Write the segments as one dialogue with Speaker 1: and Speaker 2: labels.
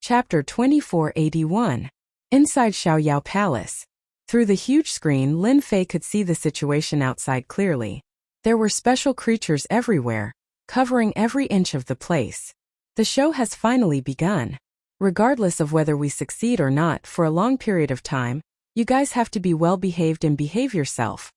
Speaker 1: Chapter 2481. Inside Xiaoyao Palace. Through the huge screen, Lin Fei could see the situation outside clearly. There were special creatures everywhere, covering every inch of the place. The show has finally begun. Regardless of whether we succeed or not for a long period of time, you guys have to be well behaved and behave yourself.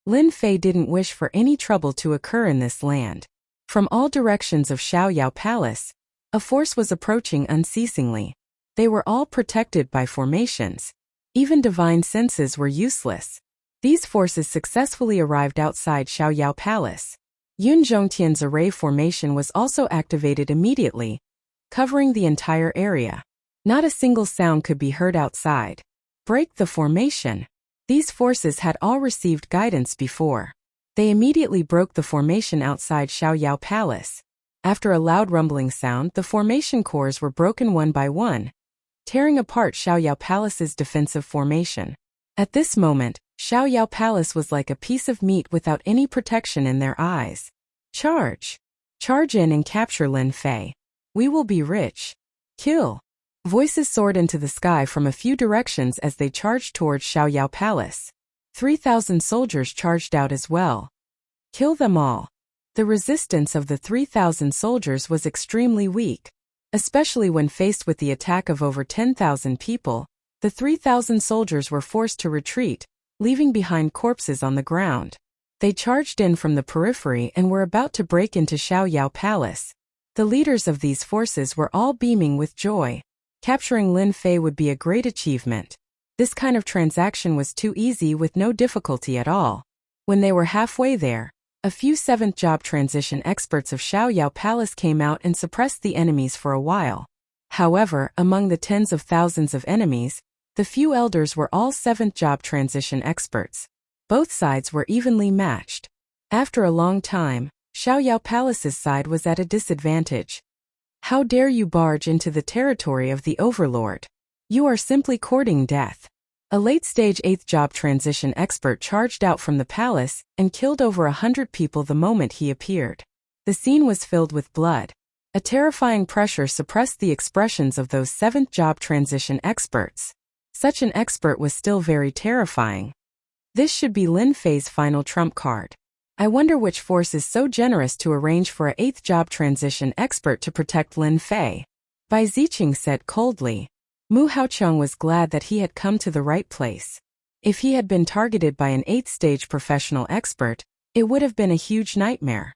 Speaker 1: Lin Fei didn't wish for any trouble to occur in this land. From all directions of Xiaoyao Palace, a force was approaching unceasingly. They were all protected by formations. Even divine senses were useless. These forces successfully arrived outside Xiaoyao Palace. Yun Zhongtian's array formation was also activated immediately, covering the entire area. Not a single sound could be heard outside. Break the formation. These forces had all received guidance before. They immediately broke the formation outside Xiaoyao Palace. After a loud rumbling sound, the formation cores were broken one by one, tearing apart Xiaoyao Palace's defensive formation. At this moment, Xiaoyao Palace was like a piece of meat without any protection in their eyes. Charge! Charge in and capture Lin Fei. We will be rich. Kill! Voices soared into the sky from a few directions as they charged towards Xiaoyao Palace. 3,000 soldiers charged out as well. Kill them all. The resistance of the 3,000 soldiers was extremely weak. Especially when faced with the attack of over 10,000 people, the 3,000 soldiers were forced to retreat, leaving behind corpses on the ground. They charged in from the periphery and were about to break into Xiaoyao Palace. The leaders of these forces were all beaming with joy. Capturing Lin Fei would be a great achievement. This kind of transaction was too easy with no difficulty at all. When they were halfway there, a few 7th job transition experts of Xiaoyao Palace came out and suppressed the enemies for a while. However, among the tens of thousands of enemies, the few elders were all 7th job transition experts. Both sides were evenly matched. After a long time, Xiaoyao Palace's side was at a disadvantage. How dare you barge into the territory of the Overlord? You are simply courting death. A late-stage 8th job transition expert charged out from the palace and killed over 100 people the moment he appeared. The scene was filled with blood. A terrifying pressure suppressed the expressions of those 7th job transition experts. Such an expert was still very terrifying. This should be Lin Fei's final trump card. I wonder which force is so generous to arrange for a 8th job transition expert to protect Lin Fei. Bai Ziqing said coldly. Mu Haocheng was glad that he had come to the right place. If he had been targeted by an 8th stage professional expert, it would have been a huge nightmare.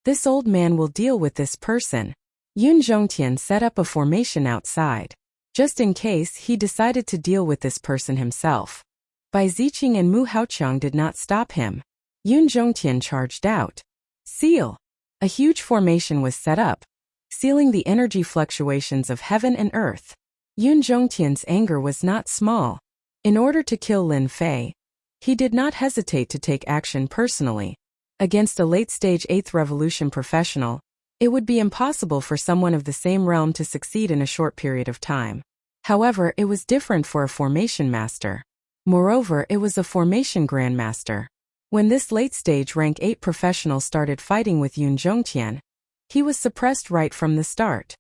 Speaker 1: This old man will deal with this person. Yun Zhongtian set up a formation outside. Just in case, he decided to deal with this person himself. Bai Ziqing and Mu Haocheng did not stop him. Yun Zhongtian charged out. Seal! A huge formation was set up, sealing the energy fluctuations of heaven and earth. Yun Zhongtian's anger was not small. In order to kill Lin Fei, he did not hesitate to take action personally. Against a late-stage 8th revolution professional, it would be impossible for someone of the same realm to succeed in a short period of time. However, it was different for a formation master. Moreover, it was a formation grandmaster. When this late-stage rank 8 professional started fighting with Yun Zhongtian, he was suppressed right from the start.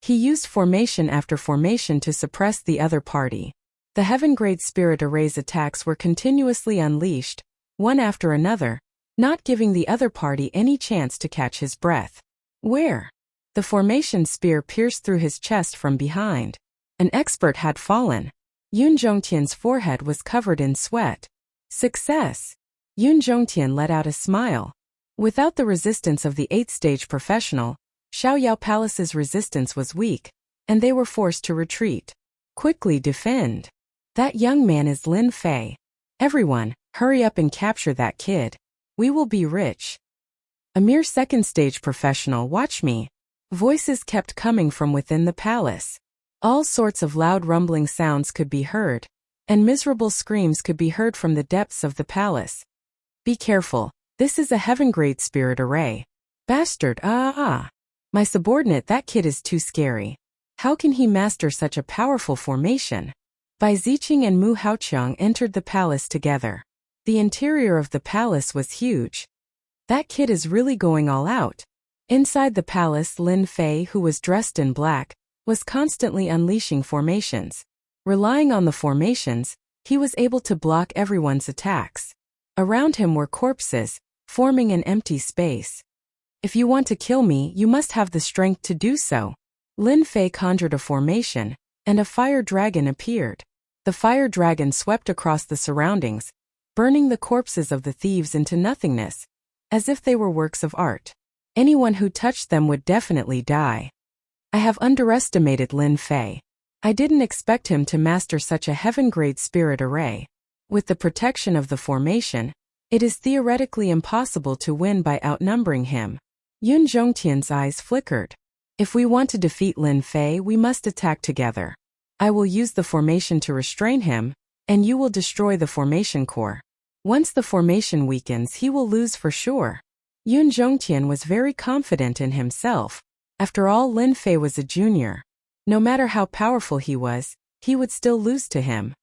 Speaker 1: He used formation after formation to suppress the other party. The heaven-grade spirit array's attacks were continuously unleashed, one after another, not giving the other party any chance to catch his breath. Where? The formation spear pierced through his chest from behind. An expert had fallen. Yun Zhongtian's forehead was covered in sweat. Success! Yun Zhongtian let out a smile. Without the resistance of the 8th stage professional, Xiaoyao Palace's resistance was weak, and they were forced to retreat. Quickly defend. That young man is Lin Fei. Everyone, hurry up and capture that kid. We will be rich. A mere 2nd stage professional, watch me. Voices kept coming from within the palace. All sorts of loud rumbling sounds could be heard, and miserable screams could be heard from the depths of the palace. Be careful, this is a heaven-grade spirit array. Bastard, My subordinate, that kid is too scary. How can he master such a powerful formation? Bai Ziqing and Mu Haocheng entered the palace together. The interior of the palace was huge. That kid is really going all out. Inside the palace, Lin Fei, who was dressed in black, was constantly unleashing formations. Relying on the formations, he was able to block everyone's attacks. Around him were corpses, forming an empty space. If you want to kill me, you must have the strength to do so. Lin Fei conjured a formation, and a fire dragon appeared. The fire dragon swept across the surroundings, burning the corpses of the thieves into nothingness, as if they were works of art. Anyone who touched them would definitely die. I have underestimated Lin Fei. I didn't expect him to master such a heaven-grade spirit array. With the protection of the formation, it is theoretically impossible to win by outnumbering him. Yun Zhongtian's eyes flickered. If we want to defeat Lin Fei, we must attack together. I will use the formation to restrain him, and you will destroy the formation core. Once the formation weakens, he will lose for sure. Yun Zhongtian was very confident in himself. After all, Lin Fei was a junior. No matter how powerful he was, he would still lose to him.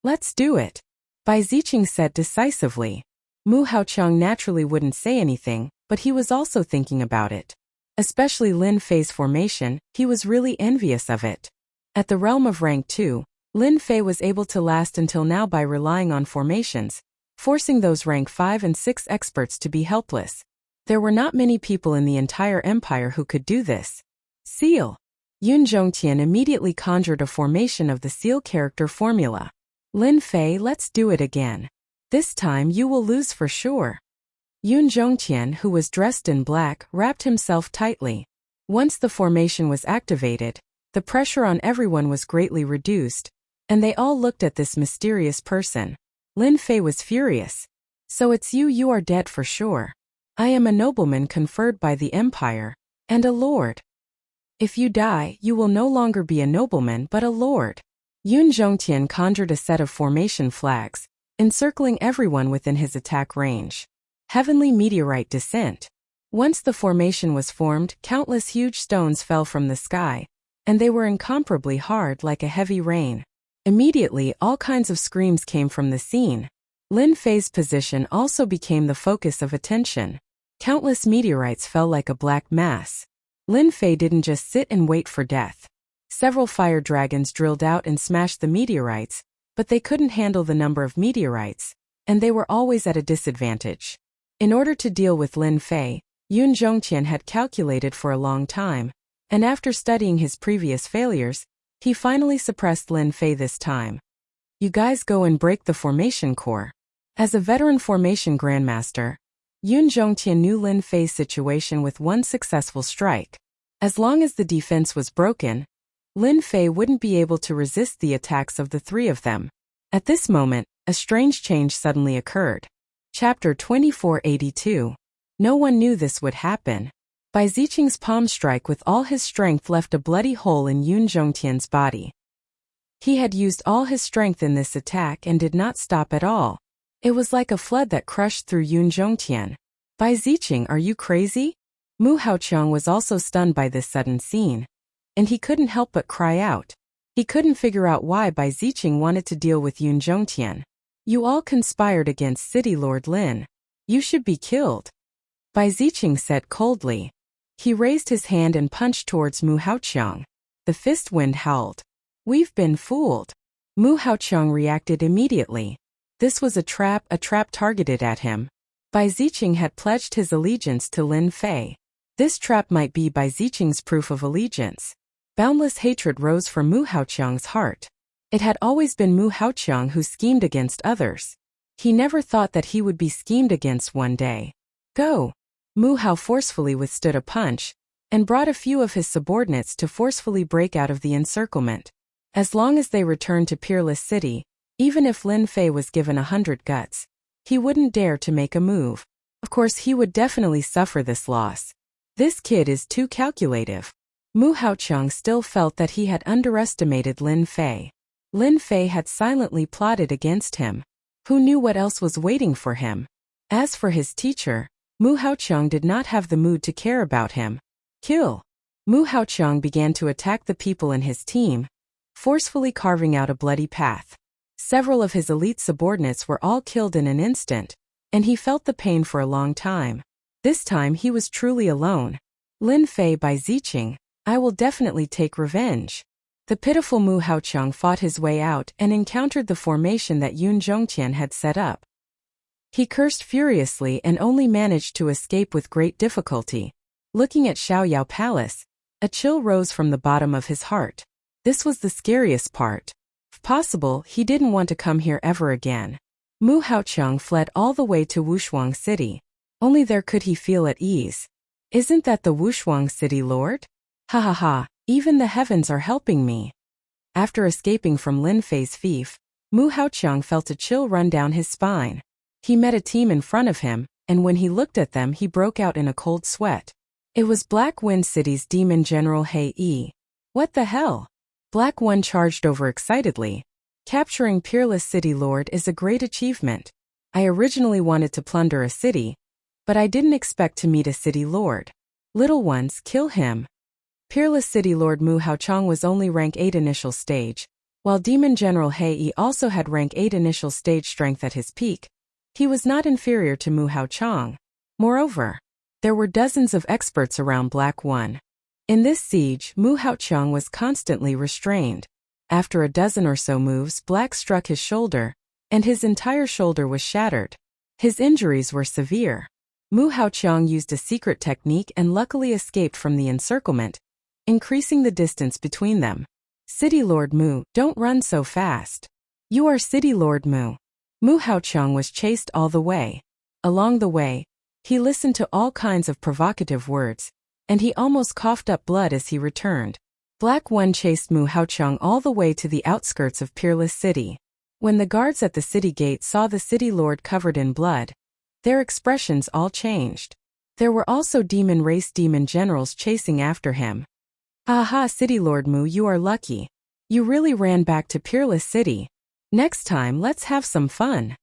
Speaker 1: Let's do it, Bai Ziqing said decisively. Mu Haoqiang naturally wouldn't say anything, but he was also thinking about it. Especially Lin Fei's formation, he was really envious of it. At the realm of rank 2, Lin Fei was able to last until now by relying on formations, forcing those rank 5 and 6 experts to be helpless. There were not many people in the entire empire who could do this. Seal. Yun Zhongtian immediately conjured a formation of the seal character formula. Lin Fei, let's do it again. This time you will lose for sure. Yun Zhongtian, who was dressed in black, wrapped himself tightly. Once the formation was activated, the pressure on everyone was greatly reduced, and they all looked at this mysterious person. Lin Fei was furious. So it's you, you are dead for sure. I am a nobleman conferred by the empire, and a lord. If you die, you will no longer be a nobleman but a lord. Yun Zhongtian conjured a set of formation flags, encircling everyone within his attack range. Heavenly meteorite descent. Once the formation was formed, countless huge stones fell from the sky, and they were incomparably hard like a heavy rain. Immediately, all kinds of screams came from the scene. Lin Fei's position also became the focus of attention. Countless meteorites fell like a black mass. Lin Fei didn't just sit and wait for death. Several fire dragons drilled out and smashed the meteorites, but they couldn't handle the number of meteorites, and they were always at a disadvantage. In order to deal with Lin Fei, Yun Zhongtian had calculated for a long time, and after studying his previous failures, he finally suppressed Lin Fei this time. You guys go and break the formation core. As a veteran formation grandmaster, Yun Zhongtian knew Lin Fei's situation with one successful strike. As long as the defense was broken, Lin Fei wouldn't be able to resist the attacks of the three of them. At this moment, a strange change suddenly occurred. Chapter 2482. No one knew this would happen. Bai Ziqing's palm strike with all his strength left a bloody hole in Yun Zhongtian's body. He had used all his strength in this attack and did not stop at all. It was like a flood that crushed through Yun Zhongtian. Bai Ziqing, are you crazy? Mu Haoqiang was also stunned by this sudden scene, and he couldn't help but cry out. He couldn't figure out why Bai Ziqing wanted to deal with Yun Zhongtian. You all conspired against City Lord Lin. You should be killed. Bai Ziqing said coldly. He raised his hand and punched towards Mu Haoqiang. The fist wind howled. We've been fooled. Mu Haoqiang reacted immediately. This was a trap targeted at him. Bai Ziqing had pledged his allegiance to Lin Fei. This trap might be Bai Ziqing's proof of allegiance. Boundless hatred rose from Mu Haoqiang's heart. It had always been Mu Haoqiang who schemed against others. He never thought that he would be schemed against one day. Go! Mu Hao forcefully withstood a punch, and brought a few of his subordinates to forcefully break out of the encirclement. As long as they returned to Peerless City, even if Lin Fei was given 100 guts, he wouldn't dare to make a move. Of course, he would definitely suffer this loss. This kid is too calculative. Mu Haoqiang still felt that he had underestimated Lin Fei. Lin Fei had silently plotted against him. Who knew what else was waiting for him? As for his teacher, Mu Haoqiang did not have the mood to care about him. Kill! Mu Haoqiang began to attack the people in his team, forcefully carving out a bloody path. Several of his elite subordinates were all killed in an instant, and he felt the pain for a long time. This time he was truly alone. Lin Fei, Bai Ziqing, I will definitely take revenge. The pitiful Mu Haoqiang fought his way out and encountered the formation that Yun Zhongtian had set up. He cursed furiously and only managed to escape with great difficulty. Looking at Xiaoyao Palace, a chill rose from the bottom of his heart. This was the scariest part. If possible, he didn't want to come here ever again. Mu Haoqiang fled all the way to Wushuang City. Only there could he feel at ease. Isn't that the Wushuang City, Lord? Ha ha ha, even the heavens are helping me. After escaping from Lin Fei's fief, Mu Haoqiang felt a chill run down his spine. He met a team in front of him, and when he looked at them he broke out in a cold sweat. It was Black Wind City's Demon General He Yi. What the hell? Black One charged over excitedly. Capturing Peerless City Lord is a great achievement. I originally wanted to plunder a city, but I didn't expect to meet a city lord. Little ones, kill him. Peerless City Lord Mu Haoqiang was only rank 8 initial stage, while Demon General He Yi also had rank 8 initial stage strength at his peak. He was not inferior to Mu Haoqiang. Moreover, there were dozens of experts around Black One. In this siege, Mu Haoqiang was constantly restrained. After a dozen or so moves, Black struck his shoulder, and his entire shoulder was shattered. His injuries were severe. Mu Haoqiang used a secret technique and luckily escaped from the encirclement, increasing the distance between them. City Lord Mu, don't run so fast. You are City Lord Mu. Mu Haoqiang was chased all the way. Along the way, he listened to all kinds of provocative words, and he almost coughed up blood as he returned. Black One chased Mu Haoqiang all the way to the outskirts of Peerless City. When the guards at the city gate saw the city lord covered in blood, their expressions all changed. There were also demon race demon generals chasing after him. Aha, City Lord Mu, you are lucky. You really ran back to Peerless City. Next time, let's have some fun.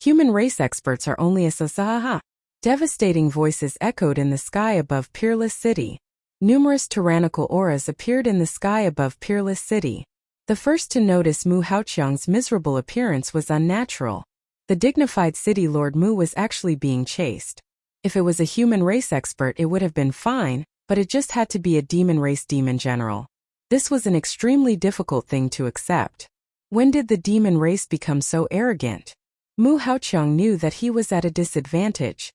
Speaker 1: Human race experts are only a ha. Devastating voices echoed in the sky above Peerless City. Numerous tyrannical auras appeared in the sky above Peerless City. The first to notice Mu Haoqiang's miserable appearance was unnatural. The dignified City Lord Mu was actually being chased. If it was a human race expert it would have been fine, but it just had to be a demon race demon general. This was an extremely difficult thing to accept. When did the demon race become so arrogant? Mu Haoqiang knew that he was at a disadvantage.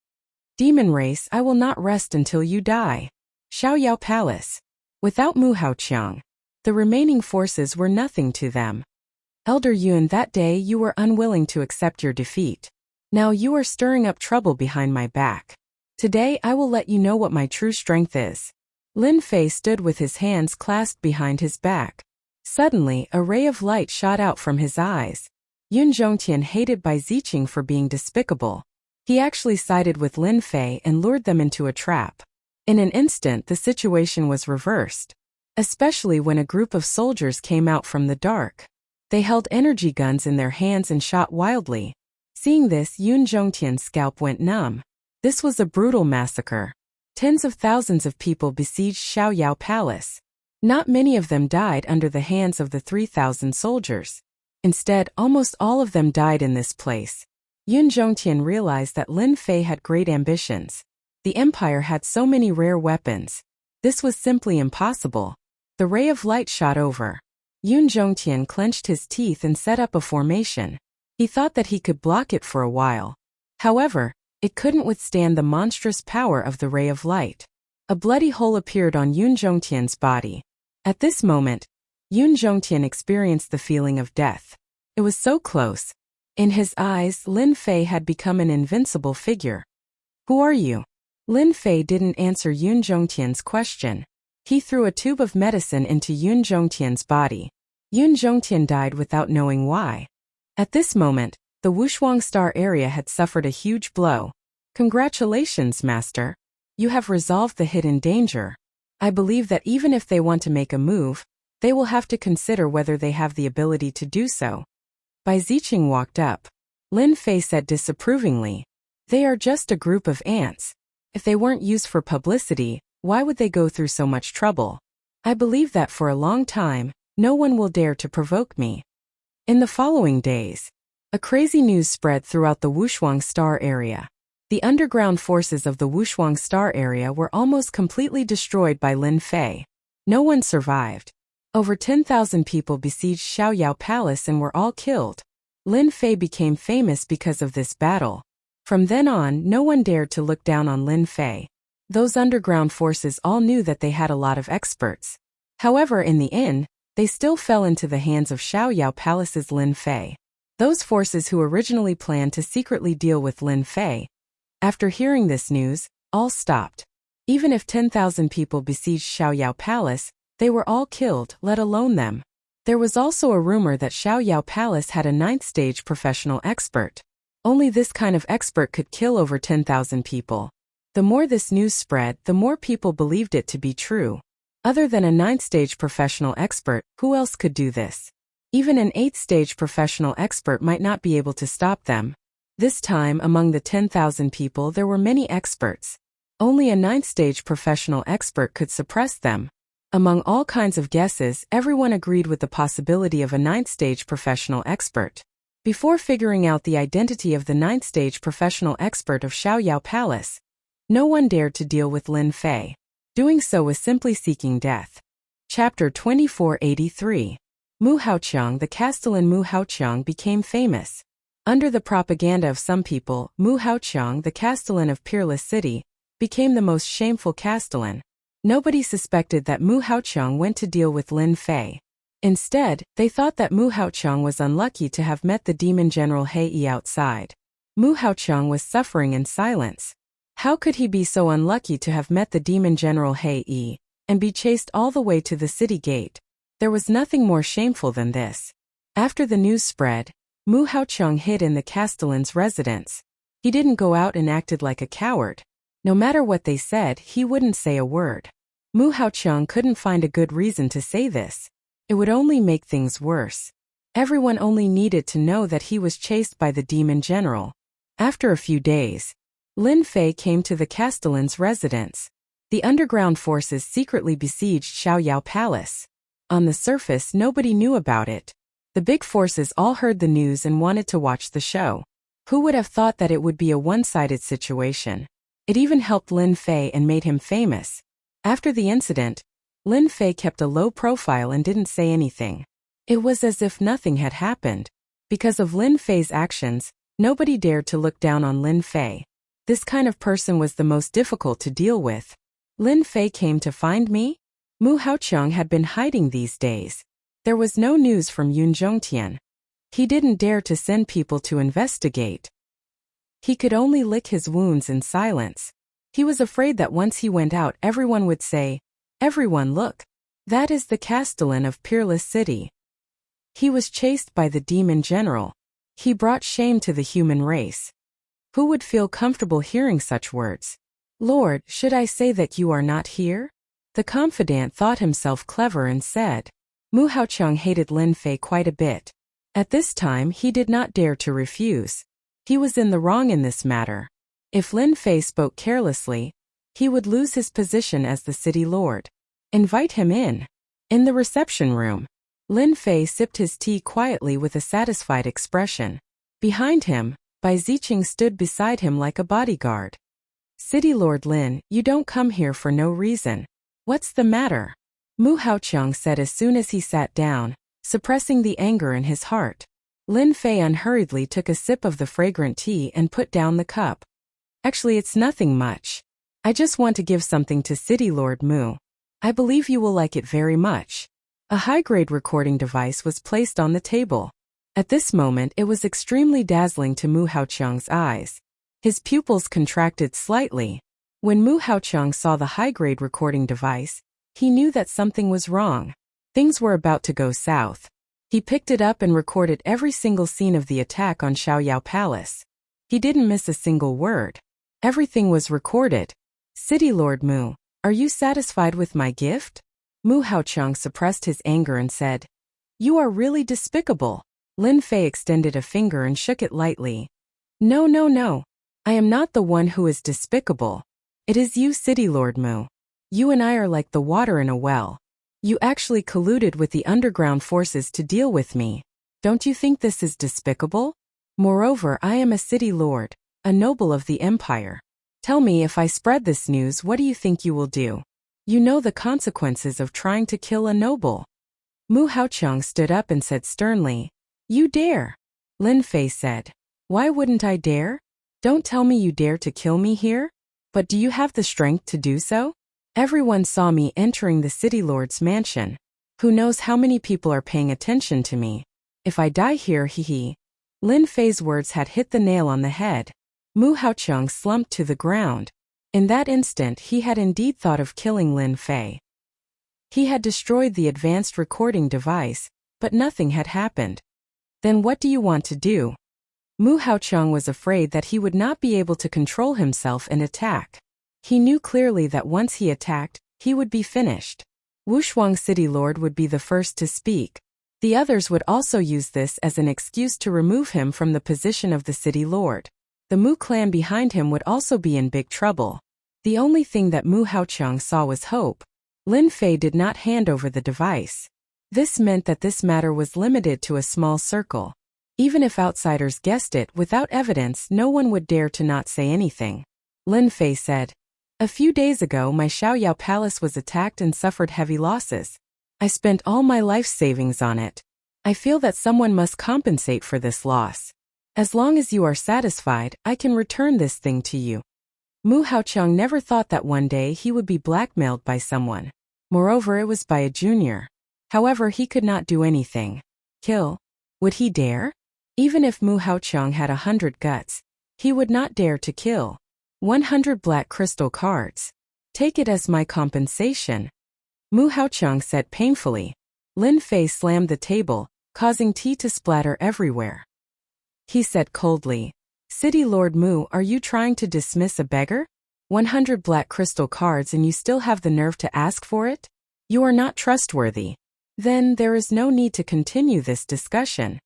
Speaker 1: Demon race, I will not rest until you die. Xiaoyao Palace. Without Mu Haoqiang, the remaining forces were nothing to them. Elder Yun, that day you were unwilling to accept your defeat. Now you are stirring up trouble behind my back. Today I will let you know what my true strength is. Lin Fei stood with his hands clasped behind his back. Suddenly, a ray of light shot out from his eyes. Yun Zhongtian hated Bai Ziqing for being despicable. He actually sided with Lin Fei and lured them into a trap. In an instant, the situation was reversed. Especially when a group of soldiers came out from the dark. They held energy guns in their hands and shot wildly. Seeing this, Yun Zhongtian's scalp went numb. This was a brutal massacre. Tens of thousands of people besieged Xiaoyao Palace. Not many of them died under the hands of the 3,000 soldiers. Instead, almost all of them died in this place. Yun Zhongtian realized that Lin Fei had great ambitions. The empire had so many rare weapons. This was simply impossible. The ray of light shot over. Yun Zhongtian clenched his teeth and set up a formation. He thought that he could block it for a while. However, it couldn't withstand the monstrous power of the ray of light. A bloody hole appeared on Yun Zhongtian's body. At this moment, Yun Zhongtian experienced the feeling of death. It was so close. In his eyes, Lin Fei had become an invincible figure. Who are you? Lin Fei didn't answer Yun Zhongtian's question. He threw a tube of medicine into Yun Zhongtian's body. Yun Zhongtian died without knowing why. At this moment, the Wushuang Star area had suffered a huge blow. Congratulations, Master. You have resolved the hidden danger. I believe that even if they want to make a move, they will have to consider whether they have the ability to do so. Bai Ziqing walked up. Lin Fei said disapprovingly, "They are just a group of ants. If they weren't used for publicity, why would they go through so much trouble? I believe that for a long time, no one will dare to provoke me." In the following days, a crazy news spread throughout the Wushuang Star area. The underground forces of the Wushuang Star area were almost completely destroyed by Lin Fei. No one survived. Over 10,000 people besieged Xiaoyao Palace and were all killed. Lin Fei became famous because of this battle. From then on, no one dared to look down on Lin Fei. Those underground forces all knew that they had a lot of experts. However, in the end, they still fell into the hands of Xiaoyao Palace's Lin Fei. Those forces who originally planned to secretly deal with Lin Fei. After hearing this news, all stopped. Even if 10,000 people besieged Xiaoyao Palace, they were all killed, let alone them. There was also a rumor that Xiaoyao Palace had a 9th stage professional expert. Only this kind of expert could kill over 10,000 people. The more this news spread, the more people believed it to be true. Other than a 9th stage professional expert, who else could do this? Even an 8th stage professional expert might not be able to stop them. This time, among the 10,000 people, there were many experts. Only a 9th stage professional expert could suppress them. Among all kinds of guesses, everyone agreed with the possibility of a 9th stage professional expert. Before figuring out the identity of the 9th stage professional expert of Xiaoyao Palace, no one dared to deal with Lin Fei. Doing so was simply seeking death. Chapter 2483. Mu Haoqiang. The Castellan Mu Haoqiang became famous. Under the propaganda of some people, Mu Haoqiang, the Castellan of Peerless City, became the most shameful Castellan. Nobody suspected that Mu Haoqiang went to deal with Lin Fei. Instead, they thought that Mu Haoqiang was unlucky to have met the demon general He Yi outside. Mu Haoqiang was suffering in silence. How could he be so unlucky to have met the demon general He Yi and be chased all the way to the city gate? There was nothing more shameful than this. After the news spread, Mu Haoqiang hid in the Castellan's residence. He didn't go out and acted like a coward. No matter what they said, he wouldn't say a word. Mu Haoqiang couldn't find a good reason to say this. It would only make things worse. Everyone only needed to know that he was chased by the demon general. After a few days, Lin Fei came to the Castellan's residence. The underground forces secretly besieged Xiaoyao Palace. On the surface, nobody knew about it. The big forces all heard the news and wanted to watch the show. Who would have thought that it would be a one-sided situation? It even helped Lin Fei and made him famous. After the incident, Lin Fei kept a low profile and didn't say anything. It was as if nothing had happened. Because of Lin Fei's actions, nobody dared to look down on Lin Fei. This kind of person was the most difficult to deal with. Lin Fei came to find me? Mu Haoqiang had been hiding these days. There was no news from Yun Zhongtian. He didn't dare to send people to investigate. He could only lick his wounds in silence. He was afraid that once he went out, everyone would say, "Everyone look. That is the Castellan of Peerless City." He was chased by the demon general. He brought shame to the human race. Who would feel comfortable hearing such words? "Lord, should I say that you are not here?" The confidant thought himself clever and said. Mu Haoqiang hated Lin Fei quite a bit. At this time, he did not dare to refuse. He was in the wrong in this matter. If Lin Fei spoke carelessly, he would lose his position as the city lord. Invite him in. In the reception room, Lin Fei sipped his tea quietly with a satisfied expression. Behind him, Bai Ziqing stood beside him like a bodyguard. "City Lord Lin, you don't come here for no reason. What's the matter?" Mu Haoqiang said as soon as he sat down, suppressing the anger in his heart. Lin Fei unhurriedly took a sip of the fragrant tea and put down the cup. "Actually, it's nothing much. I just want to give something to City Lord Mu. I believe you will like it very much." A high-grade recording device was placed on the table. At this moment, it was extremely dazzling to Mu Haoqiang's eyes. His pupils contracted slightly. When Mu Haoqiang saw the high-grade recording device, he knew that something was wrong. Things were about to go south. He picked it up and recorded every single scene of the attack on Xiaoyao Palace. He didn't miss a single word. Everything was recorded. "City Lord Mu, are you satisfied with my gift?" Mu Haoqiang suppressed his anger and said, "You are really despicable." Lin Fei extended a finger and shook it lightly. No, no, no. I am not the one who is despicable. It is you, City Lord Mu. You and I are like the water in a well. You actually colluded with the underground forces to deal with me. Don't you think this is despicable? Moreover, I am a city lord, a noble of the empire. Tell me, if I spread this news, what do you think you will do? You know the consequences of trying to kill a noble. Mu Haoqiang stood up and said sternly, You dare? Lin Fei said, Why wouldn't I dare? Don't tell me you dare to kill me here? But do you have the strength to do so? Everyone saw me entering the city lord's mansion. Who knows how many people are paying attention to me? If I die here, hee. Lin Fei's words had hit the nail on the head. Mu Haoqiang slumped to the ground. In that instant he had indeed thought of killing Lin Fei. He had destroyed the advanced recording device, but nothing had happened. Then what do you want to do? Mu Haoqiang was afraid that he would not be able to control himself and attack. He knew clearly that once he attacked, he would be finished. Wushuang City Lord would be the first to speak. The others would also use this as an excuse to remove him from the position of the City Lord. The Mu clan behind him would also be in big trouble. The only thing that Mu Haoqiang saw was hope. Lin Fei did not hand over the device. This meant that this matter was limited to a small circle. Even if outsiders guessed it without evidence, no one would dare to not say anything. Lin Fei said, A few days ago my Xiaoyao palace was attacked and suffered heavy losses. I spent all my life savings on it. I feel that someone must compensate for this loss. As long as you are satisfied, I can return this thing to you. Mu Haoqiang never thought that one day he would be blackmailed by someone. Moreover, it was by a junior. However, he could not do anything. Kill? Would he dare? Even if Mu Haoqiang had 100 guts, he would not dare to kill. 100 black crystal cards. Take it as my compensation. Mu Haoqiang said painfully. Lin Fei slammed the table, causing tea to splatter everywhere. He said coldly, City Lord Mu, are you trying to dismiss a beggar? 100 black crystal cards and you still have the nerve to ask for it? You are not trustworthy. Then there is no need to continue this discussion.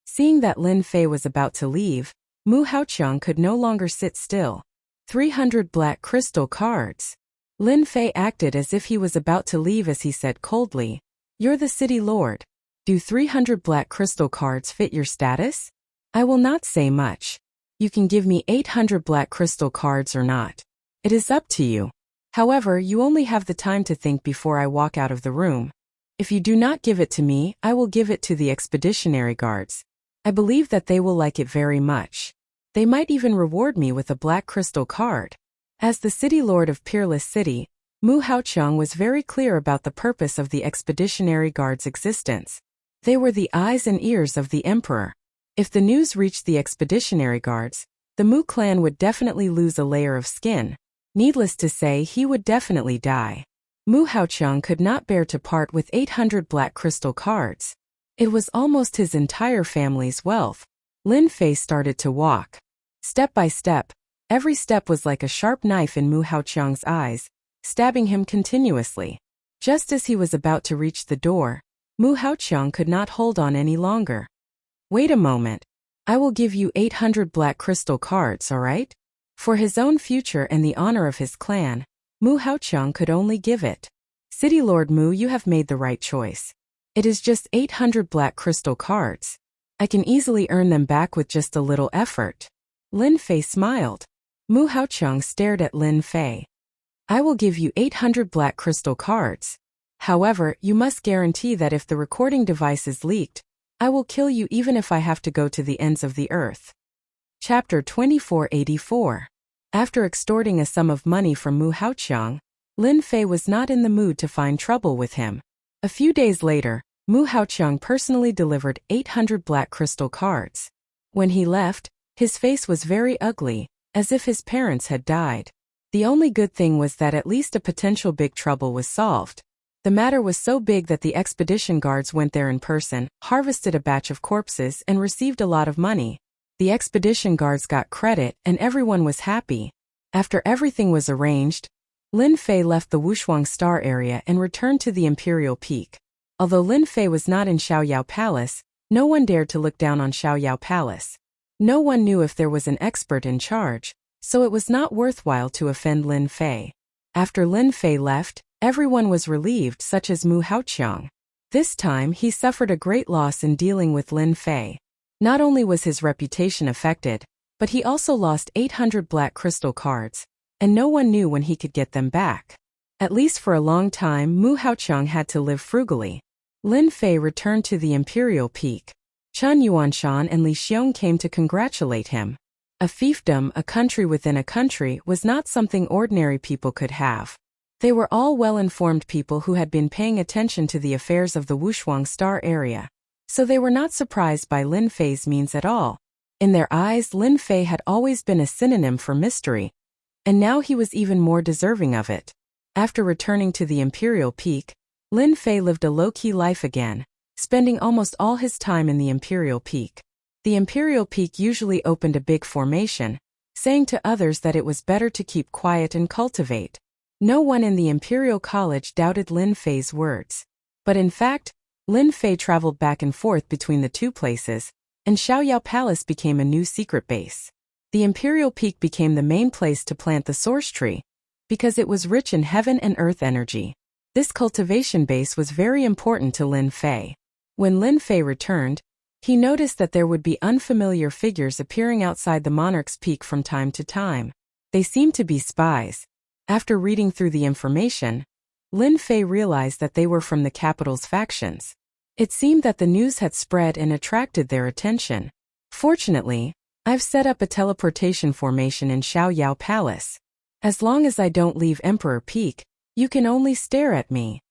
Speaker 1: Seeing that Lin Fei was about to leave, Mu Haoqiang could no longer sit still. 300 black crystal cards. Lin Fei acted as if he was about to leave as he said coldly, You're the city lord. Do 300 black crystal cards fit your status? I will not say much. You can give me 800 black crystal cards or not. It is up to you. However, you only have the time to think before I walk out of the room. If you do not give it to me, I will give it to the expeditionary guards. I believe that they will like it very much. They might even reward me with a black crystal card. As the city lord of Peerless City, Mu Haoqiang was very clear about the purpose of the expeditionary guards' existence. They were the eyes and ears of the emperor. If the news reached the expeditionary guards, the Mu clan would definitely lose a layer of skin. Needless to say, he would definitely die. Mu Haoqiang could not bear to part with 800 black crystal cards. It was almost his entire family's wealth. Lin Fei started to walk. Step by step, every step was like a sharp knife in Mu Haoqiang's eyes, stabbing him continuously. Just as he was about to reach the door, Mu Haoqiang could not hold on any longer. Wait a moment. I will give you 800 black crystal cards, alright? For his own future and the honor of his clan, Mu Haoqiang could only give it. City Lord Mu, you have made the right choice. It is just 800 black crystal cards. I can easily earn them back with just a little effort. Lin Fei smiled. Mu Haoqiang stared at Lin Fei. I will give you 800 black crystal cards. However, you must guarantee that if the recording device is leaked, I will kill you even if I have to go to the ends of the earth. Chapter 2484. After extorting a sum of money from Mu Haoqiang, Lin Fei was not in the mood to find trouble with him. A few days later, Mu Haoqiang personally delivered 800 black crystal cards. When he left, his face was very ugly, as if his parents had died. The only good thing was that at least a potential big trouble was solved. The matter was so big that the expedition guards went there in person, harvested a batch of corpses and received a lot of money. The expedition guards got credit and everyone was happy. After everything was arranged, Lin Fei left the Wushuang Star area and returned to the Imperial Peak. Although Lin Fei was not in Xiaoyao Palace, no one dared to look down on Xiaoyao Palace. No one knew if there was an expert in charge, so it was not worthwhile to offend Lin Fei. After Lin Fei left, everyone was relieved, such as Mu Haoqiang. This time he suffered a great loss in dealing with Lin Fei. Not only was his reputation affected, but he also lost 800 black crystal cards, and no one knew when he could get them back. At least for a long time, Mu Haoqiang had to live frugally. Lin Fei returned to the imperial peak. Chen Yuanshan and Li Xiong came to congratulate him. A fiefdom, a country within a country, was not something ordinary people could have. They were all well-informed people who had been paying attention to the affairs of the Wushuang Star area. So they were not surprised by Lin Fei's means at all. In their eyes, Lin Fei had always been a synonym for mystery, and now he was even more deserving of it. After returning to the imperial peak, Lin Fei lived a low-key life again, spending almost all his time in the imperial peak. The imperial peak usually opened a big formation, saying to others that it was better to keep quiet and cultivate. No one in the Imperial College doubted Lin Fei's words. But in fact, Lin Fei traveled back and forth between the two places, and Xiaoyao Palace became a new secret base. The Imperial Peak became the main place to plant the source tree, because it was rich in heaven and earth energy. This cultivation base was very important to Lin Fei. When Lin Fei returned, he noticed that there would be unfamiliar figures appearing outside the monarch's peak from time to time. They seemed to be spies. After reading through the information, Lin Fei realized that they were from the capital's factions. It seemed that the news had spread and attracted their attention. Fortunately, I've set up a teleportation formation in Xiaoyao Palace. As long as I don't leave Emperor Peak, you can only stare at me.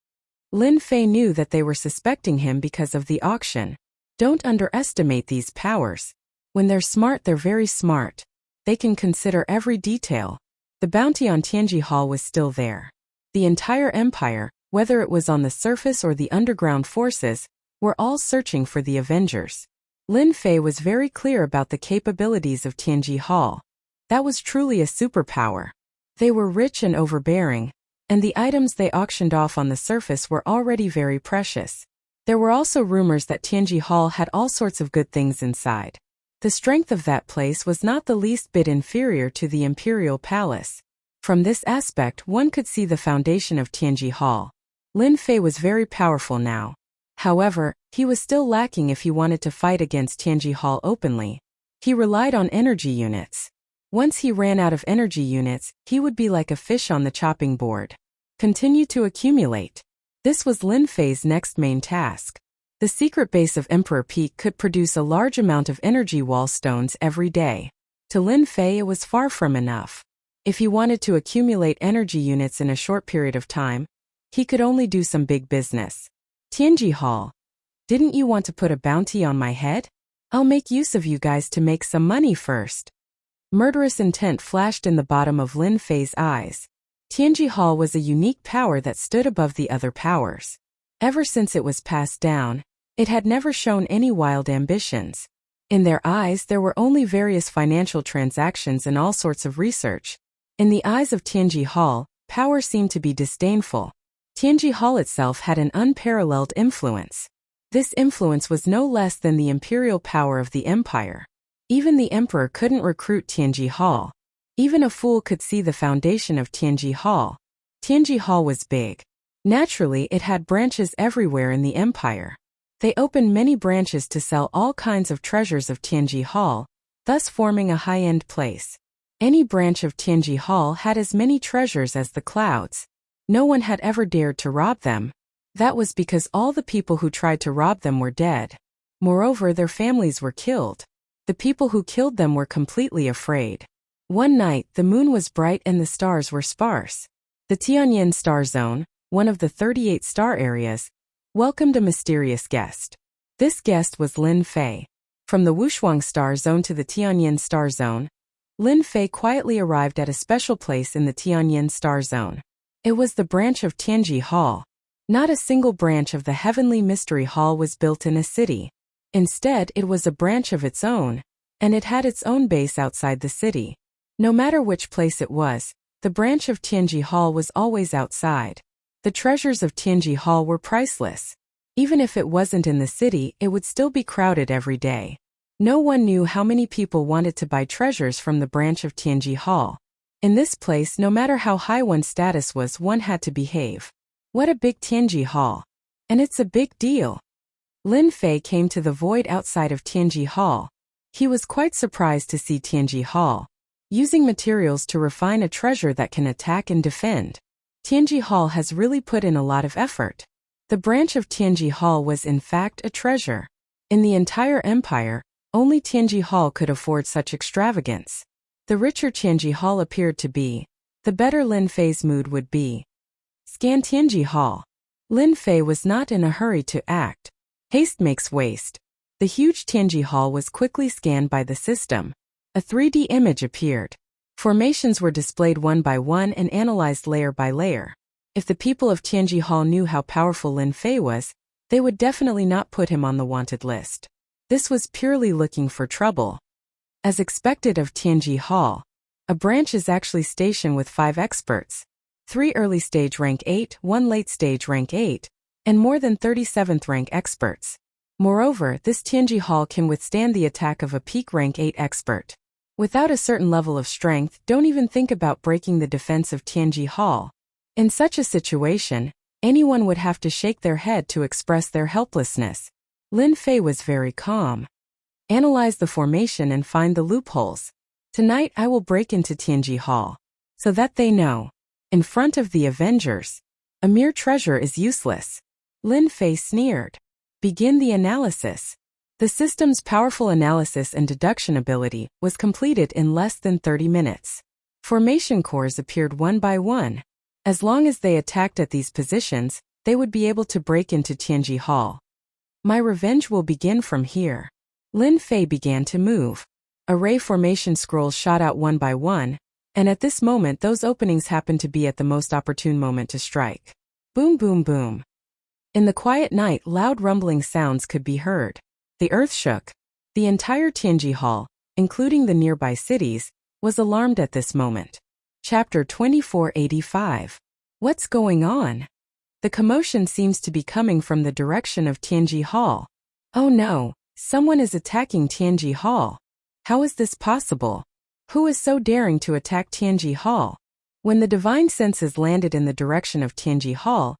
Speaker 1: Lin Fei knew that they were suspecting him because of the auction. Don't underestimate these powers. When they're smart, they're very smart. They can consider every detail. The bounty on Tianji Hall was still there. The entire empire, whether it was on the surface or the underground forces, were all searching for the Avengers. Lin Fei was very clear about the capabilities of Tianji Hall. That was truly a superpower. They were rich and overbearing, and the items they auctioned off on the surface were already very precious. There were also rumors that Tianji Hall had all sorts of good things inside. The strength of that place was not the least bit inferior to the Imperial Palace. From this aspect, one could see the foundation of Tianji Hall. Lin Fei was very powerful now. However, he was still lacking if he wanted to fight against Tianji Hall openly. He relied on energy units. Once he ran out of energy units, he would be like a fish on the chopping board. Continue to accumulate. This was Lin Fei's next main task. The secret base of Emperor Peak could produce a large amount of energy wall stones every day. To Lin Fei, it was far from enough. If he wanted to accumulate energy units in a short period of time, he could only do some big business. Tianji Hall. Didn't you want to put a bounty on my head? I'll make use of you guys to make some money first. Murderous intent flashed in the bottom of Lin Fei's eyes. Tianji Hall was a unique power that stood above the other powers. Ever since it was passed down, it had never shown any wild ambitions. In their eyes, there were only various financial transactions and all sorts of research. In the eyes of Tianji Hall, power seemed to be disdainful. Tianji Hall itself had an unparalleled influence. This influence was no less than the imperial power of the empire. Even the emperor couldn't recruit Tianji Hall. Even a fool could see the foundation of Tianji Hall. Tianji Hall was big. Naturally, it had branches everywhere in the empire. They opened many branches to sell all kinds of treasures of Tianji Hall, thus forming a high-end place. Any branch of Tianji Hall had as many treasures as the clouds. No one had ever dared to rob them. That was because all the people who tried to rob them were dead. Moreover, their families were killed. The people who killed them were completely afraid. One night, the moon was bright and the stars were sparse. The Tianyin Star Zone, one of the 38 star areas, welcomed a mysterious guest. This guest was Lin Fei. From the Wushuang Star Zone to the Tianyin Star Zone, Lin Fei quietly arrived at a special place in the Tianyin Star Zone. It was the branch of Tianji Hall. Not a single branch of the Heavenly Mystery Hall was built in a city. Instead, it was a branch of its own, and it had its own base outside the city. No matter which place it was, the branch of Tianji Hall was always outside. The treasures of Tianji Hall were priceless. Even if it wasn't in the city, it would still be crowded every day. No one knew how many people wanted to buy treasures from the branch of Tianji Hall. In this place, no matter how high one's status was, one had to behave. What a big Tianji Hall. And it's a big deal. Lin Fei came to the void outside of Tianji Hall. He was quite surprised to see Tianji Hall using materials to refine a treasure that can attack and defend. Tianji Hall has really put in a lot of effort. The branch of Tianji Hall was in fact a treasure. In the entire empire, only Tianji Hall could afford such extravagance. The richer Tianji Hall appeared to be, the better Lin Fei's mood would be. Scan Tianji Hall. Lin Fei was not in a hurry to act. Haste makes waste. The huge Tianji Hall was quickly scanned by the system. A 3D image appeared. Formations were displayed one by one and analyzed layer by layer. If the people of Tianji Hall knew how powerful Lin Fei was, they would definitely not put him on the wanted list. This was purely looking for trouble. As expected of Tianji Hall, a branch is actually stationed with 5 experts. 3 early stage rank 8, 1 late stage rank 8, and more than 37th rank experts. Moreover, this Tianji Hall can withstand the attack of a peak rank 8 expert. Without a certain level of strength, don't even think about breaking the defense of Tianji Hall. In such a situation, anyone would have to shake their head to express their helplessness. Lin Fei was very calm. Analyze the formation and find the loopholes. Tonight I will break into Tianji Hall, so that they know. In front of the Avengers, a mere treasure is useless. Lin Fei sneered. Begin the analysis. The system's powerful analysis and deduction ability was completed in less than 30 minutes. Formation cores appeared one by one. As long as they attacked at these positions, they would be able to break into Tianji Hall. My revenge will begin from here. Lin Fei began to move. Array formation scrolls shot out one by one, and at this moment those openings happened to be at the most opportune moment to strike. Boom boom boom. In the quiet night, loud rumbling sounds could be heard. The earth shook. The entire Tianji Hall, including the nearby cities, was alarmed at this moment. Chapter 2485. What's going on? The commotion seems to be coming from the direction of Tianji Hall. Oh no, someone is attacking Tianji Hall. How is this possible? Who is so daring to attack Tianji Hall? When the divine senses landed in the direction of Tianji Hall,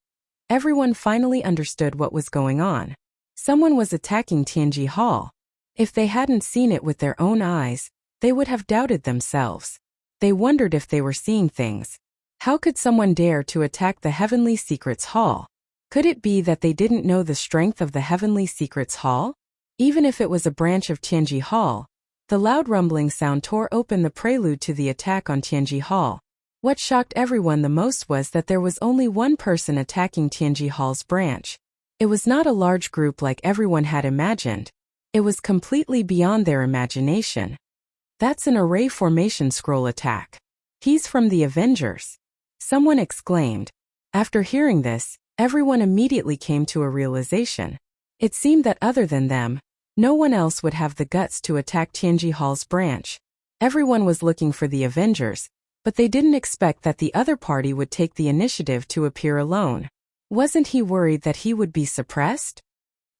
Speaker 1: everyone finally understood what was going on. Someone was attacking Tianji Hall. If they hadn't seen it with their own eyes, they would have doubted themselves. They wondered if they were seeing things. How could someone dare to attack the Heavenly Secrets Hall? Could it be that they didn't know the strength of the Heavenly Secrets Hall? Even if it was a branch of Tianji Hall, the loud rumbling sound tore open the prelude to the attack on Tianji Hall. What shocked everyone the most was that there was only one person attacking Tianji Hall's branch. It was not a large group like everyone had imagined. It was completely beyond their imagination. That's an array formation scroll attack. He's from the Avengers. Someone exclaimed. After hearing this, everyone immediately came to a realization. It seemed that other than them, no one else would have the guts to attack Tianji Hall's branch. Everyone was looking for the Avengers, but they didn't expect that the other party would take the initiative to appear alone. Wasn't he worried that he would be suppressed?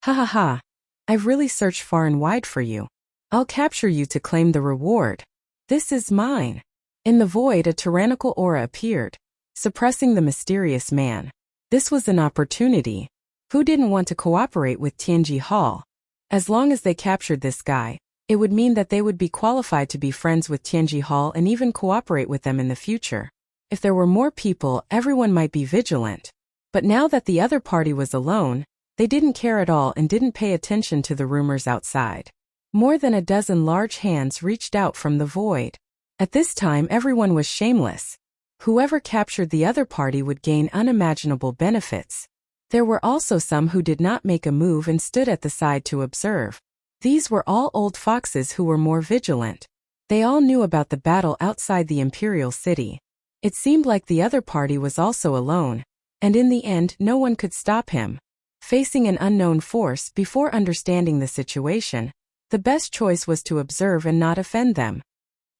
Speaker 1: Ha ha ha. I've really searched far and wide for you. I'll capture you to claim the reward. This is mine. In the void, a tyrannical aura appeared, suppressing the mysterious man. This was an opportunity. Who didn't want to cooperate with Tianji Hall? As long as they captured this guy, it would mean that they would be qualified to be friends with Tianji Hall and even cooperate with them in the future. If there were more people, everyone might be vigilant. But now that the other party was alone, they didn't care at all and didn't pay attention to the rumors outside. More than a dozen large hands reached out from the void. At this time, everyone was shameless. Whoever captured the other party would gain unimaginable benefits. There were also some who did not make a move and stood at the side to observe. These were all old foxes who were more vigilant. They all knew about the battle outside the Imperial City. It seemed like the other party was also alone, and in the end no one could stop him. Facing an unknown force before understanding the situation, the best choice was to observe and not offend them.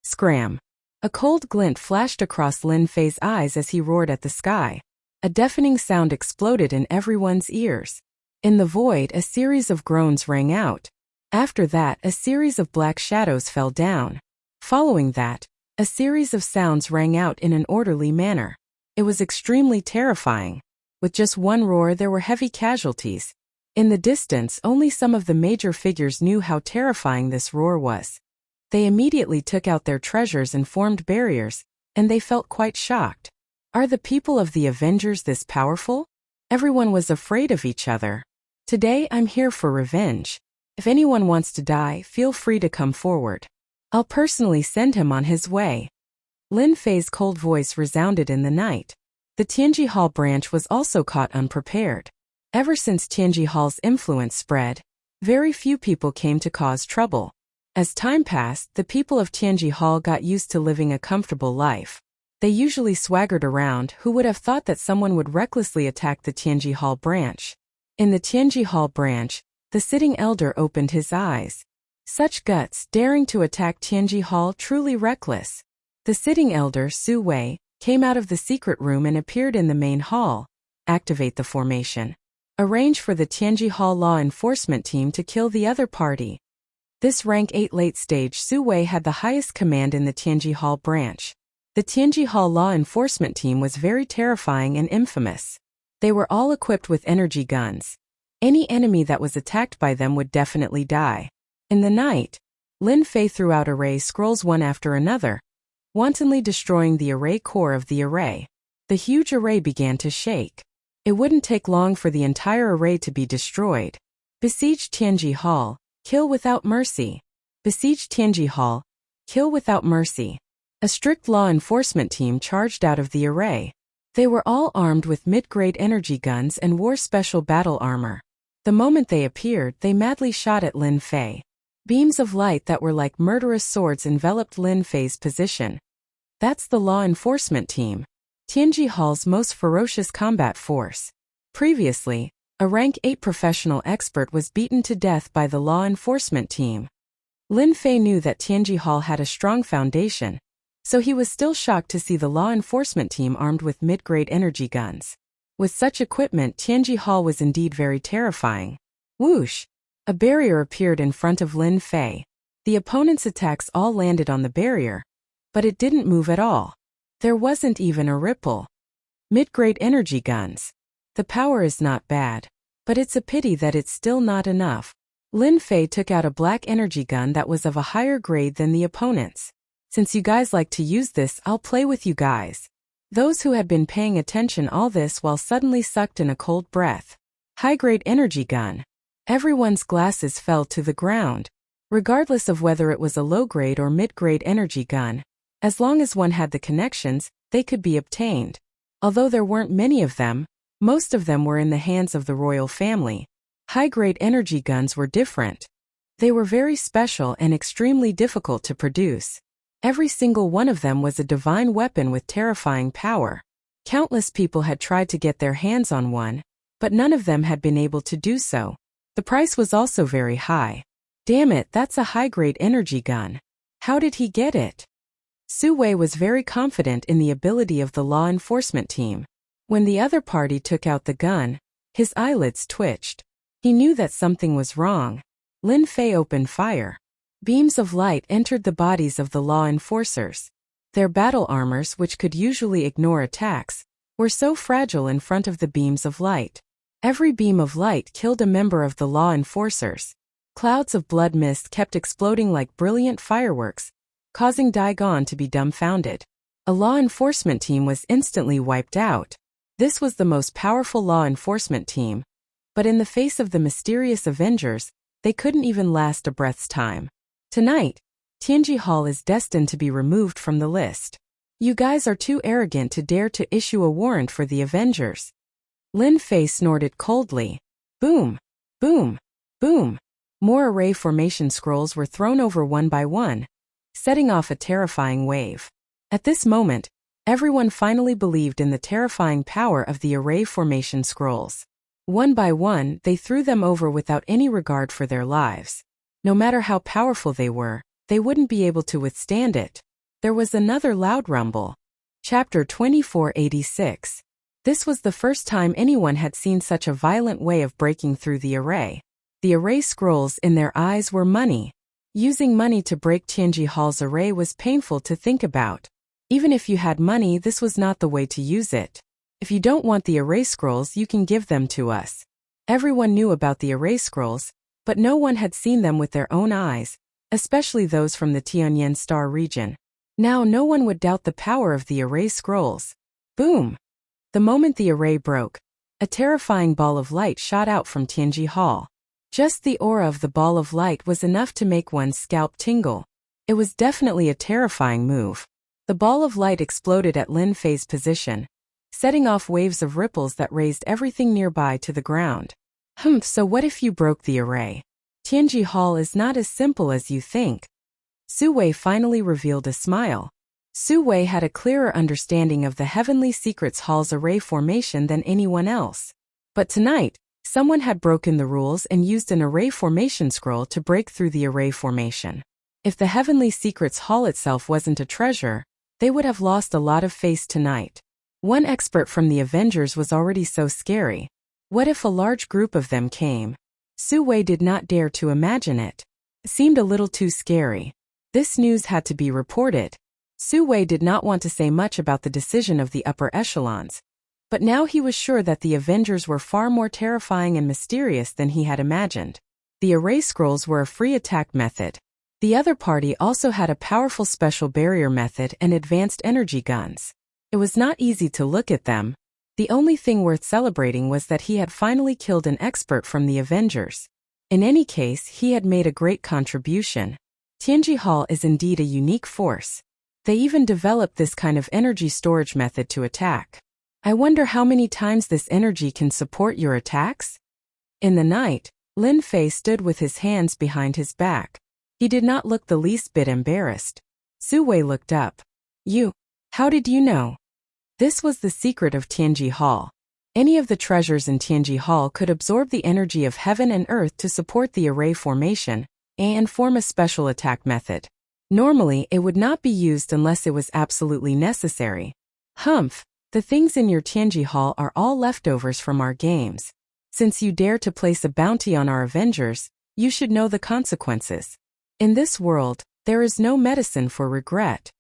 Speaker 1: Scram! A cold glint flashed across Lin Fei's eyes as he roared at the sky. A deafening sound exploded in everyone's ears. In the void, a series of groans rang out. After that, a series of black shadows fell down. Following that, a series of sounds rang out in an orderly manner. It was extremely terrifying. With just one roar, there were heavy casualties. In the distance, only some of the major figures knew how terrifying this roar was. They immediately took out their treasures and formed barriers, and they felt quite shocked. Are the people of the Avengers this powerful? Everyone was afraid of each other. Today I'm here for revenge. If anyone wants to die, feel free to come forward. I'll personally send him on his way. Lin Fei's cold voice resounded in the night. The Tianji Hall branch was also caught unprepared. Ever since Tianji Hall's influence spread, very few people came to cause trouble. As time passed, the people of Tianji Hall got used to living a comfortable life. They usually swaggered around. Who would have thought that someone would recklessly attack the Tianji Hall branch? In the Tianji Hall branch, the sitting elder opened his eyes. Such guts, daring to attack Tianji Hall, truly reckless. The sitting elder, Su Wei, came out of the secret room and appeared in the main hall. Activate the formation. Arrange for the Tianji Hall law enforcement team to kill the other party. This rank 8 late stage Su Wei had the highest command in the Tianji Hall branch. The Tianji Hall law enforcement team was very terrifying and infamous. They were all equipped with energy guns. Any enemy that was attacked by them would definitely die. In the night, Lin Fei threw out array scrolls one after another, wantonly destroying the array core of the array. The huge array began to shake. It wouldn't take long for the entire array to be destroyed. Besiege Tianji Hall, kill without mercy. Besiege Tianji Hall, kill without mercy. A strict law enforcement team charged out of the array. They were all armed with mid-grade energy guns and wore special battle armor. The moment they appeared, they madly shot at Lin Fei. Beams of light that were like murderous swords enveloped Lin Fei's position. That's the law enforcement team. Tianji Hall's most ferocious combat force. Previously, a rank 8 professional expert was beaten to death by the law enforcement team. Lin Fei knew that Tianji Hall had a strong foundation, so he was still shocked to see the law enforcement team armed with mid-grade energy guns. With such equipment, Tianji Hall was indeed very terrifying. Whoosh! A barrier appeared in front of Lin Fei. The opponent's attacks all landed on the barrier, but it didn't move at all. There wasn't even a ripple. Mid-grade energy guns. The power is not bad, but it's a pity that it's still not enough. Lin Fei took out a black energy gun that was of a higher grade than the opponent's. Since you guys like to use this, I'll play with you guys. Those who had been paying attention all this while suddenly sucked in a cold breath. High-grade energy gun. Everyone's glasses fell to the ground. Regardless of whether it was a low-grade or mid-grade energy gun, as long as one had the connections, they could be obtained. Although there weren't many of them, most of them were in the hands of the royal family. High-grade energy guns were different. They were very special and extremely difficult to produce. Every single one of them was a divine weapon with terrifying power. Countless people had tried to get their hands on one, but none of them had been able to do so. The price was also very high. Damn it, that's a high-grade energy gun. How did he get it? Su Wei was very confident in the ability of the law enforcement team. When the other party took out the gun, his eyelids twitched. He knew that something was wrong. Lin Fei opened fire. Beams of light entered the bodies of the law enforcers. Their battle armors, which could usually ignore attacks, were so fragile in front of the beams of light. Every beam of light killed a member of the law enforcers. Clouds of blood mist kept exploding like brilliant fireworks, causing Daigon to be dumbfounded. A law enforcement team was instantly wiped out. This was the most powerful law enforcement team, but in the face of the mysterious Avengers, they couldn't even last a breath's time. Tonight, Tianji Hall is destined to be removed from the list. You guys are too arrogant to dare to issue a warrant for the Avengers. Lin Fei snorted coldly. Boom! Boom! Boom! More array formation scrolls were thrown over one by one, setting off a terrifying wave. At this moment, everyone finally believed in the terrifying power of the array formation scrolls. One by one, they threw them over without any regard for their lives. No matter how powerful they were, they wouldn't be able to withstand it. There was another loud rumble. Chapter 2486. This was the first time anyone had seen such a violent way of breaking through the array. The array scrolls in their eyes were money. Using money to break Tianji Hall's array was painful to think about. Even if you had money, this was not the way to use it. If you don't want the array scrolls, you can give them to us. Everyone knew about the array scrolls, but no one had seen them with their own eyes, especially those from the Tianyan Star region. Now no one would doubt the power of the array scrolls. Boom! The moment the array broke, a terrifying ball of light shot out from Tianji Hall. Just the aura of the ball of light was enough to make one's scalp tingle. It was definitely a terrifying move. The ball of light exploded at Lin Fei's position, setting off waves of ripples that raised everything nearby to the ground. So what if you broke the array? Tianji Hall is not as simple as you think. Su Wei finally revealed a smile. Su Wei had a clearer understanding of the Heavenly Secrets Hall's array formation than anyone else. But tonight, someone had broken the rules and used an array formation scroll to break through the array formation. If the Heavenly Secrets Hall itself wasn't a treasure, they would have lost a lot of face tonight. One expert from the Avengers was already so scary. What if a large group of them came? Su Wei did not dare to imagine it. It seemed a little too scary. This news had to be reported. Su Wei did not want to say much about the decision of the upper echelons. But now he was sure that the Avengers were far more terrifying and mysterious than he had imagined. The array scrolls were a free attack method. The other party also had a powerful special barrier method and advanced energy guns. It was not easy to look at them. The only thing worth celebrating was that he had finally killed an expert from the Avengers. In any case, he had made a great contribution. Tianji Hall is indeed a unique force. They even developed this kind of energy storage method to attack. I wonder how many times this energy can support your attacks? In the night, Lin Fei stood with his hands behind his back. He did not look the least bit embarrassed. Su Wei looked up. How did you know? This was the secret of Tianji Hall. Any of the treasures in Tianji Hall could absorb the energy of heaven and earth to support the array formation and form a special attack method. Normally, it would not be used unless it was absolutely necessary. The things in your Tianji Hall are all leftovers from our games. Since you dare to place a bounty on our Avengers, you should know the consequences. In this world, there is no medicine for regret.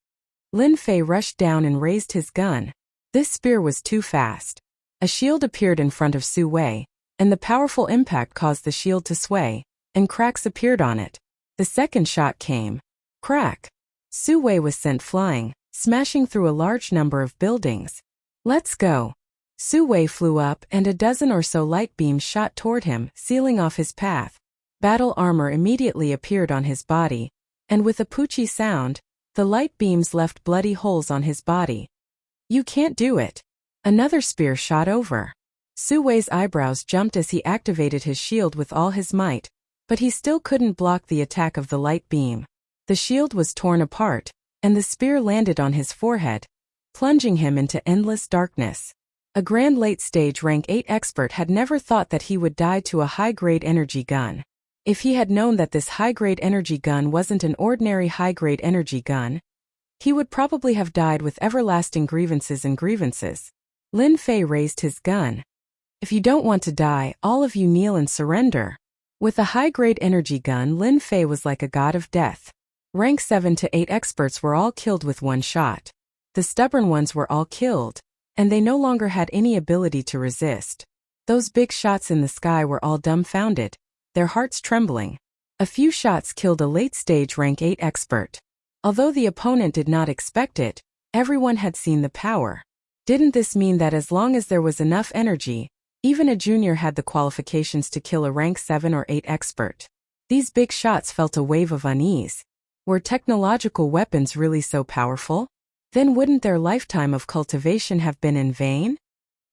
Speaker 1: Lin Fei rushed down and raised his gun. This spear was too fast. A shield appeared in front of Su Wei, and the powerful impact caused the shield to sway, and cracks appeared on it. The second shot came. Crack! Su Wei was sent flying, smashing through a large number of buildings. Let's go! Su Wei flew up and a dozen or so light beams shot toward him, sealing off his path. Battle armor immediately appeared on his body, and with a poochy sound, the light beams left bloody holes on his body. You can't do it. Another spear shot over. Su Wei's eyebrows jumped as he activated his shield with all his might, but he still couldn't block the attack of the light beam. The shield was torn apart, and the spear landed on his forehead, plunging him into endless darkness. A grand late-stage rank 8 expert had never thought that he would die to a high-grade energy gun. If he had known that this high-grade energy gun wasn't an ordinary high-grade energy gun, he would probably have died with everlasting grievances. Lin Fei raised his gun. If you don't want to die, all of you kneel and surrender. With a high-grade energy gun, Lin Fei was like a god of death. Rank 7 to 8 experts were all killed with one shot. The stubborn ones were all killed, and they no longer had any ability to resist. Those big shots in the sky were all dumbfounded, their hearts trembling. A few shots killed a late-stage rank 8 expert. Although the opponent did not expect it, everyone had seen the power. Didn't this mean that as long as there was enough energy, even a junior had the qualifications to kill a rank 7 or 8 expert? These big shots felt a wave of unease. Were technological weapons really so powerful? Then wouldn't their lifetime of cultivation have been in vain?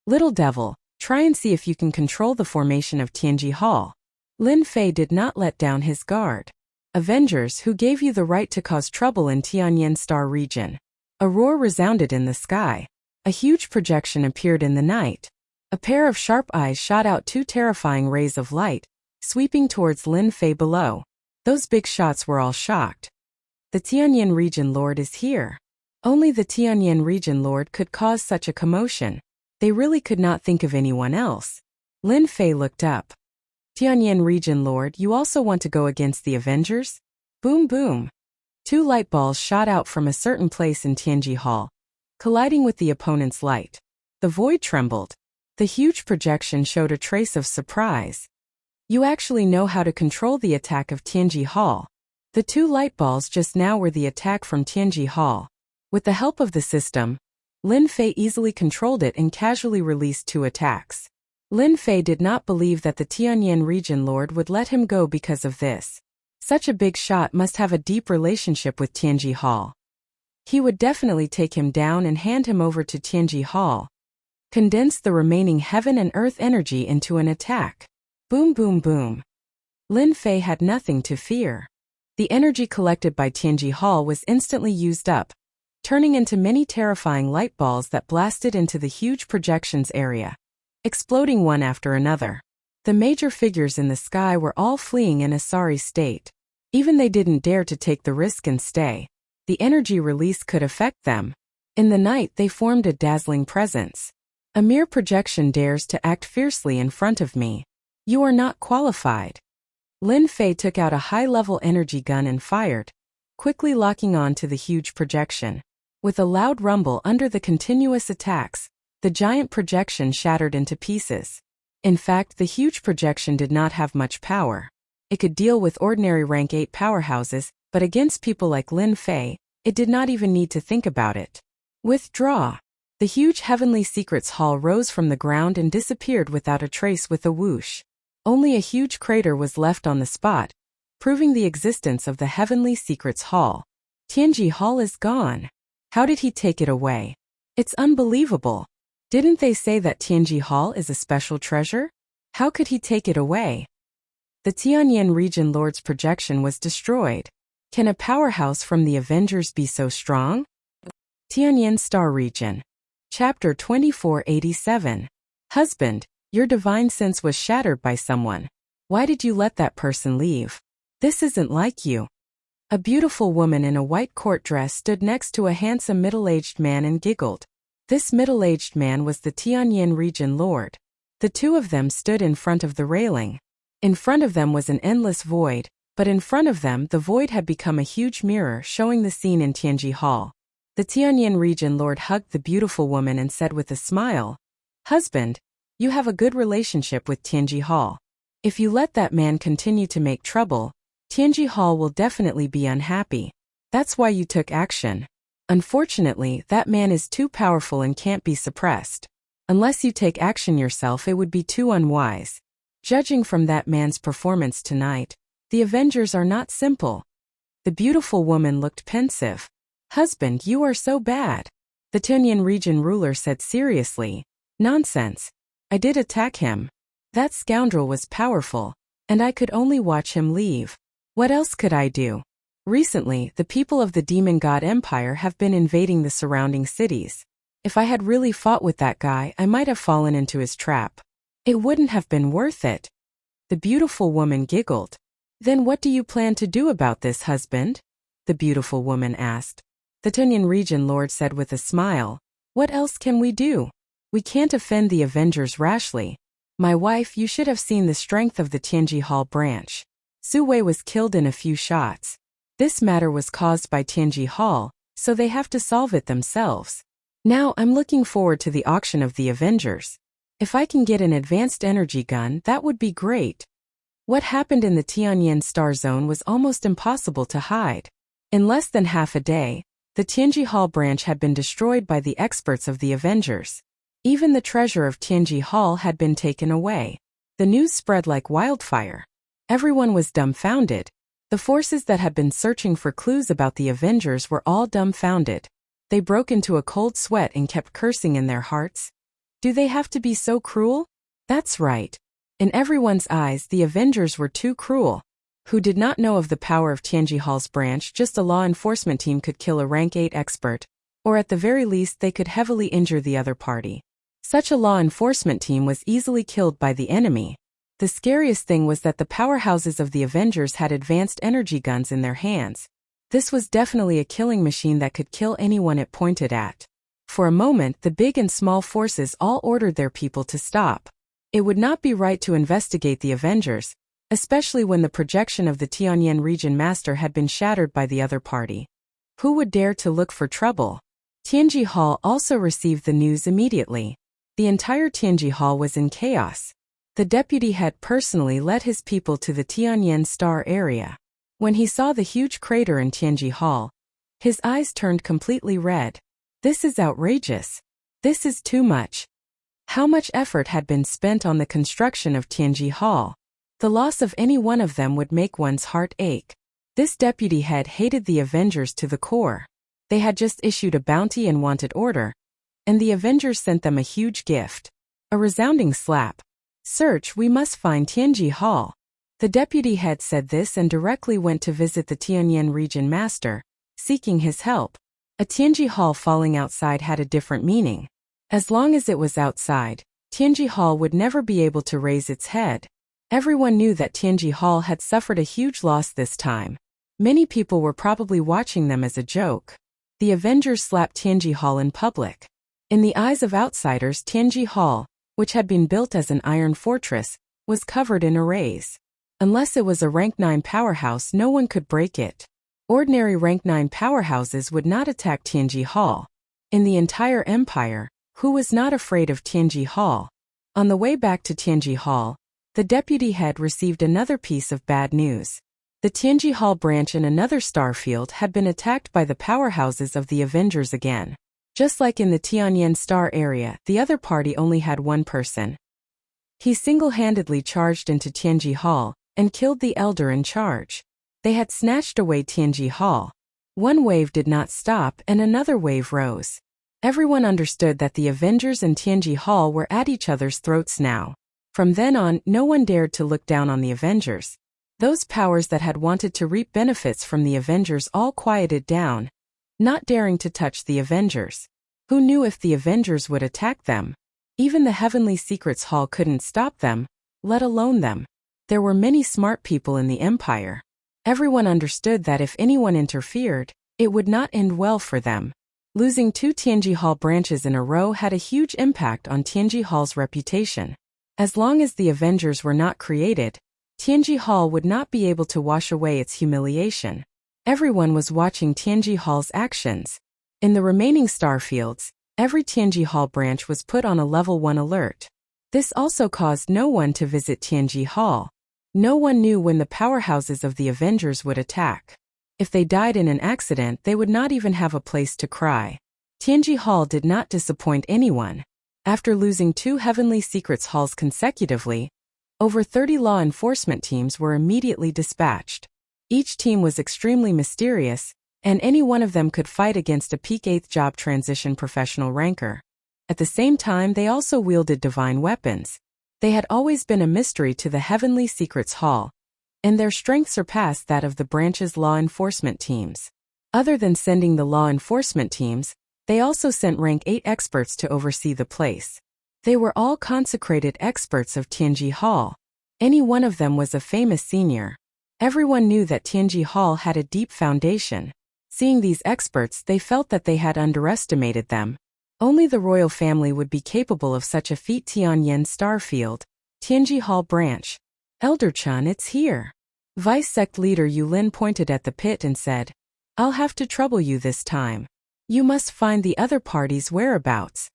Speaker 1: Little devil, try and see if you can control the formation of Tianji Hall. Lin Fei did not let down his guard. Avengers, who gave you the right to cause trouble in Tianyan Star region? A roar resounded in the sky. A huge projection appeared in the night. A pair of sharp eyes shot out 2 terrifying rays of light, sweeping towards Lin Fei below. Those big shots were all shocked. The Tianyan region lord is here. Only the Tianyan region lord could cause such a commotion. They really could not think of anyone else. Lin Fei looked up. Tianyan region lord, you also want to go against the Avengers? Boom boom. 2 light balls shot out from a certain place in Tianji Hall, colliding with the opponent's light. The void trembled. The huge projection showed a trace of surprise. You actually know how to control the attack of Tianji Hall. The 2 light balls just now were the attack from Tianji Hall. With the help of the system, Lin Fei easily controlled it and casually released 2 attacks. Lin Fei did not believe that the Tianyan region lord would let him go because of this. Such a big shot must have a deep relationship with Tianji Hall. He would definitely take him down and hand him over to Tianji Hall. Condense the remaining heaven and earth energy into an attack. Boom boom boom. Lin Fei had nothing to fear. The energy collected by Tianji Hall was instantly used up, turning into many terrifying light balls that blasted into the huge projections area, exploding one after another. The major figures in the sky were all fleeing in a sorry state. Even they didn't dare to take the risk and stay. The energy release could affect them. In the night they formed a dazzling presence. A mere projection dares to act fiercely in front of me. You are not qualified. Lin Fei took out a high-level energy gun and fired, quickly locking on to the huge projection. With a loud rumble under the continuous attacks, the giant projection shattered into pieces. In fact, the huge projection did not have much power. It could deal with ordinary rank 8 powerhouses, but against people like Lin Fei, it did not even need to think about it. Withdraw. The huge Heavenly Secrets Hall rose from the ground and disappeared without a trace with a whoosh. Only a huge crater was left on the spot, proving the existence of the Heavenly Secrets Hall. Tianji Hall is gone. How did he take it away? It's unbelievable. Didn't they say that Tianji Hall is a special treasure? How could he take it away? The Tianyan region lord's projection was destroyed. Can a powerhouse from the Avengers be so strong? Tianyan Star Region. Chapter 2487. Husband, your divine sense was shattered by someone. Why did you let that person leave? This isn't like you. A beautiful woman in a white court dress stood next to a handsome middle-aged man and giggled. This middle-aged man was the Tianyan region lord. The 2 of them stood in front of the railing. In front of them was an endless void, but in front of them the void had become a huge mirror showing the scene in Tianji Hall. The Tianyan region lord hugged the beautiful woman and said with a smile, "Husband, you have a good relationship with Tianji Hall. If you let that man continue to make trouble, Tianji Hall will definitely be unhappy. That's why you took action. Unfortunately, that man is too powerful and can't be suppressed. Unless you take action yourself, it would be too unwise. Judging from that man's performance tonight, the Avengers are not simple." The beautiful woman looked pensive. "Husband, you are so bad." The Tianyan region ruler said seriously, "Nonsense. I did attack him. That scoundrel was powerful, and I could only watch him leave. What else could I do? Recently, the people of the Demon God Empire have been invading the surrounding cities. If I had really fought with that guy, I might have fallen into his trap. It wouldn't have been worth it." The beautiful woman giggled. "Then what do you plan to do about this, husband?" the beautiful woman asked. The Tianyan region lord said with a smile, "What else can we do? We can't offend the Avengers rashly. My wife, you should have seen the strength of the Tianji Hall branch. Su Wei was killed in a few shots. This matter was caused by Tianji Hall, so they have to solve it themselves. Now I'm looking forward to the auction of the Avengers. If I can get an advanced energy gun, that would be great." What happened in the Tianyan Star Zone was almost impossible to hide. In less than half a day, the Tianji Hall branch had been destroyed by the experts of the Avengers. Even the treasure of Tianji Hall had been taken away. The news spread like wildfire. Everyone was dumbfounded. The forces that had been searching for clues about the Avengers were all dumbfounded. They broke into a cold sweat and kept cursing in their hearts. Do they have to be so cruel? That's right. In everyone's eyes, the Avengers were too cruel. Who did not know of the power of Tianji Hall's branch, just a law enforcement team could kill a rank 8 expert, or at the very least they could heavily injure the other party. Such a law enforcement team was easily killed by the enemy. The scariest thing was that the powerhouses of the Avengers had advanced energy guns in their hands. This was definitely a killing machine that could kill anyone it pointed at. For a moment, the big and small forces all ordered their people to stop. It would not be right to investigate the Avengers, especially when the projection of the Tianyan region master had been shattered by the other party. Who would dare to look for trouble? Tianji Hall also received the news immediately. The entire Tianji Hall was in chaos. The deputy had personally led his people to the Tianyan Star area. When he saw the huge crater in Tianji Hall, his eyes turned completely red. This is outrageous. This is too much. How much effort had been spent on the construction of Tianji Hall? The loss of any one of them would make one's heart ache. This deputy head hated the Avengers to the core. They had just issued a bounty and wanted order, and the Avengers sent them a huge gift. A resounding slap. Search, we must find Tianji Hall. The deputy head said this and directly went to visit the Tianyan region master, seeking his help. A Tianji Hall falling outside had a different meaning. As long as it was outside, Tianji Hall would never be able to raise its head. Everyone knew that Tianji Hall had suffered a huge loss this time. Many people were probably watching them as a joke. The Avengers slapped Tianji Hall in public. In the eyes of outsiders, Tianji Hall, which had been built as an iron fortress, was covered in arrays. Unless it was a rank 9 powerhouse, no one could break it. Ordinary rank 9 powerhouses would not attack Tianji Hall. In the entire empire, who was not afraid of Tianji Hall? On the way back to Tianji Hall, the deputy head received another piece of bad news. The Tianji Hall branch in another star field had been attacked by the powerhouses of the Avengers again. Just like in the Tianyan star area, the other party only had one person. He single-handedly charged into Tianji Hall and killed the elder in charge. They had snatched away Tianji Hall. One wave did not stop and another wave rose. Everyone understood that the Avengers and Tianji Hall were at each other's throats now. From then on, no one dared to look down on the Avengers. Those powers that had wanted to reap benefits from the Avengers all quieted down, not daring to touch the Avengers. Who knew if the Avengers would attack them? Even the Heavenly Secrets Hall couldn't stop them, let alone them. There were many smart people in the Empire. Everyone understood that if anyone interfered, it would not end well for them. Losing 2 Tianji Hall branches in a row had a huge impact on Tianji Hall's reputation. As long as the Avengers were not created, Tianji Hall would not be able to wash away its humiliation. Everyone was watching Tianji Hall's actions. In the remaining star fields, every Tianji Hall branch was put on a level 1 alert. This also caused no one to visit Tianji Hall. No one knew when the powerhouses of the Avengers would attack. If they died in an accident, they would not even have a place to cry. Tianji Hall did not disappoint anyone. After losing 2 Heavenly Secrets Halls consecutively, over 30 law enforcement teams were immediately dispatched. Each team was extremely mysterious, and any one of them could fight against a peak 8th job transition professional ranker. At the same time, they also wielded divine weapons. They had always been a mystery to the Heavenly Secrets Hall, and their strength surpassed that of the branch's law enforcement teams. Other than sending the law enforcement teams, they also sent rank 8 experts to oversee the place. They were all consecrated experts of Tianji Hall. Any one of them was a famous senior. Everyone knew that Tianji Hall had a deep foundation. Seeing these experts, they felt that they had underestimated them. Only the royal family would be capable of such a feat. Tianyan Starfield, Tianji Hall branch. Elder Chun, it's here. Vice sect leader Yulin pointed at the pit and said, I'll have to trouble you this time. You must find the other party's whereabouts.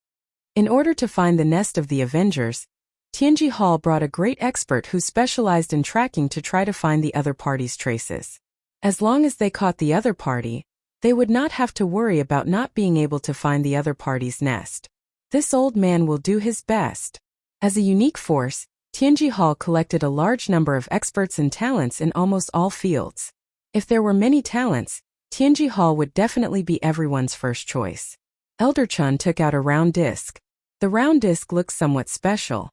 Speaker 1: In order to find the nest of the Avengers, Tianji Hall brought a great expert who specialized in tracking to try to find the other party's traces. As long as they caught the other party, they would not have to worry about not being able to find the other party's nest. This old man will do his best. As a unique force, Tianji Hall collected a large number of experts and talents in almost all fields. If there were many talents, Tianji Hall would definitely be everyone's first choice. Elder Chun took out a round disc. The round disc looked somewhat special.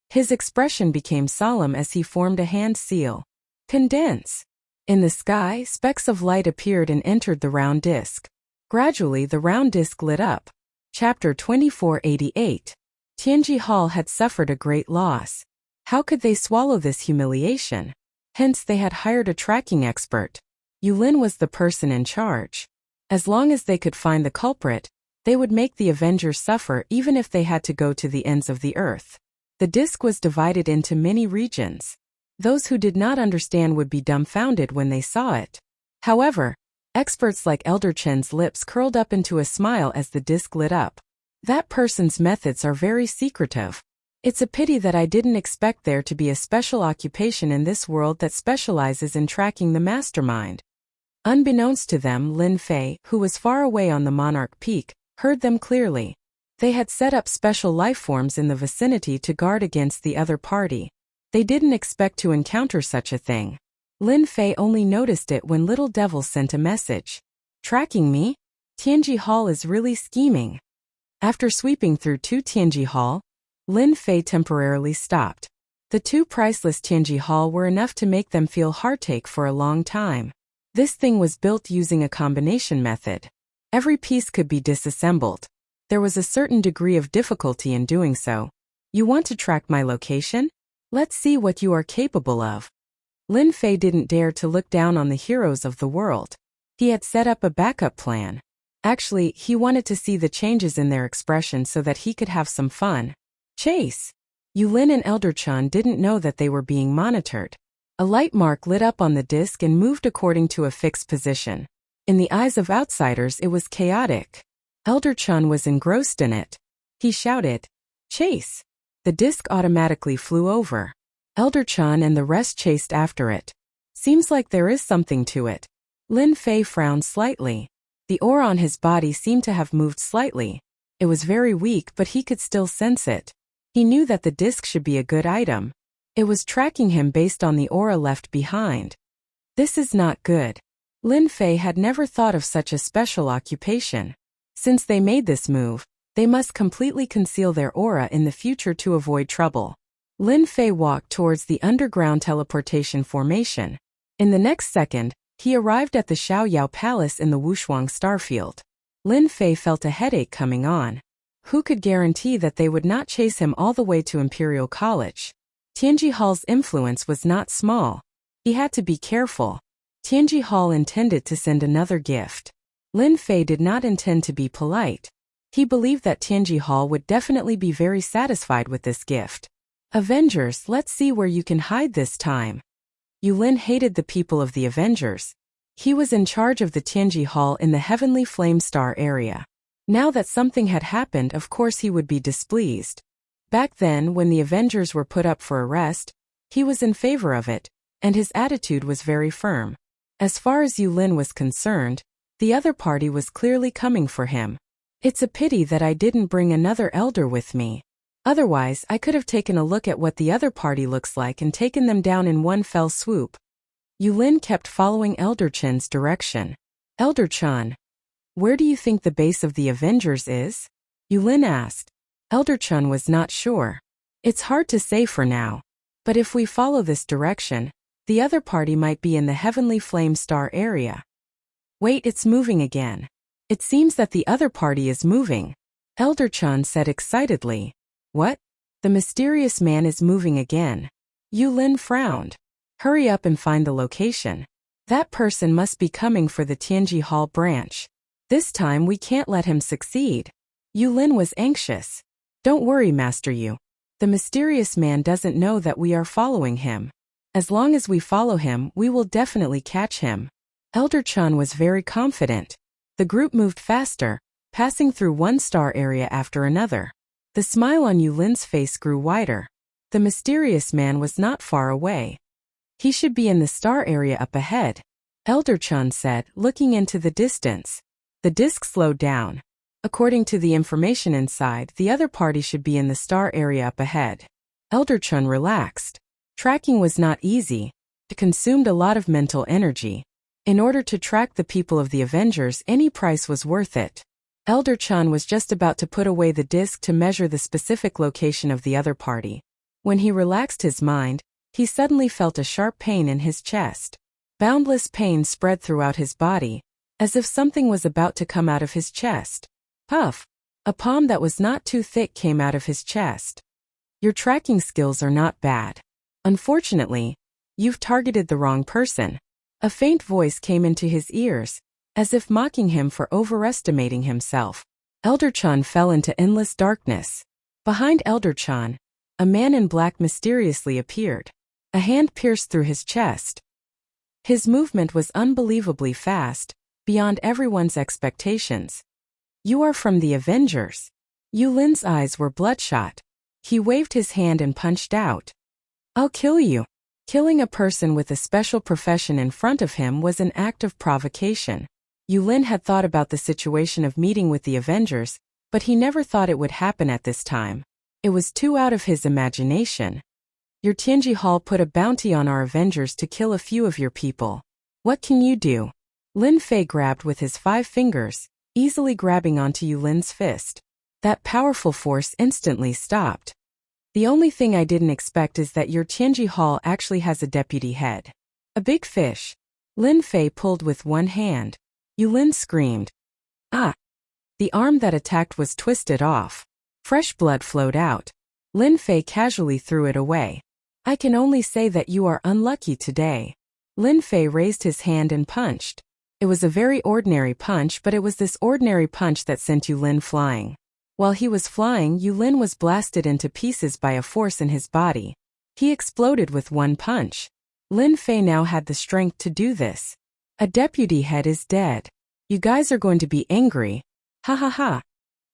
Speaker 1: His expression became solemn as he formed a hand seal. Condense. In the sky, specks of light appeared and entered the round disc. Gradually, the round disc lit up. Chapter 2488. Tianji Hall had suffered a great loss. How could they swallow this humiliation? Hence, they had hired a tracking expert. Yulin was the person in charge. As long as they could find the culprit, they would make the Avengers suffer even if they had to go to the ends of the earth. The disc was divided into many regions. Those who did not understand would be dumbfounded when they saw it. However, experts like Elder Chen's lips curled up into a smile as the disc lit up. That person's methods are very secretive. It's a pity that I didn't expect there to be a special occupation in this world that specializes in tracking the mastermind. Unbeknownst to them, Lin Fei, who was far away on the Monarch Peak, heard them clearly. They had set up special lifeforms in the vicinity to guard against the other party. They didn't expect to encounter such a thing. Lin Fei only noticed it when Little Devil sent a message. Tracking me? Tianji Hall is really scheming. After sweeping through 2 Tianji Hall, Lin Fei temporarily stopped. The 2 priceless Tianji Hall were enough to make them feel heartache for a long time. This thing was built using a combination method. Every piece could be disassembled. There was a certain degree of difficulty in doing so. You want to track my location? Let's see what you are capable of. Lin Fei didn't dare to look down on the heroes of the world. He had set up a backup plan. Actually, he wanted to see the changes in their expression so that he could have some fun. Chase! Yulin and Elder Chun didn't know that they were being monitored. A light mark lit up on the disc and moved according to a fixed position. In the eyes of outsiders, it was chaotic. Elder Chun was engrossed in it. He shouted, "Chase!" The disc automatically flew over. Elder Chun and the rest chased after it. Seems like there is something to it. Lin Fei frowned slightly. The aura on his body seemed to have moved slightly. It was very weak, but he could still sense it. He knew that the disc should be a good item. It was tracking him based on the aura left behind. This is not good. Lin Fei had never thought of such a special occupation. Since they made this move, they must completely conceal their aura in the future to avoid trouble. Lin Fei walked towards the underground teleportation formation. In the next second, he arrived at the Xiaoyao Palace in the Wushuang Starfield. Lin Fei felt a headache coming on. Who could guarantee that they would not chase him all the way to Imperial College? Tianji Hall's influence was not small. He had to be careful. Tianji Hall intended to send another gift. Lin Fei did not intend to be polite. He believed that Tianji Hall would definitely be very satisfied with this gift. Avengers, let's see where you can hide this time. Yulin hated the people of the Avengers. He was in charge of the Tianji Hall in the Heavenly Flame Star area. Now that something had happened, of course he would be displeased. Back then, when the Avengers were put up for arrest, he was in favor of it, and his attitude was very firm. As far as Yulin was concerned, the other party was clearly coming for him. It's a pity that I didn't bring another elder with me. Otherwise, I could have taken a look at what the other party looks like and taken them down in one fell swoop. Yulin kept following Elder Chen's direction. Elder Chen, where do you think the base of the Avengers is? Yulin asked. Elder Chen was not sure. It's hard to say for now. But if we follow this direction, the other party might be in the Heavenly Flame Star area. Wait, it's moving again. It seems that the other party is moving. Elder Chen said excitedly. What? The mysterious man is moving again. Yulin frowned. Hurry up and find the location. That person must be coming for the Tianji Hall branch. This time we can't let him succeed. Yulin was anxious. Don't worry, Master Yu. The mysterious man doesn't know that we are following him. As long as we follow him, we will definitely catch him. Elder Chun was very confident. The group moved faster, passing through one star area after another. The smile on Yulin's face grew wider. The mysterious man was not far away. He should be in the star area up ahead, Elder Chun said, looking into the distance. The disc slowed down. According to the information inside, the other party should be in the star area up ahead. Elder Chun relaxed. Tracking was not easy. It consumed a lot of mental energy. In order to track the people of the Avengers, any price was worth it. Elder Chun was just about to put away the disc to measure the specific location of the other party. When he relaxed his mind, he suddenly felt a sharp pain in his chest. Boundless pain spread throughout his body, as if something was about to come out of his chest. Puff! A palm that was not too thick came out of his chest. Your tracking skills are not bad. Unfortunately, you've targeted the wrong person. A faint voice came into his ears, as if mocking him for overestimating himself. Elder Chun fell into endless darkness. Behind Elder Chun, a man in black mysteriously appeared. A hand pierced through his chest. His movement was unbelievably fast, beyond everyone's expectations. You are from the Avengers. Yulin's eyes were bloodshot. He waved his hand and punched out. I'll kill you. Killing a person with a special profession in front of him was an act of provocation. Yulin had thought about the situation of meeting with the Avengers, but he never thought it would happen at this time. It was too out of his imagination. Your Tianji Hall put a bounty on our Avengers to kill a few of your people. What can you do? Lin Fei grabbed with his 5 fingers, easily grabbing onto Yulin's fist. That powerful force instantly stopped. The only thing I didn't expect is that your Tianji Hall actually has a deputy head. A big fish. Lin Fei pulled with one hand. Yulin screamed. Ah! The arm that attacked was twisted off. Fresh blood flowed out. Lin Fei casually threw it away. I can only say that you are unlucky today. Lin Fei raised his hand and punched. It was a very ordinary punch, but it was this ordinary punch that sent Yulin flying. While he was flying, Yulin was blasted into pieces by a force in his body. He exploded with one punch. Lin Fei now had the strength to do this. A deputy head is dead. You guys are going to be angry. Ha ha ha.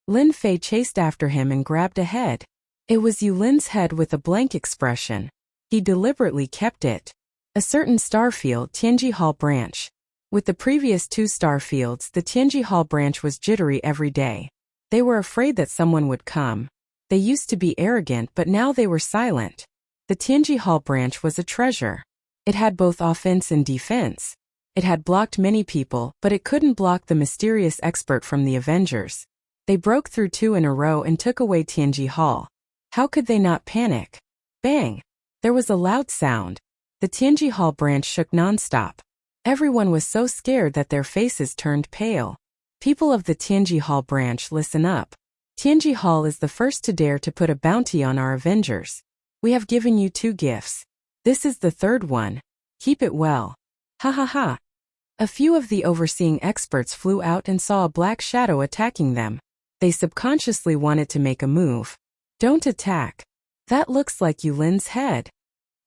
Speaker 1: Lin Fei chased after him and grabbed a head. It was Yulin's head with a blank expression. He deliberately kept it. A certain starfield, Tianji Hall branch. With the previous 2 starfields, the Tianji Hall branch was jittery every day. They were afraid that someone would come. They used to be arrogant, but now they were silent. The Tianji Hall branch was a treasure. It had both offense and defense. It had blocked many people, but it couldn't block the mysterious expert from the Avengers. They broke through 2 in a row and took away Tianji Hall. How could they not panic? Bang! There was a loud sound. The Tianji Hall branch shook nonstop. Everyone was so scared that their faces turned pale. People of the Tianji Hall branch, listen up. Tianji Hall is the first to dare to put a bounty on our Avengers. We have given you 2 gifts. This is the 3rd one. Keep it well. Ha ha ha. A few of the overseeing experts flew out and saw a black shadow attacking them. They subconsciously wanted to make a move. Don't attack. That looks like Yulin's head.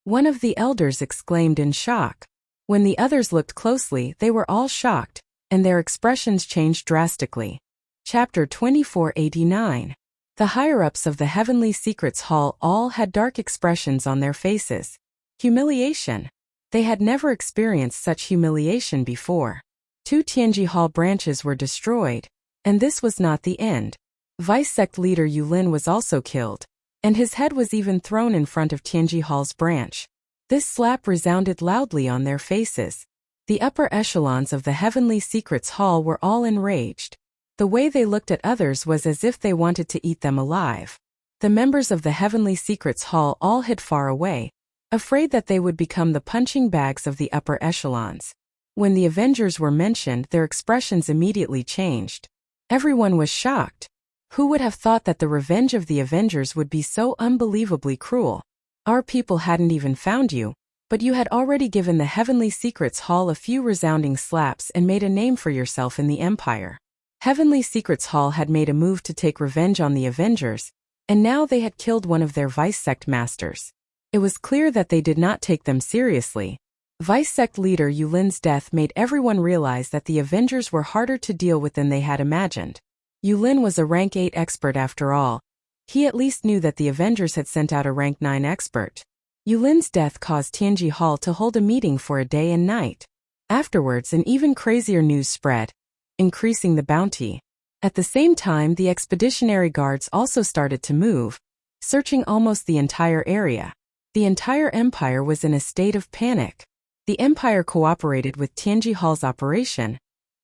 Speaker 1: One of the elders exclaimed in shock. When the others looked closely, they were all shocked, and their expressions changed drastically. Chapter 2489. The higher-ups of the Heavenly Secrets Hall all had dark expressions on their faces. Humiliation. They had never experienced such humiliation before. 2 Tianji Hall branches were destroyed, and this was not the end. Vice Sect Leader Yulin was also killed, and his head was even thrown in front of Tianji Hall's branch. This slap resounded loudly on their faces. The upper echelons of the Heavenly Secrets Hall were all enraged. The way they looked at others was as if they wanted to eat them alive. The members of the Heavenly Secrets Hall all hid far away, afraid that they would become the punching bags of the upper echelons. When the Avengers were mentioned, their expressions immediately changed. Everyone was shocked. Who would have thought that the revenge of the Avengers would be so unbelievably cruel? Our people hadn't even found you, but you had already given the Heavenly Secrets Hall a few resounding slaps and made a name for yourself in the Empire. Heavenly Secrets Hall had made a move to take revenge on the Avengers, and now they had killed one of their Vice Sect masters. It was clear that they did not take them seriously. Vice Sect leader Yulin's death made everyone realize that the Avengers were harder to deal with than they had imagined. Yulin was a rank 8 expert after all. He at least knew that the Avengers had sent out a rank 9 expert. Yulin's death caused Tianji Hall to hold a meeting for a day and night. Afterwards, an even crazier news spread, increasing the bounty. At the same time, the expeditionary guards also started to move, searching almost the entire area. The entire empire was in a state of panic. The empire cooperated with Tianji Hall's operation.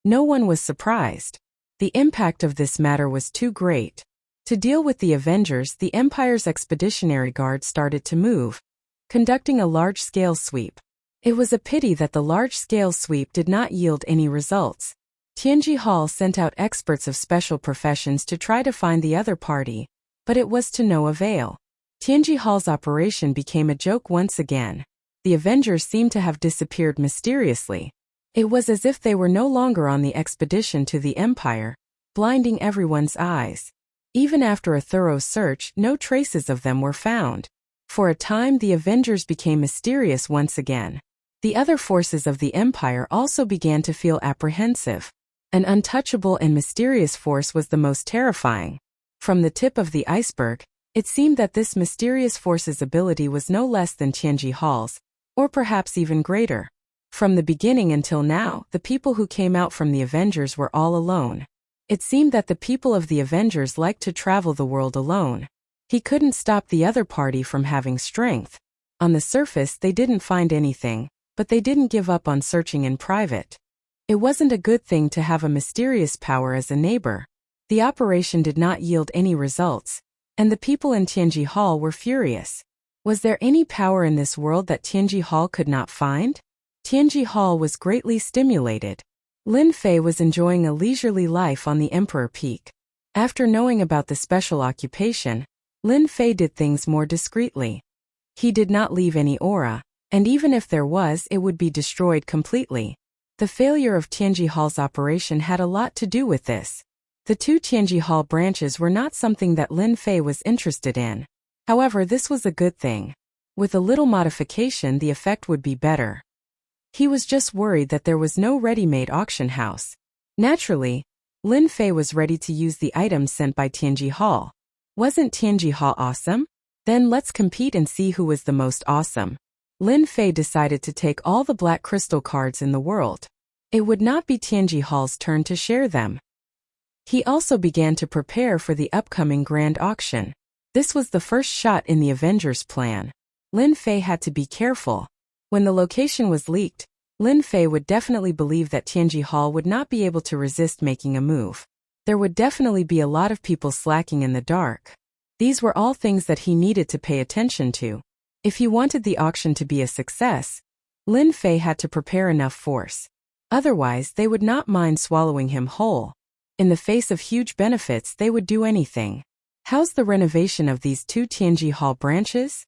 Speaker 1: No one was surprised. The impact of this matter was too great. To deal with the Avengers, the empire's expeditionary guard started to move, conducting a large-scale sweep. It was a pity that the large-scale sweep did not yield any results. Tianji Hall sent out experts of special professions to try to find the other party, but it was to no avail. Tianji Hall's operation became a joke once again. The Avengers seemed to have disappeared mysteriously. It was as if they were no longer on the expedition to the Empire, blinding everyone's eyes. Even after a thorough search, no traces of them were found. For a time, the Avengers became mysterious once again. The other forces of the Empire also began to feel apprehensive. An untouchable and mysterious force was the most terrifying. From the tip of the iceberg, it seemed that this mysterious force's ability was no less than Tianji Hall's, or perhaps even greater. From the beginning until now, the people who came out from the Avengers were all alone. It seemed that the people of the Avengers liked to travel the world alone. He couldn't stop the other party from having strength. On the surface, they didn't find anything, but they didn't give up on searching in private. It wasn't a good thing to have a mysterious power as a neighbor. The operation did not yield any results, and the people in Tianji Hall were furious. Was there any power in this world that Tianji Hall could not find? Tianji Hall was greatly stimulated. Lin Fei was enjoying a leisurely life on the Emperor Peak. After knowing about the special occupation, Lin Fei did things more discreetly. He did not leave any aura, and even if there was, it would be destroyed completely. The failure of Tianji Hall's operation had a lot to do with this. The two Tianji Hall branches were not something that Lin Fei was interested in. However, this was a good thing. With a little modification, the effect would be better. He was just worried that there was no ready-made auction house. Naturally, Lin Fei was ready to use the items sent by Tianji Hall. Wasn't Tianji Hall awesome? Then let's compete and see who was the most awesome. Lin Fei decided to take all the black crystal cards in the world. It would not be Tianji Hall's turn to share them. He also began to prepare for the upcoming grand auction. This was the first shot in the Avengers plan. Lin Fei had to be careful. When the location was leaked, Lin Fei would definitely believe that Tianji Hall would not be able to resist making a move. There would definitely be a lot of people slacking in the dark. These were all things that he needed to pay attention to. If he wanted the auction to be a success, Lin Fei had to prepare enough force. Otherwise, they would not mind swallowing him whole. In the face of huge benefits, they would do anything. How's the renovation of these two Tianji Hall branches?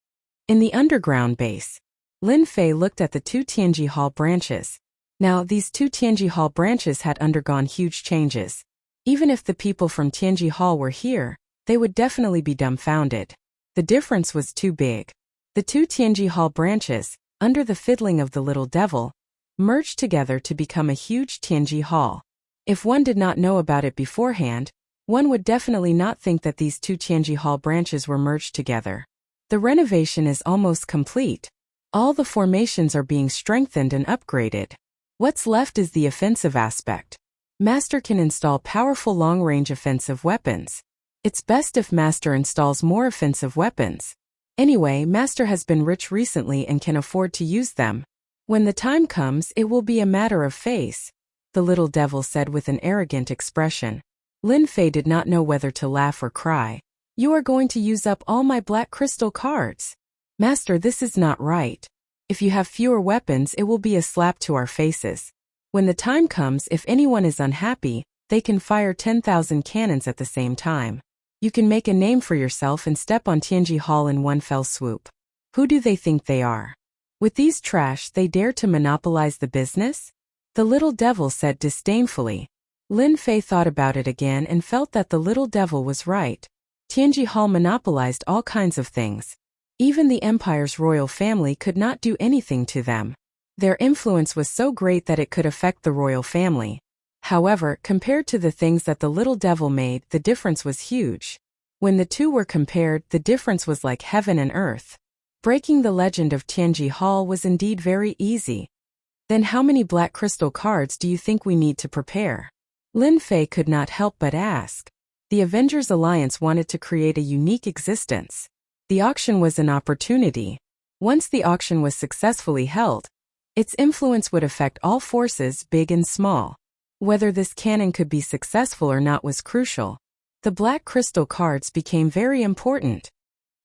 Speaker 1: In the underground base, Lin Fei looked at the two Tianji Hall branches. Now, these two Tianji Hall branches had undergone huge changes. Even if the people from Tianji Hall were here, they would definitely be dumbfounded. The difference was too big. The two Tianji Hall branches, under the fiddling of the little devil, merged together to become a huge Tianji Hall. If one did not know about it beforehand, one would definitely not think that these two Tianji Hall branches were merged together. The renovation is almost complete. All the formations are being strengthened and upgraded. What's left is the offensive aspect. Master can install powerful long-range offensive weapons. It's best if Master installs more offensive weapons. Anyway, Master has been rich recently and can afford to use them. When the time comes, it will be a matter of face, the little devil said with an arrogant expression. Lin Fei did not know whether to laugh or cry. You are going to use up all my black crystal cards. Master, this is not right. If you have fewer weapons, it will be a slap to our faces. When the time comes, if anyone is unhappy, they can fire 10,000 cannons at the same time. You can make a name for yourself and step on Tianji Hall in one fell swoop. Who do they think they are? With these trash, they dare to monopolize the business? The little devil said disdainfully. Lin Fei thought about it again and felt that the little devil was right. Tianji Hall monopolized all kinds of things. Even the empire's royal family could not do anything to them. Their influence was so great that it could affect the royal family. However, compared to the things that the little devil made, the difference was huge. When the two were compared, the difference was like heaven and earth. Breaking the legend of Tianji Hall was indeed very easy. Then how many black crystal cards do you think we need to prepare? Lin Fei could not help but ask. The Avengers Alliance wanted to create a unique existence. The auction was an opportunity. Once the auction was successfully held, its influence would affect all forces, big and small. Whether this cannon could be successful or not was crucial. The black crystal cards became very important.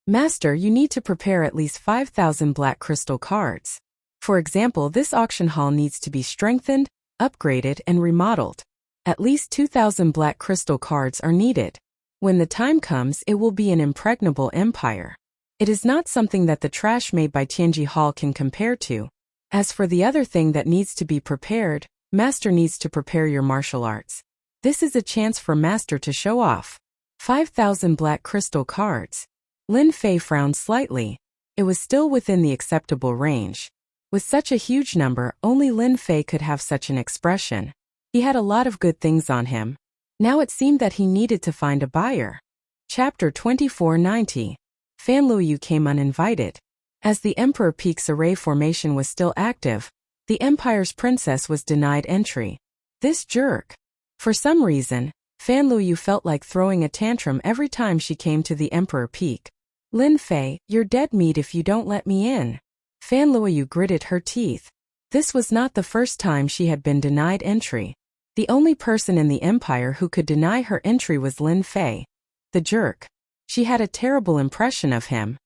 Speaker 1: Master, you need to prepare at least 5,000 black crystal cards. For example, this auction hall needs to be strengthened, upgraded, and remodeled. At least 2,000 black crystal cards are needed. When the time comes, it will be an impregnable empire. It is not something that the trash made by Tianji Hall can compare to. As for the other thing that needs to be prepared, Master needs to prepare your martial arts. This is a chance for Master to show off. 5,000 black crystal cards. Lin Fei frowned slightly. It was still within the acceptable range. With such a huge number, only Lin Fei could have such an expression. He had a lot of good things on him. Now it seemed that he needed to find a buyer. Chapter 2490. Fan Luoyu came uninvited. As the Emperor Peak's array formation was still active, The Empire's princess was denied entry. This jerk. For some reason, Fan Luoyu felt like throwing a tantrum every time she came to the Emperor Peak. Lin Fei, you're dead meat if you don't let me in. Fan Luoyu gritted her teeth. This was not the first time she had been denied entry. The only person in the Empire who could deny her entry was Lin Fei. The jerk. She had a terrible impression of him.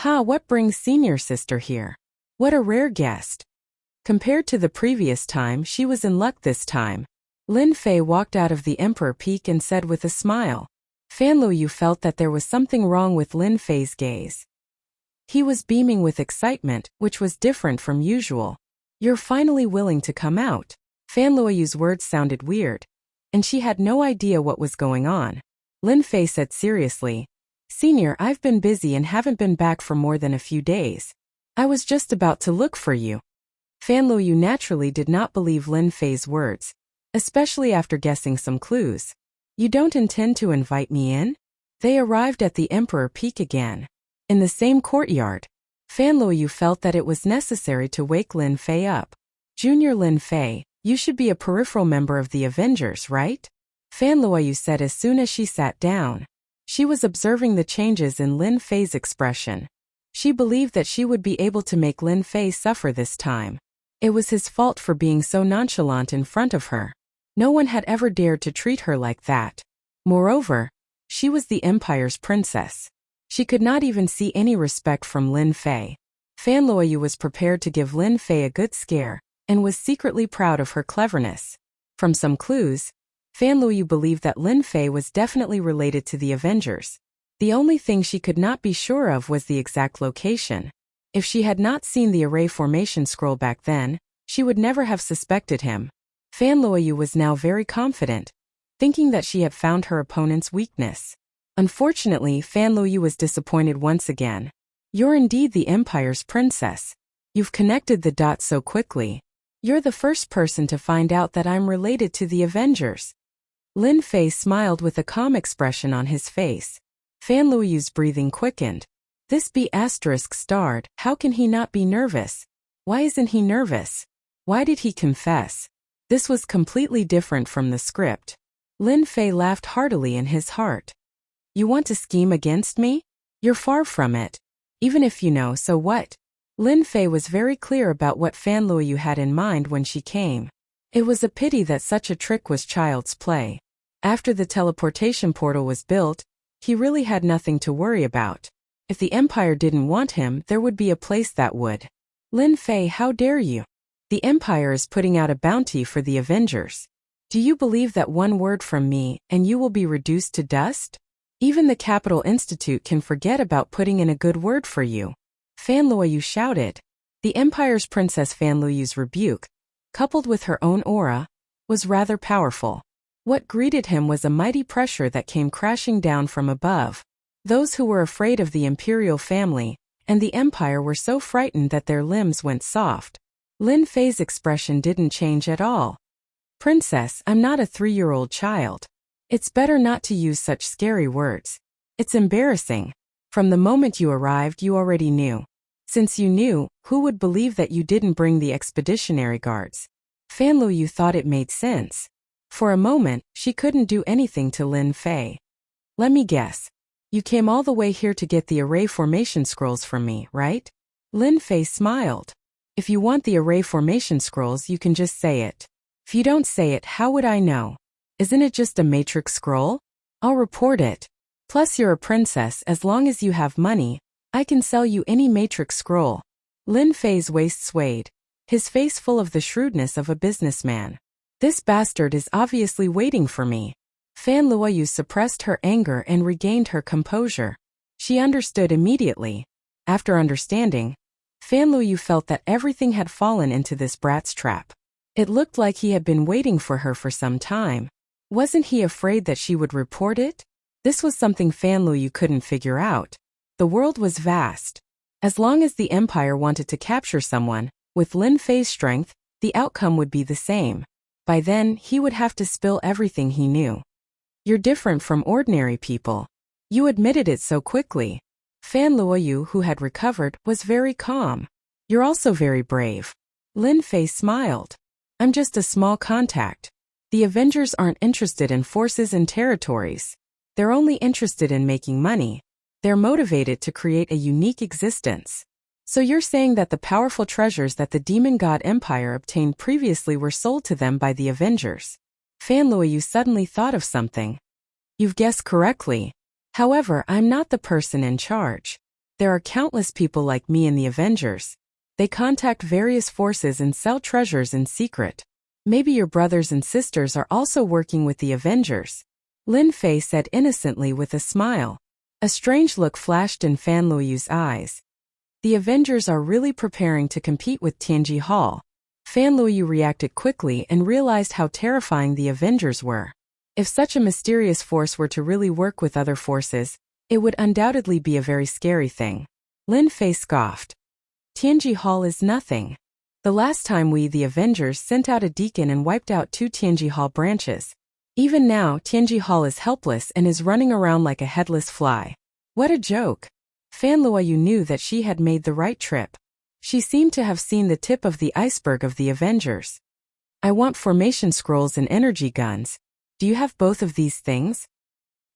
Speaker 1: What brings senior sister here? What a rare guest. Compared to the previous time, she was in luck this time. Lin Fei walked out of the Emperor Peak and said with a smile. Fan Luoyu felt that there was something wrong with Lin Fei's gaze. He was beaming with excitement, which was different from usual. You're finally willing to come out. Fan Luoyu's words sounded weird, and she had no idea what was going on. Lin Fei said seriously, Senior, I've been busy and haven't been back for more than a few days. I was just about to look for you. Fan Luoyu naturally did not believe Lin Fei's words, especially after guessing some clues. You don't intend to invite me in? They arrived at the Emperor Peak again. In the same courtyard. Fan Luoyu felt that it was necessary to wake Lin Fei up. Junior Lin Fei, you should be a peripheral member of the Avengers, right? Fan Luoyu said as soon as she sat down. She was observing the changes in Lin Fei's expression. She believed that she would be able to make Lin Fei suffer this time. It was his fault for being so nonchalant in front of her. No one had ever dared to treat her like that. Moreover, she was the Empire's princess. She could not even see any respect from Lin Fei. Fan Luoyu was prepared to give Lin Fei a good scare, and was secretly proud of her cleverness. From some clues, Fan Luoyu believed that Lin Fei was definitely related to the Avengers. The only thing she could not be sure of was the exact location. If she had not seen the array formation scroll back then, she would never have suspected him. Fan Luoyu was now very confident, thinking that she had found her opponent's weakness. Unfortunately, Fan Luoyu was disappointed once again. You're indeed the Empire's princess. You've connected the dots so quickly. You're the first person to find out that I'm related to the Avengers. Lin Fei smiled with a calm expression on his face. Fan Luoyu's breathing quickened. This B** starred, how can he not be nervous? Why isn't he nervous? Why did he confess? This was completely different from the script. Lin Fei laughed heartily in his heart. You want to scheme against me? You're far from it. Even if you know, so what? Lin Fei was very clear about what Fan Luoyu had in mind when she came. It was a pity that such a trick was child's play. After the teleportation portal was built, he really had nothing to worry about. If the Empire didn't want him, there would be a place that would. Lin Fei, how dare you? The Empire is putting out a bounty for the Avengers. Do you believe that one word from me, and you will be reduced to dust? Even the Capital Institute can forget about putting in a good word for you. Fan Luoyu shouted. The Empire's Princess Fan Luoyu's rebuke, coupled with her own aura, was rather powerful. What greeted him was a mighty pressure that came crashing down from above. Those who were afraid of the imperial family and the Empire were so frightened that their limbs went soft. Lin Fei's expression didn't change at all. Princess, I'm not a 3-year-old child. It's better not to use such scary words. It's embarrassing. From the moment you arrived, you already knew. Since you knew, who would believe that you didn't bring the expeditionary guards? Fan Luoyu thought it made sense. For a moment, she couldn't do anything to Lin Fei. Let me guess. You came all the way here to get the array formation scrolls from me, right? Lin Fei smiled. If you want the array formation scrolls, you can just say it. If you don't say it, how would I know? Isn't it just a matrix scroll? I'll report it. Plus you're a princess. As long as you have money, I can sell you any matrix scroll. Lin Fei's waist swayed, his face full of the shrewdness of a businessman. This bastard is obviously waiting for me. Fan Luoyu suppressed her anger and regained her composure. She understood immediately. After understanding, Fan Luoyu felt that everything had fallen into this brat's trap. It looked like he had been waiting for her for some time. Wasn't he afraid that she would report it? This was something Fan Luoyu couldn't figure out. The world was vast. As long as the Empire wanted to capture someone, with Lin Fei's strength, the outcome would be the same. By then, he would have to spill everything he knew. You're different from ordinary people. You admitted it so quickly. Fan Luoyu, who had recovered, was very calm. You're also very brave. Lin Fei smiled. I'm just a small contact. The Avengers aren't interested in forces and territories. They're only interested in making money. They're motivated to create a unique existence. So you're saying that the powerful treasures that the Demon God Empire obtained previously were sold to them by the Avengers? Fan Luoyu suddenly thought of something. You've guessed correctly. However, I'm not the person in charge. There are countless people like me in the Avengers. They contact various forces and sell treasures in secret. Maybe your brothers and sisters are also working with the Avengers. Lin Fei said innocently with a smile. A strange look flashed in Fan Luoyu's eyes. The Avengers are really preparing to compete with Tianji Hall. Fan Luoyu reacted quickly and realized how terrifying the Avengers were. If such a mysterious force were to really work with other forces, it would undoubtedly be a very scary thing. Lin Fei scoffed. Tianji Hall is nothing. The last time we, the Avengers, sent out a deacon and wiped out 2 Tianji Hall branches. Even now, Tianji Hall is helpless and is running around like a headless fly. What a joke. Fan Luoyu knew that she had made the right trip. She seemed to have seen the tip of the iceberg of the Avengers. I want formation scrolls and energy guns. Do you have both of these things?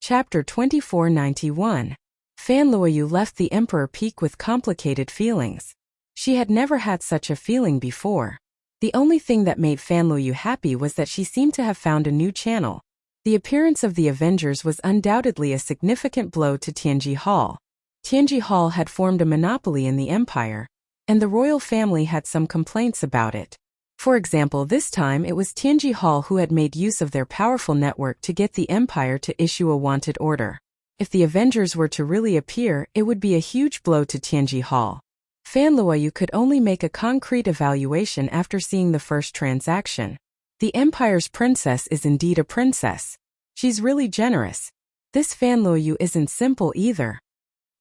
Speaker 1: Chapter 2491. Fan Luoyu left the Emperor Peak with complicated feelings. She had never had such a feeling before. The only thing that made Fan Luoyu happy was that she seemed to have found a new channel. The appearance of the Avengers was undoubtedly a significant blow to Tianji Hall. Tianji Hall had formed a monopoly in the empire, and the royal family had some complaints about it. For example, this time it was Tianji Hall who had made use of their powerful network to get the empire to issue a wanted order. If the Avengers were to really appear, it would be a huge blow to Tianji Hall. Fan Luoyu could only make a concrete evaluation after seeing the first transaction. The Empire's princess is indeed a princess. She's really generous. This Fan Luoyu isn't simple either.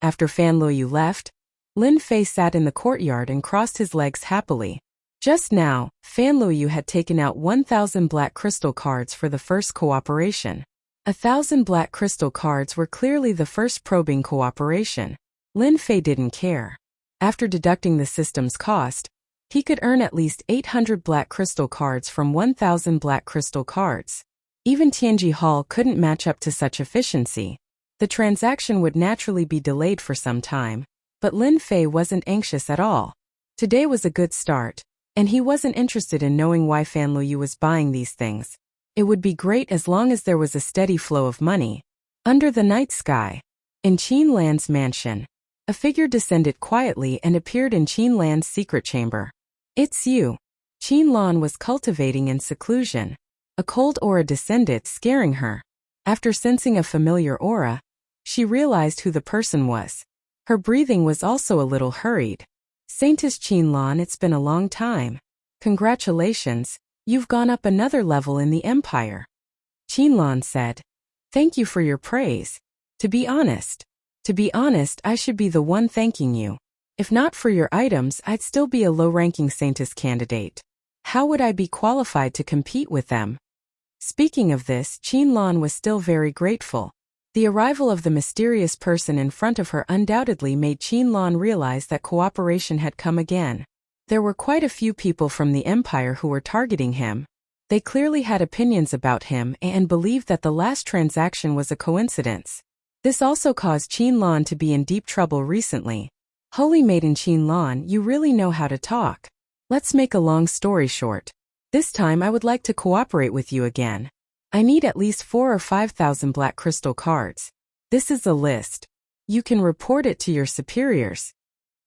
Speaker 1: After Fan Luoyu left, Lin Fei sat in the courtyard and crossed his legs happily. Just now, Fan Luoyu had taken out 1,000 black crystal cards for the first cooperation. 1,000 black crystal cards were clearly the first probing cooperation. Lin Fei didn't care. After deducting the system's cost, he could earn at least 800 black crystal cards from 1,000 black crystal cards. Even Tianji Hall couldn't match up to such efficiency. The transaction would naturally be delayed for some time, but Lin Fei wasn't anxious at all. Today was a good start, and he wasn't interested in knowing why Fan Luoyu was buying these things. It would be great as long as there was a steady flow of money. Under the night sky, in Qin Lan's mansion, a figure descended quietly and appeared in Qin Lan's secret chamber. It's you. Qin Lan was cultivating in seclusion. A cold aura descended, scaring her. After sensing a familiar aura, she realized who the person was. Her breathing was also a little hurried. Saintess Qin Lan, it's been a long time. Congratulations, you've gone up another level in the empire. Qin Lan said. Thank you for your praise. To be honest, I should be the one thanking you. If not for your items, I'd still be a low-ranking Saintess candidate. How would I be qualified to compete with them? Speaking of this, Qin Lan was still very grateful. The arrival of the mysterious person in front of her undoubtedly made Qin Lan realize that cooperation had come again. There were quite a few people from the empire who were targeting him. They clearly had opinions about him and believed that the last transaction was a coincidence. This also caused Qin Lan to be in deep trouble recently. Holy Maiden Qin Lan, you really know how to talk. Let's make a long story short. This time I would like to cooperate with you again. I need at least 4,000 or 5,000 black crystal cards. This is a list. You can report it to your superiors.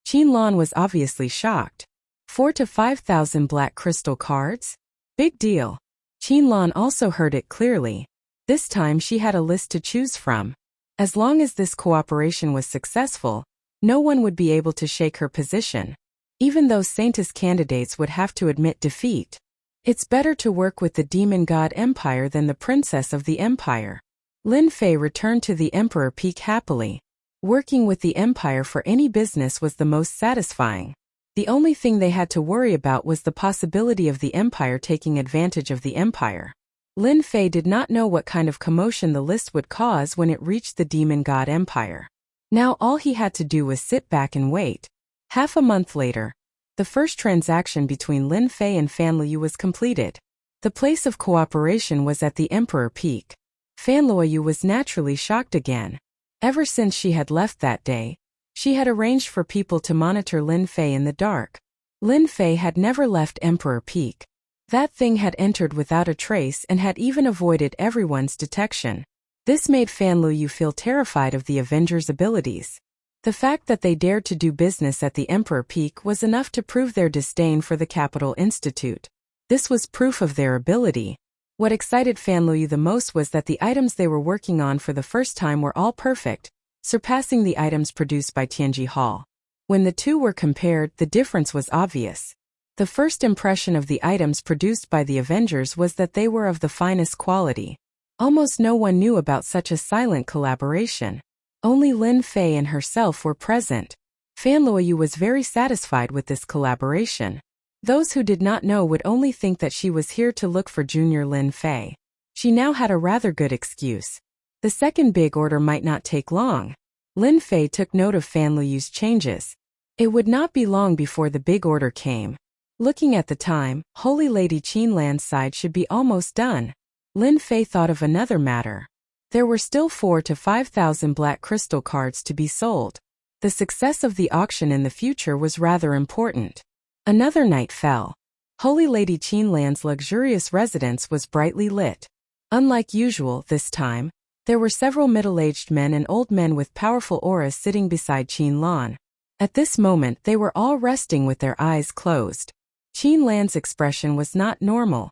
Speaker 1: Qin Lan was obviously shocked. 4,000 to 5,000 black crystal cards? Big deal. Qin Lan also heard it clearly. This time she had a list to choose from. As long as this cooperation was successful, no one would be able to shake her position. Even though Saintess candidates would have to admit defeat. It's better to work with the Demon God Empire than the Princess of the Empire. Lin Fei returned to the Emperor Peak happily. Working with the Empire for any business was the most satisfying. The only thing they had to worry about was the possibility of the Empire taking advantage of the Empire. Lin Fei did not know what kind of commotion the list would cause when it reached the Demon God Empire. Now all he had to do was sit back and wait. Half a month later, The first transaction between Lin Fei and Fan Luoyu was completed. The place of cooperation was at the Emperor Peak. Fan Luoyu was naturally shocked again. Ever since she had left that day, she had arranged for people to monitor Lin Fei in the dark. Lin Fei had never left Emperor Peak. That thing had entered without a trace and had even avoided everyone's detection. This made Fan Luoyu feel terrified of the Avengers' abilities. The fact that they dared to do business at the Emperor Peak was enough to prove their disdain for the Capital Institute. This was proof of their ability. What excited Fan Luoyu the most was that the items they were working on for the first time were all perfect, surpassing the items produced by Tianji Hall. When the two were compared, the difference was obvious. The first impression of the items produced by the Avengers was that they were of the finest quality. Almost no one knew about such a silent collaboration. Only Lin Fei and herself were present. Fan Luoyu was very satisfied with this collaboration. Those who did not know would only think that she was here to look for Junior Lin Fei. She now had a rather good excuse. The second big order might not take long. Lin Fei took note of Fan Luoyu's changes. It would not be long before the big order came. Looking at the time, Holy Lady Qinlan's side should be almost done. Lin Fei thought of another matter. There were still 4,000 to 5,000 black crystal cards to be sold. The success of the auction in the future was rather important. Another night fell. Holy Lady Qinlan's luxurious residence was brightly lit. Unlike usual this time, there were several middle-aged men and old men with powerful auras sitting beside Qinlan. At this moment they were all resting with their eyes closed. Qinlan's expression was not normal.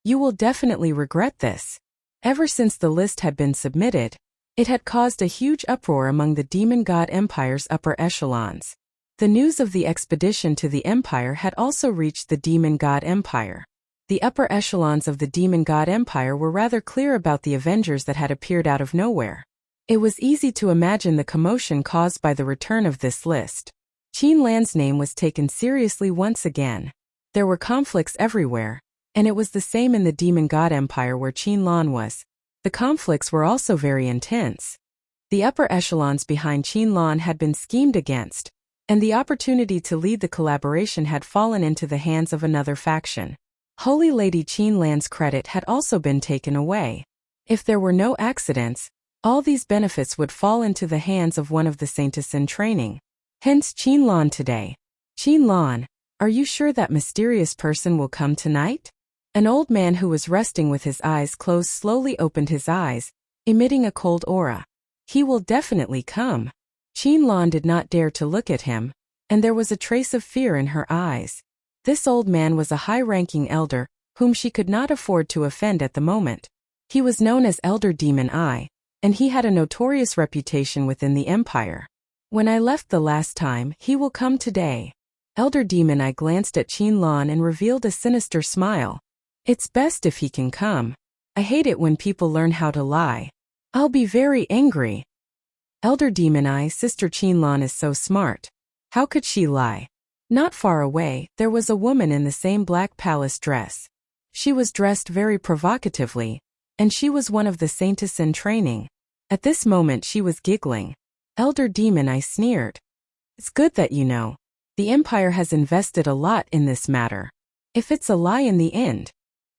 Speaker 1: You will definitely regret this. Ever since the list had been submitted, it had caused a huge uproar among the Demon God Empire's upper echelons. The news of the expedition to the Empire had also reached the Demon God Empire. The upper echelons of the Demon God Empire were rather clear about the Avengers that had appeared out of nowhere. It was easy to imagine the commotion caused by the return of this list. Qinlan's name was taken seriously once again. There were conflicts everywhere, and it was the same in the Demon God Empire where Qinlan was. The conflicts were also very intense. The upper echelons behind Qinlan had been schemed against, and the opportunity to lead the collaboration had fallen into the hands of another faction. Holy Lady Qinlan's credit had also been taken away. If there were no accidents, all these benefits would fall into the hands of one of the saintess in training. Hence Qinlan today. Qinlan, are you sure that mysterious person will come tonight? An old man who was resting with his eyes closed slowly opened his eyes, emitting a cold aura. He will definitely come. Qinlan did not dare to look at him, and there was a trace of fear in her eyes. This old man was a high-ranking elder, whom she could not afford to offend at the moment. He was known as Elder Demon Eye, and he had a notorious reputation within the Empire. When I left the last time, he will come today. Elder Demon Eye glanced at Qinlan and revealed a sinister smile. It's best if he can come. I hate it when people learn how to lie. I'll be very angry. Elder Demon Eye, Sister Qinlan is so smart. How could she lie? Not far away, there was a woman in the same black palace dress. She was dressed very provocatively, and she was one of the saintess in training. At this moment she was giggling. Elder Demon Eye sneered. It's good that you know. The Empire has invested a lot in this matter. If it's a lie in the end.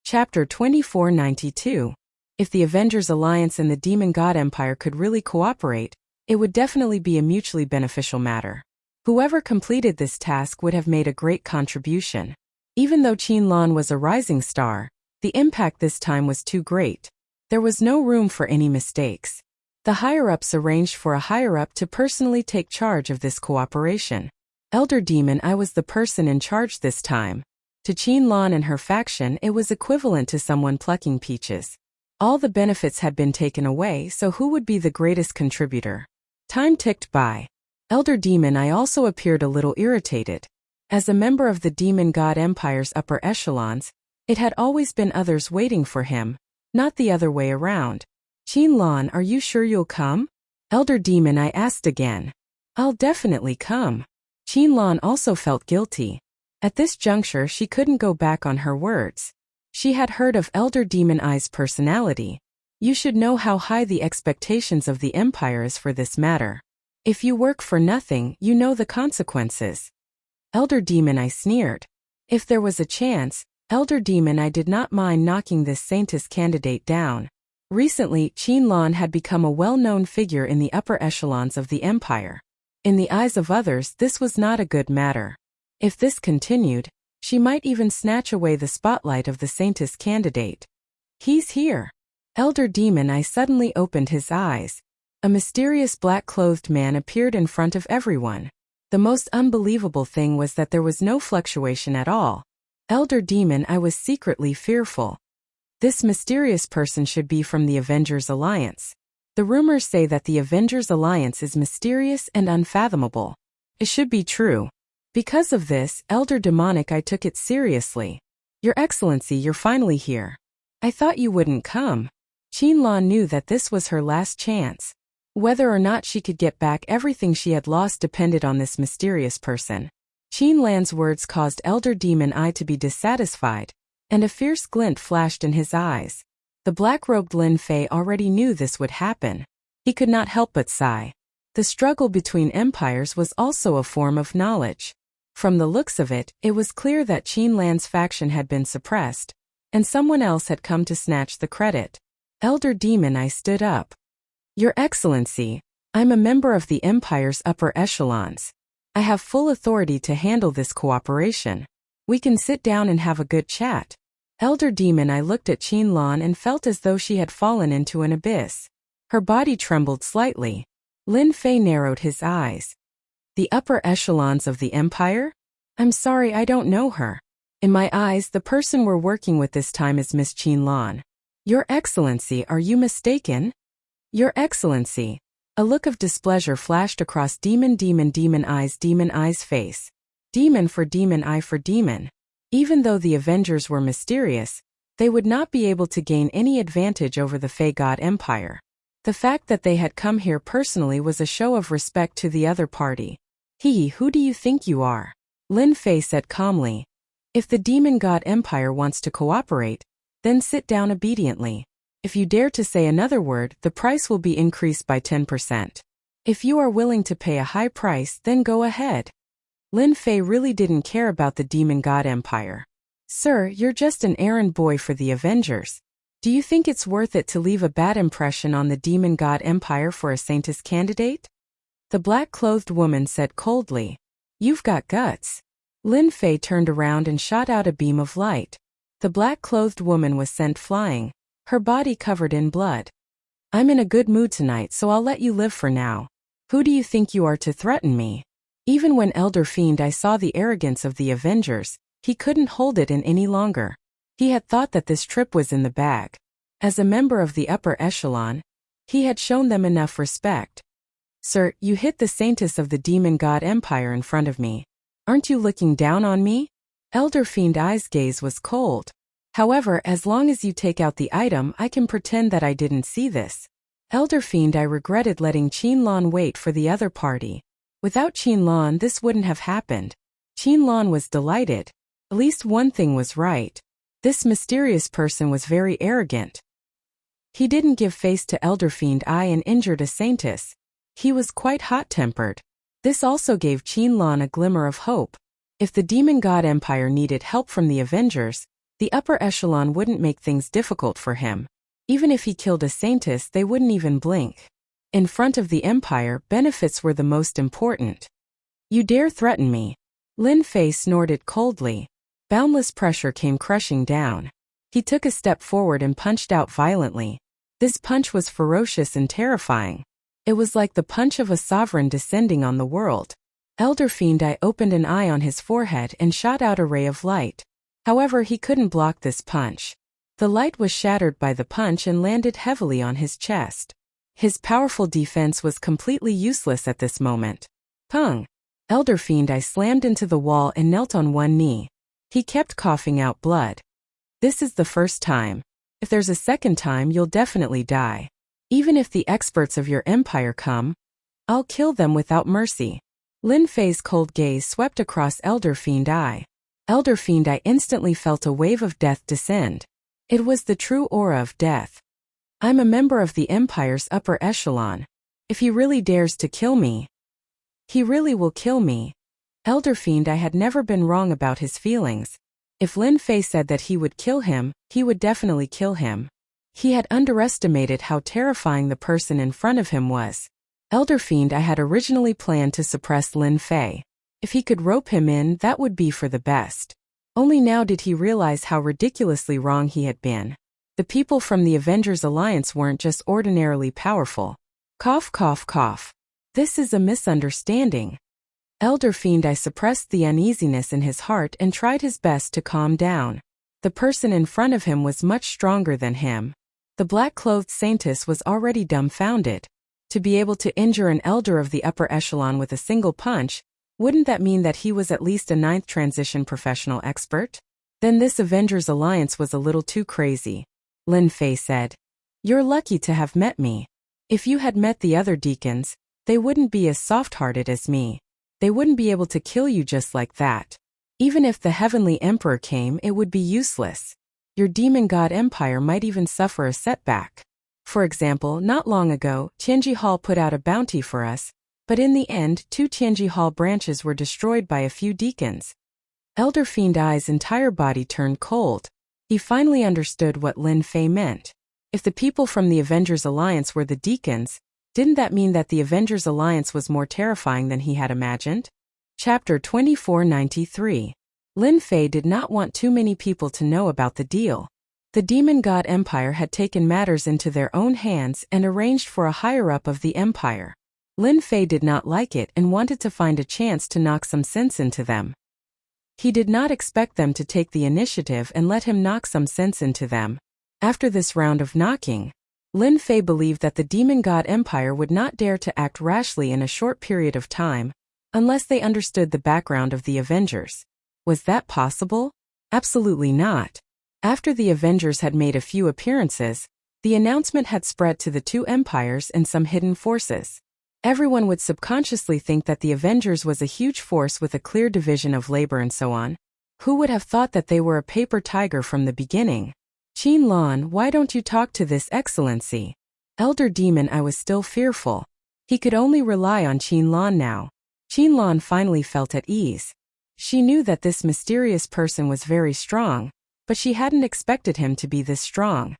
Speaker 1: Chapter 2492. If the Avengers Alliance and the Demon God Empire could really cooperate, it would definitely be a mutually beneficial matter. Whoever completed this task would have made a great contribution. Even though Qinlan was a rising star, the impact this time was too great. There was no room for any mistakes. The higher-ups arranged for a higher-up to personally take charge of this cooperation. Elder Demon Eye was the person in charge this time. To Qinlan and her faction, it was equivalent to someone plucking peaches. All the benefits had been taken away, so who would be the greatest contributor? Time ticked by. Elder Demon Eye also appeared a little irritated. As a member of the Demon God Empire's upper echelons, it had always been others waiting for him, not the other way around. Qinlan, are you sure you'll come? Elder Demon Eye asked again. I'll definitely come. Qinlan also felt guilty. At this juncture she couldn't go back on her words. She had heard of Elder Demon Eye's personality. You should know how high the expectations of the Empire is for this matter. If you work for nothing, you know the consequences. Elder Demon, I sneered. If there was a chance, Elder Demon, I did not mind knocking this Saintess candidate down. Recently, Qinlan had become a well-known figure in the upper echelons of the empire. In the eyes of others, this was not a good matter. If this continued, she might even snatch away the spotlight of the Saintess candidate. He's here. Elder Demon, I suddenly opened his eyes. A mysterious black-clothed man appeared in front of everyone. The most unbelievable thing was that there was no fluctuation at all. Elder Demon, I was secretly fearful. This mysterious person should be from the Avengers Alliance. The rumors say that the Avengers Alliance is mysterious and unfathomable. It should be true. Because of this, Elder Demonic, I took it seriously. Your Excellency, you're finally here. I thought you wouldn't come. Qinlan knew that this was her last chance. Whether or not she could get back everything she had lost depended on this mysterious person. Qinlan's words caused Elder Demon Eye to be dissatisfied, and a fierce glint flashed in his eyes. The black-robed Lin Fei already knew this would happen. He could not help but sigh. The struggle between empires was also a form of knowledge. From the looks of it, it was clear that Qinlan's faction had been suppressed, and someone else had come to snatch the credit. Elder Demon, I stood up. Your Excellency, I'm a member of the Empire's upper echelons. I have full authority to handle this cooperation. We can sit down and have a good chat. Elder Demon, I looked at Qinlan and felt as though she had fallen into an abyss. Her body trembled slightly. Lin Fei narrowed his eyes. The upper echelons of the Empire? I'm sorry, I don't know her. In my eyes, the person we're working with this time is Miss Qinlan. Your Excellency, are you mistaken? Your Excellency. A look of displeasure flashed across Demon Eye's face. Demon for Demon, Eye for Demon. Even though the Avengers were mysterious, they would not be able to gain any advantage over the Fey God Empire. The fact that they had come here personally was a show of respect to the other party. Who do you think you are? Lin Fei said calmly. If the Demon God Empire wants to cooperate, then sit down obediently. If you dare to say another word, the price will be increased by 10%. If you are willing to pay a high price, then go ahead. Lin Fei really didn't care about the Demon God Empire. Sir, you're just an errand boy for the Avengers. Do you think it's worth it to leave a bad impression on the Demon God Empire for a Saintess candidate? The black-clothed woman said coldly. You've got guts. Lin Fei turned around and shot out a beam of light. The black-clothed woman was sent flying, her body covered in blood. I'm in a good mood tonight, so I'll let you live for now. Who do you think you are to threaten me? Even when Elder Fiend I saw the arrogance of the Avengers, he couldn't hold it in any longer. He had thought that this trip was in the bag. As a member of the upper echelon, he had shown them enough respect. Sir, you hit the Saintess of the Demon God Empire in front of me. Aren't you looking down on me? Elder Fiend Eye's gaze was cold. However, as long as you take out the item, I can pretend that I didn't see this. Elder Fiend I regretted letting Qinlan wait for the other party. Without Qinlan, this wouldn't have happened. Qinlan was delighted. At least one thing was right. This mysterious person was very arrogant. He didn't give face to Elder Fiend Eye and injured a Saintess. He was quite hot-tempered. This also gave Qinlan a glimmer of hope. If the Demon God Empire needed help from the Avengers, the upper echelon wouldn't make things difficult for him. Even if he killed a Saintess, they wouldn't even blink. In front of the Empire, benefits were the most important. You dare threaten me? Lin Fei snorted coldly. Boundless pressure came crushing down. He took a step forward and punched out violently. This punch was ferocious and terrifying. It was like the punch of a sovereign descending on the world. Elder Fiend Eye opened an eye on his forehead and shot out a ray of light. However, he couldn't block this punch. The light was shattered by the punch and landed heavily on his chest. His powerful defense was completely useless at this moment. Pung! Elder Fiend Eye slammed into the wall and knelt on one knee. He kept coughing out blood. This is the first time. If there's a second time, you'll definitely die. Even if the experts of your empire come, I'll kill them without mercy. Lin Fei's cold gaze swept across Elder Fiend Eye. Elder Fiend Eye instantly felt a wave of death descend. It was the true aura of death. I'm a member of the Empire's upper echelon. If he really dares to kill me, he really will kill me. Elder Fiend I had never been wrong about his feelings. If Lin Fei said that he would kill him, he would definitely kill him. He had underestimated how terrifying the person in front of him was. Elder Fiend I had originally planned to suppress Lin Fei. If he could rope him in, that would be for the best. Only now did he realize how ridiculously wrong he had been. The people from the Avengers Alliance weren't just ordinarily powerful. Cough, cough, cough. This is a misunderstanding. Elder Fiend I suppressed the uneasiness in his heart and tried his best to calm down. The person in front of him was much stronger than him. The black-clothed Saintess was already dumbfounded. To be able to injure an elder of the upper echelon with a single punch, wouldn't that mean that he was at least a 9th transition professional expert? Then this Avengers Alliance was a little too crazy. Lin Fei said. You're lucky to have met me. If you had met the other deacons, they wouldn't be as soft-hearted as me. They wouldn't be able to kill you just like that. Even if the Heavenly Emperor came, it would be useless. Your demon god empire might even suffer a setback. For example, not long ago, Tianji Hall put out a bounty for us, but in the end, 2 Tianji Hall branches were destroyed by a few deacons. Elder Fiend Ai's entire body turned cold. He finally understood what Lin Fei meant. If the people from the Avengers Alliance were the deacons, didn't that mean that the Avengers Alliance was more terrifying than he had imagined? Chapter 2493. Lin Fei did not want too many people to know about the deal. The Demon God Empire had taken matters into their own hands and arranged for a higher-up of the empire. Lin Fei did not like it and wanted to find a chance to knock some sense into them. He did not expect them to take the initiative and let him knock some sense into them. After this round of knocking, Lin Fei believed that the Demon God Empire would not dare to act rashly in a short period of time, unless they understood the background of the Avengers. Was that possible? Absolutely not. After the Avengers had made a few appearances, the announcement had spread to the 2 empires and some hidden forces. Everyone would subconsciously think that the Avengers was a huge force with a clear division of labor and so on. Who would have thought that they were a paper tiger from the beginning? Qin Lan, why don't you talk to this excellency? Elder Demon I was still fearful. He could only rely on Qin Lan now. Qin Lan finally felt at ease. She knew that this mysterious person was very strong, but she hadn't expected him to be this strong.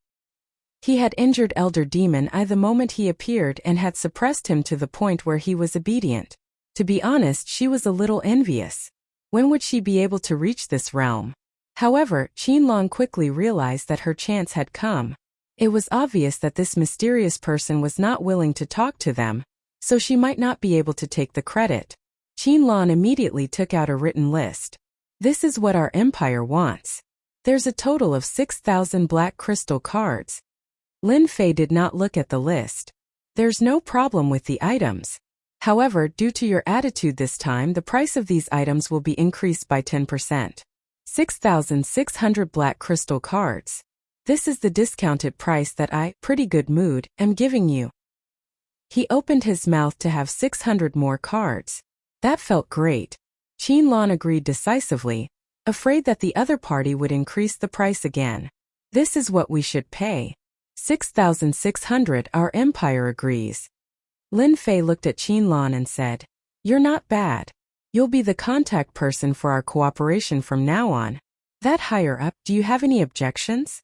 Speaker 1: He had injured Elder Demon I the moment he appeared and had suppressed him to the point where he was obedient. To be honest, she was a little envious. When would she be able to reach this realm? However, Qin Lan quickly realized that her chance had come. It was obvious that this mysterious person was not willing to talk to them, so she might not be able to take the credit. Qin Lan immediately took out a written list. This is what our empire wants. There's a total of 6,000 black crystal cards. Lin Fei did not look at the list. There's no problem with the items. However, due to your attitude this time, the price of these items will be increased by 10%. 6,600 black crystal cards. This is the discounted price that I, pretty good mood, am giving you. He opened his mouth to have 600 more cards. That felt great. Qin Lan agreed decisively, afraid that the other party would increase the price again. This is what we should pay. 6,600, our empire agrees. Lin Fei looked at Qin Lan and said, You're not bad. You'll be the contact person for our cooperation from now on. That higher up, do you have any objections?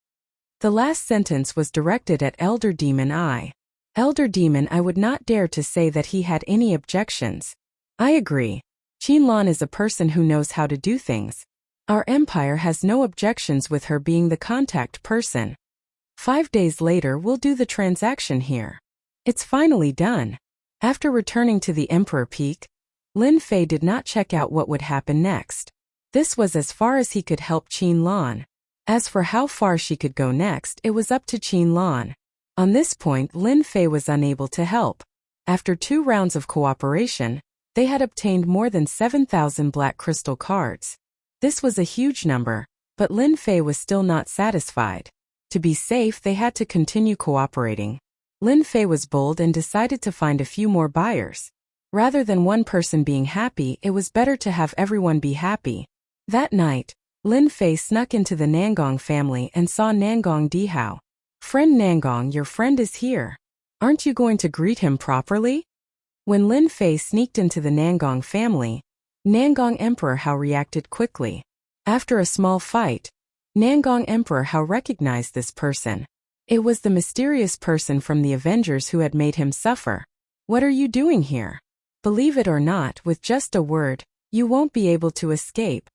Speaker 1: The last sentence was directed at Elder Demon I. Elder Demon I would not dare to say that he had any objections. I agree. Qin Lan is a person who knows how to do things. Our empire has no objections with her being the contact person. 5 days later we'll do the transaction here. It's finally done. After returning to the Emperor Peak, Lin Fei did not check out what would happen next. This was as far as he could help Qin Lan. As for how far she could go next, it was up to Qin Lan. On this point, Lin Fei was unable to help. After 2 rounds of cooperation, they had obtained more than 7,000 black crystal cards. This was a huge number, but Lin Fei was still not satisfied. To be safe, they had to continue cooperating. Lin Fei was bold and decided to find a few more buyers. Rather than one person being happy, it was better to have everyone be happy. That night, Lin Fei snuck into the Nangong family and saw Nangong Dihao. Friend Nangong, your friend is here. Aren't you going to greet him properly? When Lin Fei sneaked into the Nangong family, Nangong Emperor Hao reacted quickly. After a small fight, Nangong Emperor Hao recognized this person. It was the mysterious person from the Avengers who had made him suffer. What are you doing here? Believe it or not, with just a word, you won't be able to escape.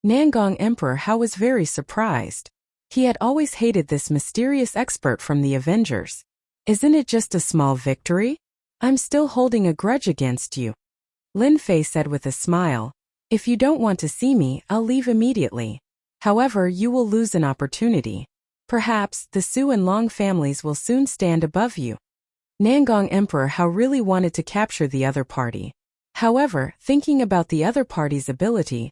Speaker 1: Nangong Emperor Hao was very surprised. He had always hated this mysterious expert from the Avengers. Isn't it just a small victory? I'm still holding a grudge against you. Lin Fei said with a smile. If you don't want to see me, I'll leave immediately. However, you will lose an opportunity. Perhaps the Su and Long families will soon stand above you. Nangong Emperor Hao really wanted to capture the other party. However, thinking about the other party's ability,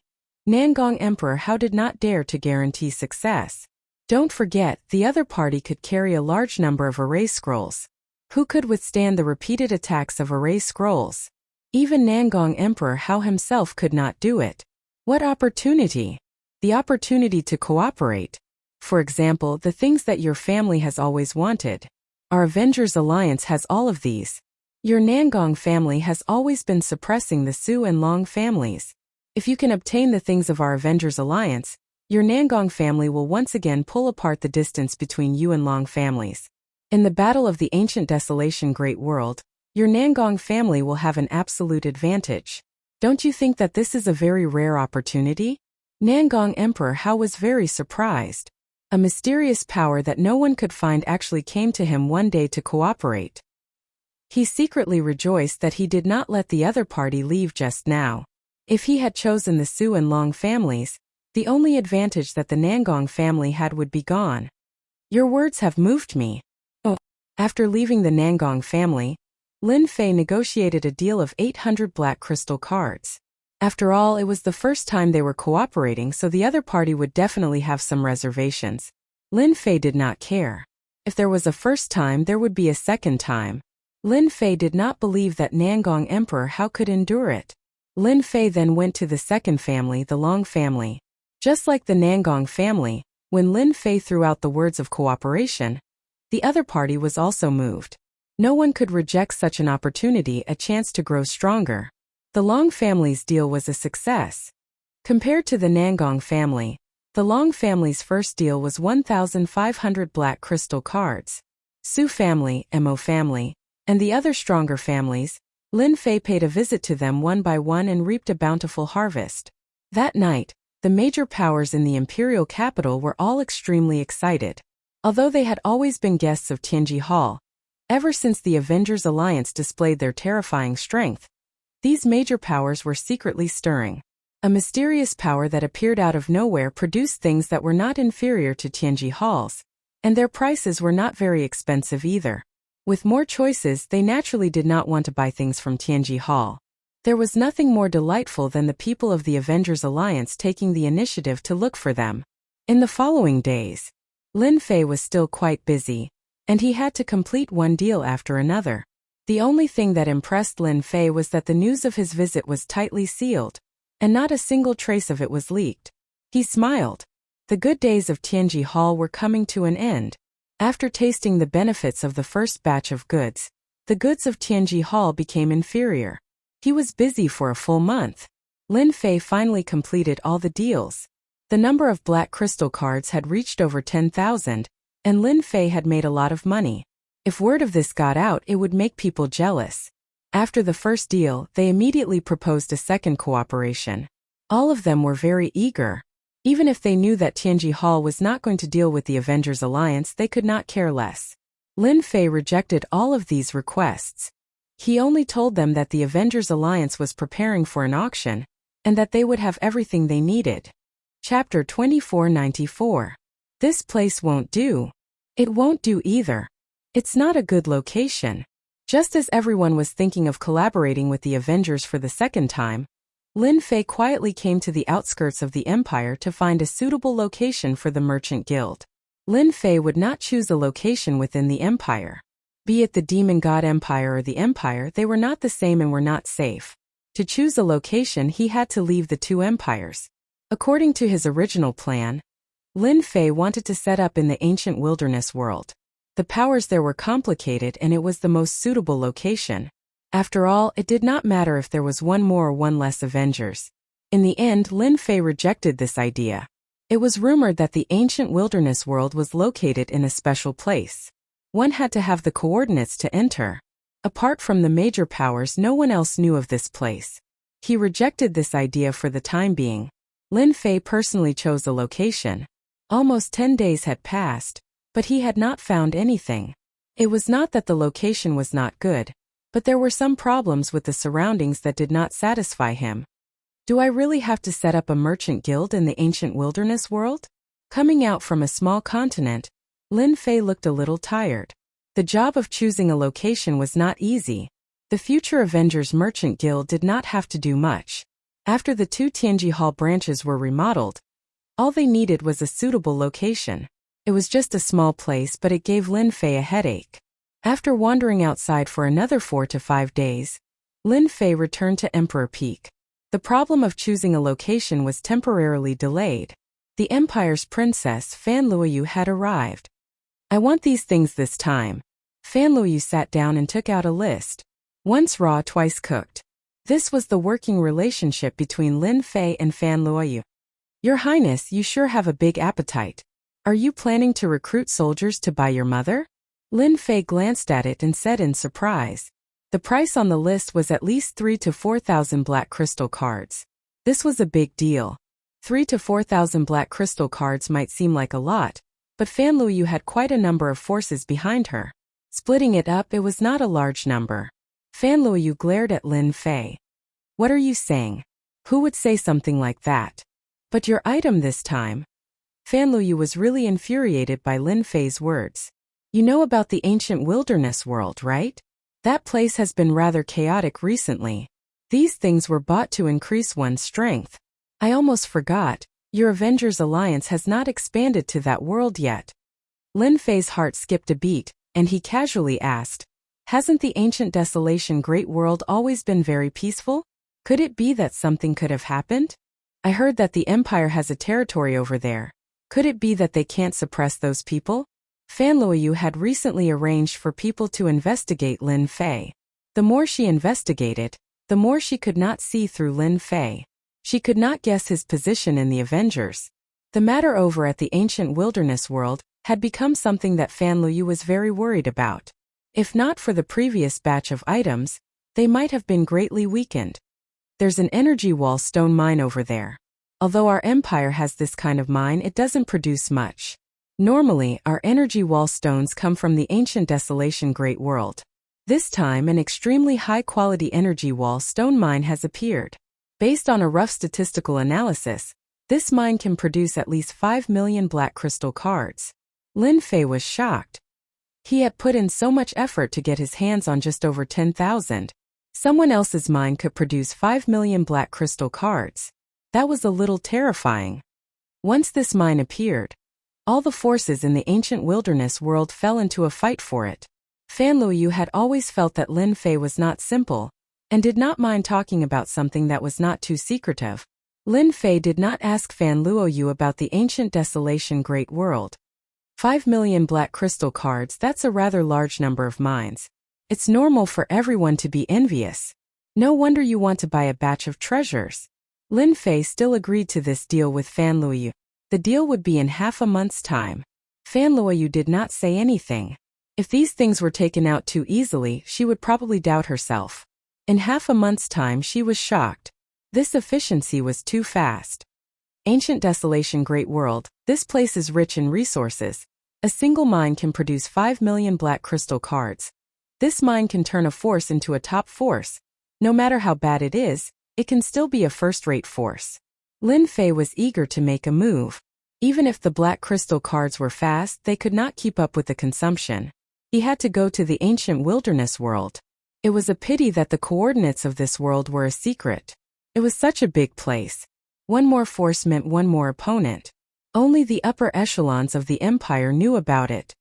Speaker 1: Nangong Emperor Hao did not dare to guarantee success. Don't forget, the other party could carry a large number of array scrolls. Who could withstand the repeated attacks of array scrolls? Even Nangong Emperor Hao himself could not do it. What opportunity? The opportunity to cooperate. For example, the things that your family has always wanted. Our Avengers Alliance has all of these. Your Nangong family has always been suppressing the Su and Long families. If you can obtain the things of our Avengers Alliance, your Nangong family will once again pull apart the distance between you and Long families. In the Battle of the Ancient Desolation Great World, your Nangong family will have an absolute advantage. Don't you think that this is a very rare opportunity? Nangong Emperor Hao was very surprised. A mysterious power that no one could find actually came to him one day to cooperate. He secretly rejoiced that he did not let the other party leave just now. If he had chosen the Su and Long families, the only advantage that the Nangong family had would be gone. Your words have moved me. Oh. After leaving the Nangong family, Lin Fei negotiated a deal of 800 black crystal cards. After all, it was the first time they were cooperating, so the other party would definitely have some reservations. Lin Fei did not care. If there was a first time, there would be a second time. Lin Fei did not believe that Nangong Emperor Hao could endure it. Lin Fei then went to the second family, the Long family. Just like the Nangong family, when Lin Fei threw out the words of cooperation, the other party was also moved. No one could reject such an opportunity, a chance to grow stronger. The Long family's deal was a success. Compared to the Nangong family, the Long family's first deal was 1,500 black crystal cards. Su family, Mo family, and the other stronger families, Lin Fei paid a visit to them one by one and reaped a bountiful harvest. That night, the major powers in the imperial capital were all extremely excited. Although they had always been guests of Tianji Hall, ever since the Avengers Alliance displayed their terrifying strength, these major powers were secretly stirring. A mysterious power that appeared out of nowhere produced things that were not inferior to Tianji Hall's, and their prices were not very expensive either. With more choices, they naturally did not want to buy things from Tianji Hall. There was nothing more delightful than the people of the Avengers Alliance taking the initiative to look for them. In the following days, Lin Fei was still quite busy, and he had to complete one deal after another. The only thing that impressed Lin Fei was that the news of his visit was tightly sealed, and not a single trace of it was leaked. He smiled. The good days of Tianji Hall were coming to an end. After tasting the benefits of the first batch of goods, the goods of Tianji Hall became inferior. He was busy for a full month. Lin Fei finally completed all the deals. The number of black crystal cards had reached over 10,000, and Lin Fei had made a lot of money. If word of this got out, it would make people jealous. After the first deal, they immediately proposed a second cooperation. All of them were very eager. Even if they knew that Tianji Hall was not going to deal with the Avengers Alliance, they could not care less. Lin Fei rejected all of these requests. He only told them that the Avengers Alliance was preparing for an auction, and that they would have everything they needed. Chapter 2494. This place won't do. It won't do either. It's not a good location. Just as everyone was thinking of collaborating with the Avengers for the second time, Lin Fei quietly came to the outskirts of the Empire to find a suitable location for the Merchant Guild. Lin Fei would not choose a location within the Empire. Be it the Demon God Empire or the Empire, they were not the same and were not safe. To choose a location, he had to leave the two empires. According to his original plan, Lin Fei wanted to set up in the ancient wilderness world. The powers there were complicated and it was the most suitable location. After all, it did not matter if there was one more or one less Avengers. In the end, Lin Fei rejected this idea. It was rumored that the ancient wilderness world was located in a special place. One had to have the coordinates to enter. Apart from the major powers, no one else knew of this place. He rejected this idea for the time being. Lin Fei personally chose a location. Almost 10 days had passed, but he had not found anything. It was not that the location was not good, but there were some problems with the surroundings that did not satisfy him. Do I really have to set up a merchant guild in the ancient wilderness world? Coming out from a small continent, Lin Fei looked a little tired. The job of choosing a location was not easy. The future Avengers Merchant Guild did not have to do much. After the 2 Tianji Hall branches were remodeled, all they needed was a suitable location. It was just a small place, but it gave Lin Fei a headache. After wandering outside for another 4 to 5 days, Lin Fei returned to Emperor Peak. The problem of choosing a location was temporarily delayed. The Empire's princess, Fan Luoyu, had arrived. I want these things this time. Fan Luoyu sat down and took out a list. Once raw, twice cooked. This was the working relationship between Lin Fei and Fan Luoyu. Your Highness, you sure have a big appetite. Are you planning to recruit soldiers to buy your mother? Lin Fei glanced at it and said in surprise. The price on the list was at least 3,000 to 4,000 black crystal cards. This was a big deal. 3,000 to 4,000 black crystal cards might seem like a lot, but Fan Luoyu had quite a number of forces behind her. Splitting it up, it was not a large number. Fan Luoyu glared at Lin Fei. What are you saying? Who would say something like that? But your item this time. Fan Luoyu was really infuriated by Lin Fei's words. You know about the ancient wilderness world, right? That place has been rather chaotic recently. These things were bought to increase one's strength. I almost forgot, your Avengers Alliance has not expanded to that world yet. Lin Fei's heart skipped a beat, and he casually asked, hasn't the ancient desolation great world always been very peaceful? Could it be that something could have happened? I heard that the Empire has a territory over there. Could it be that they can't suppress those people? Fan Luoyu had recently arranged for people to investigate Lin Fei. The more she investigated, the more she could not see through Lin Fei. She could not guess his position in the Avengers. The matter over at the ancient wilderness world had become something that Fan Luoyu was very worried about. If not for the previous batch of items, they might have been greatly weakened. There's an energy wall stone mine over there. Although our empire has this kind of mine, it doesn't produce much. Normally, our energy wall stones come from the ancient desolation great world. This time, an extremely high-quality energy wall stone mine has appeared. Based on a rough statistical analysis, this mine can produce at least 5 million black crystal cards. Lin Fei was shocked. He had put in so much effort to get his hands on just over 10,000. Someone else's mine could produce 5 million black crystal cards. That was a little terrifying. Once this mine appeared, all the forces in the ancient wilderness world fell into a fight for it. Fan Luoyu had always felt that Lin Fei was not simple, and did not mind talking about something that was not too secretive. Lin Fei did not ask Fan Luoyu about the ancient desolation great world. 5 million black crystal cards, that's a rather large number of mines. It's normal for everyone to be envious. No wonder you want to buy a batch of treasures. Lin Fei still agreed to this deal with Fan Luoyu. The deal would be in half a month's time. Fan Luoyu did not say anything. If these things were taken out too easily, she would probably doubt herself. In half a month's time, she was shocked. This efficiency was too fast. Ancient desolation great world, this place is rich in resources. A single mine can produce 5 million black crystal cards. This mine can turn a force into a top force. No matter how bad it is, it can still be a first-rate force. Lin Fei was eager to make a move. Even if the black crystal cards were fast, they could not keep up with the consumption. He had to go to the ancient wilderness world. It was a pity that the coordinates of this world were a secret. It was such a big place. One more force meant one more opponent. Only the upper echelons of the empire knew about it.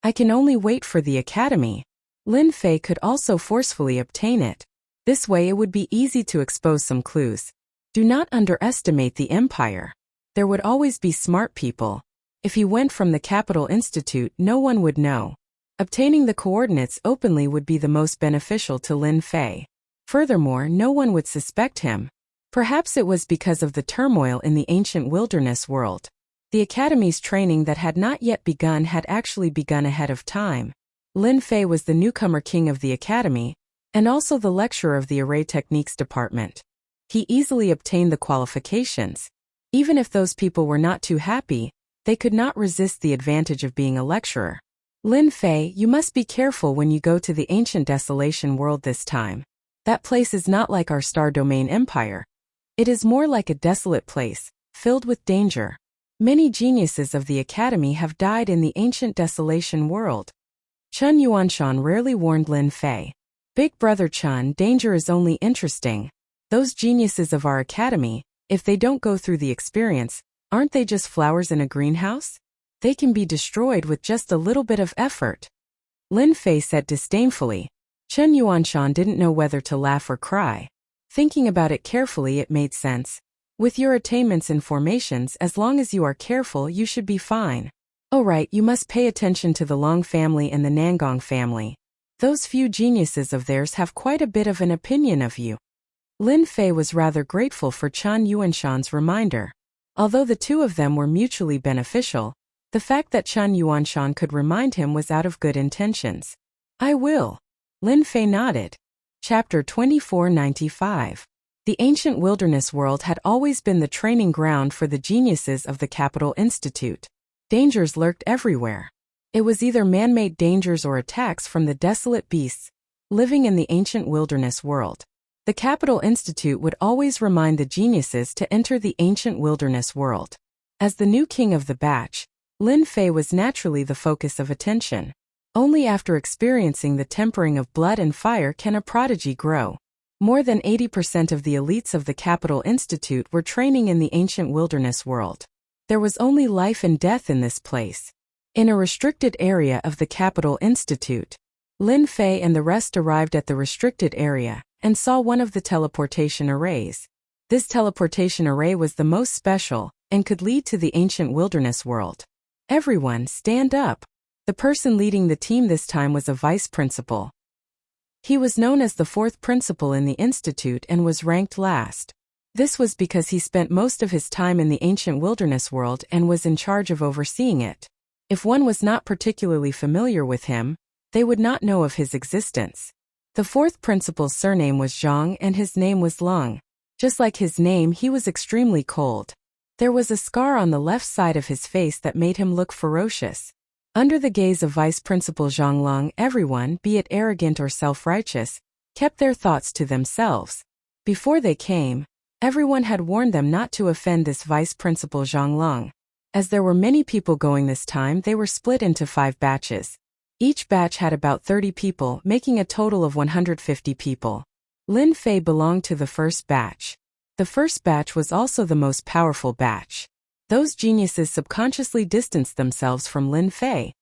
Speaker 1: I can only wait for the academy. Lin Fei could also forcefully obtain it. This way it would be easy to expose some clues. Do not underestimate the empire. There would always be smart people. If he went from the Capital Institute, no one would know. Obtaining the coordinates openly would be the most beneficial to Lin Fei. Furthermore, no one would suspect him. Perhaps it was because of the turmoil in the ancient wilderness world. The Academy's training that had not yet begun had actually begun ahead of time. Lin Fei was the newcomer king of the Academy, and also the lecturer of the Array Techniques department. He easily obtained the qualifications. Even if those people were not too happy, they could not resist the advantage of being a lecturer. Lin Fei, you must be careful when you go to the ancient desolation world this time. That place is not like our Star Domain Empire. It is more like a desolate place, filled with danger. Many geniuses of the Academy have died in the ancient desolation world. Chen Yuanshan rarely warned Lin Fei. Big brother Chen, danger is only interesting. Those geniuses of our Academy, if they don't go through the experience, aren't they just flowers in a greenhouse? They can be destroyed with just a little bit of effort. Lin Fei said disdainfully. Chen Yuanshan didn't know whether to laugh or cry. Thinking about it carefully, it made sense. With your attainments and formations, as long as you are careful, you should be fine. Oh right, you must pay attention to the Long family and the Nangong family. Those few geniuses of theirs have quite a bit of an opinion of you. Lin Fei was rather grateful for Chen Yuanshan's reminder. Although the two of them were mutually beneficial, the fact that Chen Yuanshan could remind him was out of good intentions. I will. Lin Fei nodded. Chapter 2495. The ancient wilderness world had always been the training ground for the geniuses of the Capital Institute. Dangers lurked everywhere. It was either man-made dangers or attacks from the desolate beasts living in the ancient wilderness world. The Capital Institute would always remind the geniuses to enter the ancient wilderness world. As the new king of the batch, Lin Fei was naturally the focus of attention. Only after experiencing the tempering of blood and fire can a prodigy grow. More than 80% of the elites of the Capital Institute were training in the ancient wilderness world. There was only life and death in this place. In a restricted area of the Capital Institute, Lin Fei and the rest arrived at the restricted area and saw one of the teleportation arrays. This teleportation array was the most special and could lead to the ancient wilderness world. Everyone, stand up. The person leading the team this time was a vice principal. He was known as the fourth principal in the institute and was ranked last. This was because he spent most of his time in the ancient wilderness world and was in charge of overseeing it. If one was not particularly familiar with him, they would not know of his existence. The fourth principal's surname was Zhang and his name was Lung. Just like his name, he was extremely cold. There was a scar on the left side of his face that made him look ferocious. Under the gaze of Vice Principal Zhang Lung, everyone, be it arrogant or self-righteous, kept their thoughts to themselves. Before they came, everyone had warned them not to offend this Vice Principal Zhang Lung. As there were many people going this time, they were split into 5 batches. Each batch had about 30 people, making a total of 150 people. Lin Fei belonged to the first batch. The first batch was also the most powerful batch. Those geniuses subconsciously distanced themselves from Lin Fei,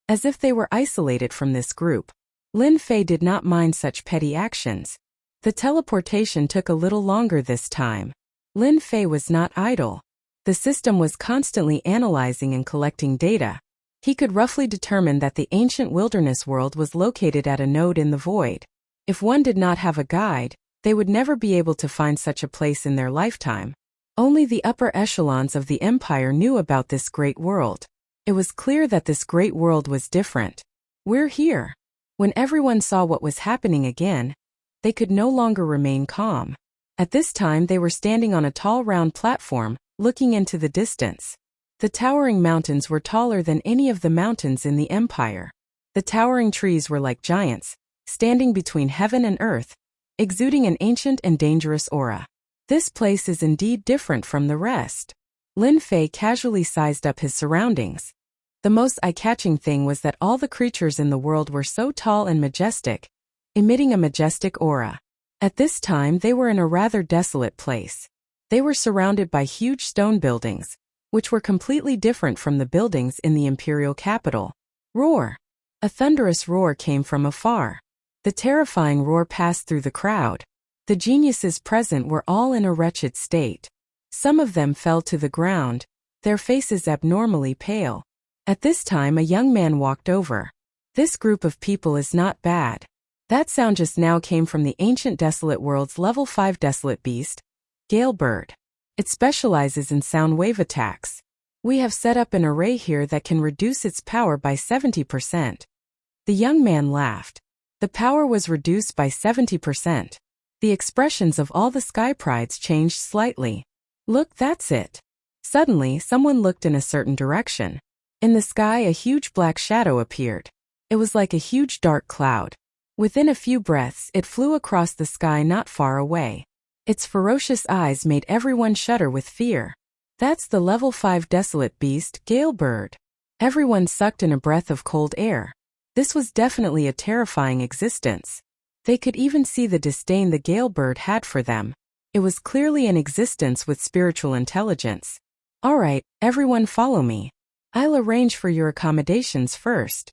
Speaker 1: as if they were isolated from this group. Lin Fei did not mind such petty actions. The teleportation took a little longer this time. Lin Fei was not idle. The system was constantly analyzing and collecting data. He could roughly determine that the ancient wilderness world was located at a node in the void. If one did not have a guide, they would never be able to find such a place in their lifetime. Only the upper echelons of the empire knew about this great world. It was clear that this great world was different. We're here. When everyone saw what was happening again, they could no longer remain calm. At this time they were standing on a tall round platform, looking into the distance. The towering mountains were taller than any of the mountains in the empire. The towering trees were like giants, standing between heaven and earth, exuding an ancient and dangerous aura. This place is indeed different from the rest. Lin Fei casually sized up his surroundings. The most eye-catching thing was that all the creatures in the world were so tall and majestic, emitting a majestic aura. At this time they were in a rather desolate place. They were surrounded by huge stone buildings, which were completely different from the buildings in the imperial capital. Roar! A thunderous roar came from afar. The terrifying roar passed through the crowd. The geniuses present were all in a wretched state. Some of them fell to the ground, their faces abnormally pale. At this time a young man walked over. This group of people is not bad. That sound just now came from the ancient desolate world's level 5 desolate beast. Gale bird. It specializes in sound wave attacks. We have set up an array here that can reduce its power by 70%. The young man laughed. The power was reduced by 70%. The expressions of all the sky prides changed slightly. Look, that's it. Suddenly, someone looked in a certain direction. In the sky, a huge black shadow appeared. It was like a huge dark cloud. Within a few breaths, it flew across the sky not far away. Its ferocious eyes made everyone shudder with fear. That's the level 5 desolate beast, Gale bird. Everyone sucked in a breath of cold air. This was definitely a terrifying existence. They could even see the disdain the Gale bird had for them. It was clearly an existence with spiritual intelligence. All right, everyone follow me. I'll arrange for your accommodations first.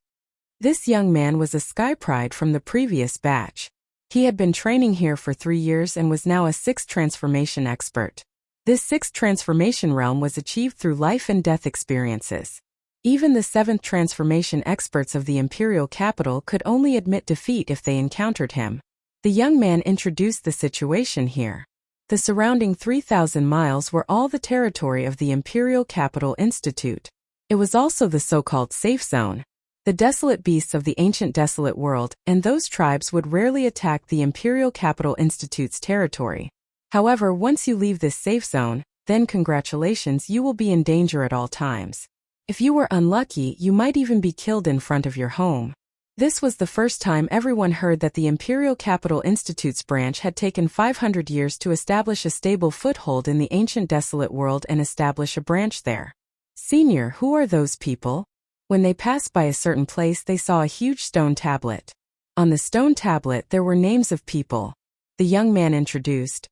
Speaker 1: This young man was a sky pride from the previous batch. He had been training here for 3 years and was now a 6th transformation expert. This 6th transformation realm was achieved through life and death experiences. Even the 7th transformation experts of the imperial capital could only admit defeat if they encountered him. The young man introduced the situation here. The surrounding 3,000 miles were all the territory of the Imperial Capital Institute. It was also the so-called safe zone. The desolate beasts of the ancient desolate world and those tribes would rarely attack the Imperial Capital Institute's territory. However, once you leave this safe zone, then congratulations, you will be in danger at all times. If you were unlucky, you might even be killed in front of your home. This was the first time everyone heard that the Imperial Capital Institute's branch had taken 500 years to establish a stable foothold in the ancient desolate world and establish a branch there. Senior, who are those people? When they passed by a certain place, they saw a huge stone tablet. On the stone tablet, there were names of people. The young man introduced.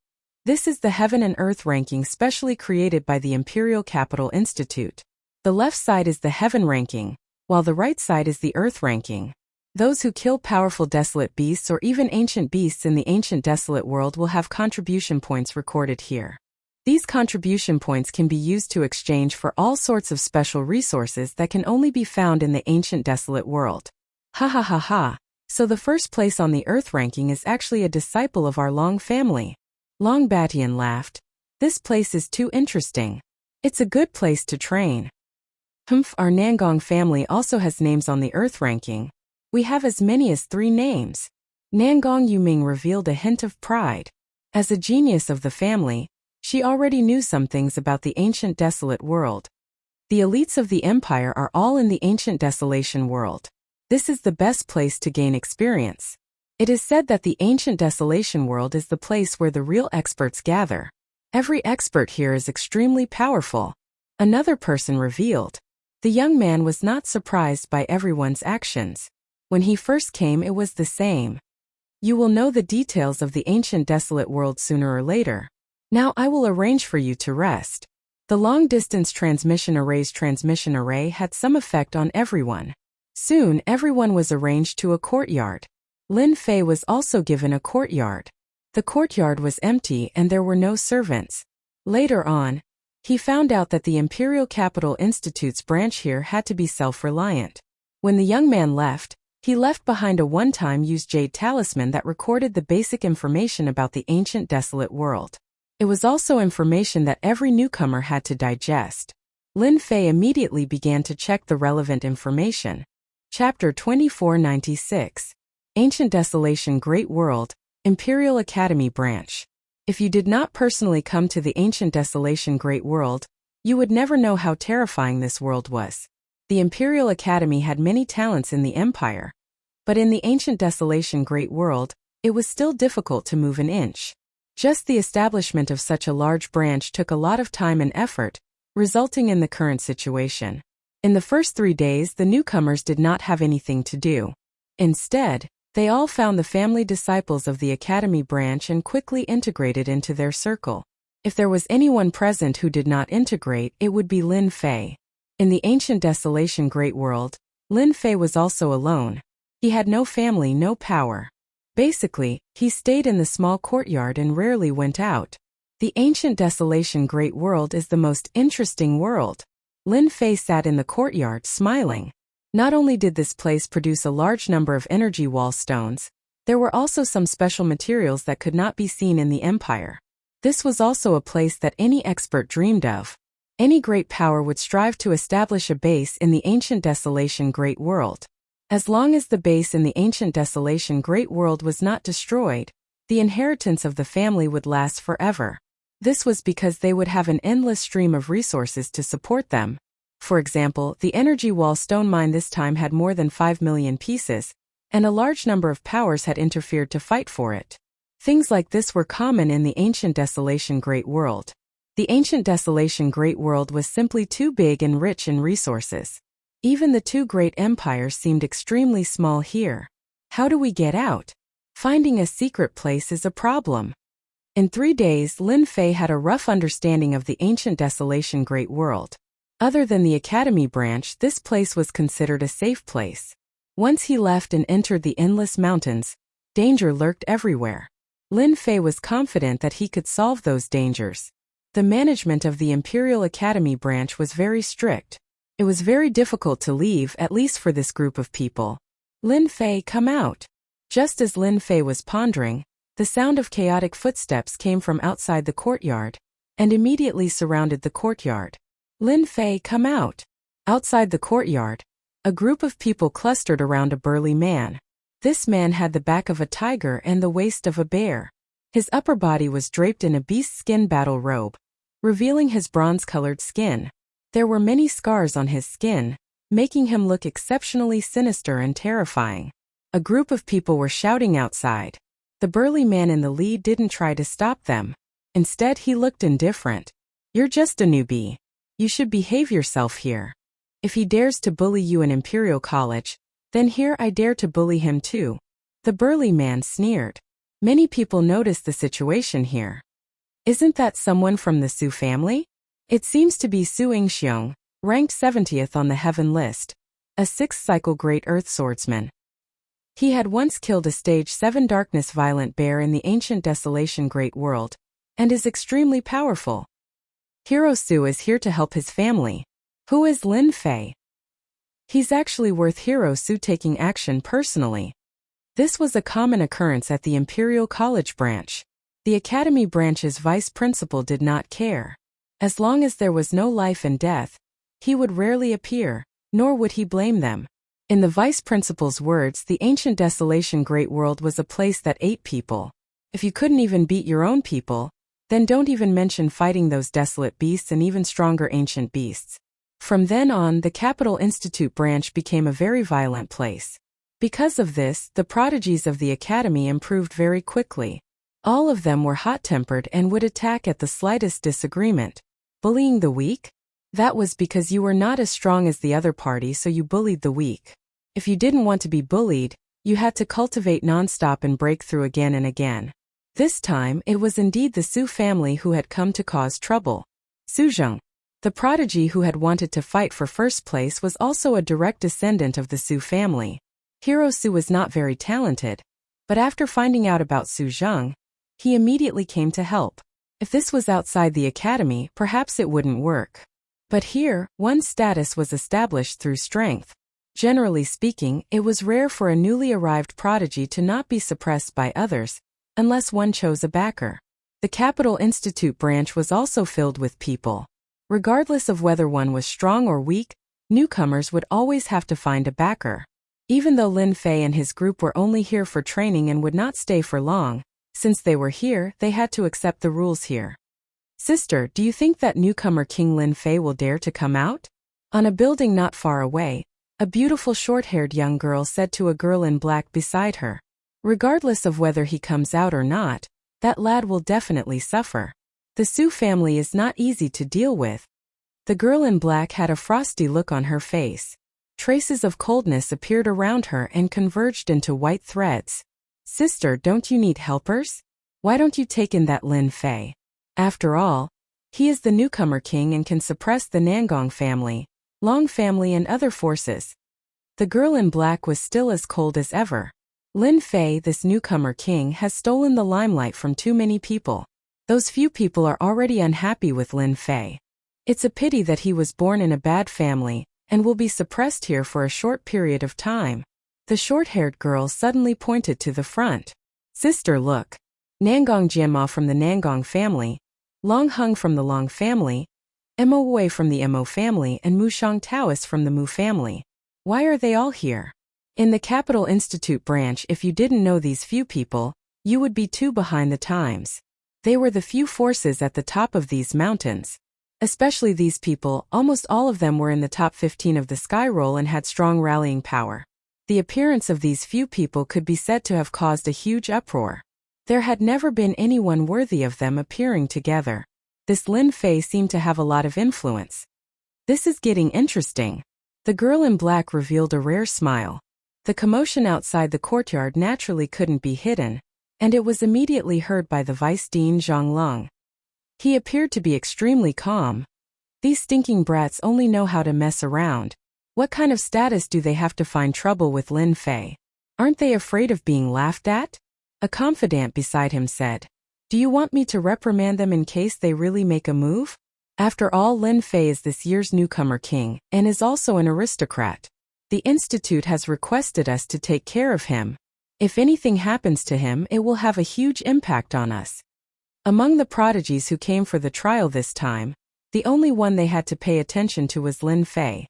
Speaker 1: This is the Heaven and Earth ranking specially created by the Imperial Capital Institute. The left side is the Heaven ranking, while the right side is the Earth ranking. Those who kill powerful desolate beasts or even ancient beasts in the ancient desolate world will have contribution points recorded here. These contribution points can be used to exchange for all sorts of special resources that can only be found in the ancient desolate world. Ha ha ha ha. So the first place on the Earth ranking is actually a disciple of our Long family. Long Batian laughed. This place is too interesting. It's a good place to train. Our Nangong family also has names on the Earth ranking. We have as many as 3 names. Nangong Yuming revealed a hint of pride. As a genius of the family, she already knew some things about the ancient desolate world. The elites of the empire are all in the ancient desolation world. This is the best place to gain experience. It is said that the ancient desolation world is the place where the real experts gather. Every expert here is extremely powerful. Another person revealed. The young man was not surprised by everyone's actions. When he first came, it was the same. You will know the details of the ancient desolate world sooner or later. Now I will arrange for you to rest. The long-distance transmission array had some effect on everyone. Soon, everyone was arranged to a courtyard. Lin Fei was also given a courtyard. The courtyard was empty and there were no servants. Later on, he found out that the Imperial Capital Institute's branch here had to be self-reliant. When the young man left, he left behind a one-time used jade talisman that recorded the basic information about the ancient desolate world. It was also information that every newcomer had to digest. Lin Fei immediately began to check the relevant information. Chapter 2496. Ancient Desolation Great World, Imperial Academy Branch. If you did not personally come to the Ancient Desolation Great World, you would never know how terrifying this world was. The Imperial Academy had many talents in the Empire. But in the Ancient Desolation Great World, it was still difficult to move an inch. Just the establishment of such a large branch took a lot of time and effort, resulting in the current situation. In the first 3 days, the newcomers did not have anything to do. Instead, they all found the family disciples of the Academy branch and quickly integrated into their circle. If there was anyone present who did not integrate, it would be Lin Fei. In the Ancient Desolation Great World, Lin Fei was also alone. He had no family, no power. Basically, he stayed in the small courtyard and rarely went out. The Ancient Desolation Great World is the most interesting world. Lin Fei sat in the courtyard smiling. Not only did this place produce a large number of energy wall stones, there were also some special materials that could not be seen in the Empire. This was also a place that any expert dreamed of. Any great power would strive to establish a base in the ancient desolation great world. As long as the base in the ancient desolation great world was not destroyed, the inheritance of the family would last forever. This was because they would have an endless stream of resources to support them. For example, the energy wall stone mine this time had more than 5 million pieces, and a large number of powers had interfered to fight for it. Things like this were common in the ancient desolation great world. The ancient desolation great world was simply too big and rich in resources. Even the two great empires seemed extremely small here. How do we get out? Finding a secret place is a problem. In 3 days, Lin Fei had a rough understanding of the ancient desolation great world. Other than the academy branch, this place was considered a safe place. Once he left and entered the endless mountains, danger lurked everywhere. Lin Fei was confident that he could solve those dangers. The management of the Imperial Academy branch was very strict. It was very difficult to leave, at least for this group of people. Lin Fei, come out. Just as Lin Fei was pondering, the sound of chaotic footsteps came from outside the courtyard, and immediately surrounded the courtyard. Lin Fei, come out. Outside the courtyard, a group of people clustered around a burly man. This man had the back of a tiger and the waist of a bear. His upper body was draped in a beast skin battle robe, revealing his bronze-colored skin. There were many scars on his skin, making him look exceptionally sinister and terrifying. A group of people were shouting outside. The burly man in the lead didn't try to stop them. Instead, he looked indifferent. You're just a newbie. You should behave yourself here. If he dares to bully you in Imperial College, then here I dare to bully him too. The burly man sneered. Many people noticed the situation here. Isn't that someone from the Su family? It seems to be Su Yingxiong, ranked 70th on the heaven list, a 6th cycle great earth swordsman. He had once killed a stage 7 darkness violent bear in the ancient desolation great world, and is extremely powerful. Hero Su is here to help his family. Who is Lin Fei? He's actually worth Hero Su taking action personally. This was a common occurrence at the Imperial College branch. The Academy branch's vice principal did not care. As long as there was no life and death, he would rarely appear, nor would he blame them. In the vice principal's words, the ancient desolation great world was a place that ate people. If you couldn't even beat your own people, then don't even mention fighting those desolate beasts and even stronger ancient beasts. From then on, the Capital Institute branch became a very violent place. Because of this, the prodigies of the academy improved very quickly. All of them were hot-tempered and would attack at the slightest disagreement. Bullying the weak? That was because you were not as strong as the other party, so you bullied the weak. If you didn't want to be bullied, you had to cultivate non-stop and break through again and again. This time, it was indeed the Su family who had come to cause trouble. Su Zheng, the prodigy who had wanted to fight for first place, was also a direct descendant of the Su family. Hero Su was not very talented, but after finding out about Su Zheng, he immediately came to help. If this was outside the academy, perhaps it wouldn't work. But here, one's status was established through strength. Generally speaking, it was rare for a newly arrived prodigy to not be suppressed by others, unless one chose a backer. The Capital Institute branch was also filled with people. Regardless of whether one was strong or weak, newcomers would always have to find a backer. Even though Lin Fei and his group were only here for training and would not stay for long, since they were here, they had to accept the rules here. Sister, do you think that newcomer King Lin Fei will dare to come out? On a building not far away, a beautiful short-haired young girl said to a girl in black beside her. Regardless of whether he comes out or not, that lad will definitely suffer. The Su family is not easy to deal with. The girl in black had a frosty look on her face. Traces of coldness appeared around her and converged into white threads. Sister, don't you need helpers? Why don't you take in that Lin Fei? After all, he is the newcomer king and can suppress the Nangong family, Long family and other forces. The girl in black was still as cold as ever. Lin Fei, this newcomer king, has stolen the limelight from too many people. Those few people are already unhappy with Lin Fei. It's a pity that he was born in a bad family, and will be suppressed here for a short period of time. The short-haired girl suddenly pointed to the front. Sister, look. Nangong Jianma from the Nangong family, Long Hung from the Long family, Mo Wei from the Mo family, and Mu Shang Taoist from the Mu family. Why are they all here? In the Capital Institute branch, if you didn't know these few people, you would be too behind the times. They were the few forces at the top of these mountains. Especially these people, almost all of them were in the top 15 of the sky roll and had strong rallying power. The appearance of these few people could be said to have caused a huge uproar. There had never been anyone worthy of them appearing together. This Lin Fei seemed to have a lot of influence. This is getting interesting. The girl in black revealed a rare smile. The commotion outside the courtyard naturally couldn't be hidden, and it was immediately heard by the Vice Dean Zhang Lung. He appeared to be extremely calm. These stinking brats only know how to mess around. What kind of status do they have to find trouble with Lin Fei? Aren't they afraid of being laughed at? A confidant beside him said. Do you want me to reprimand them in case they really make a move? After all, Lin Fei is this year's newcomer king, and is also an aristocrat. The institute has requested us to take care of him. If anything happens to him, it will have a huge impact on us. Among the prodigies who came for the trial this time, the only one they had to pay attention to was Lin Fei.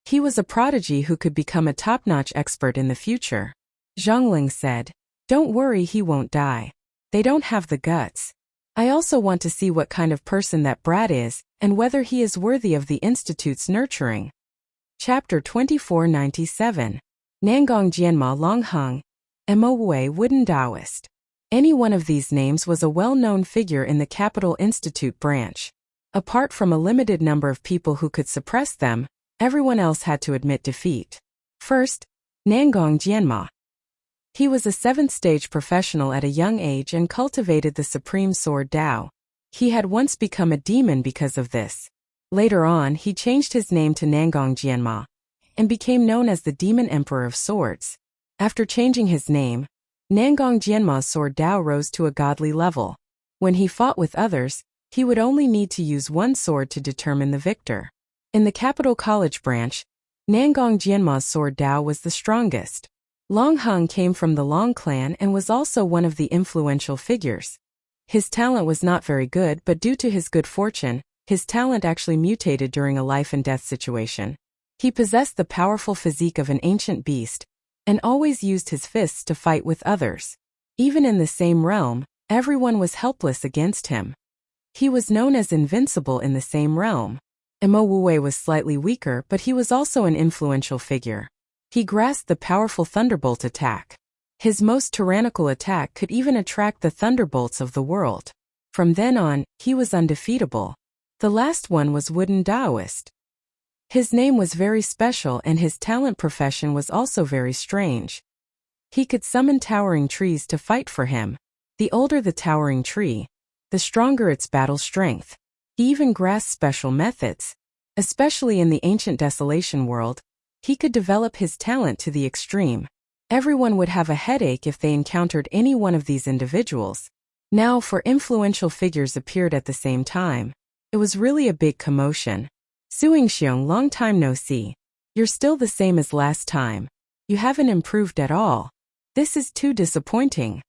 Speaker 1: He was a prodigy who could become a top-notch expert in the future. Zhongling said, "Don't worry, he won't die. They don't have the guts. I also want to see what kind of person that brat is, and whether he is worthy of the institute's nurturing." Chapter 2497. Nangong Jianma Long Hung, Mo Wei Wooden Taoist. Any one of these names was a well-known figure in the Capital Institute branch. Apart from a limited number of people who could suppress them, everyone else had to admit defeat. First, Nangong Jianma. He was a 7th-stage professional at a young age and cultivated the supreme sword Dao. He had once become a demon because of this. Later on, he changed his name to Nangong Jianma and became known as the Demon Emperor of Swords. After changing his name, Nangong Jianma's sword Dao rose to a godly level. When he fought with others, he would only need to use one sword to determine the victor. In the Capital College branch, Nangong Jianma's sword Dao was the strongest. Long Hung came from the Long clan and was also one of the influential figures. His talent was not very good, but due to his good fortune, his talent actually mutated during a life-and-death situation. He possessed the powerful physique of an ancient beast, and always used his fists to fight with others. Even in the same realm, everyone was helpless against him. He was known as invincible in the same realm. Mo Wei was slightly weaker, but he was also an influential figure. He grasped the powerful thunderbolt attack. His most tyrannical attack could even attract the thunderbolts of the world. From then on, he was undefeatable. The last one was Wooden Taoist. His name was very special and his talent profession was also very strange. He could summon towering trees to fight for him. The older the towering tree, the stronger its battle strength. He even grasped special methods. Especially in the ancient desolation world, he could develop his talent to the extreme. Everyone would have a headache if they encountered any one of these individuals. Now, for influential figures appeared at the same time. It was really a big commotion. Suingxiong, long time no see. You're still the same as last time. You haven't improved at all. This is too disappointing.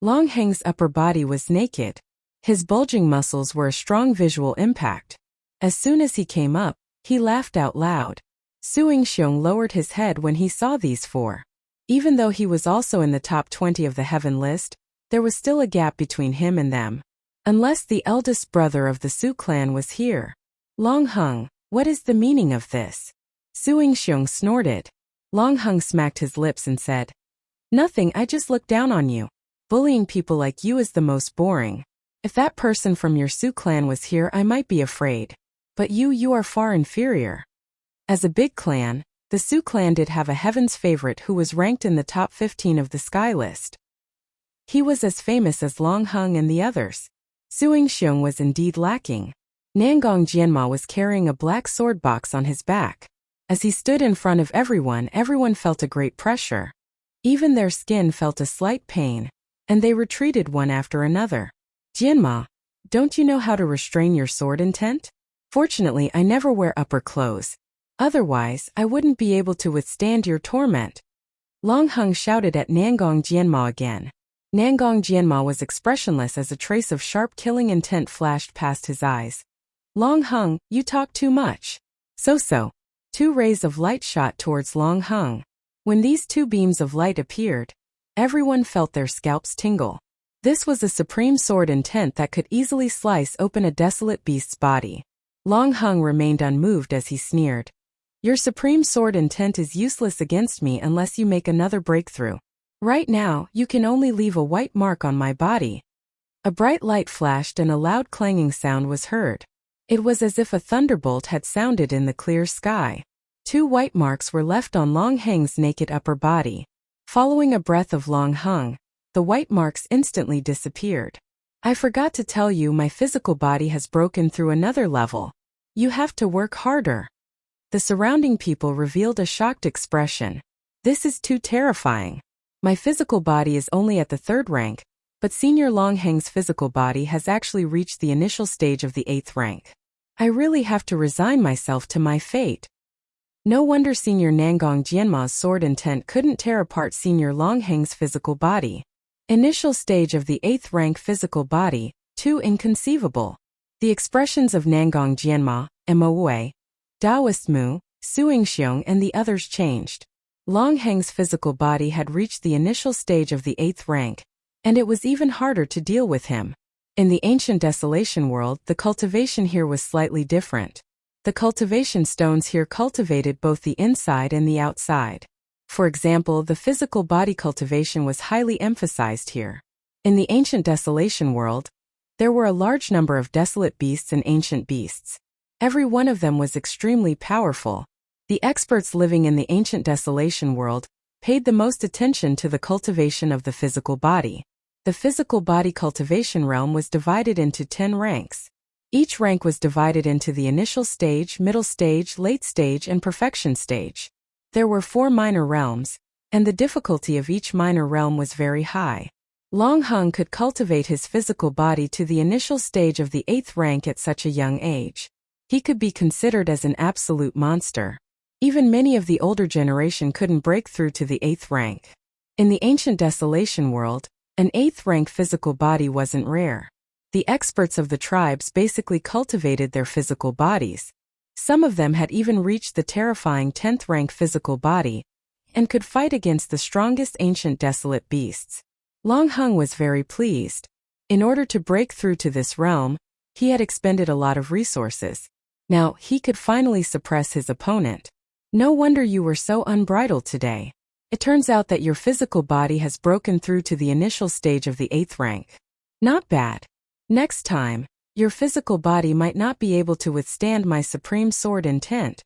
Speaker 1: Long Heng's upper body was naked. His bulging muscles were a strong visual impact. As soon as he came up, he laughed out loud. Suingxiong lowered his head when he saw these four. Even though he was also in the top 20 of the heaven list, there was still a gap between him and them. Unless the eldest brother of the Su clan was here. Long Hung, what is the meaning of this? Suingxiong snorted. Long Hung smacked his lips and said, "Nothing, I just look down on you. Bullying people like you is the most boring. If that person from your Su clan was here, I might be afraid. But you are far inferior." As a big clan, the Su clan did have a heaven's favorite who was ranked in the top 15 of the sky list. He was as famous as Long Hung and the others. Suingxiong was indeed lacking. Nangong Jianma was carrying a black sword box on his back. As he stood in front of everyone felt a great pressure. Even their skin felt a slight pain, and they retreated one after another. "Jianma, don't you know how to restrain your sword intent? Fortunately, I never wear upper clothes. Otherwise, I wouldn't be able to withstand your torment." Long Hung shouted at Nangong Jianma again. Nangong Jianma was expressionless as a trace of sharp killing intent flashed past his eyes. Long Hung, you talk too much. So. 2 rays of light shot towards Long Hung. When these 2 beams of light appeared, everyone felt their scalps tingle. This was a supreme sword intent that could easily slice open a desolate beast's body. Long Hung remained unmoved as he sneered. Your supreme sword intent is useless against me unless you make another breakthrough. Right now, you can only leave a white mark on my body. A bright light flashed and a loud clanging sound was heard. It was as if a thunderbolt had sounded in the clear sky. 2 white marks were left on Long Hung's naked upper body. Following a breath of Long Hung, the white marks instantly disappeared. I forgot to tell you, my physical body has broken through another level. You have to work harder. The surrounding people revealed a shocked expression. This is too terrifying. My physical body is only at the 3rd rank, but Senior Long Hung's physical body has actually reached the initial stage of the 8th rank. I really have to resign myself to my fate. No wonder Senior Nangong Jianma's sword intent couldn't tear apart Senior Long Hung's physical body. Initial stage of the 8th rank physical body, too inconceivable. The expressions of Nangong Jianma, Mo, Daoist Mu, Suingxiong and the others changed. Long Hung's physical body had reached the initial stage of the 8th rank, and it was even harder to deal with him. In the ancient desolation world, the cultivation here was slightly different. The cultivation stones here cultivated both the inside and the outside. For example, the physical body cultivation was highly emphasized here. In the ancient desolation world, there were a large number of desolate beasts and ancient beasts. Every one of them was extremely powerful. The experts living in the ancient desolation world paid the most attention to the cultivation of the physical body. The physical body cultivation realm was divided into 10 ranks. Each rank was divided into the initial stage, middle stage, late stage, and perfection stage. There were 4 minor realms, and the difficulty of each minor realm was very high. Long Hung could cultivate his physical body to the initial stage of the 8th rank at such a young age. He could be considered as an absolute monster. Even many of the older generation couldn't break through to the 8th rank. In the ancient desolation world, an 8th rank physical body wasn't rare. The experts of the tribes basically cultivated their physical bodies. Some of them had even reached the terrifying 10th rank physical body and could fight against the strongest ancient desolate beasts. Long Hung was very pleased. In order to break through to this realm, he had expended a lot of resources. Now, he could finally suppress his opponent. No wonder you were so unbridled today. It turns out that your physical body has broken through to the initial stage of the 8th rank. Not bad. Next time, your physical body might not be able to withstand my supreme sword intent.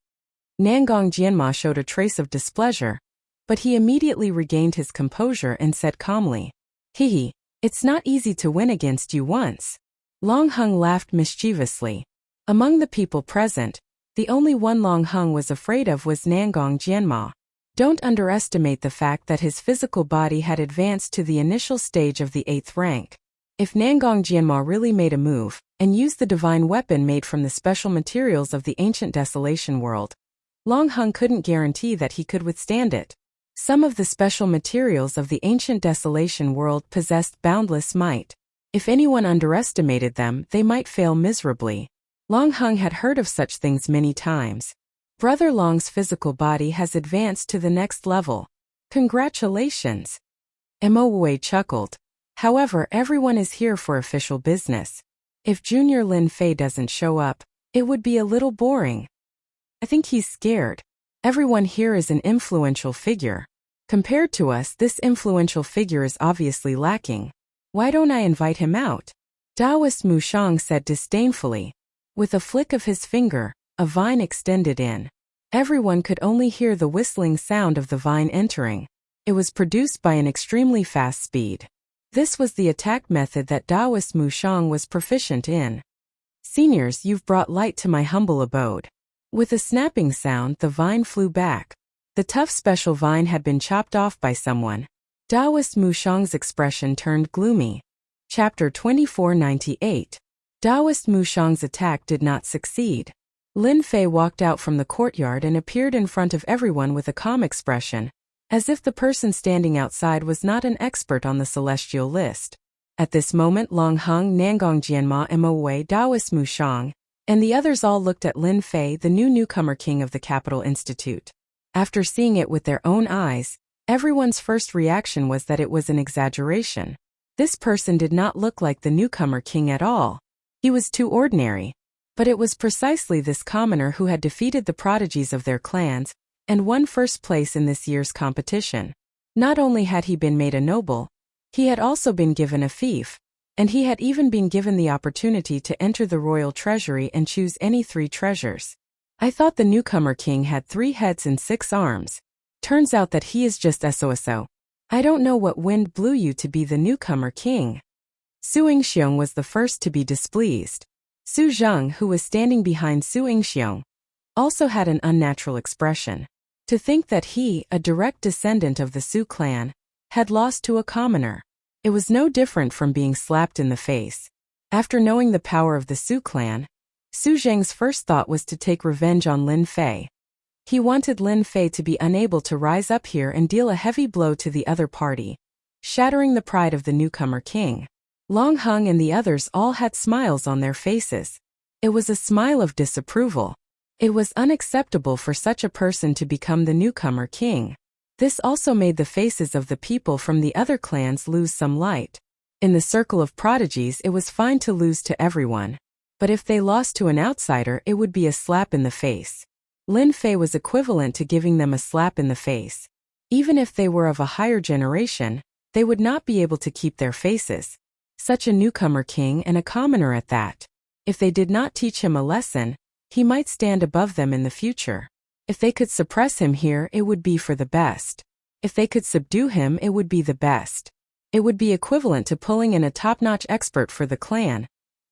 Speaker 1: Nangong Jianma showed a trace of displeasure, but he immediately regained his composure and said calmly, Hehe, it's not easy to win against you once. Long Hung laughed mischievously. Among the people present, the only one Long Hung was afraid of was Nangong Jianma. Don't underestimate the fact that his physical body had advanced to the initial stage of the 8th rank. If Nangong Jianma really made a move, and used the divine weapon made from the special materials of the ancient desolation world, Long Hung couldn't guarantee that he could withstand it. Some of the special materials of the ancient desolation world possessed boundless might. If anyone underestimated them, they might fail miserably. Long Hung had heard of such things many times. Brother Long's physical body has advanced to the next level. Congratulations. Mo chuckled. However, everyone is here for official business. If Junior Lin Fei doesn't show up, it would be a little boring. I think he's scared. Everyone here is an influential figure. Compared to us, this influential figure is obviously lacking. Why don't I invite him out? Daoist Mu Shang said disdainfully. With a flick of his finger, a vine extended in. Everyone could only hear the whistling sound of the vine entering. It was produced by an extremely fast speed. This was the attack method that Daoist Mu Shang was proficient in. Seniors, you've brought light to my humble abode. With a snapping sound, the vine flew back. The tough special vine had been chopped off by someone. Daoist Mu Shang's expression turned gloomy. Chapter 2498. Daoist Mu Shang's attack did not succeed. Lin Fei walked out from the courtyard and appeared in front of everyone with a calm expression. as if the person standing outside was not an expert on the celestial list. At this moment Long Hung, Nangong Jianma, Mo Daoist Mu Shang, and the others all looked at Lin Fei, the new newcomer king of the Capital Institute. After seeing it with their own eyes, everyone's first reaction was that it was an exaggeration. This person did not look like the newcomer king at all. He was too ordinary. But it was precisely this commoner who had defeated the prodigies of their clans and won first place in this year's competition. Not only had he been made a noble, he had also been given a fief, and he had even been given the opportunity to enter the royal treasury and choose any 3 treasures. I thought the newcomer king had 3 heads and 6 arms. Turns out that he is just SOSO. I don't know what wind blew you to be the newcomer king. Su Yingxiong was the first to be displeased. Su Zheng, who was standing behind Su Yingxiong, also had an unnatural expression. To think that he, a direct descendant of the Su clan, had lost to a commoner. It was no different from being slapped in the face. After knowing the power of the Su clan, Su Zheng's first thought was to take revenge on Lin Fei. He wanted Lin Fei to be unable to rise up here and deal a heavy blow to the other party, shattering the pride of the newcomer king. Long Hung and the others all had smiles on their faces. It was a smile of disapproval. It was unacceptable for such a person to become the newcomer king. This also made the faces of the people from the other clans lose some light. In the circle of prodigies it was fine to lose to everyone. But if they lost to an outsider it would be a slap in the face. Lin Fei was equivalent to giving them a slap in the face. Even if they were of a higher generation, they would not be able to keep their faces. Such a newcomer king and a commoner at that. If they did not teach him a lesson, he might stand above them in the future. If they could suppress him here it would be for the best. If they could subdue him it would be the best. It would be equivalent to pulling in a top-notch expert for the clan,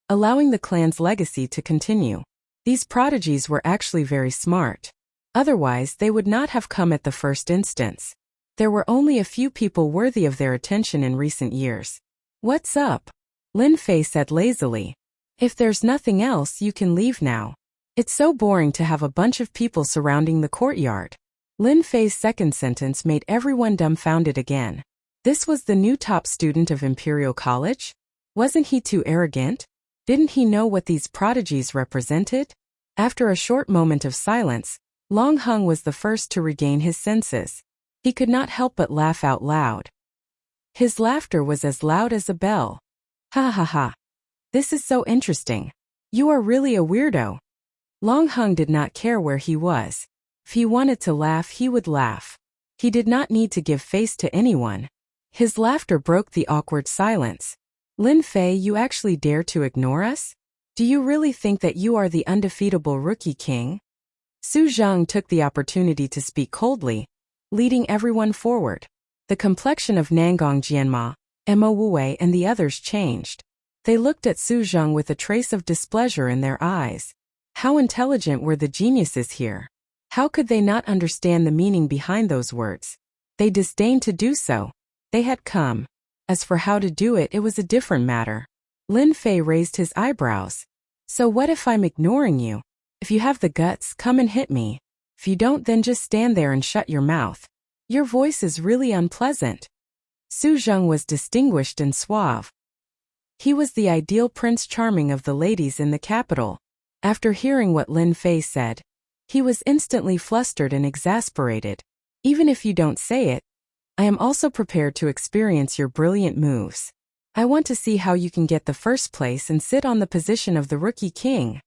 Speaker 1: allowing the clan's legacy to continue. These prodigies were actually very smart. Otherwise they would not have come at the first instance. There were only a few people worthy of their attention in recent years. What's up? Lin Fei said lazily. If there's nothing else you can leave now. It's so boring to have a bunch of people surrounding the courtyard. Lin Fei's second sentence made everyone dumbfounded again. This was the new top student of Imperial College? Wasn't he too arrogant? Didn't he know what these prodigies represented? After a short moment of silence, Long Hung was the first to regain his senses. He could not help but laugh out loud. His laughter was as loud as a bell. Ha ha ha. This is so interesting. You are really a weirdo. Long Hung did not care where he was. If he wanted to laugh, he would laugh. He did not need to give face to anyone. His laughter broke the awkward silence. Lin Fei, you actually dare to ignore us? Do you really think that you are the undefeatable rookie king? Su Zheng took the opportunity to speak coldly, leading everyone forward. The complexion of Nangong Jianma, Mo Wei and the others changed. They looked at Su Zheng with a trace of displeasure in their eyes. How intelligent were the geniuses here? How could they not understand the meaning behind those words? They disdained to do so. They had come. As for how to do it, it was a different matter. Lin Fei raised his eyebrows. So what if I'm ignoring you? If you have the guts, come and hit me. If you don't, then just stand there and shut your mouth. Your voice is really unpleasant. Su Zheng was distinguished and suave. He was the ideal Prince Charming of the ladies in the capital. After hearing what Lin Fei said, he was instantly flustered and exasperated. Even if you don't say it, I am also prepared to experience your brilliant moves. I want to see how you can get the first place and sit on the position of the rookie king.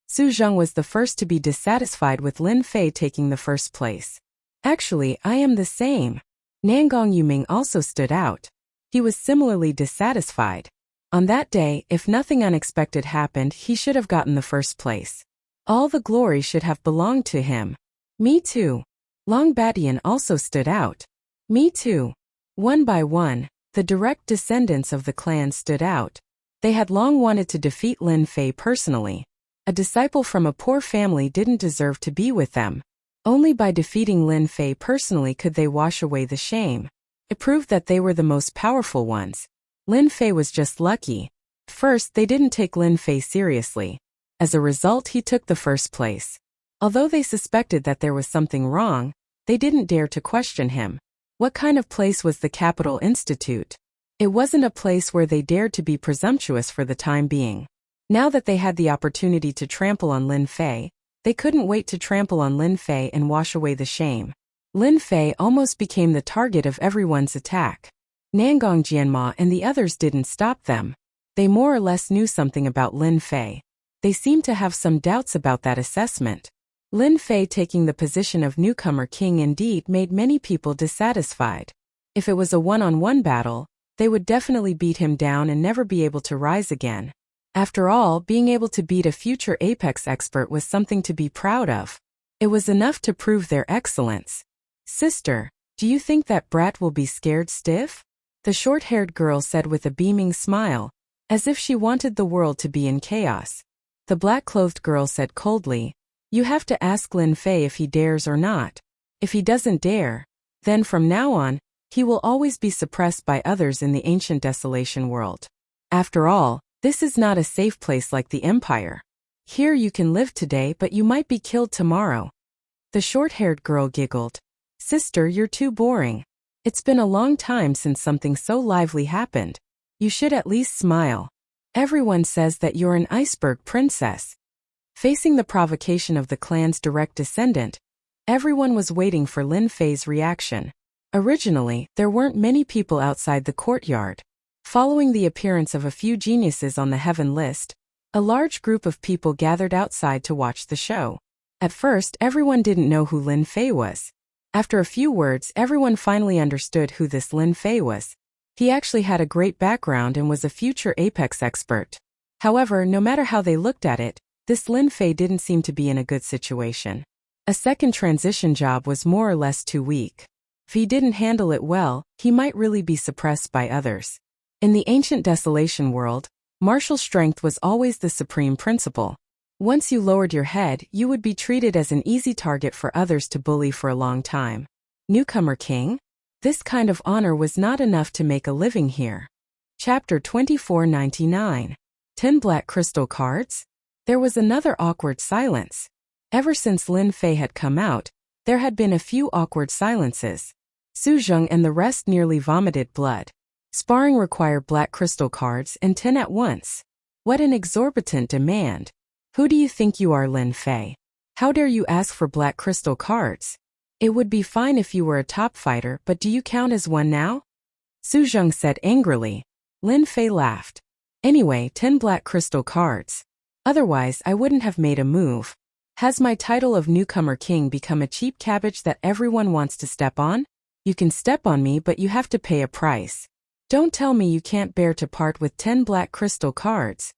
Speaker 1: Su Zheng was the first to be dissatisfied with Lin Fei taking the first place. Actually, I am the same. Nangong Yuming also stood out. He was similarly dissatisfied. On that day, if nothing unexpected happened, he should have gotten the first place. All the glory should have belonged to him. Me too. Long Batian also stood out. Me too. One by one, the direct descendants of the clan stood out. They had long wanted to defeat Lin Fei personally. A disciple from a poor family didn't deserve to be with them. Only by defeating Lin Fei personally could they wash away the shame. It proved that they were the most powerful ones. Lin Fei was just lucky. First, they didn't take Lin Fei seriously. As a result, he took the first place. Although they suspected that there was something wrong, they didn't dare to question him. What kind of place was the Capital Institute? It wasn't a place where they dared to be presumptuous for the time being. Now that they had the opportunity to trample on Lin Fei, they couldn't wait to trample on Lin Fei and wash away the shame. Lin Fei almost became the target of everyone's attack. Nangong Jianma and the others didn't stop them. They more or less knew something about Lin Fei. They seemed to have some doubts about that assessment. Lin Fei taking the position of newcomer king indeed made many people dissatisfied. If it was a one-on-one battle, they would definitely beat him down and never be able to rise again. After all, being able to beat a future Apex expert was something to be proud of. It was enough to prove their excellence. Sister, do you think that brat will be scared stiff? The short-haired girl said with a beaming smile, as if she wanted the world to be in chaos. The black-clothed girl said coldly, "You have to ask Lin Fei if he dares or not. If he doesn't dare, then from now on, he will always be suppressed by others in the ancient desolation world. After all, this is not a safe place like the Empire. Here you can live today but you might be killed tomorrow." The short-haired girl giggled. "Sister, you're too boring. It's been a long time since something so lively happened. You should at least smile. Everyone says that you're an iceberg princess." Facing the provocation of the clan's direct descendant, everyone was waiting for Lin Fei's reaction. Originally, there weren't many people outside the courtyard. Following the appearance of a few geniuses on the heaven list, a large group of people gathered outside to watch the show. At first, everyone didn't know who Lin Fei was. After a few words, everyone finally understood who this Lin Fei was. He actually had a great background and was a future Apex expert. However, no matter how they looked at it, this Lin Fei didn't seem to be in a good situation. A second transition job was more or less too weak. If he didn't handle it well, he might really be suppressed by others. In the ancient desolation world, martial strength was always the supreme principle. Once you lowered your head, you would be treated as an easy target for others to bully for a long time. Newcomer king? This kind of honor was not enough to make a living here. Chapter 2499. 10 Black Crystal Cards? There was another awkward silence. Ever since Lin Fei had come out, there had been a few awkward silences. Su Zheng and the rest nearly vomited blood. Sparring required black crystal cards and 10 at once. What an exorbitant demand. Who do you think you are, Lin Fei? How dare you ask for black crystal cards? It would be fine if you were a top fighter, but do you count as one now? Su Zheng said angrily. Lin Fei laughed. Anyway, 10 black crystal cards. Otherwise, I wouldn't have made a move. Has my title of newcomer king become a cheap cabbage that everyone wants to step on? You can step on me, but you have to pay a price. Don't tell me you can't bear to part with 10 black crystal cards.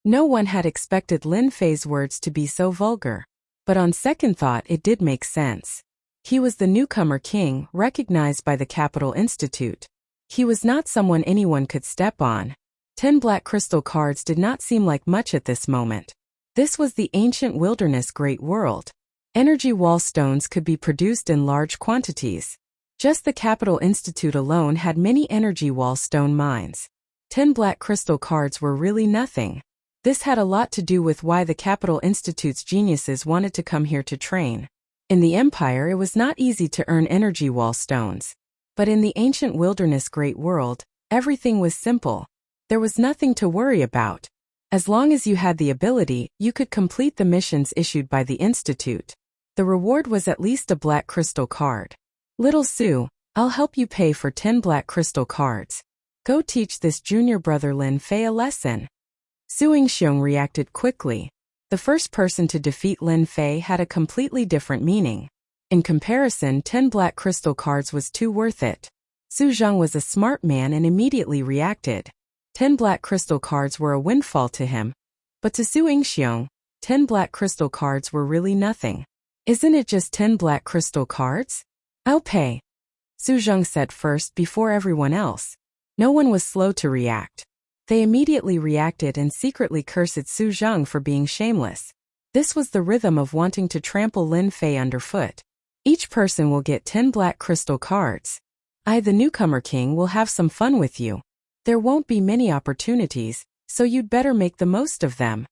Speaker 1: No one had expected Lin Fei's words to be so vulgar. But on second thought, it did make sense. He was the newcomer king, recognized by the Capital Institute. He was not someone anyone could step on. 10 black crystal cards did not seem like much at this moment. This was the ancient wilderness great world. Energy wall stones could be produced in large quantities. Just the Capital Institute alone had many energy wall stone mines. 10 black crystal cards were really nothing. This had a lot to do with why the Capital Institute's geniuses wanted to come here to train. In the Empire, it was not easy to earn energy wall stones. But in the ancient wilderness great world, everything was simple. There was nothing to worry about. As long as you had the ability, you could complete the missions issued by the Institute. The reward was at least a black crystal card. Little Sue, I'll help you pay for 10 black crystal cards. Go teach this junior brother Lin Fei a lesson. Su Yingxiong reacted quickly. The first person to defeat Lin Fei had a completely different meaning. In comparison, 10 black crystal cards was too worth it. Su Zheng was a smart man and immediately reacted. 10 black crystal cards were a windfall to him. But to Su Yingxiong, 10 black crystal cards were really nothing. Isn't it just 10 black crystal cards? I'll pay. Su Zheng said first before everyone else. No one was slow to react. They immediately reacted and secretly cursed Su Zheng for being shameless. This was the rhythm of wanting to trample Lin Fei underfoot. Each person will get 10 black crystal cards. I, the newcomer king, will have some fun with you. There won't be many opportunities, so you'd better make the most of them.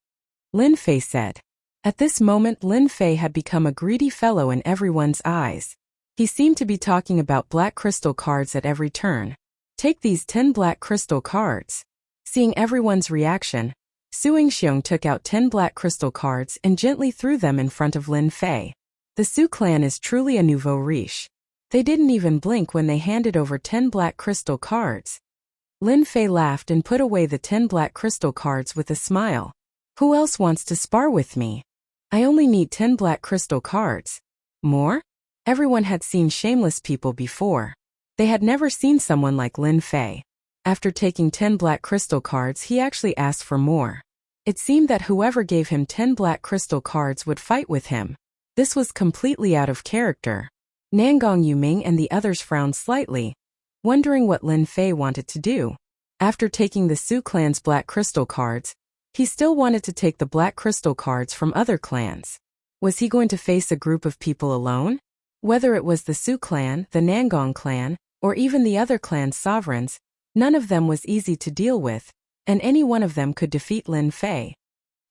Speaker 1: Lin Fei said. At this moment, Lin Fei had become a greedy fellow in everyone's eyes. He seemed to be talking about black crystal cards at every turn. Take these 10 black crystal cards. Seeing everyone's reaction, Su Yingxiong took out 10 black crystal cards and gently threw them in front of Lin Fei. The Su clan is truly a nouveau riche. They didn't even blink when they handed over 10 black crystal cards. Lin Fei laughed and put away the 10 black crystal cards with a smile. Who else wants to spar with me? I only need 10 black crystal cards. More? Everyone had seen shameless people before. They had never seen someone like Lin Fei. After taking 10 black crystal cards, he actually asked for more. It seemed that whoever gave him 10 black crystal cards would fight with him. This was completely out of character. Nangong Yuming and the others frowned slightly, wondering what Lin Fei wanted to do. After taking the Su clan's black crystal cards, he still wanted to take the black crystal cards from other clans. Was he going to face a group of people alone? Whether it was the Su clan, the Nangong clan, or even the other clan's sovereigns, none of them was easy to deal with, and any one of them could defeat Lin Fei.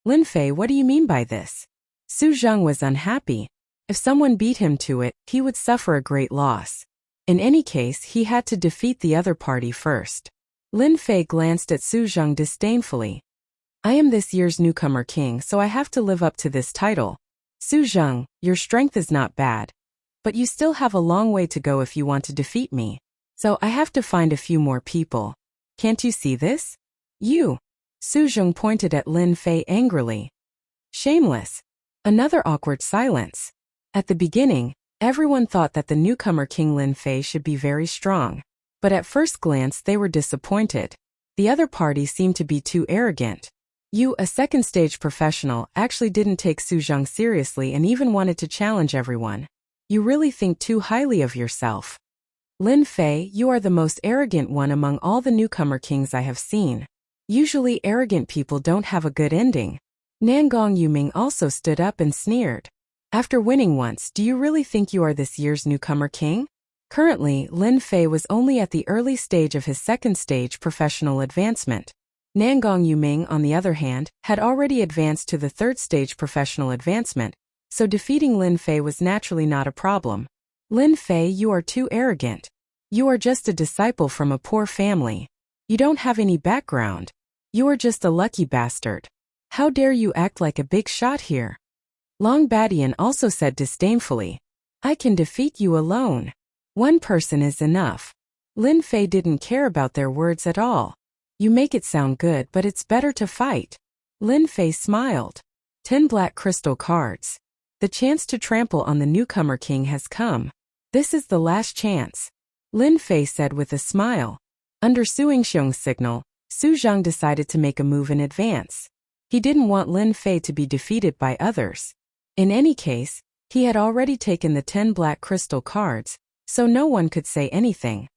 Speaker 1: Lin Fei, what do you mean by this? Su Zheng was unhappy. If someone beat him to it, he would suffer a great loss. In any case, he had to defeat the other party first. Lin Fei glanced at Su Zheng disdainfully. I am this year's newcomer king, so I have to live up to this title. Su Zheng, your strength is not bad. But you still have a long way to go if you want to defeat me. So I have to find a few more people. Can't you see this? You. Su Zheng pointed at Lin Fei angrily. Shameless. Another awkward silence. At the beginning, everyone thought that the newcomer king Lin Fei should be very strong. But at first glance they were disappointed. The other party seemed to be too arrogant. You, a second-stage professional, actually didn't take Su Zheng seriously and even wanted to challenge everyone. You really think too highly of yourself. Lin Fei, you are the most arrogant one among all the newcomer kings I have seen. Usually arrogant people don't have a good ending. Nangong Yuming also stood up and sneered. After winning once, do you really think you are this year's newcomer king? Currently, Lin Fei was only at the early stage of his second-stage professional advancement. Nangong Yuming, on the other hand, had already advanced to the third-stage professional advancement, so defeating Lin Fei was naturally not a problem. Lin Fei, you are too arrogant. You are just a disciple from a poor family. You don't have any background. You are just a lucky bastard. How dare you act like a big shot here? Long Badian also said disdainfully. I can defeat you alone. One person is enough. Lin Fei didn't care about their words at all. You make it sound good, but it's better to fight. Lin Fei smiled. 10 black crystal cards. The chance to trample on the newcomer king has come. This is the last chance. Lin Fei said with a smile. Under Su Yingxiong's signal, Su Zheng decided to make a move in advance. He didn't want Lin Fei to be defeated by others. In any case, he had already taken the 10 black crystal cards, so no one could say anything.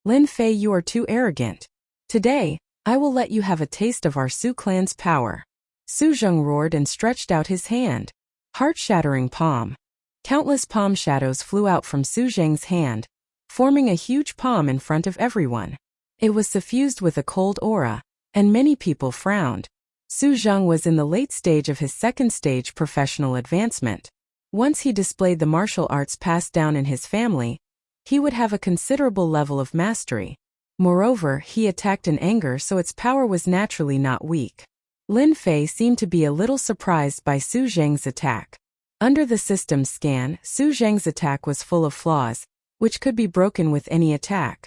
Speaker 1: Lin Fei, you are too arrogant. Today, I will let you have a taste of our Su clan's power. Su Zheng roared and stretched out his hand. Heart-shattering palm. Countless palm shadows flew out from Su Zheng's hand, forming a huge palm in front of everyone. It was suffused with a cold aura, and many people frowned. Su Zheng was in the late stage of his second-stage professional advancement. Once he displayed the martial arts passed down in his family, he would have a considerable level of mastery. Moreover, he attacked in anger, so its power was naturally not weak. Lin Fei seemed to be a little surprised by Su Zheng's attack. Under the system's scan, Su Zheng's attack was full of flaws, which could be broken with any attack.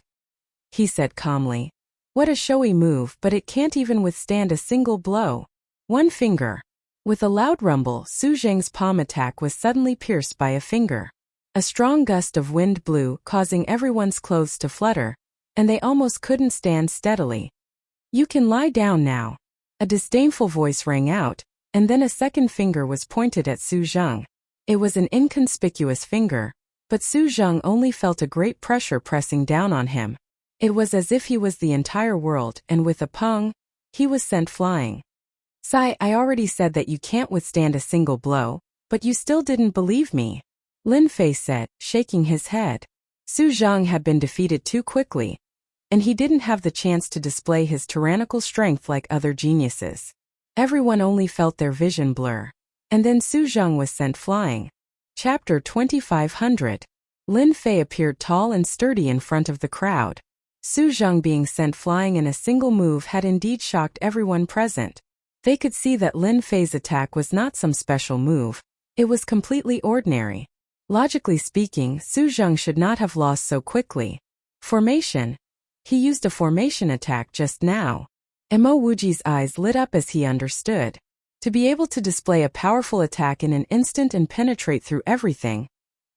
Speaker 1: He said calmly. What a showy move, but it can't even withstand a single blow. One finger. With a loud rumble, Su Zheng's palm attack was suddenly pierced by a finger. A strong gust of wind blew, causing everyone's clothes to flutter, and they almost couldn't stand steadily. You can lie down now. A disdainful voice rang out, and then a second finger was pointed at Su Zheng. It was an inconspicuous finger, but Su Zheng only felt a great pressure pressing down on him. It was as if he was the entire world, and with a pung, he was sent flying. Sai, I already said that you can't withstand a single blow, but you still didn't believe me. Lin Fei said, shaking his head. Su Zheng had been defeated too quickly, and he didn't have the chance to display his tyrannical strength like other geniuses. Everyone only felt their vision blur. And then Su Zheng was sent flying. Chapter 2500. Lin Fei appeared tall and sturdy in front of the crowd. Su Zheng being sent flying in a single move had indeed shocked everyone present. They could see that Lin Fei's attack was not some special move. It was completely ordinary. Logically speaking, Su Zheng should not have lost so quickly. Formation. He used a formation attack just now. Mo Wuji's eyes lit up as he understood. To be able to display a powerful attack in an instant and penetrate through everything.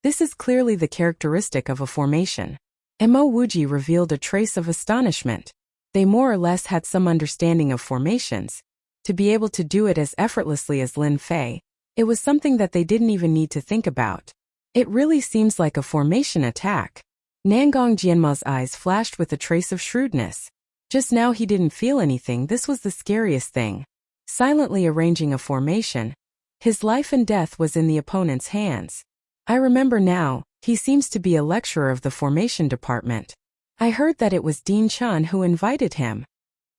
Speaker 1: This is clearly the characteristic of a formation. Mo Wuji revealed a trace of astonishment. They more or less had some understanding of formations. To be able to do it as effortlessly as Lin Fei, it was something that they didn't even need to think about. It really seems like a formation attack. Nangong Jianma's eyes flashed with a trace of shrewdness. Just now he didn't feel anything. This was the scariest thing. Silently arranging a formation. His life and death was in the opponent's hands. I remember now, he seems to be a lecturer of the formation department. I heard that it was Dean Chun who invited him.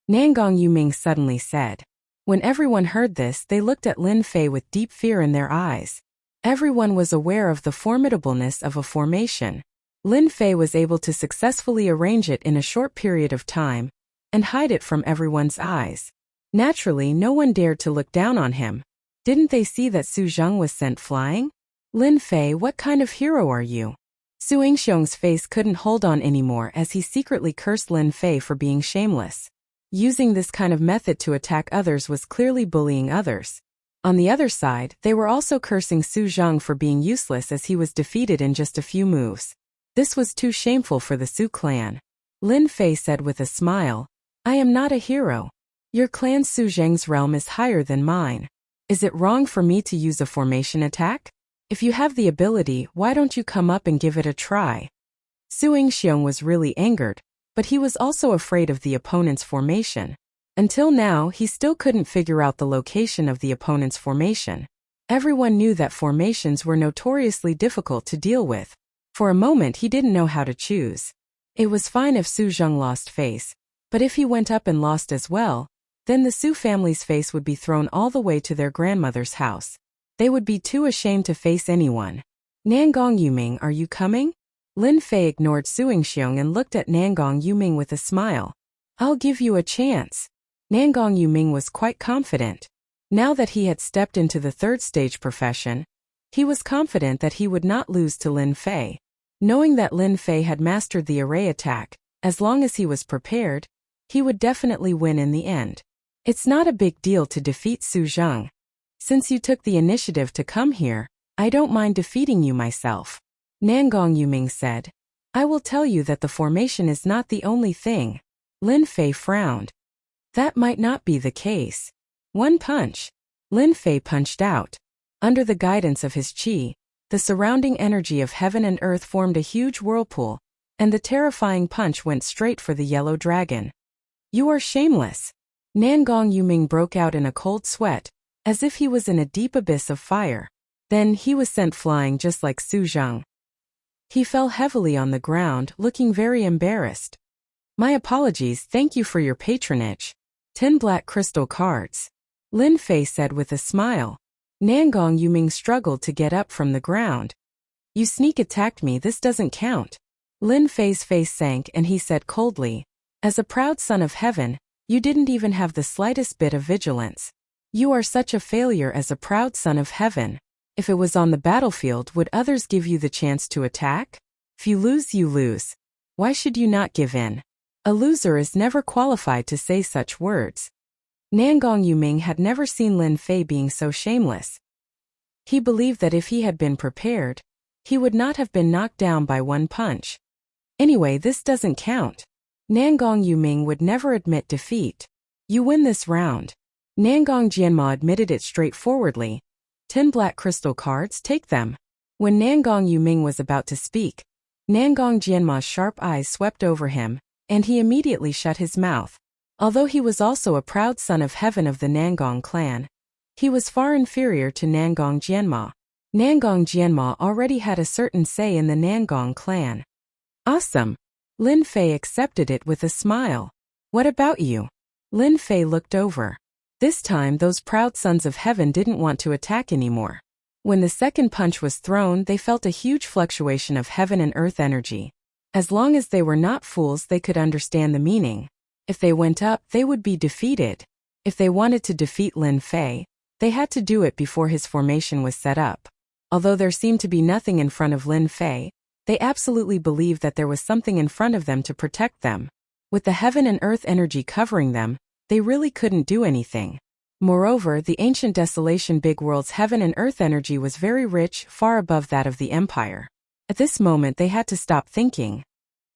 Speaker 1: Nangong Yuming suddenly said. When everyone heard this, they looked at Lin Fei with deep fear in their eyes. Everyone was aware of the formidableness of a formation. Lin Fei was able to successfully arrange it in a short period of time and hide it from everyone's eyes. Naturally, no one dared to look down on him. Didn't they see that Su Zheng was sent flying? Lin Fei, what kind of hero are you? Su Yingxiong's face couldn't hold on anymore as he secretly cursed Lin Fei for being shameless. Using this kind of method to attack others was clearly bullying others. On the other side, they were also cursing Su Zheng for being useless as he was defeated in just a few moves. This was too shameful for the Su clan. Lin Fei said with a smile, I am not a hero. Your clan Su Zheng's realm is higher than mine. Is it wrong for me to use a formation attack? If you have the ability, why don't you come up and give it a try? Su Yingxiong was really angered, but he was also afraid of the opponent's formation. Until now, he still couldn't figure out the location of the opponent's formation. Everyone knew that formations were notoriously difficult to deal with. For a moment he didn't know how to choose. It was fine if Su Zheng lost face, but if he went up and lost as well, then the Su family's face would be thrown all the way to their grandmother's house. They would be too ashamed to face anyone. Nangong Yuming, are you coming? Lin Fei ignored Su Yingxiong and looked at Nangong Yuming with a smile. I'll give you a chance. Nangong Yuming was quite confident. Now that he had stepped into the third stage profession, he was confident that he would not lose to Lin Fei. Knowing that Lin Fei had mastered the array attack, as long as he was prepared, he would definitely win in the end. It's not a big deal to defeat Su Zheng. Since you took the initiative to come here, I don't mind defeating you myself. Nangong Yuming said. I will tell you that the formation is not the only thing. Lin Fei frowned. That might not be the case. One punch. Lin Fei punched out. Under the guidance of his qi, the surrounding energy of heaven and earth formed a huge whirlpool, and the terrifying punch went straight for the yellow dragon. You are shameless. Nangong Yuming broke out in a cold sweat, as if he was in a deep abyss of fire. Then he was sent flying just like Su Zheng. He fell heavily on the ground, looking very embarrassed. My apologies, thank you for your patronage. 10 black crystal cards. Lin Fei said with a smile. Nangong Yuming struggled to get up from the ground. You sneak attacked me, this doesn't count. Lin Fei's face sank and he said coldly, as a proud son of heaven, you didn't even have the slightest bit of vigilance. You are such a failure as a proud son of heaven. If it was on the battlefield, would others give you the chance to attack? If you lose, you lose. Why should you not give in? A loser is never qualified to say such words. Nangong Yuming had never seen Lin Fei being so shameless. He believed that if he had been prepared, he would not have been knocked down by one punch. Anyway, this doesn't count. Nangong Yuming would never admit defeat. You win this round. Nangong Jianma admitted it straightforwardly. 10 black crystal cards, take them. When Nangong Yuming was about to speak, Nangong Jianma's sharp eyes swept over him, and he immediately shut his mouth. Although he was also a proud son of heaven of the Nangong clan, he was far inferior to Nangong Jianma. Nangong Jianma already had a certain say in the Nangong clan. Awesome. Lin Fei accepted it with a smile. What about you? Lin Fei looked over. This time those proud sons of heaven didn't want to attack anymore. When the second punch was thrown, they felt a huge fluctuation of heaven and earth energy. As long as they were not fools, they could understand the meaning. If they went up, they would be defeated. If they wanted to defeat Lin Fei, they had to do it before his formation was set up. Although there seemed to be nothing in front of Lin Fei, they absolutely believed that there was something in front of them to protect them. With the heaven and earth energy covering them, they really couldn't do anything. Moreover, the ancient desolation big world's heaven and earth energy was very rich, far above that of the empire. At this moment they had to stop thinking.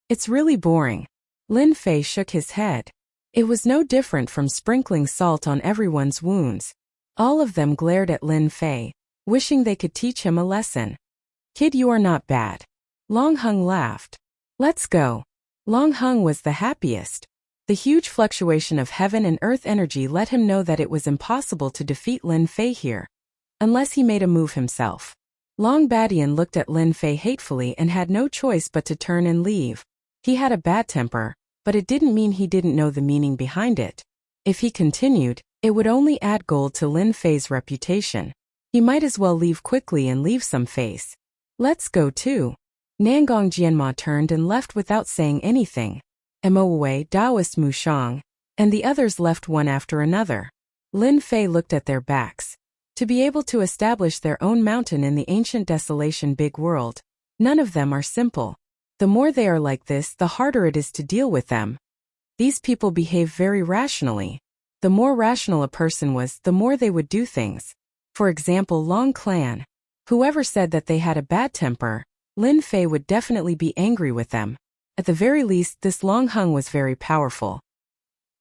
Speaker 1: It's really boring. Lin Fei shook his head. It was no different from sprinkling salt on everyone's wounds. All of them glared at Lin Fei, wishing they could teach him a lesson. Kid, you are not bad. Long Hung laughed. Let's go. Long Hung was the happiest. The huge fluctuation of heaven and earth energy let him know that it was impossible to defeat Lin Fei here, unless he made a move himself. Long Badian looked at Lin Fei hatefully and had no choice but to turn and leave. He had a bad temper, but it didn't mean he didn't know the meaning behind it. If he continued, it would only add gold to Lin Fei's reputation. He might as well leave quickly and leave some face. Let's go too. Nangong Jianma turned and left without saying anything. Emowe, Taoist Mushang, and the others left one after another. Lin Fei looked at their backs. To be able to establish their own mountain in the ancient desolation big world, none of them are simple. The more they are like this, the harder it is to deal with them. These people behave very rationally. The more rational a person was, the more they would do things. For example, Long Clan. Whoever said that they had a bad temper, Lin Fei would definitely be angry with them. At the very least, this Long Hung was very powerful.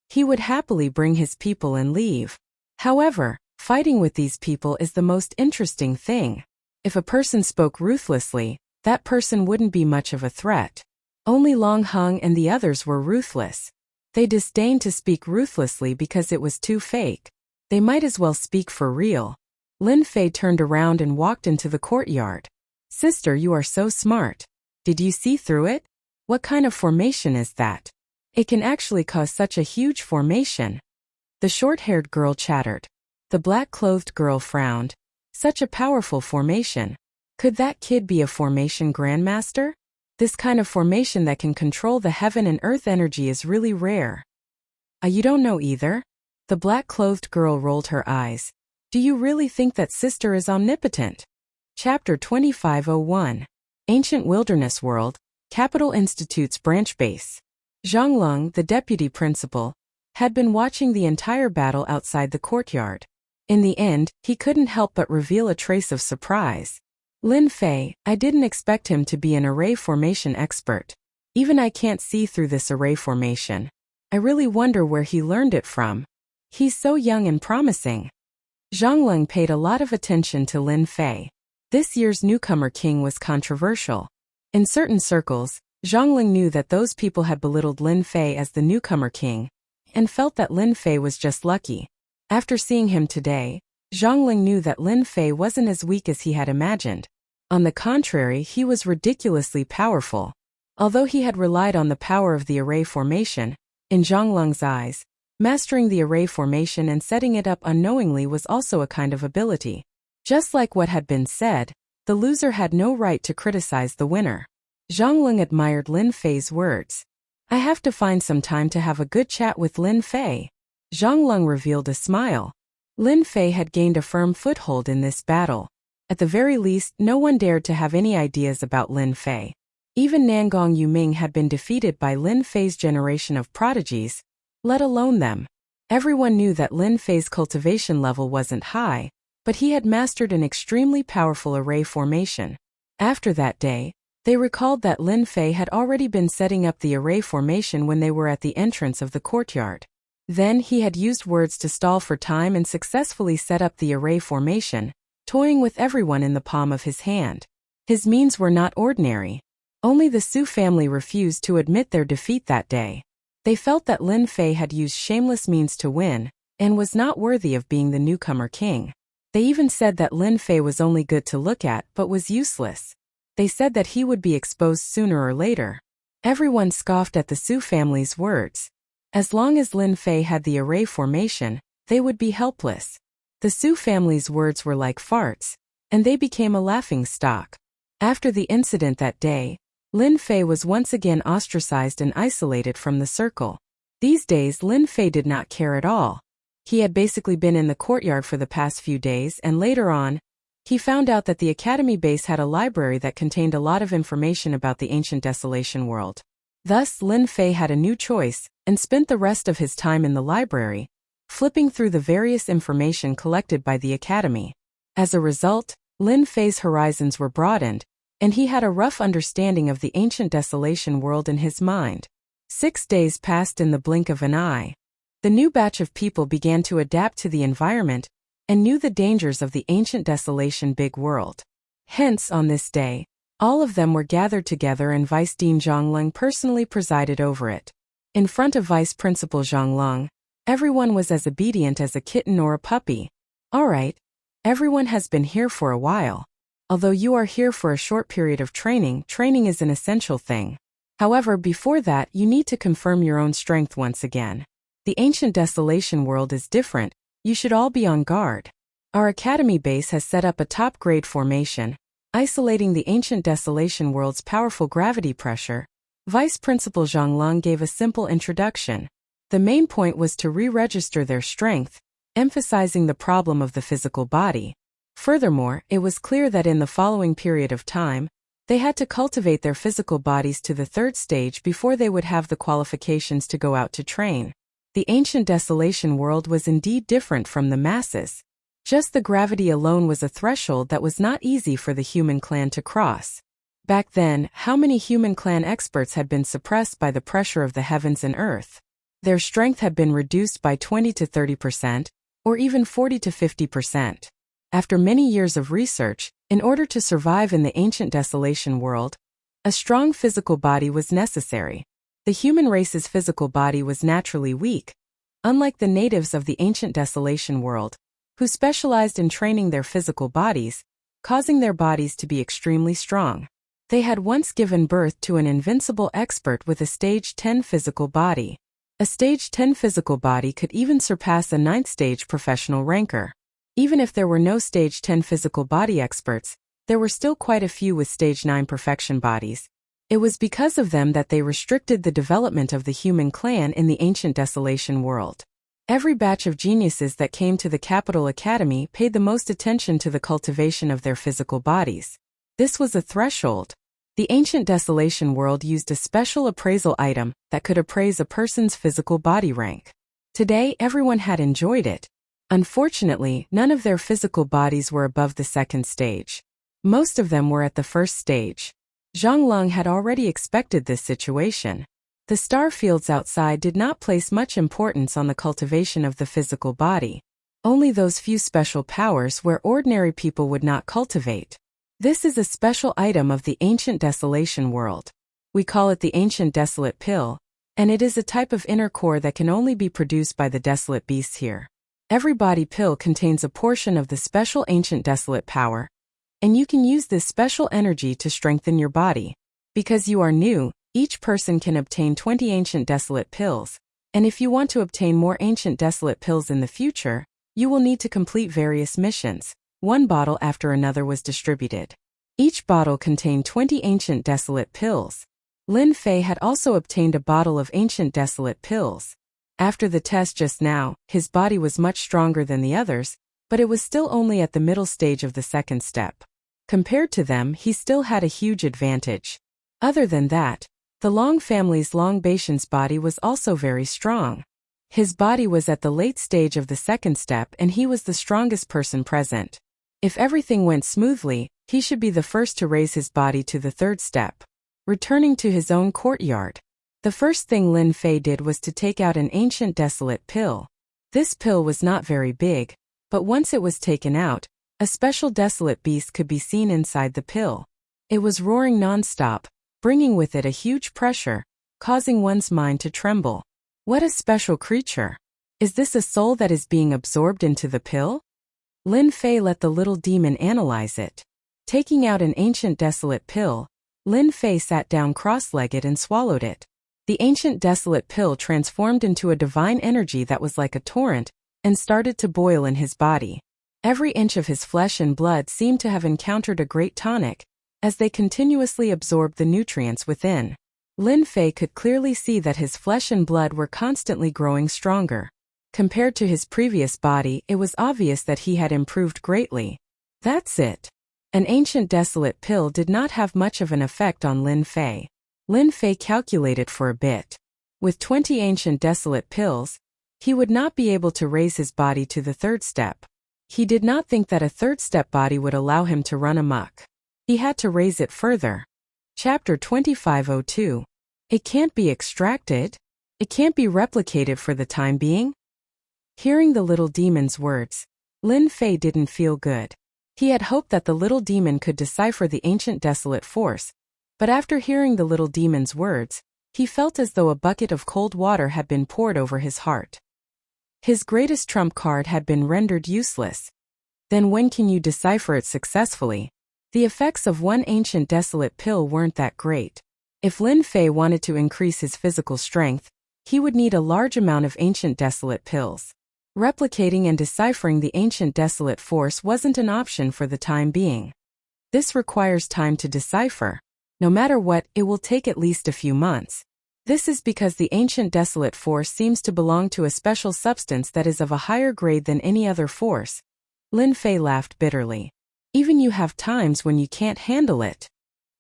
Speaker 1: He would happily bring his people and leave. However, fighting with these people is the most interesting thing. If a person spoke ruthlessly, that person wouldn't be much of a threat. Only Long Hung and the others were ruthless. They disdained to speak ruthlessly because it was too fake. They might as well speak for real. Lin Fei turned around and walked into the courtyard. Sister, you are so smart. Did you see through it? What kind of formation is that? It can actually cause such a huge formation. The short-haired girl chattered. The black-clothed girl frowned. Such a powerful formation. Could that kid be a formation grandmaster? This kind of formation that can control the heaven and earth energy is really rare. You don't know either? The black-clothed girl rolled her eyes. Do you really think that sister is omnipotent? Chapter 2501. Ancient Wilderness World, Capital Institute's branch base. Zhang Lung, the deputy principal, had been watching the entire battle outside the courtyard. In the end, he couldn't help but reveal a trace of surprise. Lin Fei, I didn't expect him to be an array formation expert. Even I can't see through this array formation. I really wonder where he learned it from. He's so young and promising. Zhang Lung paid a lot of attention to Lin Fei. This year's newcomer king was controversial. In certain circles, Zhang Lung knew that those people had belittled Lin Fei as the newcomer king, and felt that Lin Fei was just lucky. After seeing him today, Zhang Lung knew that Lin Fei wasn't as weak as he had imagined. On the contrary, he was ridiculously powerful. Although he had relied on the power of the array formation, in Zhang Lung's eyes, mastering the array formation and setting it up unknowingly was also a kind of ability. Just like what had been said, the loser had no right to criticize the winner. Zhang Lung admired Lin Fei's words. I have to find some time to have a good chat with Lin Fei. Zhang Lung revealed a smile. Lin Fei had gained a firm foothold in this battle. At the very least, no one dared to have any ideas about Lin Fei. Even Nangong Yuming had been defeated by Lin Fei's generation of prodigies, let alone them. Everyone knew that Lin Fei's cultivation level wasn't high, but he had mastered an extremely powerful array formation. After that day, they recalled that Lin Fei had already been setting up the array formation when they were at the entrance of the courtyard. Then he had used words to stall for time and successfully set up the array formation, toying with everyone in the palm of his hand. His means were not ordinary. Only the Su family refused to admit their defeat that day. They felt that Lin Fei had used shameless means to win, and was not worthy of being the newcomer king. They even said that Lin Fei was only good to look at but was useless. They said that he would be exposed sooner or later. Everyone scoffed at the Su family's words. As long as Lin Fei had the array formation, they would be helpless. The Su family's words were like farts. and they became a laughingstock. After the incident that day, Lin Fei was once again ostracized and isolated from the circle. These days Lin Fei did not care at all. He had basically been in the courtyard for the past few days, and later on, he found out that the academy base had a library that contained a lot of information about the ancient desolation world. Thus, Lin Fei had a new choice, and spent the rest of his time in the library, flipping through the various information collected by the academy. As a result, Lin Fei's horizons were broadened, and he had a rough understanding of the ancient desolation world in his mind. 6 days passed in the blink of an eye. The new batch of people began to adapt to the environment, and knew the dangers of the ancient desolation big world. Hence, on this day, all of them were gathered together and Vice Dean Zhonglong personally presided over it. In front of Vice Principal Zhonglong, everyone was as obedient as a kitten or a puppy. All right, everyone has been here for a while. Although you are here for a short period of training is an essential thing. However, before that, you need to confirm your own strength once again. The ancient desolation world is different. You should all be on guard. Our academy base has set up a top-grade formation, isolating the ancient desolation world's powerful gravity pressure. Vice Principal Zhonglong gave a simple introduction. The main point was to re-register their strength, emphasizing the problem of the physical body. Furthermore, it was clear that in the following period of time, they had to cultivate their physical bodies to the 3rd stage before they would have the qualifications to go out to train. The ancient desolation world was indeed different from the masses. Just the gravity alone was a threshold that was not easy for the human clan to cross. Back then, how many human clan experts had been suppressed by the pressure of the heavens and earth? Their strength had been reduced by 20 to 30%, or even 40 to 50%. After many years of research, in order to survive in the ancient desolation world, a strong physical body was necessary. The human race's physical body was naturally weak, unlike the natives of the ancient desolation world, who specialized in training their physical bodies, causing their bodies to be extremely strong. They had once given birth to an invincible expert with a stage 10 physical body. A stage 10 physical body could even surpass a 9th stage professional ranker. Even if there were no stage 10 physical body experts, there were still quite a few with stage 9 perfection bodies. It was because of them that they restricted the development of the human clan in the ancient desolation world. Every batch of geniuses that came to the capital academy paid the most attention to the cultivation of their physical bodies. This was a threshold. The ancient desolation world used a special appraisal item that could appraise a person's physical body rank. Today, everyone had enjoyed it. Unfortunately, none of their physical bodies were above the 2nd stage. Most of them were at the 1st stage. Zhonglong had already expected this situation. The star fields outside did not place much importance on the cultivation of the physical body. Only those few special powers where ordinary people would not cultivate. This is a special item of the ancient desolation world. We call it the ancient desolate pill, and it is a type of inner core that can only be produced by the desolate beasts here. Every body pill contains a portion of the special ancient desolate power, and you can use this special energy to strengthen your body. Because you are new, each person can obtain 20 ancient desolate pills, and if you want to obtain more ancient desolate pills in the future, you will need to complete various missions. One bottle after another was distributed. Each bottle contained 20 ancient desolate pills. Lin Fei had also obtained a bottle of ancient desolate pills. After the test just now, his body was much stronger than the others, but it was still only at the middle stage of the 2nd step. Compared to them, he still had a huge advantage. Other than that, the Long family's Long Baishan's body was also very strong. His body was at the late stage of the 2nd step and he was the strongest person present. If everything went smoothly, he should be the first to raise his body to the 3rd step. Returning to his own courtyard, the first thing Lin Fei did was to take out an ancient desolate pill. This pill was not very big, but once it was taken out, a special desolate beast could be seen inside the pill. It was roaring non-stop, bringing with it a huge pressure, causing one's mind to tremble. What a special creature! Is this a soul that is being absorbed into the pill? Lin Fei let the little demon analyze it. Taking out an ancient desolate pill, Lin Fei sat down cross-legged and swallowed it. The ancient desolate pill transformed into a divine energy that was like a torrent, and started to boil in his body. Every inch of his flesh and blood seemed to have encountered a great tonic, as they continuously absorbed the nutrients within. Lin Fei could clearly see that his flesh and blood were constantly growing stronger. Compared to his previous body, it was obvious that he had improved greatly. That's it. An ancient desolate pill did not have much of an effect on Lin Fei. Lin Fei calculated for a bit. With 20 ancient desolate pills, he would not be able to raise his body to the third step. He did not think that a third step body would allow him to run amok. He had to raise it further. Chapter 2502. It can't be extracted? It can't be replicated for the time being? Hearing the little demon's words, Lin Fei didn't feel good. He had hoped that the little demon could decipher the ancient desolate force, but after hearing the little demon's words, he felt as though a bucket of cold water had been poured over his heart. His greatest trump card had been rendered useless. Then when can you decipher it successfully? The effects of one ancient desolate pill weren't that great. If Lin Fei wanted to increase his physical strength, he would need a large amount of ancient desolate pills. Replicating and deciphering the ancient desolate force wasn't an option for the time being. This requires time to decipher. No matter what, it will take at least a few months. This is because the ancient desolate force seems to belong to a special substance that is of a higher grade than any other force. Lin Fei laughed bitterly. Even you have times when you can't handle it.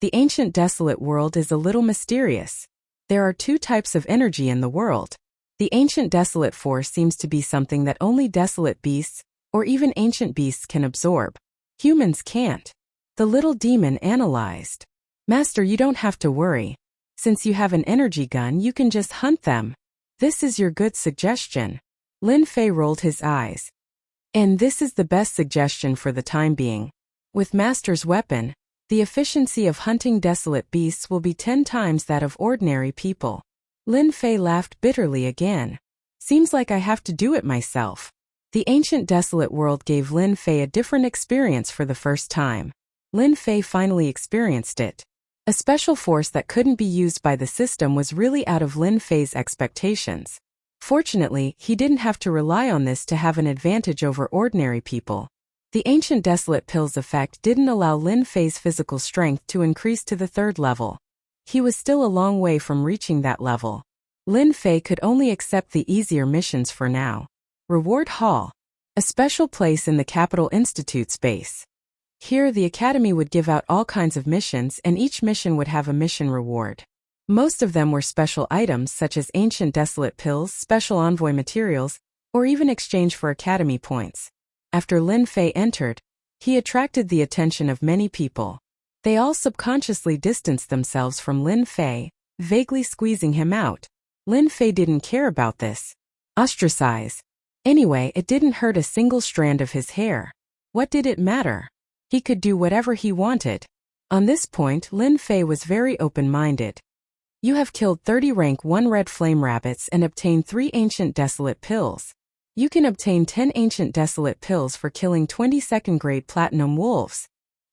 Speaker 1: The ancient desolate world is a little mysterious. There are two types of energy in the world. The ancient desolate force seems to be something that only desolate beasts, or even ancient beasts can absorb. Humans can't. The little demon analyzed. Master, you don't have to worry. Since you have an energy gun, you can just hunt them. This is your good suggestion. Lin Fei rolled his eyes. And this is the best suggestion for the time being. With Master's weapon, the efficiency of hunting desolate beasts will be 10 times that of ordinary people. Lin Fei laughed bitterly again. Seems like I have to do it myself. The ancient desolate world gave Lin Fei a different experience for the first time. Lin Fei finally experienced it. A special force that couldn't be used by the system was really out of Lin Fei's expectations. Fortunately, he didn't have to rely on this to have an advantage over ordinary people. The ancient desolate pill's effect didn't allow Lin Fei's physical strength to increase to the third level. He was still a long way from reaching that level. Lin Fei could only accept the easier missions for now. Reward Hall. A special place in the Capital Institute's base. Here the Academy would give out all kinds of missions and each mission would have a mission reward. Most of them were special items such as ancient desolate pills, special envoy materials, or even exchange for Academy points. After Lin Fei entered, he attracted the attention of many people. They all subconsciously distanced themselves from Lin Fei, vaguely squeezing him out. Lin Fei didn't care about this. Ostracize. Anyway, it didn't hurt a single strand of his hair. What did it matter? He could do whatever he wanted. On this point, Lin Fei was very open-minded. You have killed 30 rank 1 red flame rabbits and obtained 3 ancient desolate pills. You can obtain 10 ancient desolate pills for killing 20 second-grade platinum wolves.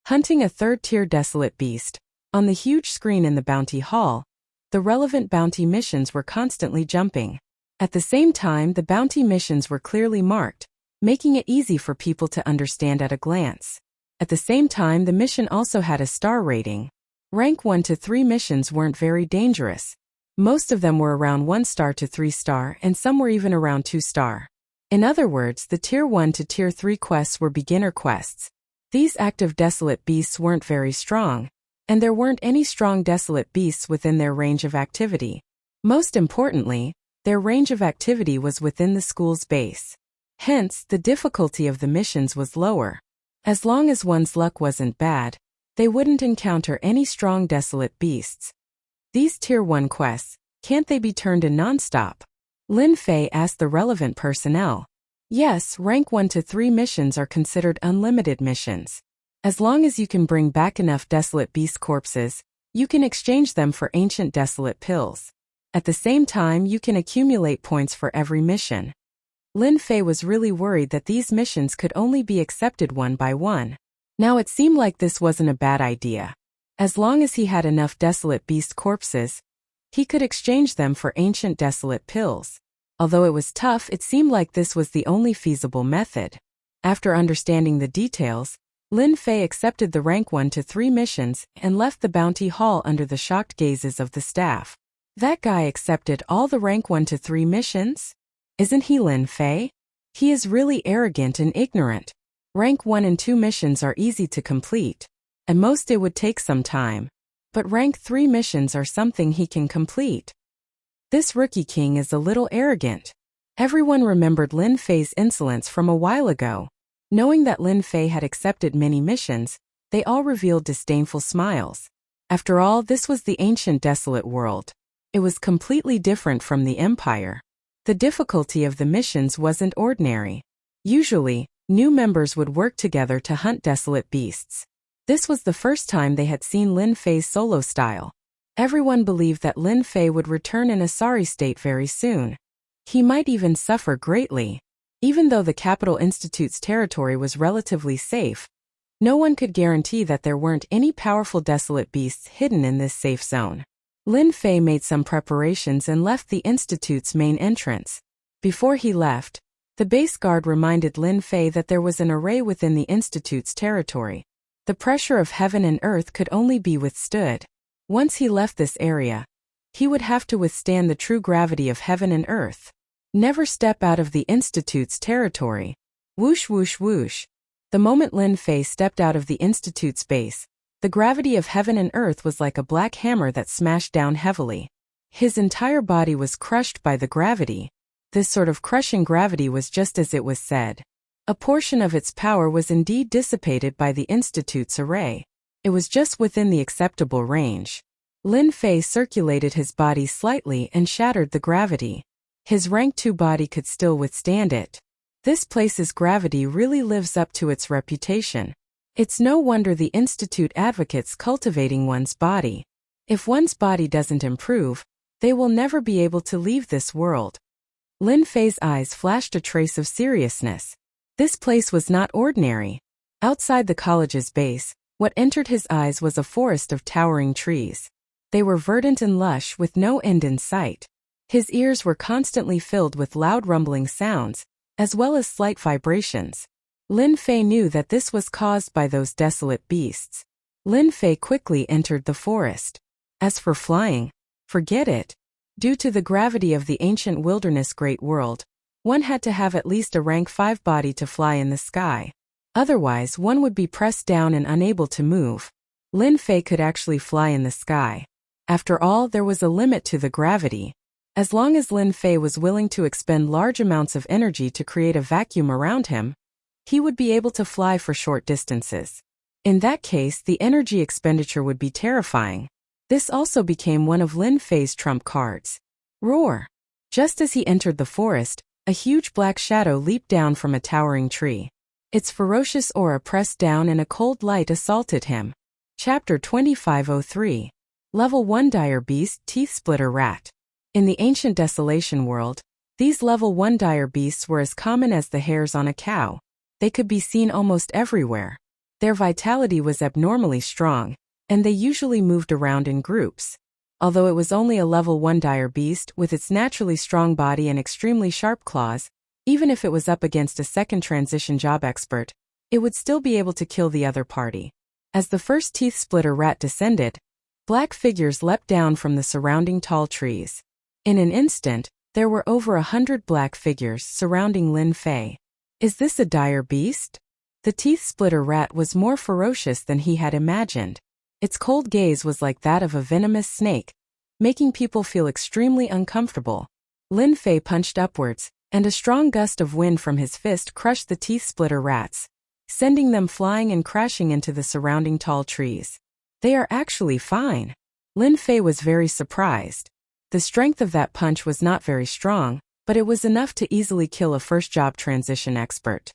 Speaker 1: Hunting a third-tier desolate beast. On the huge screen in the bounty hall, the relevant bounty missions were constantly jumping. At the same time, the bounty missions were clearly marked, making it easy for people to understand at a glance. At the same time, the mission also had a star rating. Rank 1 to 3 missions weren't very dangerous. Most of them were around 1 star to 3 star and some were even around 2 star. In other words, the Tier 1 to Tier 3 quests were beginner quests. These active desolate beasts weren't very strong, and there weren't any strong desolate beasts within their range of activity. Most importantly, their range of activity was within the school's base. Hence, the difficulty of the missions was lower. As long as one's luck wasn't bad, they wouldn't encounter any strong desolate beasts. These Tier 1 quests, can't they be turned in non-stop? Lin Fei asked the relevant personnel. Yes, rank 1 to 3 missions are considered unlimited missions. As long as you can bring back enough desolate beast corpses, you can exchange them for ancient desolate pills. At the same time, you can accumulate points for every mission. Lin Fei was really worried that these missions could only be accepted one by one. Now it seemed like this wasn't a bad idea. As long as he had enough desolate beast corpses, he could exchange them for ancient desolate pills. Although it was tough, it seemed like this was the only feasible method. After understanding the details, Lin Fei accepted the rank 1 to 3 missions and left the bounty hall under the shocked gazes of the staff. That guy accepted all the rank 1 to 3 missions? Isn't he Lin Fei? He is really arrogant and ignorant. Rank 1 and 2 missions are easy to complete. At most it would take some time. But rank 3 missions are something he can complete. This rookie king is a little arrogant. Everyone remembered Lin Fei's insolence from a while ago. Knowing that Lin Fei had accepted many missions, they all revealed disdainful smiles. After all, this was the ancient desolate world. It was completely different from the Empire. The difficulty of the missions wasn't ordinary. Usually, new members would work together to hunt desolate beasts. This was the first time they had seen Lin Fei's solo style. Everyone believed that Lin Fei would return in a sorry state very soon. He might even suffer greatly. Even though the Capital Institute's territory was relatively safe, no one could guarantee that there weren't any powerful desolate beasts hidden in this safe zone. Lin Fei made some preparations and left the Institute's main entrance. Before he left, the base guard reminded Lin Fei that there was an array within the Institute's territory. The pressure of heaven and earth could only be withstood. Once he left this area, he would have to withstand the true gravity of heaven and earth. Never step out of the Institute's territory. Whoosh whoosh whoosh. The moment Lin Fei stepped out of the Institute's base, the gravity of heaven and earth was like a black hammer that smashed down heavily. His entire body was crushed by the gravity. This sort of crushing gravity was just as it was said. A portion of its power was indeed dissipated by the Institute's array. It was just within the acceptable range. Lin Fei circulated his body slightly and shattered the gravity. His rank 2 body could still withstand it. This place's gravity really lives up to its reputation. It's no wonder the Institute advocates cultivating one's body. If one's body doesn't improve, they will never be able to leave this world. Lin Fei's eyes flashed a trace of seriousness. This place was not ordinary. Outside the college's base, what entered his eyes was a forest of towering trees. They were verdant and lush with no end in sight. His ears were constantly filled with loud rumbling sounds, as well as slight vibrations. Lin Fei knew that this was caused by those desolate beasts. Lin Fei quickly entered the forest. As for flying, forget it. Due to the gravity of the ancient wilderness great world, one had to have at least a rank 5 body to fly in the sky. Otherwise, one would be pressed down and unable to move. Lin Fei could actually fly in the sky. After all, there was a limit to the gravity. As long as Lin Fei was willing to expend large amounts of energy to create a vacuum around him, he would be able to fly for short distances. In that case, the energy expenditure would be terrifying. This also became one of Lin Fei's trump cards. Roar! Just as he entered the forest, a huge black shadow leaped down from a towering tree. Its ferocious aura pressed down and a cold light assaulted him. Chapter 2503. Level 1 Dire Beast Teeth Splitter Rat. In the ancient desolation world, these level 1 dire beasts were as common as the hairs on a cow. They could be seen almost everywhere. Their vitality was abnormally strong, and they usually moved around in groups. Although it was only a level 1 dire beast with its naturally strong body and extremely sharp claws, even if it was up against a second transition job expert, it would still be able to kill the other party. As the first teeth splitter rat descended, black figures leapt down from the surrounding tall trees. In an instant, there were over 100 black figures surrounding Lin Fei. Is this a dire beast? The teeth splitter rat was more ferocious than he had imagined. Its cold gaze was like that of a venomous snake, making people feel extremely uncomfortable. Lin Fei punched upwards, and a strong gust of wind from his fist crushed the teeth splitter rats, sending them flying and crashing into the surrounding tall trees. They are actually fine. Lin Fei was very surprised. The strength of that punch was not very strong, but it was enough to easily kill a first-job transition expert.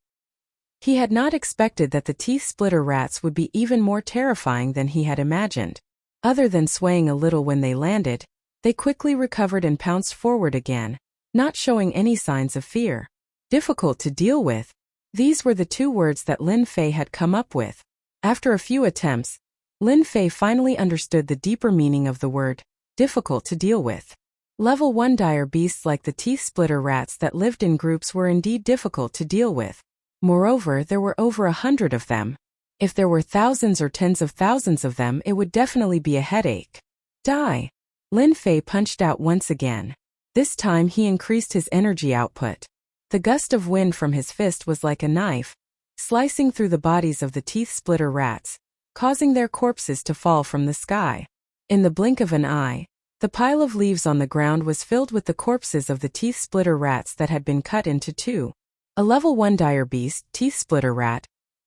Speaker 1: He had not expected that the teeth splitter rats would be even more terrifying than he had imagined. Other than swaying a little when they landed, they quickly recovered and pounced forward again, not showing any signs of fear. Difficult to deal with. These were the 2 words that Lin Fei had come up with. After a few attempts, Lin Fei finally understood the deeper meaning of the word, difficult to deal with. Level 1 dire beasts like the teeth splitter rats that lived in groups were indeed difficult to deal with. Moreover, there were over 100 of them. If there were thousands or tens of thousands of them, it would definitely be a headache. Die! Lin Fei punched out once again. This time he increased his energy output. The gust of wind from his fist was like a knife, slicing through the bodies of the teeth-splitter rats, causing their corpses to fall from the sky. In the blink of an eye, the pile of leaves on the ground was filled with the corpses of the teeth-splitter rats that had been cut into two. A level 1 dire beast, teeth-splitter rat,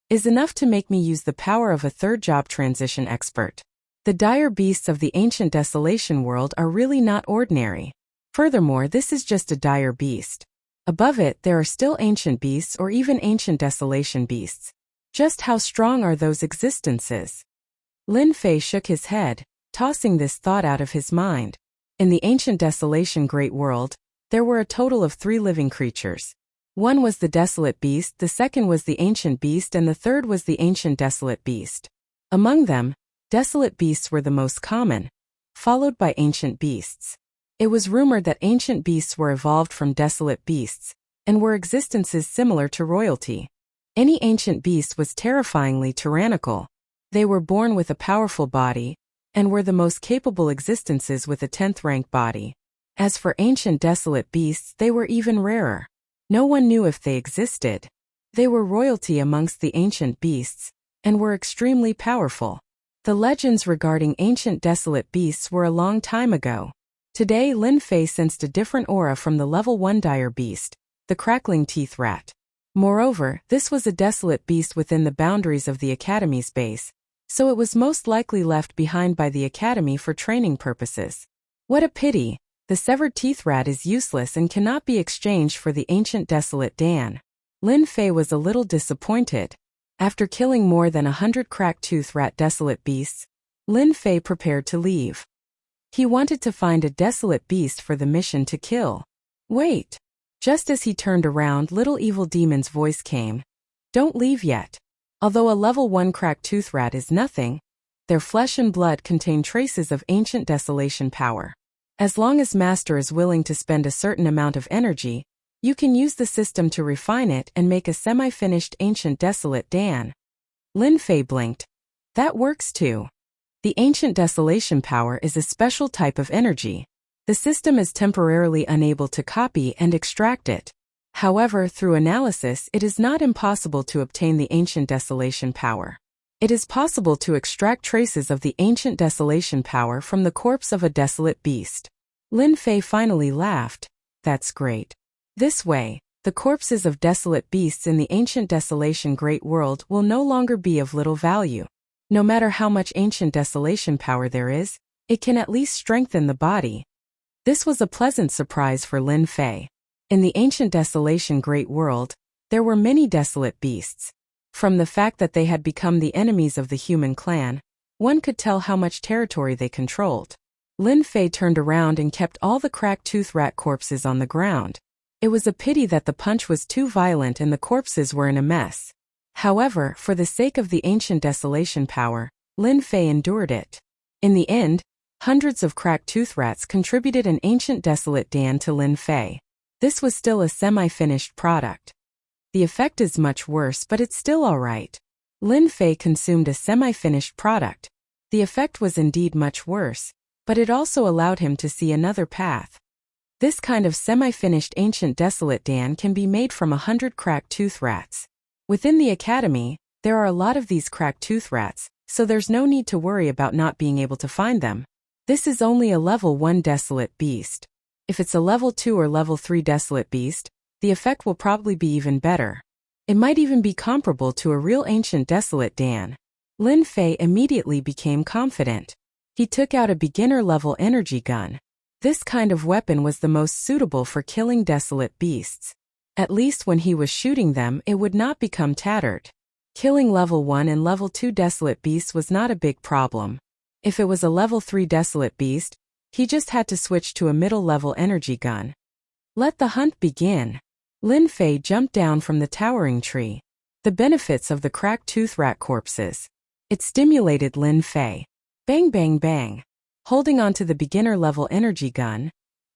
Speaker 1: is enough to make me use the power of a third job transition expert. The dire beasts of the ancient desolation world are really not ordinary. Furthermore, this is just a dire beast. Above it, there are still ancient beasts or even ancient desolation beasts. Just how strong are those existences? Lin Fei shook his head, tossing this thought out of his mind. In the ancient desolation great world, there were a total of 3 living creatures. One was the desolate beast, the second was the ancient beast, and the third was the ancient desolate beast. Among them, desolate beasts were the most common, followed by ancient beasts. It was rumored that ancient beasts were evolved from desolate beasts, and were existences similar to royalty. Any ancient beast was terrifyingly tyrannical. They were born with a powerful body, and were the most capable existences with a 10th rank body. As for ancient desolate beasts, they were even rarer. No one knew if they existed. They were royalty amongst the ancient beasts, and were extremely powerful. The legends regarding ancient desolate beasts were a long time ago. Today, Lin Fei sensed a different aura from the level 1 dire beast, the crackling teeth rat. Moreover, this was a desolate beast within the boundaries of the Academy's base, so it was most likely left behind by the Academy for training purposes. What a pity! The severed teeth rat is useless and cannot be exchanged for the ancient desolate Dan. Lin Fei was a little disappointed. After killing more than 100 cracked tooth rat desolate beasts, Lin Fei prepared to leave. He wanted to find a desolate beast for the mission to kill. Wait! Just as he turned around, Little Evil Demon's voice came. Don't leave yet. Although a level 1 cracked tooth rat is nothing, their flesh and blood contain traces of ancient desolation power. As long as Master is willing to spend a certain amount of energy, you can use the system to refine it and make a semi-finished ancient desolate Dan. Lin Fei blinked. That works too. The ancient desolation power is a special type of energy. The system is temporarily unable to copy and extract it. However, through analysis, it is not impossible to obtain the ancient desolation power. It is possible to extract traces of the ancient desolation power from the corpse of a desolate beast. Lin Fei finally laughed. That's great. This way, the corpses of desolate beasts in the ancient desolation great world will no longer be of little value. No matter how much ancient desolation power there is, it can at least strengthen the body. This was a pleasant surprise for Lin Fei. In the ancient desolation great world, there were many desolate beasts. From the fact that they had become the enemies of the human clan, one could tell how much territory they controlled. Lin Fei turned around and kept all the cracked tooth rat corpses on the ground. It was a pity that the punch was too violent and the corpses were in a mess. However, for the sake of the ancient desolation power, Lin Fei endured it. In the end, hundreds of cracked tooth rats contributed an ancient desolate Dan to Lin Fei. This was still a semi-finished product. The effect is much worse, but it's still alright. Lin Fei consumed a semi-finished product. The effect was indeed much worse, but it also allowed him to see another path. This kind of semi-finished ancient desolate Dan can be made from 100 cracked tooth rats. Within the Academy, there are a lot of these cracked tooth rats, so there's no need to worry about not being able to find them. This is only a level 1 desolate beast. If it's a level 2 or level 3 desolate beast, the effect will probably be even better. It might even be comparable to a real ancient desolate Dan. Lin Fei immediately became confident. He took out a beginner-level energy gun. This kind of weapon was the most suitable for killing desolate beasts. At least when he was shooting them, it would not become tattered. Killing level 1 and level 2 desolate beasts was not a big problem. If it was a level 3 desolate beast, he just had to switch to a middle-level energy gun. Let the hunt begin. Lin Fei jumped down from the towering tree. The benefits of the cracked tooth rat corpses. It stimulated Lin Fei. Bang bang bang. Holding onto the beginner-level energy gun,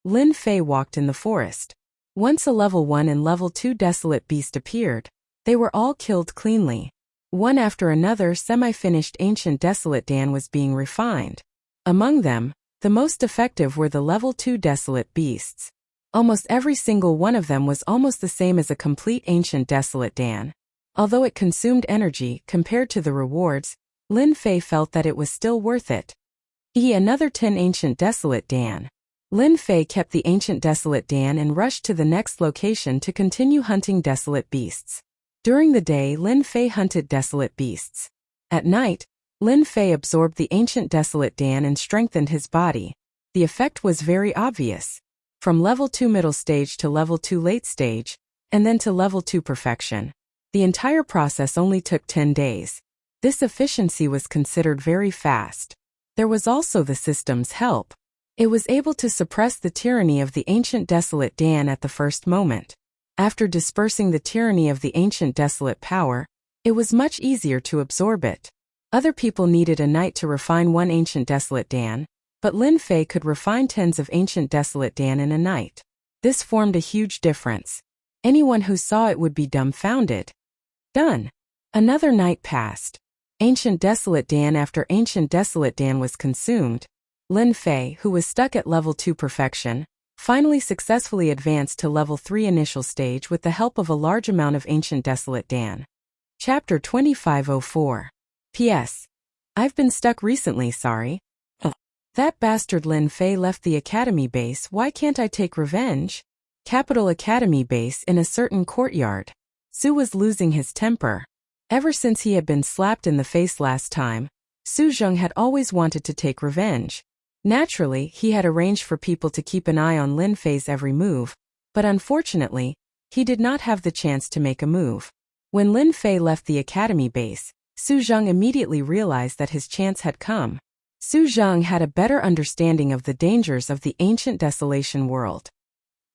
Speaker 1: Lin Fei walked in the forest. Once a level 1 and level 2 desolate beast appeared, They were all killed cleanly. One after another, semi-finished ancient desolate Dan was being refined. Among them, the most effective were the level 2 desolate beasts. Almost every single one of them was almost the same as a complete ancient desolate Dan. Although it consumed energy compared to the rewards, Lin Fei felt that it was still worth it. Another 10 ancient desolate Dan. Lin Fei kept the ancient desolate Dan and rushed to the next location to continue hunting desolate beasts. During the day, Lin Fei hunted desolate beasts. At night, Lin Fei absorbed the ancient desolate Dan and strengthened his body. The effect was very obvious. From level 2 middle stage to level 2 late stage, and then to level 2 perfection. The entire process only took 10 days. This efficiency was considered very fast. There was also the system's help. It was able to suppress the tyranny of the ancient desolate Dan at the first moment. After dispersing the tyranny of the ancient desolate power, it was much easier to absorb it. Other people needed a night to refine one ancient desolate Dan, but Lin Fei could refine tens of ancient desolate Dan in a night. This formed a huge difference. Anyone who saw it would be dumbfounded. Done. Another night passed. Ancient desolate Dan after ancient desolate Dan was consumed. Lin Fei, who was stuck at level 2 perfection, finally successfully advanced to level 3 initial stage with the help of a large amount of ancient desolate Dan. Chapter 2504. P.S. I've been stuck recently, sorry. That bastard Lin Fei left the academy base, why can't I take revenge? Capital Academy base in a certain courtyard. Su was losing his temper. Ever since he had been slapped in the face last time, Su Zheng had always wanted to take revenge. Naturally, he had arranged for people to keep an eye on Lin Fei's every move, but unfortunately, he did not have the chance to make a move. When Lin Fei left the academy base, Su Zheng immediately realized that his chance had come. Su Zheng had a better understanding of the dangers of the ancient desolation world.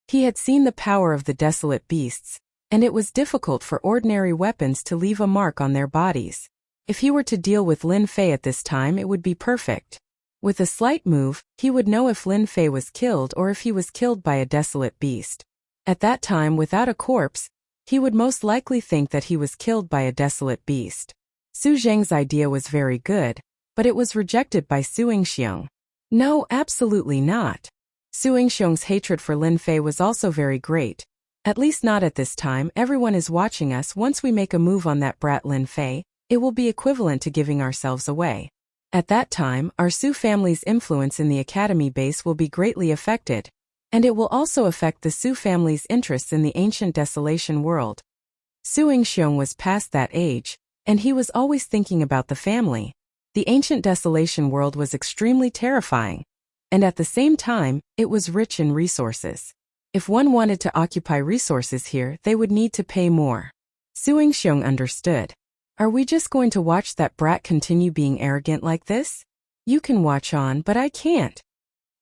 Speaker 1: He had seen the power of the desolate beasts, and it was difficult for ordinary weapons to leave a mark on their bodies. If he were to deal with Lin Fei at this time, it would be perfect. With a slight move, he would know if Lin Fei was killed or if he was killed by a desolate beast. At that time, without a corpse, he would most likely think that he was killed by a desolate beast. Su Zheng's idea was very good, but it was rejected by Su Yingxiong. No, absolutely not. Su Yingxiong's hatred for Lin Fei was also very great. At least not at this time, everyone is watching us. Once we make a move on that brat Lin Fei, it will be equivalent to giving ourselves away. At that time, our Su family's influence in the academy base will be greatly affected, and it will also affect the Su family's interests in the ancient desolation world. Su Yingxiong was past that age, and he was always thinking about the family. The ancient desolation world was extremely terrifying, and at the same time, it was rich in resources. If one wanted to occupy resources here, they would need to pay more. Su Yingxiong understood. Are we just going to watch that brat continue being arrogant like this? You can watch on, but I can't.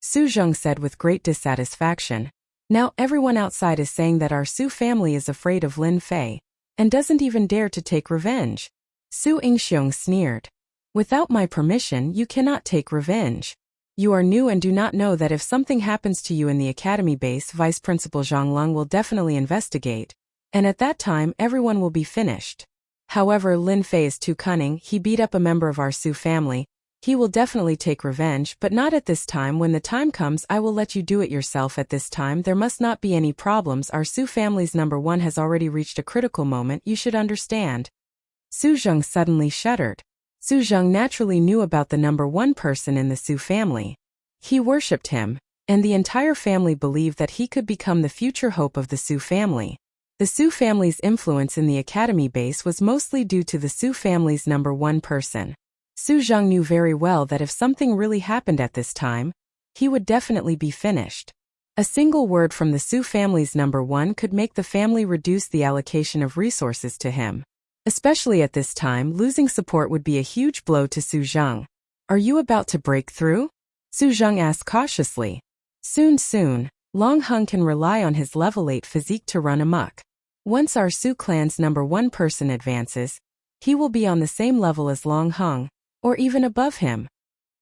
Speaker 1: Su Zheng said with great dissatisfaction. Now everyone outside is saying that our Su family is afraid of Lin Fei, and doesn't even dare to take revenge. Su Yingxiong sneered. Without my permission, you cannot take revenge. You are new and do not know that if something happens to you in the academy base, Vice Principal Zhang Lung will definitely investigate, and at that time everyone will be finished. However, Lin Fei is too cunning. He beat up a member of our Su family. He will definitely take revenge, but not at this time. When the time comes, I will let you do it yourself. At this time, there must not be any problems. Our Su family's number 1 has already reached a critical moment. You should understand. Su Zheng suddenly shuddered. Su Zheng naturally knew about the number 1 person in the Su family. He worshipped him, and the entire family believed that he could become the future hope of the Su family. The Su family's influence in the academy base was mostly due to the Su family's number 1 person. Su Zheng knew very well that if something really happened at this time, he would definitely be finished. A single word from the Su family's number 1 could make the family reduce the allocation of resources to him. Especially at this time, losing support would be a huge blow to Su Zheng. Are you about to break through? Su Zheng asked cautiously. Soon, Long Hung can rely on his level 8 physique to run amok. Once our Su clan's number 1 person advances, he will be on the same level as Long Hung, or even above him.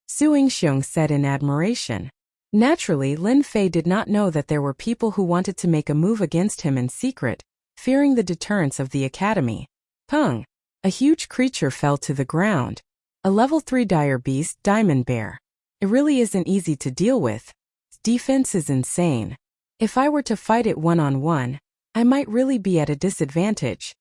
Speaker 1: Su Yingxiong said in admiration. Naturally, Lin Fei did not know that there were people who wanted to make a move against him in secret, fearing the deterrence of the academy. Pung! A huge creature fell to the ground. A level 3 dire beast, Diamond Bear. It really isn't easy to deal with. Its defense is insane. If I were to fight it one-on-one, I might really be at a disadvantage.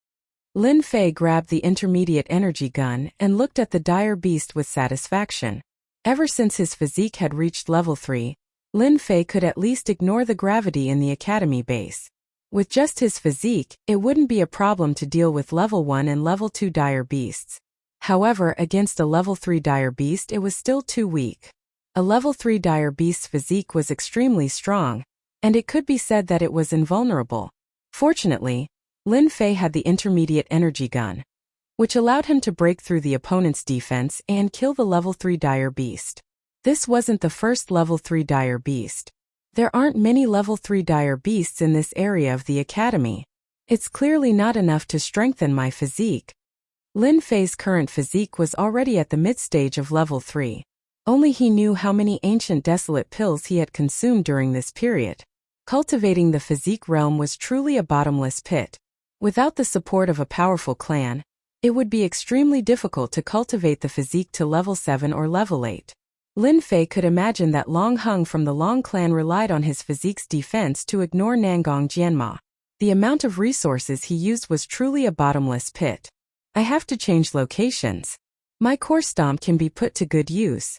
Speaker 1: Lin Fei grabbed the intermediate energy gun and looked at the dire beast with satisfaction. Ever since his physique had reached level 3, Lin Fei could at least ignore the gravity in the academy base. With just his physique, it wouldn't be a problem to deal with level 1 and level 2 dire beasts. However, against a level 3 dire beast it was still too weak. A level 3 dire beast's physique was extremely strong, and it could be said that it was invulnerable. Fortunately, Lin Fei had the intermediate energy gun, which allowed him to break through the opponent's defense and kill the level 3 dire beast. This wasn't the first level 3 dire beast. There aren't many level 3 dire beasts in this area of the academy. It's clearly not enough to strengthen my physique. Lin Fei's current physique was already at the mid-stage of level 3. Only he knew how many ancient desolate pills he had consumed during this period. Cultivating the physique realm was truly a bottomless pit. Without the support of a powerful clan, it would be extremely difficult to cultivate the physique to level 7 or level 8. Lin Fei could imagine that Long Hung from the Long clan relied on his physique's defense to ignore Nangong Jianma. The amount of resources he used was truly a bottomless pit. I have to change locations. My core stomp can be put to good use.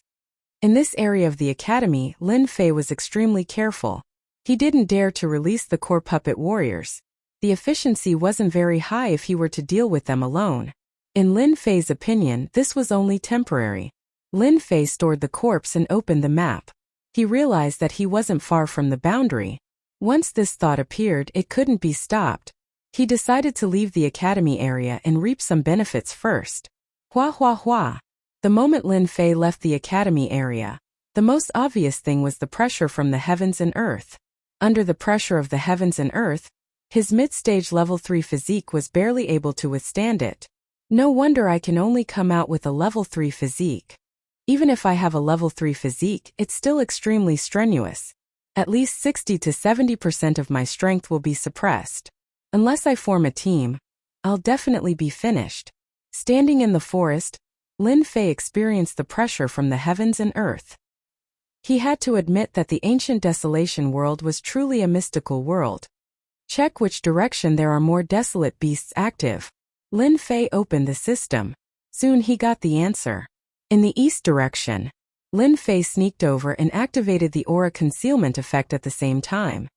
Speaker 1: In this area of the academy, Lin Fei was extremely careful. He didn't dare to release the core puppet warriors. The efficiency wasn't very high if he were to deal with them alone. In Lin Fei's opinion, this was only temporary. Lin Fei stored the corpse and opened the map. He realized that he wasn't far from the boundary. Once this thought appeared, it couldn't be stopped. He decided to leave the academy area and reap some benefits first. Hua hua hua. The moment Lin Fei left the academy area, the most obvious thing was the pressure from the heavens and earth. Under the pressure of the heavens and earth, his mid-stage level 3 physique was barely able to withstand it. No wonder I can only come out with a level 3 physique. Even if I have a level 3 physique, it's still extremely strenuous. At least 60 to 70% of my strength will be suppressed. Unless I form a team, I'll definitely be finished. Standing in the forest, Lin Fei experienced the pressure from the heavens and earth. He had to admit that the ancient desolation world was truly a mystical world. Check which direction there are more desolate beasts active. Lin Fei opened the system. Soon he got the answer. In the east direction, Lin Fei sneaked over and activated the aura concealment effect at the same time.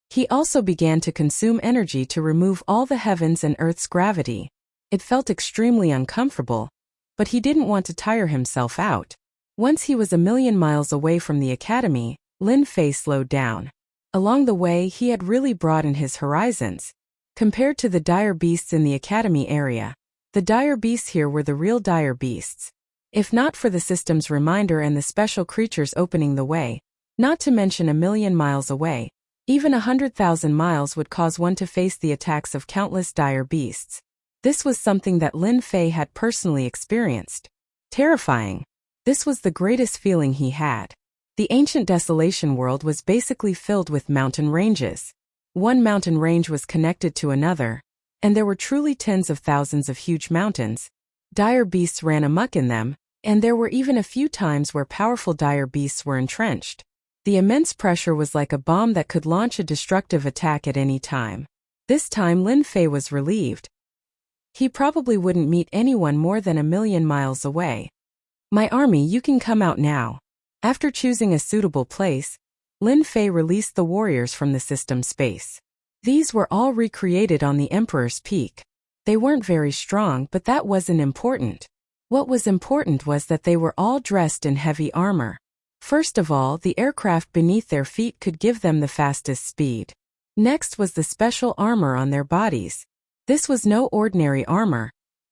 Speaker 1: He also began to consume energy to remove all the heavens and earth's gravity. It felt extremely uncomfortable, but he didn't want to tire himself out. Once he was 1,000,000 miles away from the academy, Lin Fei slowed down. Along the way, he had really broadened his horizons. Compared to the dire beasts in the academy area, the dire beasts here were the real dire beasts. If not for the system's reminder and the special creatures opening the way, not to mention 1,000,000 miles away, even 100,000 miles would cause one to face the attacks of countless dire beasts. This was something that Lin Fei had personally experienced. Terrifying. This was the greatest feeling he had. The ancient desolation world was basically filled with mountain ranges. One mountain range was connected to another, and there were truly tens of thousands of huge mountains. Dire beasts ran amok in them, and there were even a few times where powerful dire beasts were entrenched. The immense pressure was like a bomb that could launch a destructive attack at any time. This time Lin Fei was relieved. He probably wouldn't meet anyone more than 1,000,000 miles away. My army, you can come out now. After choosing a suitable place, Lin Fei released the warriors from the system space. These were all recreated on the Emperor's Peak. They weren't very strong, but that wasn't important. What was important was that they were all dressed in heavy armor. First of all, the aircraft beneath their feet could give them the fastest speed. Next was the special armor on their bodies. This was no ordinary armor.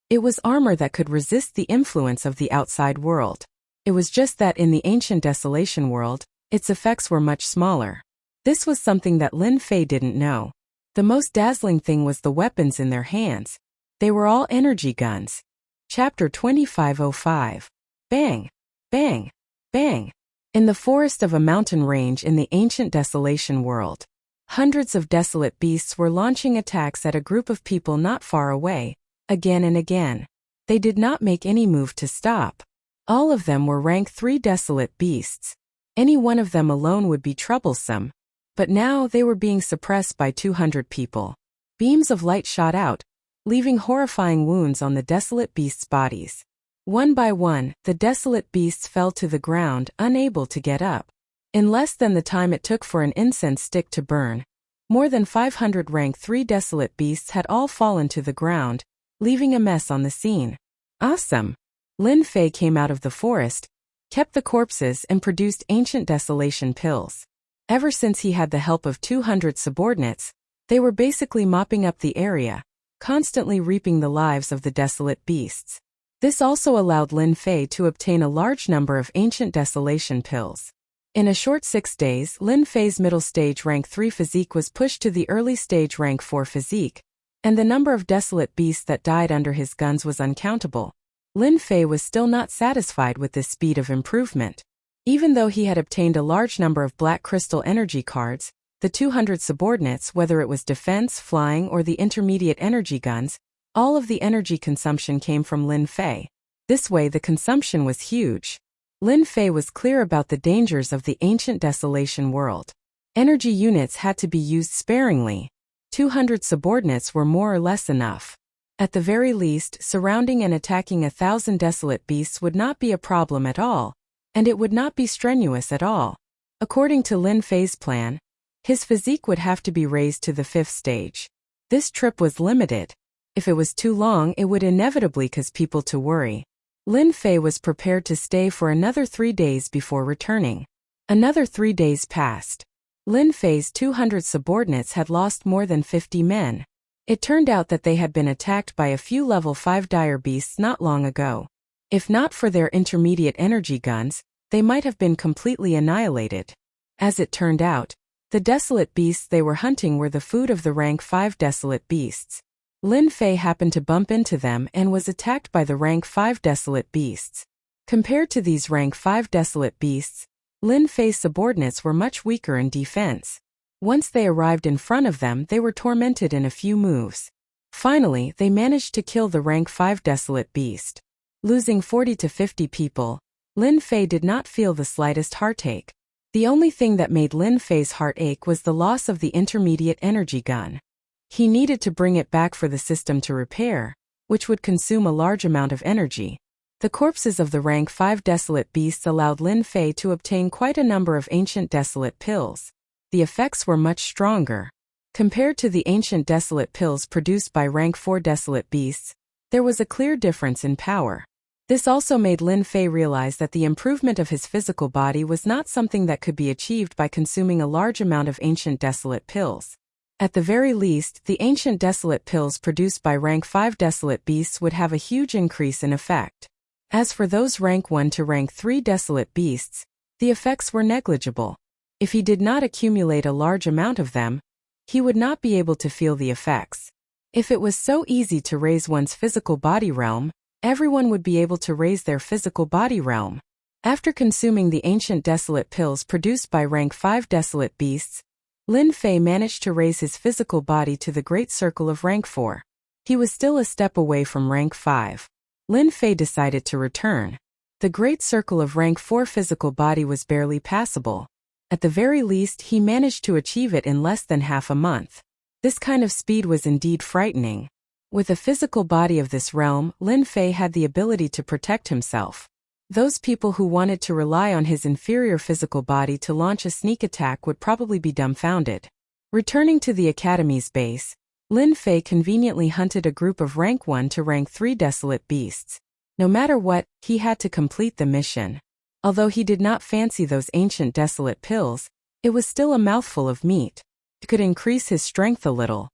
Speaker 1: It was armor that could resist the influence of the outside world. It was just that in the ancient desolation world, its effects were much smaller. This was something that Lin Fei didn't know. The most dazzling thing was the weapons in their hands. They were all energy guns. Chapter 2505. Bang! Bang! Bang! In the forest of a mountain range in the ancient desolation world, Hundreds of desolate beasts were launching attacks at a group of people not far away, again and again. They did not make any move to stop. All of them were rank 3 desolate beasts. Any one of them alone would be troublesome. But now they were being suppressed by 200 people. Beams of light shot out, leaving horrifying wounds on the desolate beasts' bodies. One by one, the desolate beasts fell to the ground, unable to get up. In less than the time it took for an incense stick to burn, more than 500 rank 3 desolate beasts had all fallen to the ground, leaving a mess on the scene. Awesome! Lin Fei came out of the forest, kept the corpses and produced ancient desolation pills. Ever since he had the help of 200 subordinates, they were basically mopping up the area, constantly reaping the lives of the desolate beasts. This also allowed Lin Fei to obtain a large number of ancient desolation pills. In a short 6 days, Lin Fei's middle stage rank 3 physique was pushed to the early stage rank 4 physique, and the number of desolate beasts that died under his guns was uncountable. Lin Fei was still not satisfied with this speed of improvement. Even though he had obtained a large number of black crystal energy cards, the 200 subordinates, whether it was defense, flying, or the intermediate energy guns, all of the energy consumption came from Lin Fei. This way the consumption was huge. Lin Fei was clear about the dangers of the ancient desolation world. Energy units had to be used sparingly. 200 subordinates were more or less enough. At the very least, surrounding and attacking 1,000 desolate beasts would not be a problem at all, and it would not be strenuous at all. According to Lin Fei's plan, his physique would have to be raised to the 5th stage. This trip was limited. If it was too long, it would inevitably cause people to worry. Lin Fei was prepared to stay for another 3 days before returning. Another 3 days passed. Lin Fei's 200 subordinates had lost more than 50 men. It turned out that they had been attacked by a few level 5 dire beasts not long ago. If not for their intermediate energy guns, they might have been completely annihilated. As it turned out, the desolate beasts they were hunting were the food of the rank 5 desolate beasts. Lin Fei happened to bump into them and was attacked by the rank 5 desolate beasts. Compared to these rank 5 desolate beasts, Lin Fei's subordinates were much weaker in defense. Once they arrived in front of them, they were tormented in a few moves. Finally, they managed to kill the rank 5 desolate beast. Losing 40 to 50 people, Lin Fei did not feel the slightest heartache. The only thing that made Lin Fei's heart ache was the loss of the intermediate energy gun. He needed to bring it back for the system to repair, which would consume a large amount of energy. The corpses of the rank 5 desolate beasts allowed Lin Fei to obtain quite a number of ancient desolate pills. The effects were much stronger. Compared to the ancient desolate pills produced by rank 4 desolate beasts, there was a clear difference in power. This also made Lin Fei realize that the improvement of his physical body was not something that could be achieved by consuming a large amount of ancient desolate pills. At the very least, the ancient desolate pills produced by rank 5 desolate beasts would have a huge increase in effect. As for those rank 1 to rank 3 desolate beasts, the effects were negligible. If he did not accumulate a large amount of them, he would not be able to feel the effects. If it was so easy to raise one's physical body realm, everyone would be able to raise their physical body realm. After consuming the ancient desolate pills produced by rank 5 desolate beasts, Lin Fei managed to raise his physical body to the great circle of rank 4. He was still a step away from rank 5. Lin Fei decided to return. The great circle of rank 4 physical body was barely passable. At the very least, he managed to achieve it in less than half a month. This kind of speed was indeed frightening. With a physical body of this realm, Lin Fei had the ability to protect himself. Those people who wanted to rely on his inferior physical body to launch a sneak attack would probably be dumbfounded. Returning to the academy's base, Lin Fei conveniently hunted a group of rank 1 to rank 3 desolate beasts. No matter what, he had to complete the mission. Although he did not fancy those ancient desolate pills, it was still a mouthful of meat. It could increase his strength a little.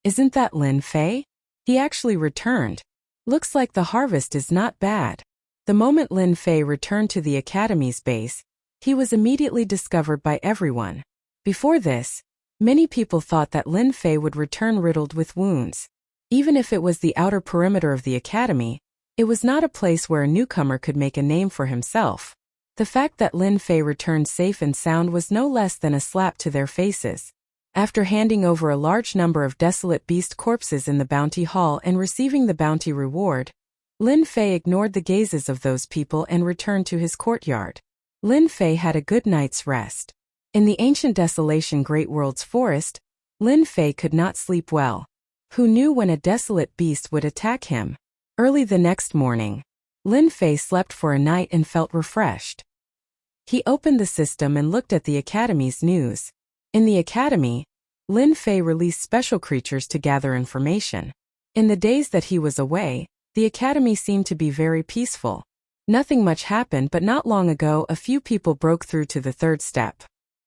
Speaker 1: Isn't that Lin Fei? He actually returned. Looks like the harvest is not bad. The moment Lin Fei returned to the academy's base, he was immediately discovered by everyone. Before this, many people thought that Lin Fei would return riddled with wounds. Even if it was the outer perimeter of the academy, it was not a place where a newcomer could make a name for himself. The fact that Lin Fei returned safe and sound was no less than a slap to their faces. After handing over a large number of desolate beast corpses in the bounty hall and receiving the bounty reward, Lin Fei ignored the gazes of those people and returned to his courtyard. Lin Fei had a good night's rest. In the ancient desolation Great World's forest, Lin Fei could not sleep well. Who knew when a desolate beast would attack him? Early the next morning, Lin Fei slept for a night and felt refreshed. He opened the system and looked at the Academy's news. In the Academy, Lin Fei released special creatures to gather information. In the days that he was away, the Academy seemed to be very peaceful. Nothing much happened, but not long ago a few people broke through to the third step.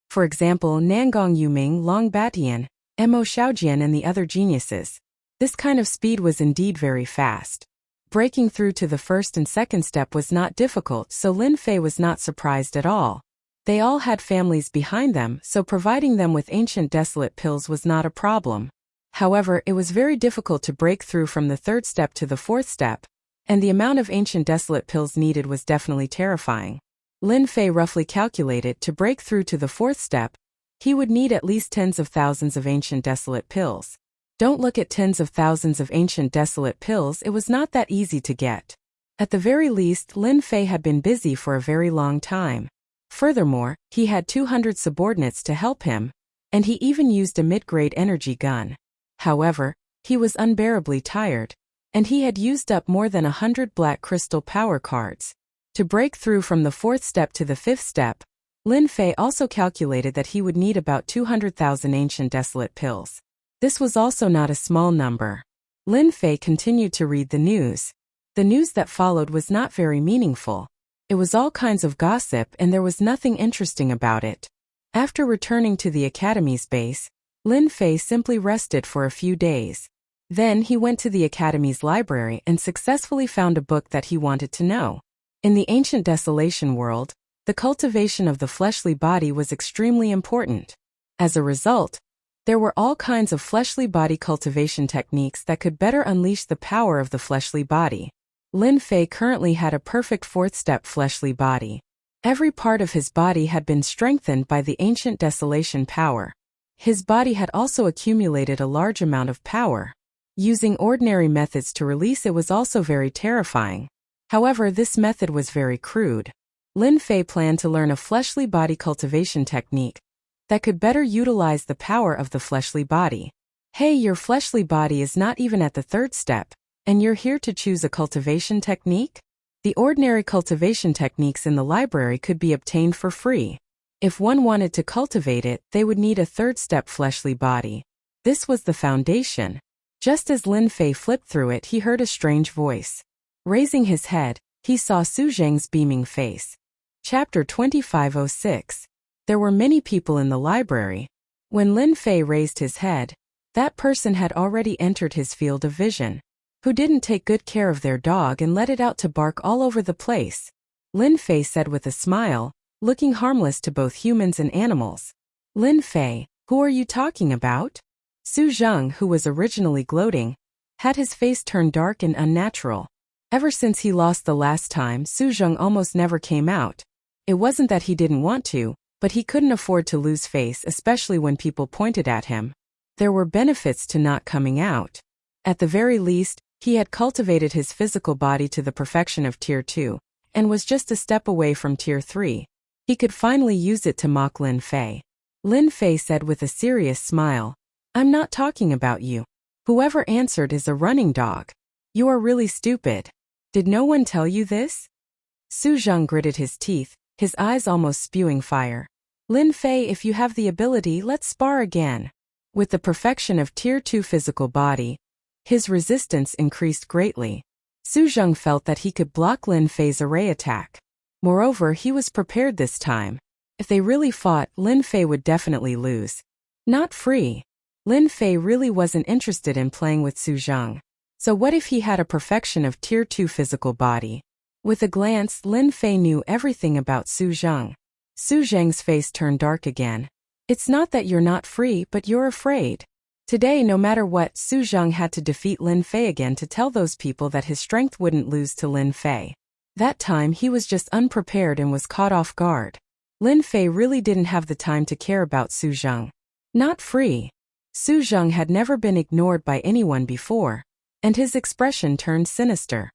Speaker 1: For example, Nangong Yuming, Long Batian, Mo Xiaojian and the other geniuses. This kind of speed was indeed very fast. Breaking through to the first and second step was not difficult, so Lin Fei was not surprised at all. They all had families behind them, so providing them with ancient desolate pills was not a problem. However, it was very difficult to break through from the third step to the fourth step, and the amount of ancient desolate pills needed was definitely terrifying. Lin Fei roughly calculated to break through to the fourth step, he would need at least tens of thousands of ancient desolate pills. Don't look at tens of thousands of ancient desolate pills, it was not that easy to get. At the very least, Lin Fei had been busy for a very long time. Furthermore, he had 200 subordinates to help him, and he even used a mid-grade energy gun. However, he was unbearably tired, and he had used up more than 100 black crystal power cards. To break through from the fourth step to the fifth step, Lin Fei also calculated that he would need about 200,000 ancient desolate pills. This was also not a small number. Lin Fei continued to read the news. The news that followed was not very meaningful. It was all kinds of gossip and there was nothing interesting about it. After returning to the Academy's base, Lin Fei simply rested for a few days. Then he went to the Academy's library and successfully found a book that he wanted to know. In the ancient desolation world, the cultivation of the fleshly body was extremely important. As a result, there were all kinds of fleshly body cultivation techniques that could better unleash the power of the fleshly body. Lin Fei currently had a perfect fourth-step fleshly body. Every part of his body had been strengthened by the ancient desolation power. His body had also accumulated a large amount of power. Using ordinary methods to release it was also very terrifying. However, this method was very crude. Lin Fei planned to learn a fleshly body cultivation technique that could better utilize the power of the fleshly body. Hey, your fleshly body is not even at the third step, and you're here to choose a cultivation technique? The ordinary cultivation techniques in the library could be obtained for free. If one wanted to cultivate it, they would need a third-step fleshly body. This was the foundation. Just as Lin Fei flipped through it, he heard a strange voice. Raising his head, he saw Su Zheng's beaming face. Chapter 2506. There were many people in the library. When Lin Fei raised his head, that person had already entered his field of vision. Who didn't take good care of their dog and let it out to bark all over the place? Lin Fei said with a smile, looking harmless to both humans and animals. Lin Fei, who are you talking about? Su Zheng, who was originally gloating, had his face turn dark and unnatural. Ever since he lost the last time, Su Zheng almost never came out. It wasn't that he didn't want to, but he couldn't afford to lose face, especially when people pointed at him. There were benefits to not coming out. At the very least, he had cultivated his physical body to the perfection of Tier 2, and was just a step away from Tier 3. He could finally use it to mock Lin Fei. Lin Fei said with a serious smile, I'm not talking about you. Whoever answered is a running dog. You are really stupid. Did no one tell you this? Su Zheng gritted his teeth, his eyes almost spewing fire. Lin Fei, if you have the ability, let's spar again. With the perfection of Tier 2 physical body, his resistance increased greatly. Su Zheng felt that he could block Lin Fei's array attack. Moreover, he was prepared this time. If they really fought, Lin Fei would definitely lose. Not free. Lin Fei really wasn't interested in playing with Su Zheng. So what if he had a perfection of Tier 2 physical body? With a glance, Lin Fei knew everything about Su Zheng. Su Zheng's face turned dark again. It's not that you're not free, but you're afraid. Today, no matter what, Su Zheng had to defeat Lin Fei again to tell those people that his strength wouldn't lose to Lin Fei. That time he was just unprepared and was caught off guard. Lin Fei really didn't have the time to care about Su Zheng. Not free. Su Zheng had never been ignored by anyone before, and his expression turned sinister.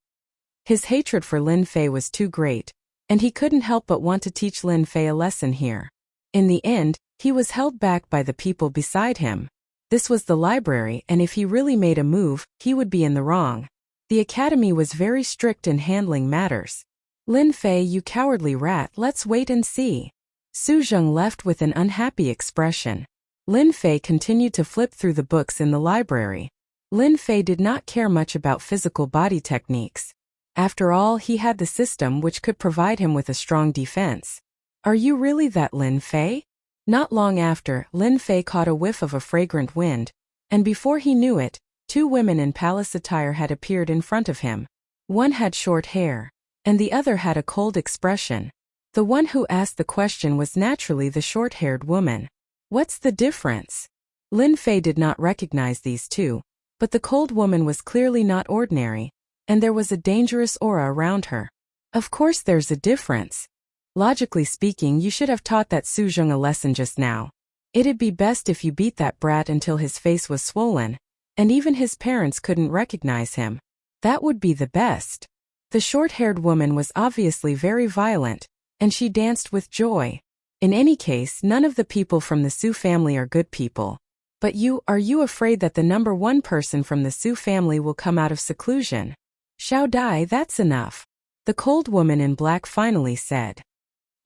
Speaker 1: His hatred for Lin Fei was too great, and he couldn't help but want to teach Lin Fei a lesson here. In the end, he was held back by the people beside him. This was the library, and if he really made a move, he would be in the wrong. The academy was very strict in handling matters. Lin Fei, you cowardly rat, let's wait and see. Su Zheng left with an unhappy expression. Lin Fei continued to flip through the books in the library. Lin Fei did not care much about physical body techniques. After all, he had the system which could provide him with a strong defense. Are you really that Lin Fei? Not long after, Lin Fei caught a whiff of a fragrant wind, and before he knew it, two women in palace attire had appeared in front of him. One had short hair, and the other had a cold expression. The one who asked the question was naturally the short-haired woman. What's the difference? Lin Fei did not recognize these two, but the cold woman was clearly not ordinary, and there was a dangerous aura around her. Of course there's a difference. Logically speaking, you should have taught that Su Zheng a lesson just now. It'd be best if you beat that brat until his face was swollen, and even his parents couldn't recognize him. That would be the best. The short-haired woman was obviously very violent, and she danced with joy. In any case, none of the people from the Su family are good people. But are you afraid that the number one person from the Su family will come out of seclusion? Xiao Dai, that's enough. The cold woman in black finally said.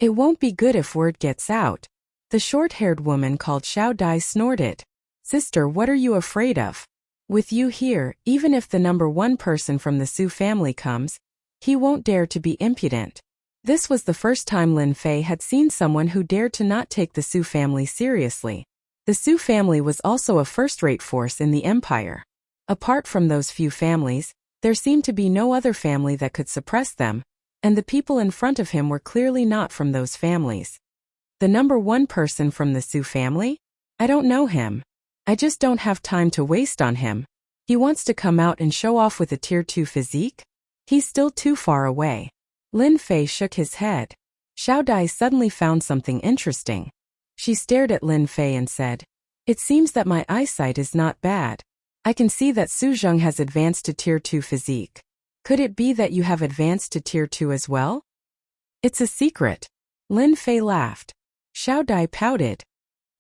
Speaker 1: It won't be good if word gets out. The short-haired woman called Xiao Dai snorted. Sister, what are you afraid of? With you here, even if the number one person from the Su family comes, he won't dare to be impudent. This was the first time Lin Fei had seen someone who dared to not take the Su family seriously. The Su family was also a first-rate force in the empire. Apart from those few families, there seemed to be no other family that could suppress them, and the people in front of him were clearly not from those families. The number one person from the Su family? I don't know him. I just don't have time to waste on him. He wants to come out and show off with a tier 2 physique? He's still too far away. Lin Fei shook his head. Xiao Dai suddenly found something interesting. She stared at Lin Fei and said, It seems that my eyesight is not bad. I can see that Su Zheng has advanced to tier 2 physique. Could it be that you have advanced to tier 2 as well? It's a secret. Lin Fei laughed. Xiao Dai pouted.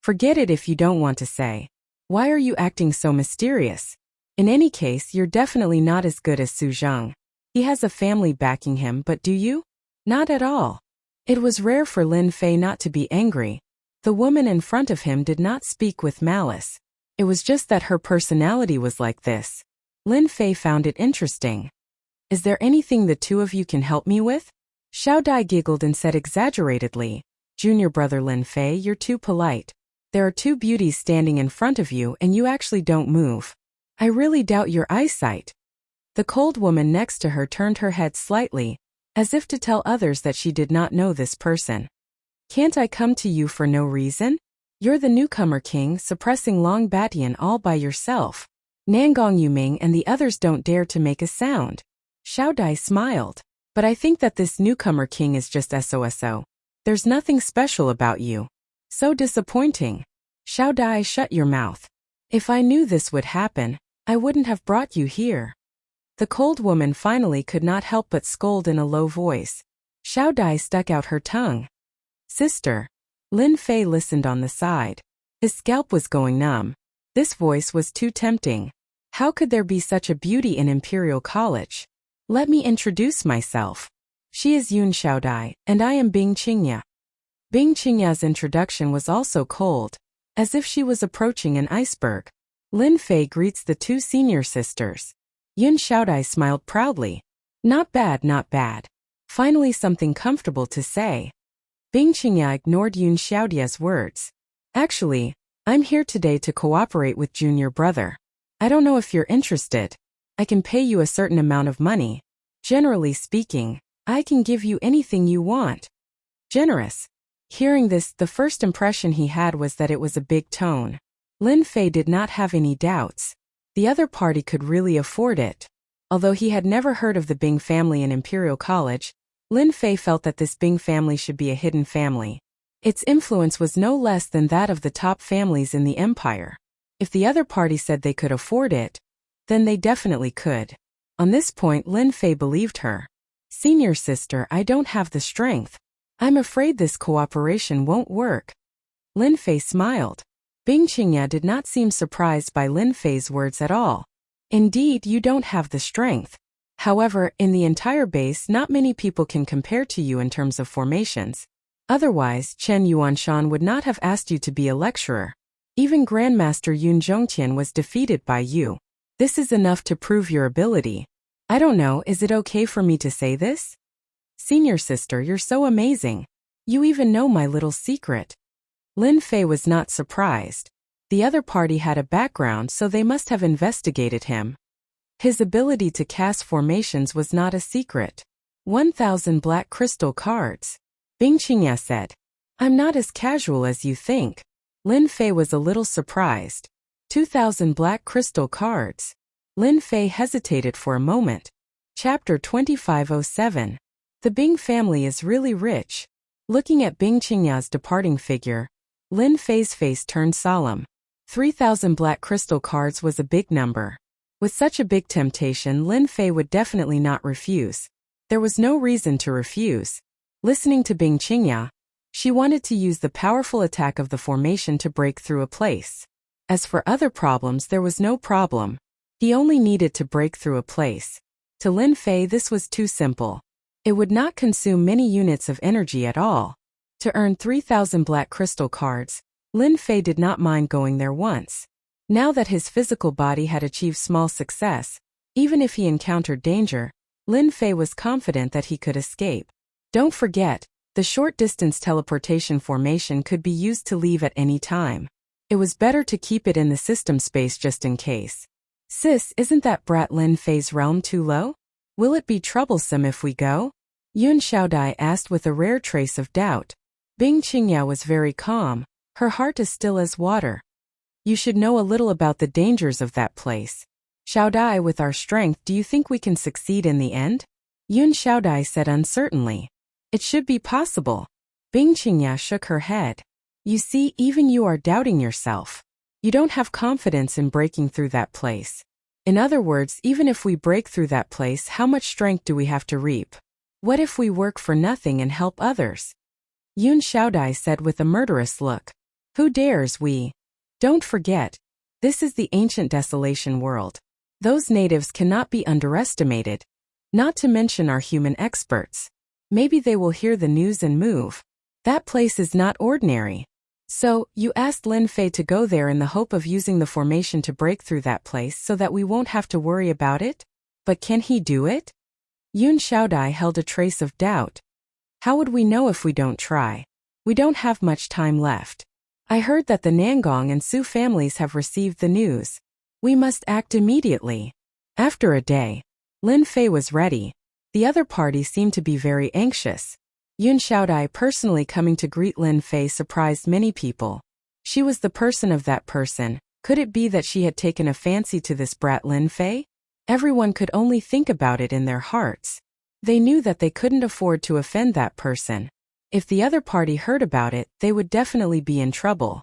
Speaker 1: Forget it if you don't want to say. Why are you acting so mysterious? In any case, you're definitely not as good as Su Zheng. He has a family backing him, but do you? Not at all. It was rare for Lin Fei not to be angry. The woman in front of him did not speak with malice. It was just that her personality was like this. Lin Fei found it interesting. Is there anything the two of you can help me with? Xiao Dai giggled and said exaggeratedly, Junior brother Lin Fei, you're too polite. There are two beauties standing in front of you and you actually don't move. I really doubt your eyesight. The cold woman next to her turned her head slightly, as if to tell others that she did not know this person. Can't I come to you for no reason? You're the newcomer king, suppressing Long Batian all by yourself. Nangong Yuming and the others don't dare to make a sound. Xiao Dai smiled. But I think that this newcomer king is just SOSO. There's nothing special about you. So disappointing. Xiao Dai, shut your mouth. If I knew this would happen, I wouldn't have brought you here. The cold woman finally could not help but scold in a low voice. Xiao Dai stuck out her tongue. Sister. Lin Fei listened on the side. His scalp was going numb. This voice was too tempting. How could there be such a beauty in Imperial College? Let me introduce myself. She is Yun Xiao Dai, and I am Bing Qingya. Bing Qingya's introduction was also cold, as if she was approaching an iceberg. Lin Fei greets the two senior sisters. Yun Xiao Dai smiled proudly. Not bad, not bad. Finally something comfortable to say. Bing Qingya ignored Yun Xiaodia's words. Actually, I'm here today to cooperate with Junior Brother. I don't know if you're interested. I can pay you a certain amount of money. Generally speaking, I can give you anything you want. Generous. Hearing this, the first impression he had was that it was a big tone. Lin Fei did not have any doubts. The other party could really afford it. Although he had never heard of the Bing family in Imperial College, Lin Fei felt that this Bing family should be a hidden family. Its influence was no less than that of the top families in the empire. If the other party said they could afford it, then they definitely could. On this point, Lin Fei believed her. Senior sister, I don't have the strength. I'm afraid this cooperation won't work. Lin Fei smiled. Bing Qingya did not seem surprised by Lin Fei's words at all. Indeed, you don't have the strength. However, in the entire base, not many people can compare to you in terms of formations. Otherwise, Chen Yuanshan would not have asked you to be a lecturer. Even Grandmaster Yun Zhongtian was defeated by you. This is enough to prove your ability. I don't know, is it okay for me to say this? Senior sister, you're so amazing. You even know my little secret. Lin Fei was not surprised. The other party had a background, so they must have investigated him. His ability to cast formations was not a secret. 1,000 black crystal cards. Bing Qingya said. I'm not as casual as you think. Lin Fei was a little surprised. 2,000 black crystal cards. Lin Fei hesitated for a moment. Chapter 2507. The Bing family is really rich. Looking at Bing Qingya's departing figure, Lin Fei's face turned solemn. 3,000 black crystal cards was a big number. With such a big temptation, Lin Fei would definitely not refuse. There was no reason to refuse. Listening to Bing Qingya, she wanted to use the powerful attack of the formation to break through a place. As for other problems, there was no problem. He only needed to break through a place. To Lin Fei, this was too simple. It would not consume many units of energy at all. To earn 3,000 black crystal cards, Lin Fei did not mind going there once. Now that his physical body had achieved small success, even if he encountered danger, Lin Fei was confident that he could escape. Don't forget, the short-distance teleportation formation could be used to leave at any time. It was better to keep it in the system space just in case. Sis, isn't that brat Lin Fei's realm too low? Will it be troublesome if we go? Yun Xiaodai asked with a rare trace of doubt. Bing Qingya was very calm, her heart as still as water. You should know a little about the dangers of that place. Xiaodai, with our strength, do you think we can succeed in the end? Yun Xiaodai said uncertainly. It should be possible. Bing Qingya shook her head. You see, even you are doubting yourself. You don't have confidence in breaking through that place. In other words, even if we break through that place, how much strength do we have to reap? What if we work for nothing and help others? Yun Xiaodai said with a murderous look. Who dares we? Don't forget, this is the ancient desolation world. Those natives cannot be underestimated. Not to mention our human experts. Maybe they will hear the news and move. That place is not ordinary. So, you asked Lin Fei to go there in the hope of using the formation to break through that place so that we won't have to worry about it? But can he do it? Yun Xiaodai held a trace of doubt. How would we know if we don't try? We don't have much time left. I heard that the Nangong and Su families have received the news. We must act immediately. After a day, Lin Fei was ready. The other party seemed to be very anxious. Yun Xiaodai personally coming to greet Lin Fei surprised many people. She was the person of that person. Could it be that she had taken a fancy to this brat Lin Fei? Everyone could only think about it in their hearts. They knew that they couldn't afford to offend that person. If the other party heard about it, they would definitely be in trouble.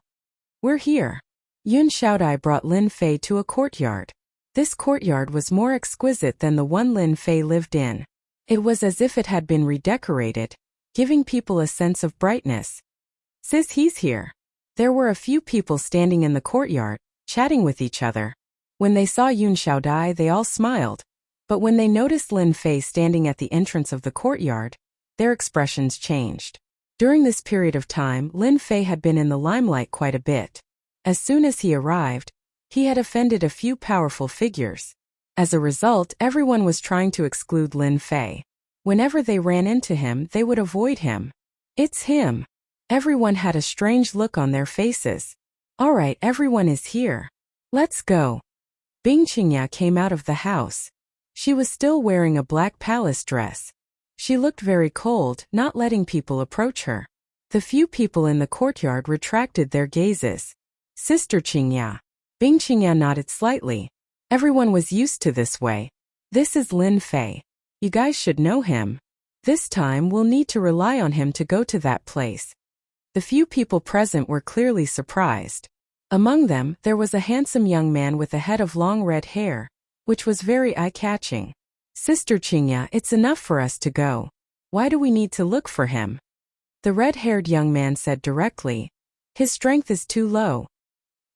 Speaker 1: We're here. Yun Xiaodai brought Lin Fei to a courtyard. This courtyard was more exquisite than the one Lin Fei lived in. It was as if it had been redecorated, giving people a sense of brightness. Sis, he's here. There were a few people standing in the courtyard, chatting with each other. When they saw Yun Xiaodai, they all smiled. But when they noticed Lin Fei standing at the entrance of the courtyard, their expressions changed. During this period of time, Lin Fei had been in the limelight quite a bit. As soon as he arrived, he had offended a few powerful figures. As a result, everyone was trying to exclude Lin Fei. Whenever they ran into him, they would avoid him. It's him. Everyone had a strange look on their faces. All right, everyone is here. Let's go. Bing Qingya came out of the house. She was still wearing a black palace dress. She looked very cold, not letting people approach her. The few people in the courtyard retracted their gazes. Sister Qingya. Bing Qingya nodded slightly. Everyone was used to this way. This is Lin Fei. You guys should know him. This time we'll need to rely on him to go to that place. The few people present were clearly surprised. Among them, there was a handsome young man with a head of long red hair, which was very eye-catching. Sister Qingya, it's enough for us to go. Why do we need to look for him? The red-haired young man said directly. His strength is too low.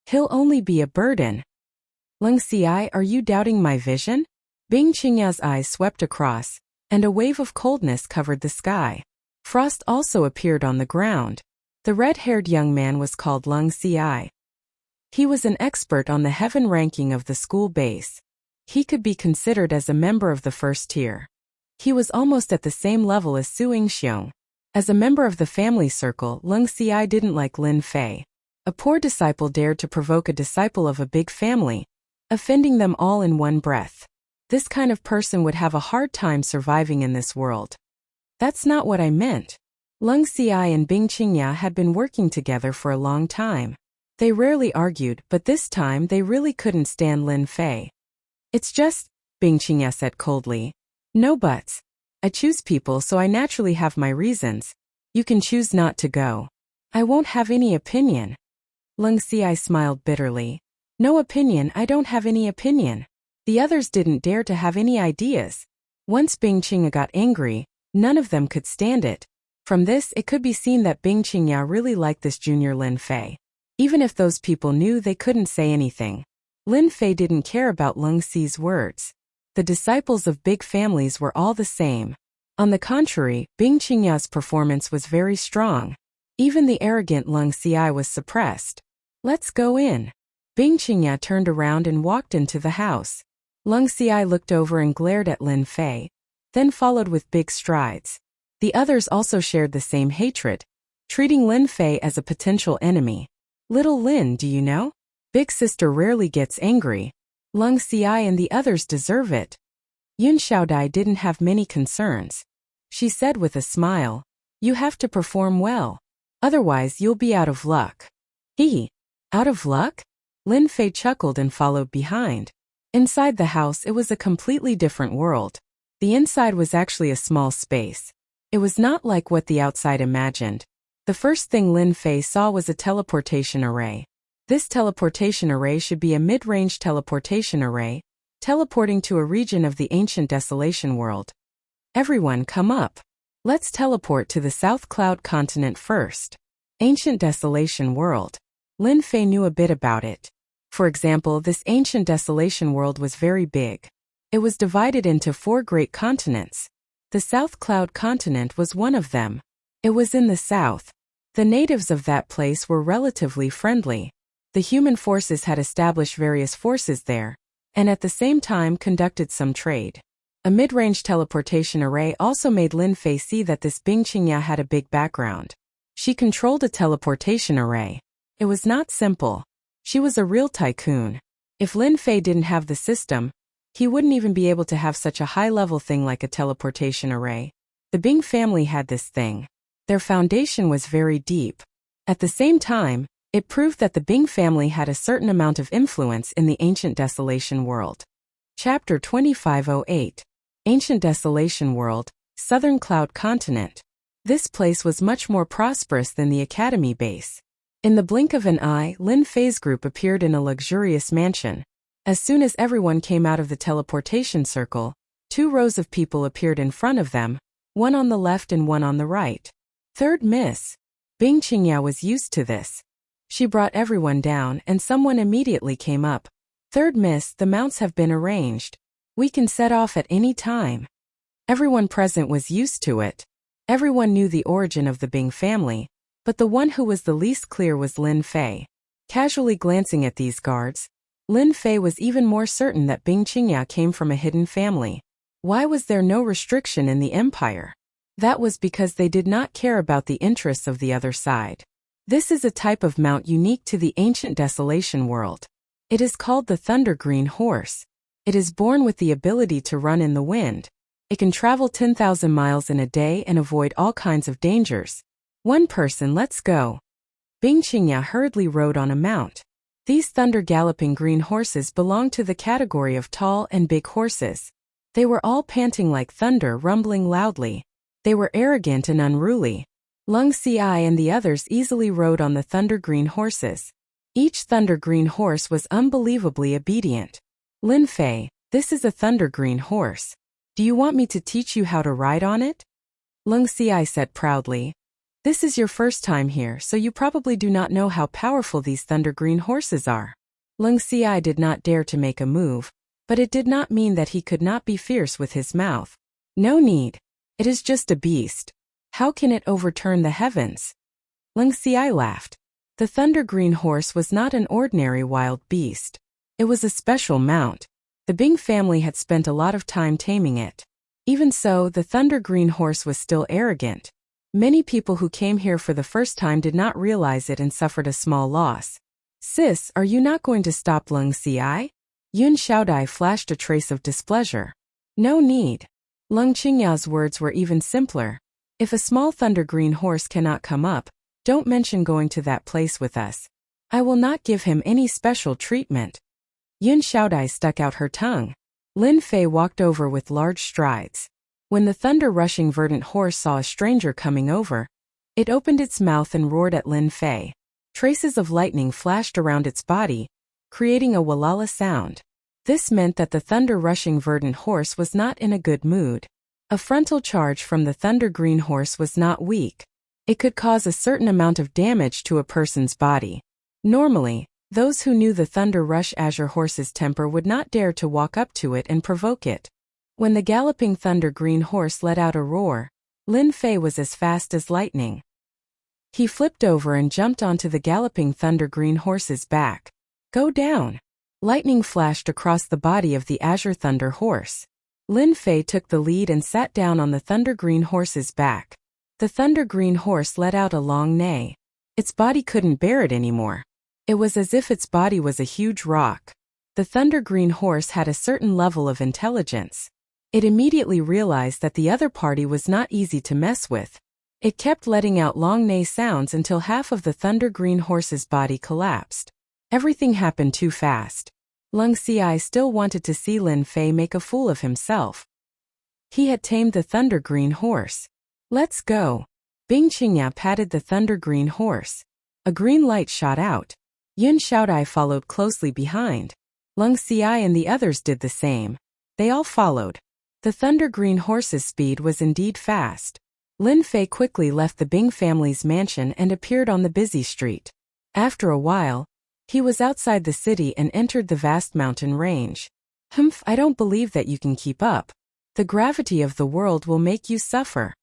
Speaker 1: He'll only be a burden. Leng Xi, are you doubting my vision? Bing Qingya's eyes swept across, and a wave of coldness covered the sky. Frost also appeared on the ground. The red-haired young man was called Leng Xi. He was an expert on the heaven ranking of the school base. He could be considered as a member of the first tier. He was almost at the same level as Su Yingxiong. As a member of the family circle, Leng Xi didn't like Lin Fei. A poor disciple dared to provoke a disciple of a big family, offending them all in one breath. This kind of person would have a hard time surviving in this world. That's not what I meant. Leng Xi and Bing Qingya had been working together for a long time. They rarely argued, but this time they really couldn't stand Lin Fei. It's just, Bing Qingya said coldly. No buts. I choose people, so I naturally have my reasons. You can choose not to go. I won't have any opinion. Leng Xi smiled bitterly. No opinion, I don't have any opinion. The others didn't dare to have any ideas. Once Bing Qingya got angry, none of them could stand it. From this, it could be seen that Bing Qingya really liked this junior Lin Fei. Even if those people knew, they couldn't say anything. Lin Fei didn't care about Leng Xi's words. The disciples of big families were all the same. On the contrary, Bing Qingya's performance was very strong. Even the arrogant Leng Xi was suppressed. Let's go in. Bing Qingya turned around and walked into the house. Leng Xi looked over and glared at Lin Fei, then followed with big strides. The others also shared the same hatred, treating Lin Fei as a potential enemy. Little Lin, do you know? Big sister rarely gets angry. Leng Xi and the others deserve it. Yun Xiaodai didn't have many concerns. She said with a smile, you have to perform well. Otherwise you'll be out of luck. Out of luck? Lin Fei chuckled and followed behind. Inside the house, it was a completely different world. The inside was actually a small space. It was not like what the outside imagined. The first thing Lin Fei saw was a teleportation array. This teleportation array should be a mid-range teleportation array, teleporting to a region of the ancient desolation world. Everyone come up. Let's teleport to the South Cloud continent first. Ancient desolation world. Lin Fei knew a bit about it. For example, this ancient desolation world was very big. It was divided into 4 great continents. The South Cloud continent was one of them. It was in the south. The natives of that place were relatively friendly. The human forces had established various forces there, and at the same time conducted some trade. A mid-range teleportation array also made Lin Fei see that this Bing Qingya had a big background. She controlled a teleportation array. It was not simple. She was a real tycoon. If Lin Fei didn't have the system, he wouldn't even be able to have such a high-level thing like a teleportation array. The Bing family had this thing. Their foundation was very deep. At the same time, it proved that the Bing family had a certain amount of influence in the ancient desolation world. Chapter 2508. Ancient Desolation World, Southern Cloud Continent. This place was much more prosperous than the academy base. In the blink of an eye, Lin Fei's group appeared in a luxurious mansion. As soon as everyone came out of the teleportation circle, 2 rows of people appeared in front of them, one on the left and one on the right. Third miss. Bing Qingya was used to this. She brought everyone down and someone immediately came up. Third miss, the mounts have been arranged. We can set off at any time. Everyone present was used to it. Everyone knew the origin of the Bing family, but the one who was the least clear was Lin Fei. Casually glancing at these guards, Lin Fei was even more certain that Bing Qingya came from a hidden family. Why was there no restriction in the empire? That was because they did not care about the interests of the other side. This is a type of mount unique to the ancient desolation world. It is called the Thunder Green Horse. It is born with the ability to run in the wind. It can travel 10,000 miles in a day and avoid all kinds of dangers. One person, let's go. Bing Qingya hurriedly rode on a mount. These thunder-galloping green horses belonged to the category of tall and big horses. They were all panting like thunder, rumbling loudly. They were arrogant and unruly. Lung Xi and the others easily rode on the thunder green horses. Each thunder green horse was unbelievably obedient. Lin Fei, this is a thunder green horse. Do you want me to teach you how to ride on it? Lung Xi said proudly. This is your first time here, so you probably do not know how powerful these thunder green horses are. Lung Xi did not dare to make a move, but it did not mean that he could not be fierce with his mouth. No need. It is just a beast. How can it overturn the heavens? Lung Xi laughed. The thunder green horse was not an ordinary wild beast. It was a special mount. The Bing family had spent a lot of time taming it. Even so, the thunder green horse was still arrogant. Many people who came here for the first time did not realize it and suffered a small loss. Sis, are you not going to stop Lung Xi? Yun Xiaodai flashed a trace of displeasure. No need. Lung Qingya's words were even simpler. If a small thunder green horse cannot come up, don't mention going to that place with us. I will not give him any special treatment. Yun Xiaodai stuck out her tongue. Lin Fei walked over with large strides. When the thunder-rushing verdant horse saw a stranger coming over, it opened its mouth and roared at Lin Fei. Traces of lightning flashed around its body, creating a walala sound. This meant that the thunder-rushing verdant horse was not in a good mood. A frontal charge from the thunder green horse was not weak. It could cause a certain amount of damage to a person's body. Normally, those who knew the Thunder Rush Azure horse's temper would not dare to walk up to it and provoke it. When the galloping thunder green horse let out a roar, Lin Fei was as fast as lightning. He flipped over and jumped onto the galloping thunder green horse's back. Go down! Lightning flashed across the body of the Azure Thunder horse. Lin Fei took the lead and sat down on the thunder green horse's back. The thunder green horse let out a long neigh. Its body couldn't bear it anymore. It was as if its body was a huge rock. The thunder green horse had a certain level of intelligence. It immediately realized that the other party was not easy to mess with. It kept letting out long neigh sounds until half of the thunder green horse's body collapsed. Everything happened too fast. Lung Xi still wanted to see Lin Fei make a fool of himself. He had tamed the thunder green horse. Let's go. Bing Qingya patted the thunder green horse. A green light shot out. Yun Xiaodai followed closely behind. Lung Xi and the others did the same. They all followed. The thunder green horse's speed was indeed fast. Lin Fei quickly left the Bing family's mansion and appeared on the busy street. After a while, he was outside the city and entered the vast mountain range. Humph, I don't believe that you can keep up. The gravity of the world will make you suffer.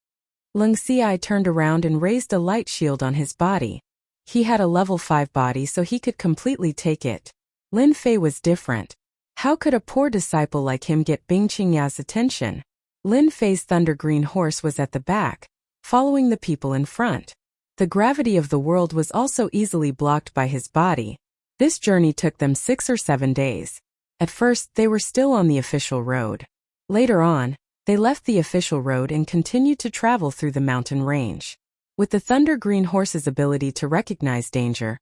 Speaker 1: Lung Xi turned around and raised a light shield on his body. He had a level 5 body so he could completely take it. Lin Fei was different. How could a poor disciple like him get Bing Qingya's attention? Lin Fei's thunder green horse was at the back, following the people in front. The gravity of the world was also easily blocked by his body. This journey took them 6 or 7 days. At first, they were still on the official road. Later on, they left the official road and continued to travel through the mountain range. With the thunder green horse's ability to recognize danger,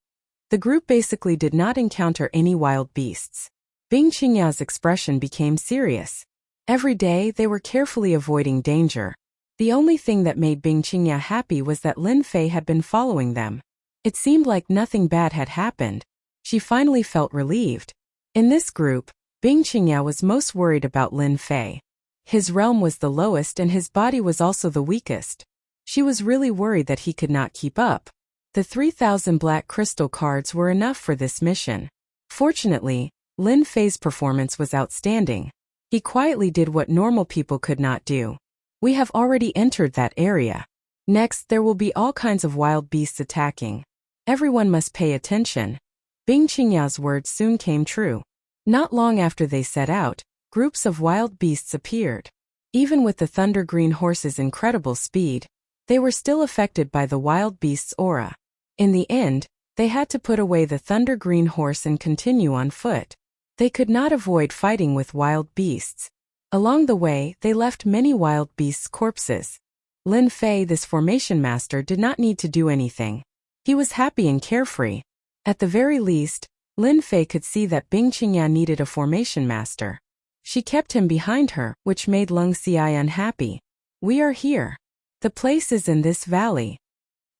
Speaker 1: the group basically did not encounter any wild beasts. Bing Qingya's expression became serious. Every day they were carefully avoiding danger. The only thing that made Bing Qingya happy was that Lin Fei had been following them. It seemed like nothing bad had happened. She finally felt relieved. In this group, Bing Qingya was most worried about Lin Fei. His realm was the lowest and his body was also the weakest. She was really worried that he could not keep up. The 3,000 black crystal cards were enough for this mission. Fortunately, Lin Fei's performance was outstanding. He quietly did what normal people could not do. We have already entered that area. Next, there will be all kinds of wild beasts attacking. Everyone must pay attention. Bing Qingya's words soon came true. Not long after they set out, groups of wild beasts appeared. Even with the thunder green horse's incredible speed, they were still affected by the wild beast's aura. In the end, they had to put away the thunder green horse and continue on foot. They could not avoid fighting with wild beasts. Along the way, they left many wild beasts' corpses. Lin Fei, this formation master, did not need to do anything. He was happy and carefree. At the very least, Lin Fei could see that Bing Qingya needed a formation master. She kept him behind her, which made Lung Xi unhappy. We are here. The place is in this valley.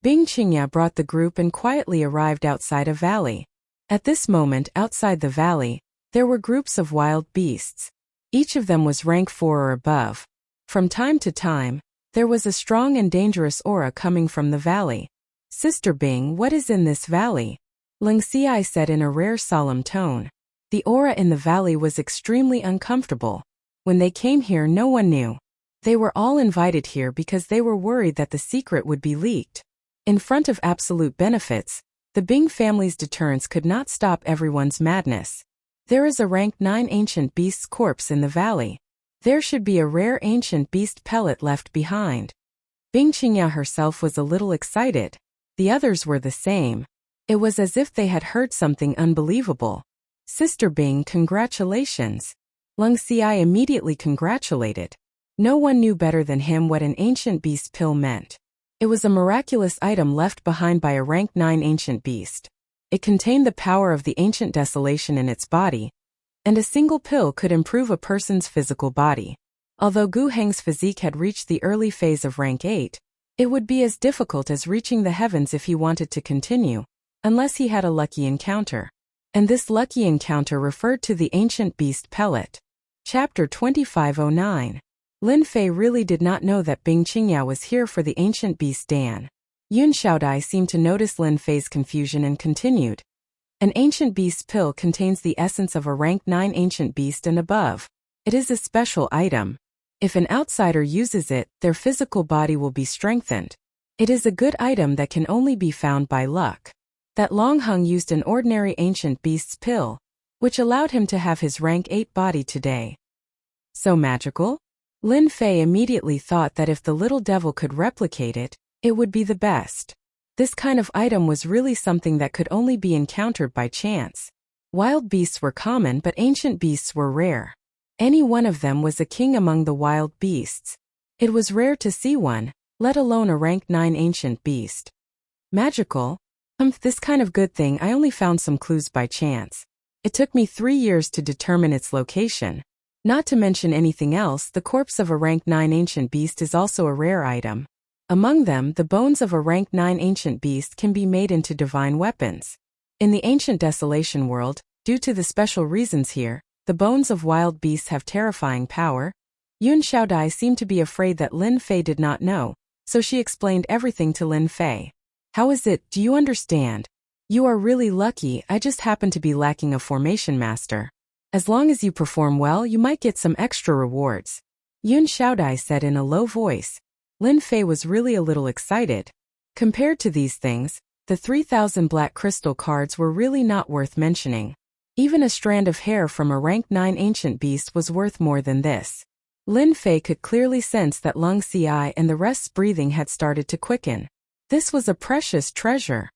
Speaker 1: Bing Qingya brought the group and quietly arrived outside a valley. At this moment, outside the valley, there were groups of wild beasts. Each of them was rank 4 or above. From time to time, there was a strong and dangerous aura coming from the valley. "Sister Bing, what is in this valley?" Ling Xi said in a rare solemn tone. The aura in the valley was extremely uncomfortable. When they came here, no one knew. They were all invited here because they were worried that the secret would be leaked. In front of absolute benefits, the Bing family's deterrence could not stop everyone's madness. There is a rank 9 ancient beast's corpse in the valley. There should be a rare ancient beast pellet left behind. Bing Qingya herself was a little excited. The others were the same. It was as if they had heard something unbelievable. "Sister Bing, congratulations." Ling Xi immediately congratulated. No one knew better than him what an ancient beast pill meant. It was a miraculous item left behind by a rank 9 ancient beast. It contained the power of the ancient desolation in its body, and a single pill could improve a person's physical body. Although Gu Heng's physique had reached the early phase of rank 8, it would be as difficult as reaching the heavens if he wanted to continue, unless he had a lucky encounter. And this lucky encounter referred to the ancient beast pellet. Chapter 2509. Lin Fei really did not know that Bing Qingya was here for the ancient beast Dan. Yun Xiaodai seemed to notice Lin Fei's confusion and continued. An ancient beast pill contains the essence of a rank 9 ancient beast and above. It is a special item. If an outsider uses it, their physical body will be strengthened. It is a good item that can only be found by luck. That Long Hung used an ordinary ancient beast's pill, which allowed him to have his rank 8 body today. So magical? Lin Fei immediately thought that if the little devil could replicate it, it would be the best. This kind of item was really something that could only be encountered by chance. Wild beasts were common, but ancient beasts were rare. Any one of them was a king among the wild beasts. It was rare to see one, let alone a rank 9 ancient beast. Magical? This kind of good thing, I only found some clues by chance. It took me 3 years to determine its location. Not to mention anything else, the corpse of a rank 9 ancient beast is also a rare item. Among them, the bones of a rank 9 ancient beast can be made into divine weapons. In the ancient desolation world, due to the special reasons here, the bones of wild beasts have terrifying power. Yun Xiaodai seemed to be afraid that Lin Fei did not know, so she explained everything to Lin Fei. "How is it, do you understand? You are really lucky, I just happen to be lacking a formation master. As long as you perform well, you might get some extra rewards," Yun Xiaodai said in a low voice. Lin Fei was really a little excited. Compared to these things, the 3,000 black crystal cards were really not worth mentioning. Even a strand of hair from a rank 9 ancient beast was worth more than this. Lin Fei could clearly sense that Lung Xi and the rest's breathing had started to quicken. This was a precious treasure.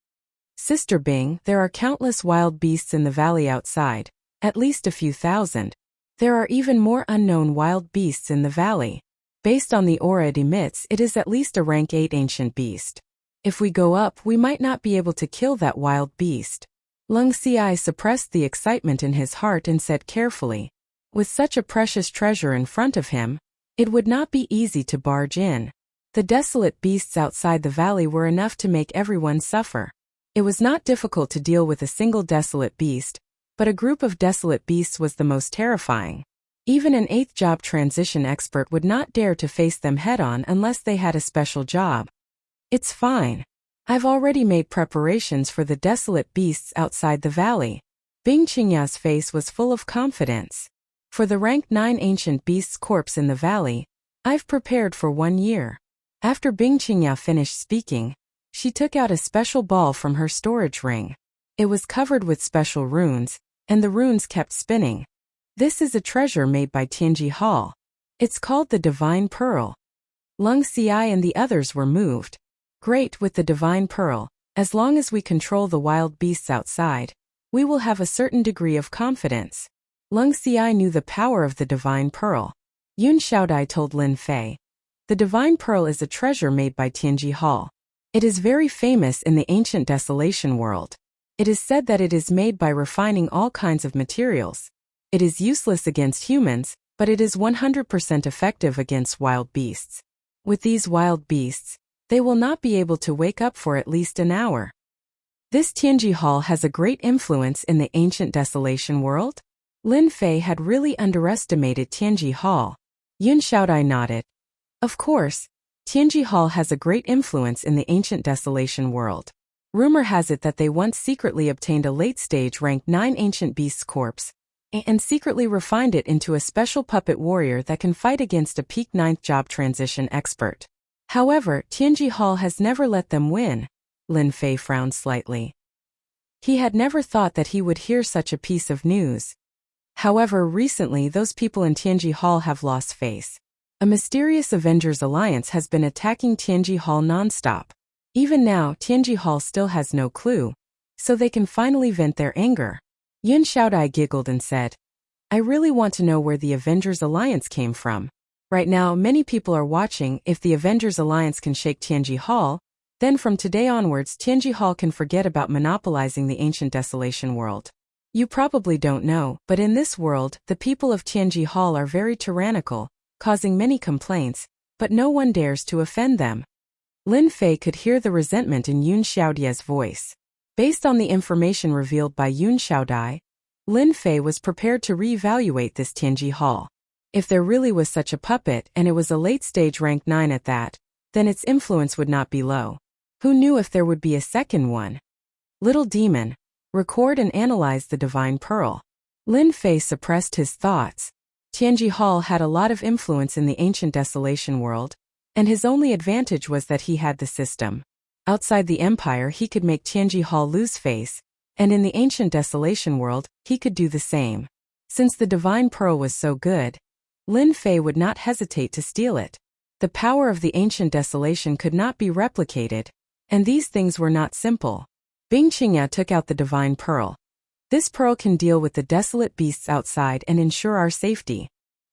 Speaker 1: "Sister Bing, there are countless wild beasts in the valley outside, at least a few thousand. There are even more unknown wild beasts in the valley. Based on the aura it emits, it is at least a rank 8 ancient beast. If we go up, we might not be able to kill that wild beast." Lung Xi suppressed the excitement in his heart and said carefully. With such a precious treasure in front of him, it would not be easy to barge in. The desolate beasts outside the valley were enough to make everyone suffer. It was not difficult to deal with a single desolate beast, but a group of desolate beasts was the most terrifying. Even an 8th job transition expert would not dare to face them head-on unless they had a special job. "It's fine. I've already made preparations for the desolate beasts outside the valley." Bing Qingya's face was full of confidence. "For the rank 9 ancient beast's corpse in the valley, I've prepared for 1 year." After Bing Qingya finished speaking, she took out a special ball from her storage ring. It was covered with special runes, and the runes kept spinning. "This is a treasure made by Tianji Hall. It's called the Divine Pearl." Lung Xi and the others were moved. "Great, with the Divine Pearl, as long as we control the wild beasts outside, we will have a certain degree of confidence." Lung Xi knew the power of the Divine Pearl. Yun Xiaodai told Lin Fei. "The Divine Pearl is a treasure made by Tianji Hall. It is very famous in the ancient desolation world. It is said that it is made by refining all kinds of materials. It is useless against humans, but it is 100% effective against wild beasts. With these wild beasts, They will not be able to wake up for at least an hour. This Tianji Hall has a great influence in the ancient desolation world? Lin Fei had really underestimated Tianji Hall. Yun Xiaodai nodded. Of course, Tianji Hall has a great influence in the ancient desolation world. Rumor has it that they once secretly obtained a late-stage rank 9 ancient beast's corpse, and secretly refined it into a special puppet warrior that can fight against a peak 9th job transition expert. However, Tianji Hall has never let them win. Lin Fei frowned slightly. He had never thought that he would hear such a piece of news. However, recently those people in Tianji Hall have lost face. A mysterious Avengers alliance has been attacking Tianji Hall non-stop. Even now, Tianji Hall still has no clue, so they can finally vent their anger. Yun Xiaodai giggled and said, I really want to know where the Avengers alliance came from. Right now, many people are watching. If the Avengers alliance can shake Tianji Hall, then from today onwards Tianji Hall can forget about monopolizing the ancient desolation world. You probably don't know, but in this world, the people of Tianji Hall are very tyrannical, causing many complaints, but no one dares to offend them. Lin Fei could hear the resentment in Yun Xiaodai's voice. Based on the information revealed by Yun Xiaodai, Lin Fei was prepared to re-evaluate this Tianji Hall. If there really was such a puppet and it was a late-stage rank 9 at that, then its influence would not be low. Who knew if there would be a second one? Little demon, record and analyze the divine pearl. Lin Fei suppressed his thoughts. Tianji Hall had a lot of influence in the ancient desolation world, and his only advantage was that he had the system. Outside the empire he could make Tianji Hall lose face, and in the ancient desolation world, he could do the same. Since the divine pearl was so good, Lin Fei would not hesitate to steal it. The power of the ancient desolation could not be replicated, and these things were not simple. Bing Qingya took out the divine pearl. This pearl can deal with the desolate beasts outside and ensure our safety.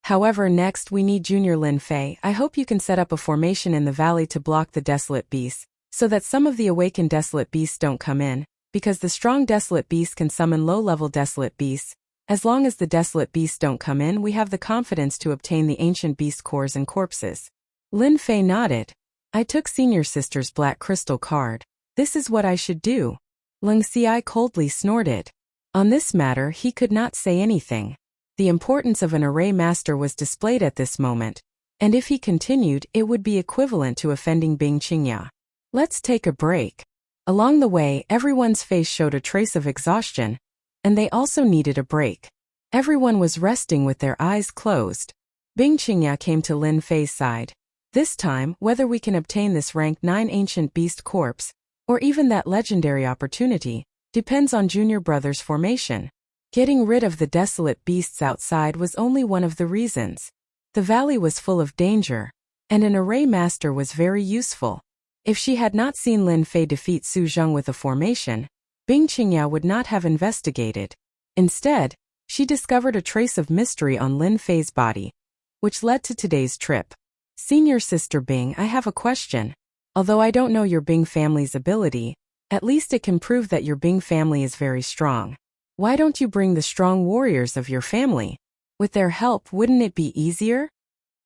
Speaker 1: However, next we need Junior Lin Fei. I hope you can set up a formation in the valley to block the desolate beasts, so that some of the awakened desolate beasts don't come in, because the strong desolate beasts can summon low-level desolate beasts. As long as the desolate beasts don't come in, we have the confidence to obtain the ancient beast cores and corpses. Lin Fei nodded. I took senior sister's black crystal card. This is what I should do. Leng Xiai coldly snorted. On this matter he could not say anything. The importance of an array master was displayed at this moment, and if he continued, it would be equivalent to offending Bing Qingya. Let's take a break. Along the way, everyone's face showed a trace of exhaustion, and they also needed a break. Everyone was resting with their eyes closed. Bing Qingya came to Lin Fei's side. This time, whether we can obtain this rank 9 ancient beast corpse, or even that legendary opportunity, depends on Junior Brother's formation. Getting rid of the desolate beasts outside was only one of the reasons. The valley was full of danger, and an array master was very useful. If she had not seen Lin Fei defeat Su Zheng with a formation, Bing Qingya would not have investigated. Instead, she discovered a trace of mystery on Lin Fei's body, which led to today's trip. Senior Sister Bing, I have a question. Although I don't know your Bing family's ability, at least it can prove that your Bing family is very strong. Why don't you bring the strong warriors of your family? With their help, wouldn't it be easier?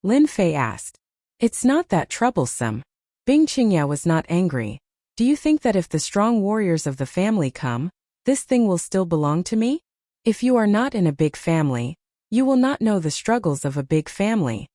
Speaker 1: Lin Fei asked. It's not that troublesome. Bing Qingya was not angry. Do you think that if the strong warriors of the family come, this thing will still belong to me? If you are not in a big family, you will not know the struggles of a big family.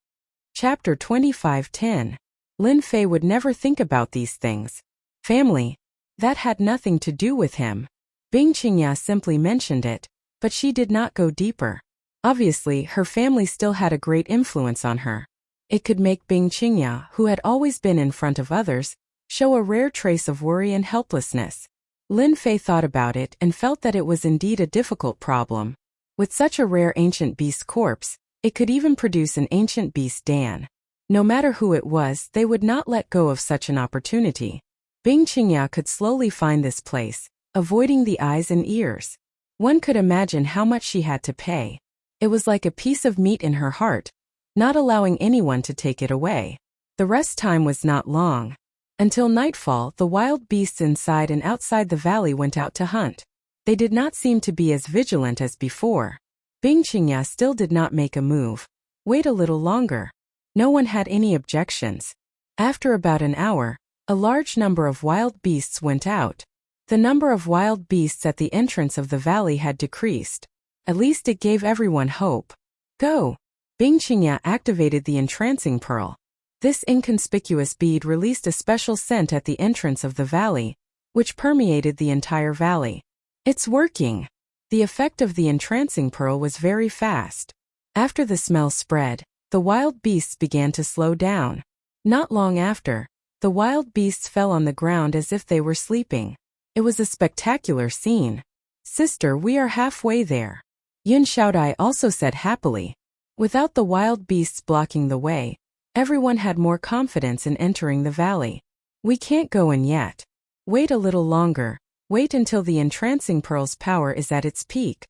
Speaker 1: Chapter 25:10. Lin Fei would never think about these things. Family. That had nothing to do with him. Bing Qingya simply mentioned it, but she did not go deeper. Obviously, her family still had a great influence on her. It could make Bing Qingya, who had always been in front of others, show a rare trace of worry and helplessness. Lin Fei thought about it and felt that it was indeed a difficult problem. With such a rare ancient beast corpse, it could even produce an ancient beast Dan. No matter who it was, they would not let go of such an opportunity. Bing Qingya could slowly find this place, avoiding the eyes and ears. One could imagine how much she had to pay. It was like a piece of meat in her heart, not allowing anyone to take it away. The rest time was not long. Until nightfall, the wild beasts inside and outside the valley went out to hunt. They did not seem to be as vigilant as before. Bing Qingya still did not make a move. Wait a little longer. No one had any objections. After about an hour, A large number of wild beasts went out. The number of wild beasts at the entrance of the valley had decreased. At least it gave everyone hope. Go! Bing Qingya activated the entrancing pearl. This inconspicuous bead released a special scent at the entrance of the valley, which permeated the entire valley. It's working! The effect of the entrancing pearl was very fast. After the smell spread, the wild beasts began to slow down. Not long after, the wild beasts fell on the ground as if they were sleeping. It was a spectacular scene. Sister, we are halfway there. Yun Xiaodai also said happily. Without the wild beasts blocking the way, everyone had more confidence in entering the valley. We can't go in yet. Wait a little longer. Wait until the entrancing pearl's power is at its peak.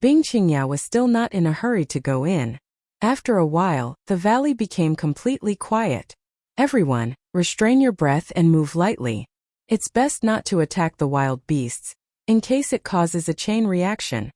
Speaker 1: Bing Qingya was still not in a hurry to go in. After a while, the valley became completely quiet. Everyone, restrain your breath and move lightly. It's best not to attack the wild beasts, in case it causes a chain reaction.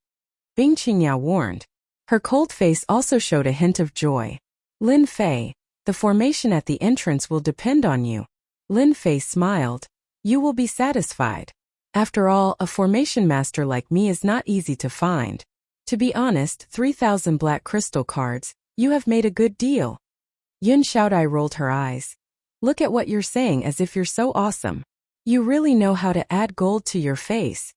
Speaker 1: Bing Qingya warned. Her cold face also showed a hint of joy. Lin Fei, the formation at the entrance will depend on you. Lin Fei smiled. You will be satisfied. After all, a formation master like me is not easy to find. To be honest, 3,000 black crystal cards, you have made a good deal. Yun Xiaodai rolled her eyes. Look at what you're saying as if you're so awesome. You really know how to add gold to your face.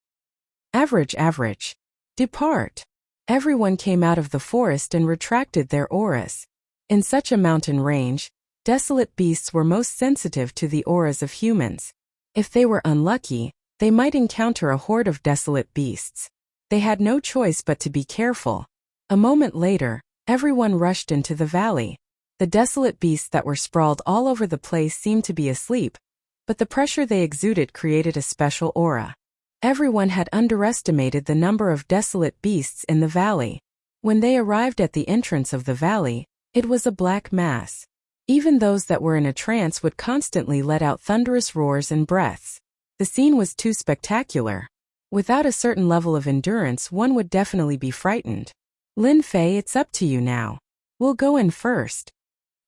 Speaker 1: Average. Depart. Everyone came out of the forest and retracted their auras. In such a mountain range, desolate beasts were most sensitive to the auras of humans. If they were unlucky, they might encounter a horde of desolate beasts. They had no choice but to be careful. A moment later, everyone rushed into the valley. The desolate beasts that were sprawled all over the place seemed to be asleep, but the pressure they exuded created a special aura. Everyone had underestimated the number of desolate beasts in the valley. When they arrived at the entrance of the valley, it was a black mass. Even those that were in a trance would constantly let out thunderous roars and breaths. The scene was too spectacular. Without a certain level of endurance, one would definitely be frightened. Lin Fei, it's up to you now. We'll go in first.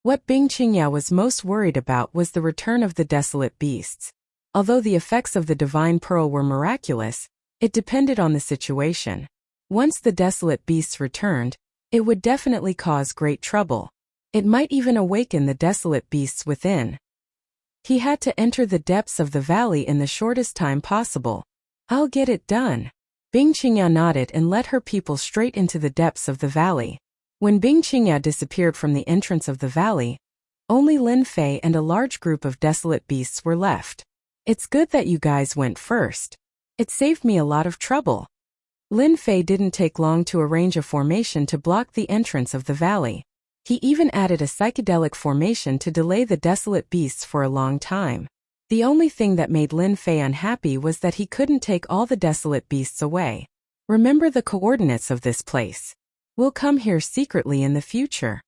Speaker 1: What Bing Qingya was most worried about was the return of the desolate beasts. Although the effects of the divine pearl were miraculous, it depended on the situation. Once the desolate beasts returned, it would definitely cause great trouble. It might even awaken the desolate beasts within. He had to enter the depths of the valley in the shortest time possible. I'll get it done. Bing Qingya nodded and led her people straight into the depths of the valley. When Bing Qingya disappeared from the entrance of the valley, only Lin Fei and a large group of desolate beasts were left. It's good that you guys went first. It saved me a lot of trouble. Lin Fei didn't take long to arrange a formation to block the entrance of the valley. He even added a psychedelic formation to delay the desolate beasts for a long time. The only thing that made Lin Fei unhappy was that he couldn't take all the desolate beasts away. Remember the coordinates of this place. We'll come here secretly in the future.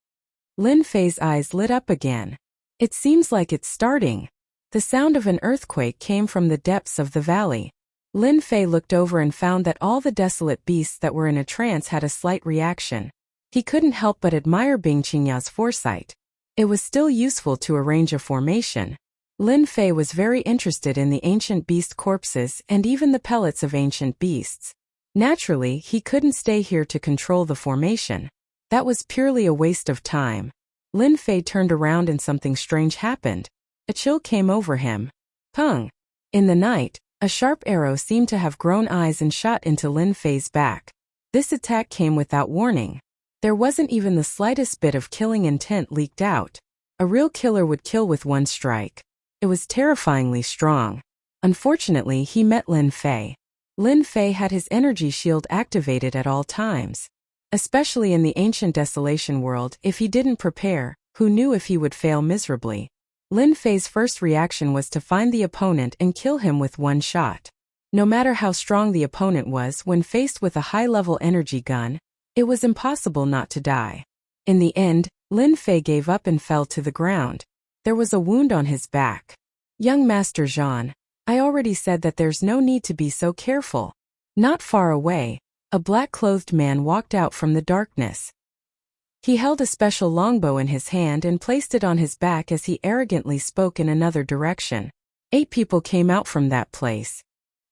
Speaker 1: Lin Fei's eyes lit up again. It seems like it's starting. The sound of an earthquake came from the depths of the valley. Lin Fei looked over and found that all the desolate beasts that were in a trance had a slight reaction. He couldn't help but admire Bing Qingya's foresight. It was still useful to arrange a formation. Lin Fei was very interested in the ancient beast corpses and even the pellets of ancient beasts. Naturally, he couldn't stay here to control the formation. That was purely a waste of time. Lin Fei turned around and something strange happened. A chill came over him. Pung! In the night, a sharp arrow seemed to have grown eyes and shot into Lin Fei's back. This attack came without warning. There wasn't even the slightest bit of killing intent leaked out. A real killer would kill with one strike. It was terrifyingly strong. Unfortunately, he met Lin Fei. Lin Fei had his energy shield activated at all times. Especially in the ancient desolation world, if he didn't prepare, who knew if he would fail miserably. Lin Fei's first reaction was to find the opponent and kill him with one shot. No matter how strong the opponent was when faced with a high-level energy gun, it was impossible not to die. In the end, Lin Fei gave up and fell to the ground. There was a wound on his back. Young Master Zhan, I already said that there's no need to be so careful. Not far away, a black-clothed man walked out from the darkness. He held a special longbow in his hand and placed it on his back as he arrogantly spoke in another direction. 8 people came out from that place.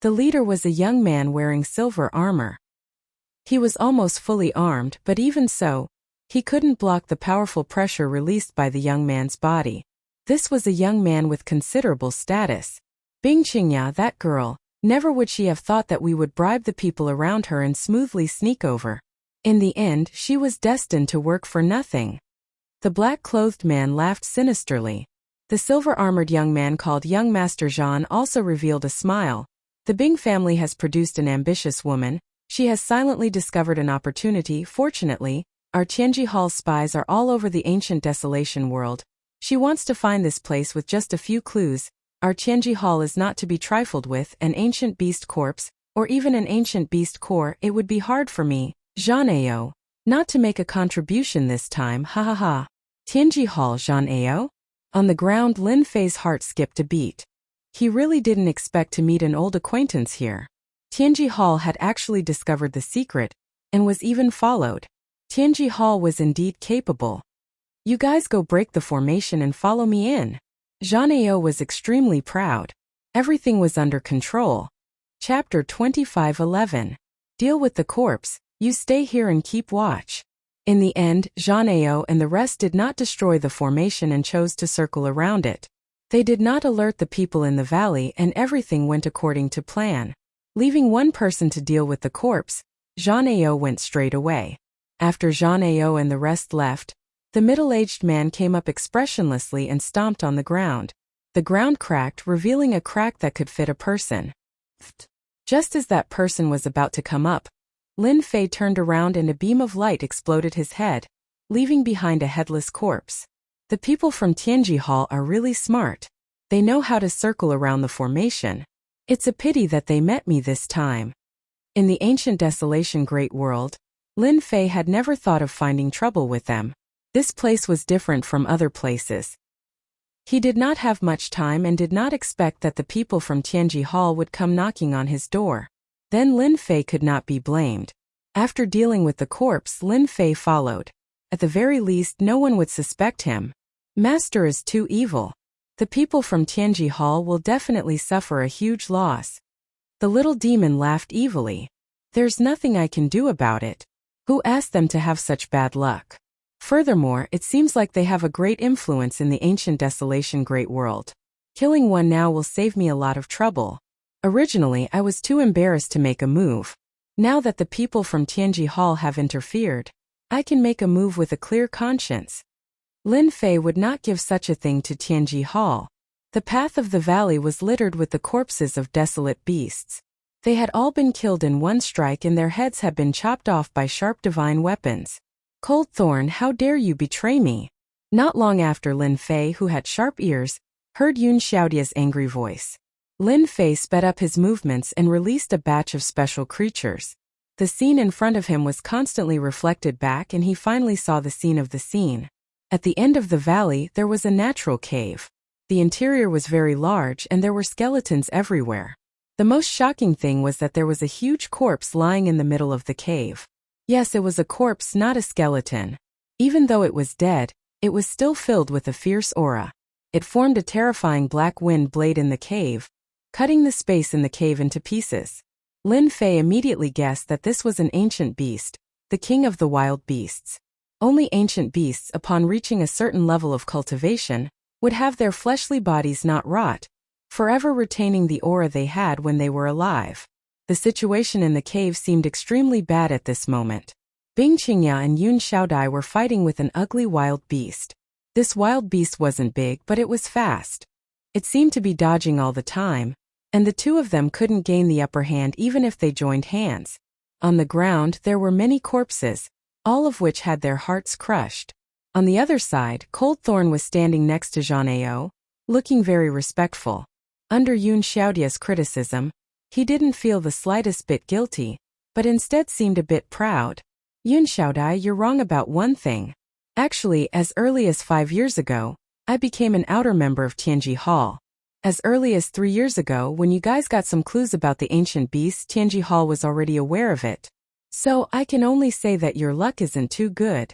Speaker 1: The leader was a young man wearing silver armor. He was almost fully armed, but even so, he couldn't block the powerful pressure released by the young man's body. This was a young man with considerable status. Bing Qingya, that girl, never would she have thought that we would bribe the people around her and smoothly sneak over. In the end, she was destined to work for nothing. The black-clothed man laughed sinisterly. The silver-armored young man called Young Master Zhan also revealed a smile. The Bing family has produced an ambitious woman. She has silently discovered an opportunity. Fortunately, our Tianji Hall spies are all over the ancient desolation world. She wants to find this place with just a few clues. Our Tianji Hall is not to be trifled with. An ancient beast corpse, or even an ancient beast core. It would be hard for me, Zhan Ao, not to make a contribution this time. Ha ha ha. Tianji Hall, Zhan Ao? On the ground, Lin Fei's heart skipped a beat. He really didn't expect to meet an old acquaintance here. Tianji Hall had actually discovered the secret, and was even followed. Tianji Hall was indeed capable. You guys go break the formation and follow me in. Zhan Ao was extremely proud. Everything was under control. Chapter 25:11. Deal with the corpse, you stay here and keep watch. In the end, Zhan Ao and the rest did not destroy the formation and chose to circle around it. They did not alert the people in the valley, and everything went according to plan. Leaving one person to deal with the corpse, Zhan Ao went straight away. After Zhan Ao and the rest left, the middle-aged man came up expressionlessly and stomped on the ground. The ground cracked, revealing a crack that could fit a person. Just as that person was about to come up, Lin Fei turned around and a beam of light exploded his head, leaving behind a headless corpse. The people from Tianji Hall are really smart. They know how to circle around the formation. It's a pity that they met me this time. In the ancient desolation great world, Lin Fei had never thought of finding trouble with them. This place was different from other places. He did not have much time and did not expect that the people from Tianji Hall would come knocking on his door. Then Lin Fei could not be blamed. After dealing with the corpse, Lin Fei followed. At the very least, no one would suspect him. Master is too evil. The people from Tianji Hall will definitely suffer a huge loss. The little demon laughed evilly. There's nothing I can do about it. Who asked them to have such bad luck? Furthermore, it seems like they have a great influence in the ancient desolation great world. Killing one now will save me a lot of trouble. Originally, I was too embarrassed to make a move. Now that the people from Tianji Hall have interfered, I can make a move with a clear conscience. Lin Fei would not give such a thing to Tianji Hall. The path of the valley was littered with the corpses of desolate beasts. They had all been killed in one strike and their heads had been chopped off by sharp divine weapons. Cold Thorn, how dare you betray me? Not long after, Lin Fei, who had sharp ears, heard Yun Xiaodia's angry voice. Lin Fei sped up his movements and released a batch of special creatures. The scene in front of him was constantly reflected back and he finally saw the scene of the scene. At the end of the valley, there was a natural cave. The interior was very large and there were skeletons everywhere. The most shocking thing was that there was a huge corpse lying in the middle of the cave. Yes, it was a corpse, not a skeleton. Even though it was dead, it was still filled with a fierce aura. It formed a terrifying black wind blade in the cave, cutting the space in the cave into pieces. Lin Fei immediately guessed that this was an ancient beast, the king of the wild beasts. Only ancient beasts, upon reaching a certain level of cultivation, would have their fleshly bodies not rot, forever retaining the aura they had when they were alive. The situation in the cave seemed extremely bad at this moment. Bing Qingya and Yun Xiaodai were fighting with an ugly wild beast. This wild beast wasn't big, but it was fast. It seemed to be dodging all the time, and the two of them couldn't gain the upper hand even if they joined hands. On the ground, there were many corpses, all of which had their hearts crushed. On the other side, Cold Thorn was standing next to Zhan Ao, looking very respectful. Under Yun Xiaodia's criticism, he didn't feel the slightest bit guilty, but instead seemed a bit proud. Yun Xiaodai, you're wrong about one thing. Actually, as early as 5 years ago, I became an outer member of Tianji Hall. As early as 3 years ago, when you guys got some clues about the ancient beast, Tianji Hall was already aware of it. So I can only say that your luck isn't too good.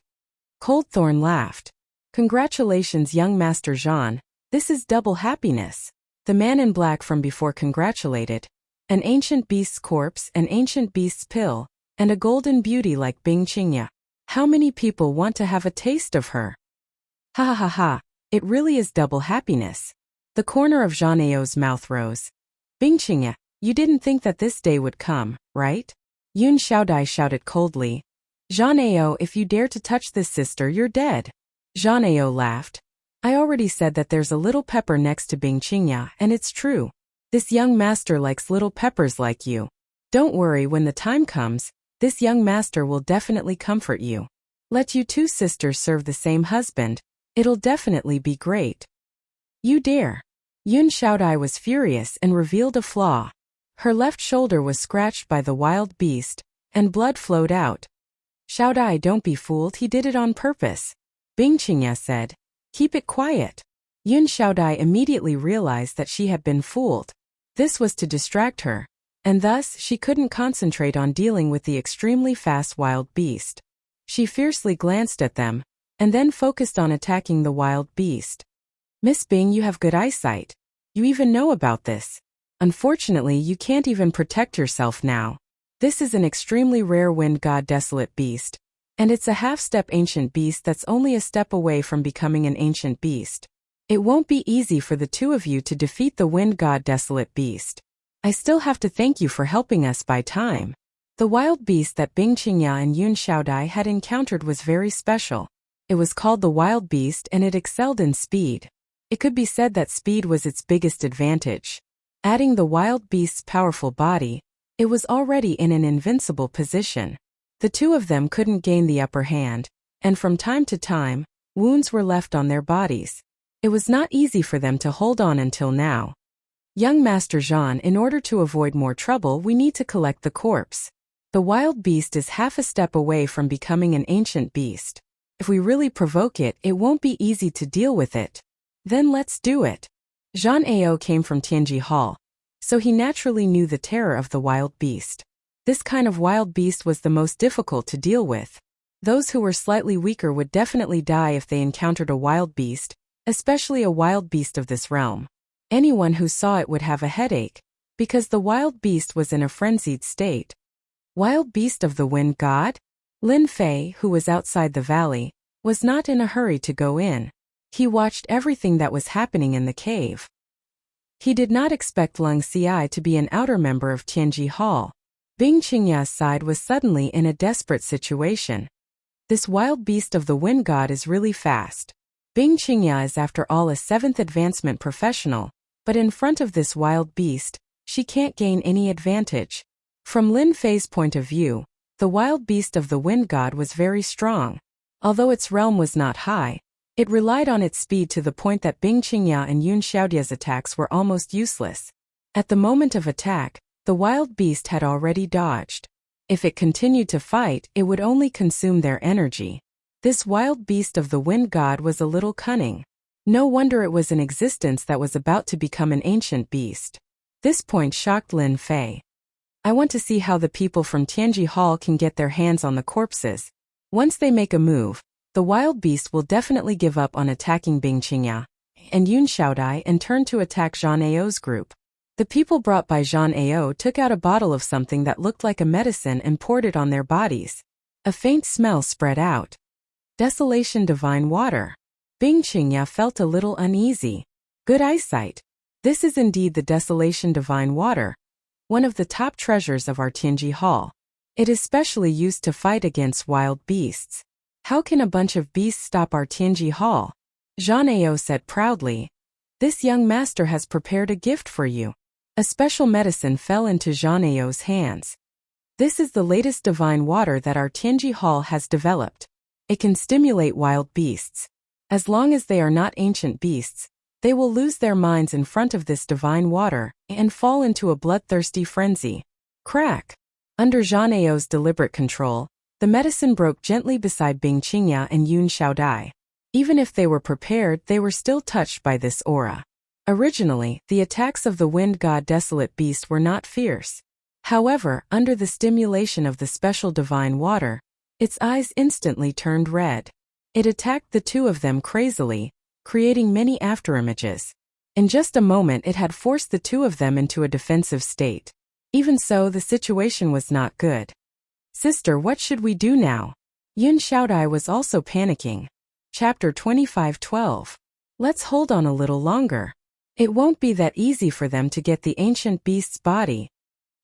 Speaker 1: Cold Thorn laughed. Congratulations, young Master Zhan. This is double happiness. The man in black from before congratulated. An ancient beast's corpse, an ancient beast's pill, and a golden beauty like Bing Qingya. How many people want to have a taste of her? Ha ha ha ha, it really is double happiness. The corner of Zhang Ao's mouth rose. Bing Qingya, you didn't think that this day would come, right? Yun Xiaodai shouted coldly. Zhang Ao, if you dare to touch this sister, you're dead. Zhang Ao laughed. I already said that there's a little pepper next to Bing Qingya, and it's true. This young master likes little peppers like you. Don't worry, when the time comes, this young master will definitely comfort you. Let you two sisters serve the same husband. It'll definitely be great. You dare. Yun Xiaodai was furious and revealed a flaw. Her left shoulder was scratched by the wild beast, and blood flowed out. Xiaodai, don't be fooled, he did it on purpose. Bing Qingya said. Keep it quiet. Yun Xiaodai immediately realized that she had been fooled. This was to distract her, and thus she couldn't concentrate on dealing with the extremely fast wild beast. She fiercely glanced at them, and then focused on attacking the wild beast. Miss Bing, you have good eyesight. You even know about this. Unfortunately, you can't even protect yourself now. This is an extremely rare wind god desolate beast, and it's a half-step ancient beast that's only a step away from becoming an ancient beast. It won't be easy for the two of you to defeat the wind god desolate beast. I still have to thank you for helping us buy time. The wild beast that Bing Qingya and Yun Xiaodai had encountered was very special. It was called the wild beast and it excelled in speed. It could be said that speed was its biggest advantage. Adding the wild beast's powerful body, it was already in an invincible position. The two of them couldn't gain the upper hand, and from time to time, wounds were left on their bodies. It was not easy for them to hold on until now. Young Master Zhan, in order to avoid more trouble, we need to collect the corpse. The wild beast is half a step away from becoming an ancient beast. If we really provoke it, it won't be easy to deal with it. Then let's do it. Zhang Ao came from Tianji Hall, so he naturally knew the terror of the wild beast. This kind of wild beast was the most difficult to deal with. Those who were slightly weaker would definitely die if they encountered a wild beast, especially a wild beast of this realm. Anyone who saw it would have a headache, because the wild beast was in a frenzied state. Wild beast of the wind god? Lin Fei, who was outside the valley, was not in a hurry to go in. He watched everything that was happening in the cave. He did not expect Lung Xi to be an outer member of Tianji Hall. Bing Qingya's side was suddenly in a desperate situation. This wild beast of the wind god is really fast. Bing Qingya is after all a 7th advancement professional, but in front of this wild beast, she can't gain any advantage. From Lin Fei's point of view, the wild beast of the wind god was very strong. Although its realm was not high, it relied on its speed to the point that Bing Qingya and Yun Xiaodia's attacks were almost useless. At the moment of attack, the wild beast had already dodged. If it continued to fight, it would only consume their energy. This wild beast of the wind god was a little cunning. No wonder it was in existence that was about to become an ancient beast. This point shocked Lin Fei. I want to see how the people from Tianji Hall can get their hands on the corpses. Once they make a move, the wild beast will definitely give up on attacking Bing Qingya and Yun Xiaodai and turn to attack Zhang Ao's group. The people brought by Zhang Ao took out a bottle of something that looked like a medicine and poured it on their bodies. A faint smell spread out. Desolation divine water. Bing Qingya felt a little uneasy. Good eyesight. This is indeed the desolation divine water, one of the top treasures of our Tianji Hall. It is specially used to fight against wild beasts. How can a bunch of beasts stop our Tianji Hall? Zhang Ao said proudly. This young master has prepared a gift for you. A special medicine fell into Zhang Ao's hands. This is the latest divine water that our Tianji Hall has developed. It can stimulate wild beasts. As long as they are not ancient beasts, they will lose their minds in front of this divine water and fall into a bloodthirsty frenzy. Crack! Under Zhang Ao's deliberate control, the medicine broke gently beside Bing Qingya and Yun Xiaodai. Even if they were prepared, they were still touched by this aura. Originally, the attacks of the wind god desolate beast were not fierce. However, under the stimulation of the special divine water, its eyes instantly turned red. It attacked the two of them crazily, creating many afterimages. In just a moment it had forced the two of them into a defensive state. Even so, the situation was not good. Sister, what should we do now? Yun Xiaodai was also panicking. Chapter 25:12. Let's hold on a little longer. It won't be that easy for them to get the ancient beast's body.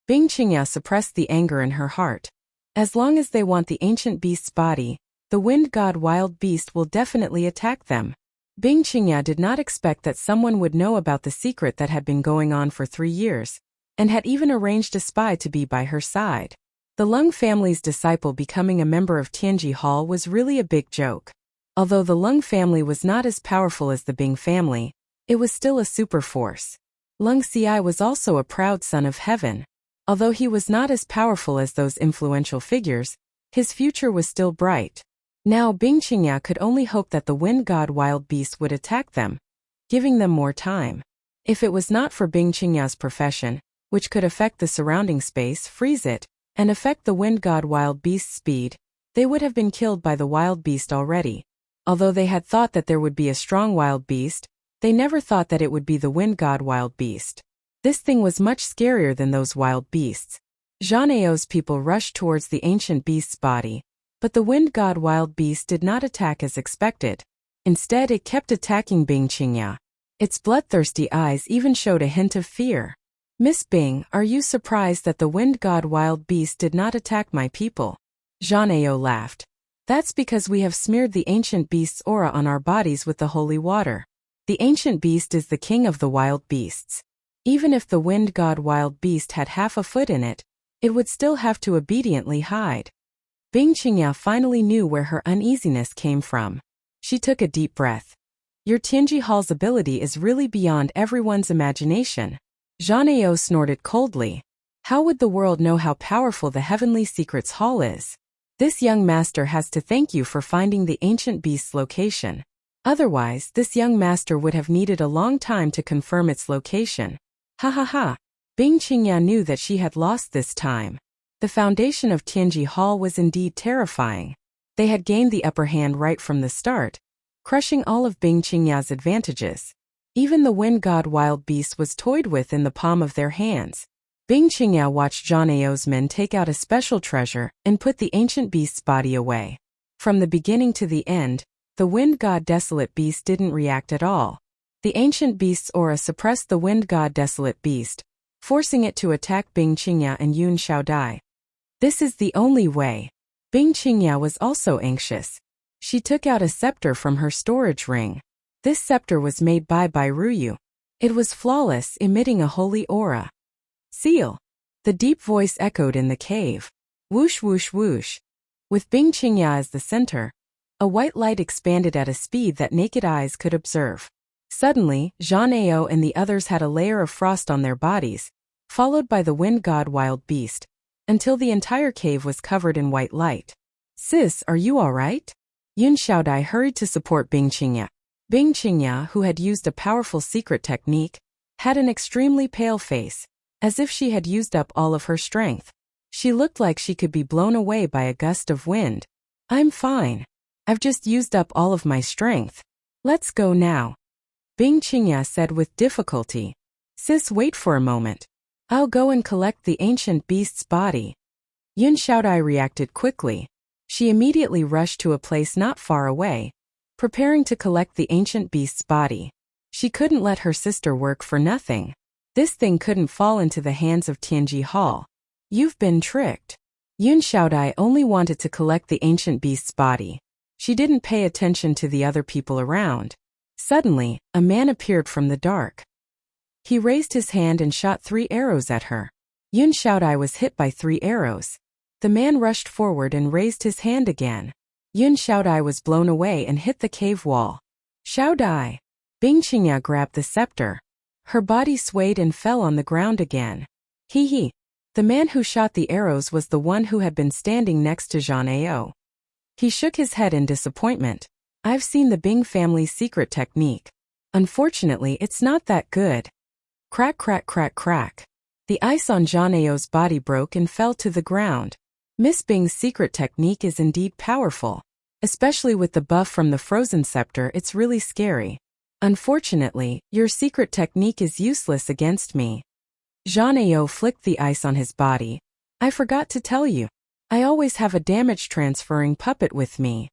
Speaker 1: Bing Qingya suppressed the anger in her heart. As long as they want the ancient beast's body, the wind god wild beast will definitely attack them. Bing Qingya did not expect that someone would know about the secret that had been going on for 3 years, and had even arranged a spy to be by her side. The Lung family's disciple becoming a member of Tianji Hall was really a big joke. Although the Lung family was not as powerful as the Bing family, it was still a super force. Lung Xi was also a proud son of heaven. Although he was not as powerful as those influential figures, his future was still bright. Now Bing Qingya could only hope that the wind god wild beast would attack them, giving them more time. If it was not for Bing Qingya's profession, which could affect the surrounding space, freeze it, and affect the wind god wild beast's speed, they would have been killed by the wild beast already. Although they had thought that there would be a strong wild beast, they never thought that it would be the wind god wild beast. This thing was much scarier than those wild beasts. Zhang Ao's people rushed towards the ancient beast's body, but the wind god wild beast did not attack as expected. Instead, it kept attacking Bing Qingya. Its bloodthirsty eyes even showed a hint of fear. Miss Bing, are you surprised that the wind god wild beast did not attack my people? Zhang Ao laughed. That's because we have smeared the ancient beast's aura on our bodies with the holy water. The ancient beast is the king of the wild beasts. Even if the wind god wild beast had half a foot in it, it would still have to obediently hide. Bing Qingya finally knew where her uneasiness came from. She took a deep breath. Your Tianji Hall's ability is really beyond everyone's imagination. Zhang Ao snorted coldly. How would the world know how powerful the Heavenly Secrets Hall is? This young master has to thank you for finding the ancient beast's location. Otherwise, this young master would have needed a long time to confirm its location. Ha ha ha. Bing Qingya knew that she had lost this time. The foundation of Tianji Hall was indeed terrifying. They had gained the upper hand right from the start, crushing all of Bing Qingya's advantages. Even the wind god wild beast was toyed with in the palm of their hands. Bing Qingya watched Zhang Ao's men take out a special treasure and put the ancient beast's body away. From the beginning to the end, the wind god desolate beast didn't react at all. The ancient beast's aura suppressed the wind god desolate beast, forcing it to attack Bing Qingya and Yun Xiaodai. This is the only way. Bing Qingya was also anxious. She took out a scepter from her storage ring. This scepter was made by Ruyu. It was flawless, emitting a holy aura. Seal. The deep voice echoed in the cave. Whoosh whoosh whoosh. With Bing Qingya as the center, a white light expanded at a speed that naked eyes could observe. Suddenly, Zhang Ao and the others had a layer of frost on their bodies, followed by the wind god wild beast, until the entire cave was covered in white light. Sis, are you alright? Yun Xiaodai hurried to support Bing Qingya. Bing Qingya, who had used a powerful secret technique, had an extremely pale face, as if she had used up all of her strength. She looked like she could be blown away by a gust of wind. I'm fine. I've just used up all of my strength. Let's go now. Bing Qingya said with difficulty. Sis, wait for a moment. I'll go and collect the ancient beast's body. Yun Xiaodai reacted quickly. She immediately rushed to a place not far away, preparing to collect the ancient beast's body. She couldn't let her sister work for nothing. This thing couldn't fall into the hands of Tianji Hall. You've been tricked. Yun Xiaodai only wanted to collect the ancient beast's body. She didn't pay attention to the other people around. Suddenly, a man appeared from the dark. He raised his hand and shot 3 arrows at her. Yun Xiaodai was hit by 3 arrows. The man rushed forward and raised his hand again. Yun Xiaodai was blown away and hit the cave wall. Xiaodai! Bing Qingya grabbed the scepter. Her body swayed and fell on the ground again. Hee hee. The man who shot the arrows was the one who had been standing next to Zhang Ao. He shook his head in disappointment. I've seen the Bing family's secret technique. Unfortunately, it's not that good. Crack crack crack crack. The ice on Zhang Ao's body broke and fell to the ground. Miss Bing's secret technique is indeed powerful. Especially with the buff from the frozen scepter, it's really scary. Unfortunately, your secret technique is useless against me. Zhang Ao flicked the ice on his body. I forgot to tell you. I always have a damage-transferring puppet with me.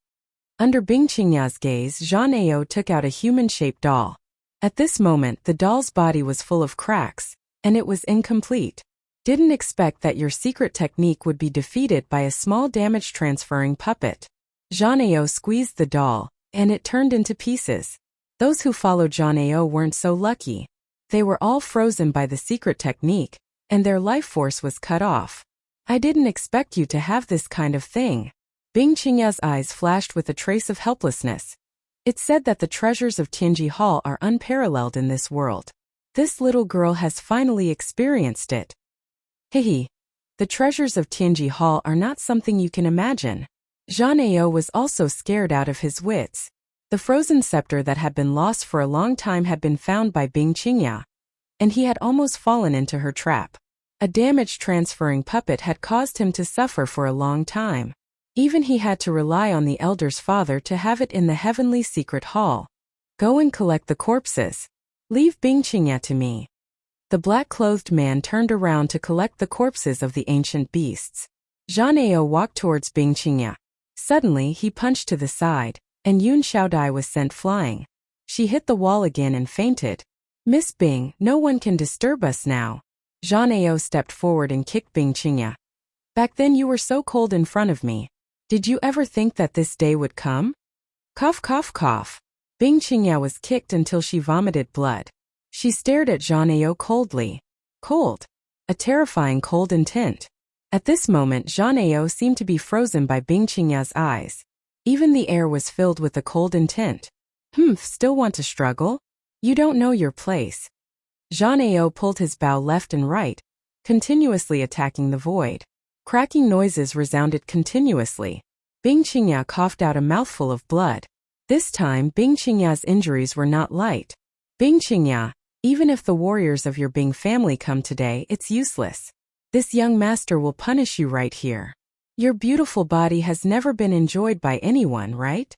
Speaker 1: Under Bing Qingya's gaze, Zhang Ao took out a human-shaped doll. At this moment, the doll's body was full of cracks, and it was incomplete. Didn't expect that your secret technique would be defeated by a small damage-transferring puppet. Zhang Ao squeezed the doll, and it turned into pieces. Those who followed Zhang Ao weren't so lucky. They were all frozen by the secret technique, and their life force was cut off. I didn't expect you to have this kind of thing. Bing Qingya's eyes flashed with a trace of helplessness. It's said that the treasures of Tianji Hall are unparalleled in this world. This little girl has finally experienced it. Hehe. The treasures of Tianji Hall are not something you can imagine. Zhang Ao was also scared out of his wits. The frozen scepter that had been lost for a long time had been found by Bing Qingya, and he had almost fallen into her trap. A damage-transferring puppet had caused him to suffer for a long time. Even he had to rely on the elder's father to have it in the heavenly secret hall. Go and collect the corpses. Leave Bing Qingya to me. The black-clothed man turned around to collect the corpses of the ancient beasts. Zhang Ao walked towards Bing Qingya. Suddenly, he punched to the side, and Yun Xiaodai was sent flying. She hit the wall again and fainted. Miss Bing, no one can disturb us now. Zhang Ao stepped forward and kicked Bing Qingya. Back then you were so cold in front of me. Did you ever think that this day would come? Cough, cough, cough. Bing Qingya was kicked until she vomited blood. She stared at Zhang Ao coldly. Cold. A terrifying cold intent. At this moment Zhang Ao seemed to be frozen by Bing Qingya's eyes. Even the air was filled with a cold intent. Still want to struggle? You don't know your place. Zhang Ao pulled his bow left and right, continuously attacking the void. Cracking noises resounded continuously. Bing Qingya coughed out a mouthful of blood. This time Bing Qingya's injuries were not light. Bing Qingya, even if the warriors of your Bing family come today, it's useless. This young master will punish you right here. Your beautiful body has never been enjoyed by anyone, right?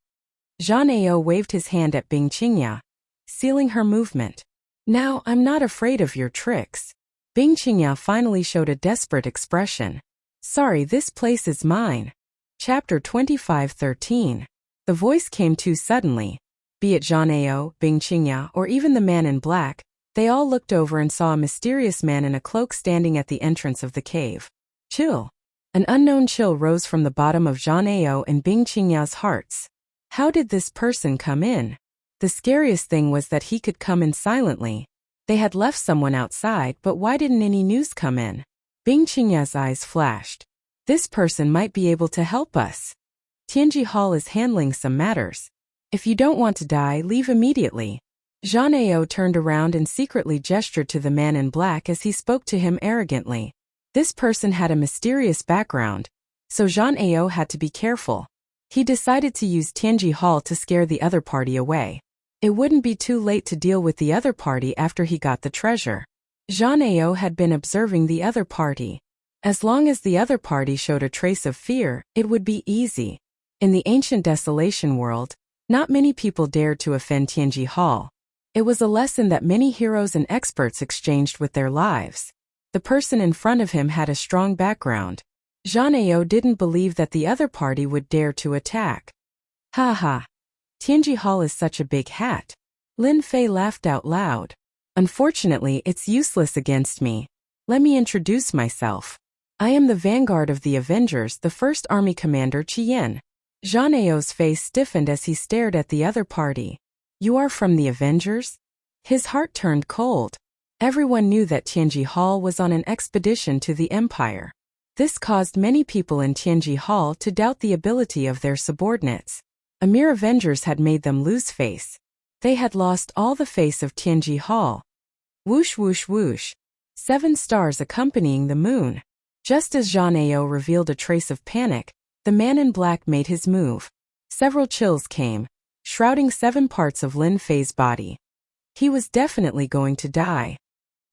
Speaker 1: Zhang Ao waved his hand at Bing Qingya, sealing her movement. Now I'm not afraid of your tricks. Bing Qingya finally showed a desperate expression. Sorry, this place is mine. Chapter 25:13. The voice came too suddenly. Be it Zhang Ao, Bing Qingya, or even the man in black, they all looked over and saw a mysterious man in a cloak standing at the entrance of the cave. Chill. An unknown chill rose from the bottom of Zhang Ao and Bing Qingya's hearts. How did this person come in? The scariest thing was that he could come in silently. They had left someone outside, but why didn't any news come in? Bing Qingya's eyes flashed. This person might be able to help us. Tianji Hall is handling some matters. If you don't want to die, leave immediately. Zhang Ao turned around and secretly gestured to the man in black as he spoke to him arrogantly. This person had a mysterious background, so Zhang Ao had to be careful. He decided to use Tianji Hall to scare the other party away. It wouldn't be too late to deal with the other party after he got the treasure. Zhang Ao had been observing the other party. As long as the other party showed a trace of fear, it would be easy. In the ancient desolation world, not many people dared to offend Tianji Hall. It was a lesson that many heroes and experts exchanged with their lives. The person in front of him had a strong background. Zhang Ao didn't believe that the other party would dare to attack. Ha ha. Tianji Hall is such a big hat. Lin Fei laughed out loud. Unfortunately, it's useless against me. Let me introduce myself. I am the vanguard of the Avengers, the first army commander Qian. Zhang Ao's face stiffened as he stared at the other party. You are from the Avengers? His heart turned cold. Everyone knew that Tianji Hall was on an expedition to the Empire. This caused many people in Tianji Hall to doubt the ability of their subordinates. A mere Avengers had made them lose face. They had lost all the face of Tianji Hall. Whoosh whoosh whoosh. 7 stars accompanying the moon. Just as Zhang Ao revealed a trace of panic, the man in black made his move. Several chills came, shrouding 7 parts of Lin Fei's body. He was definitely going to die.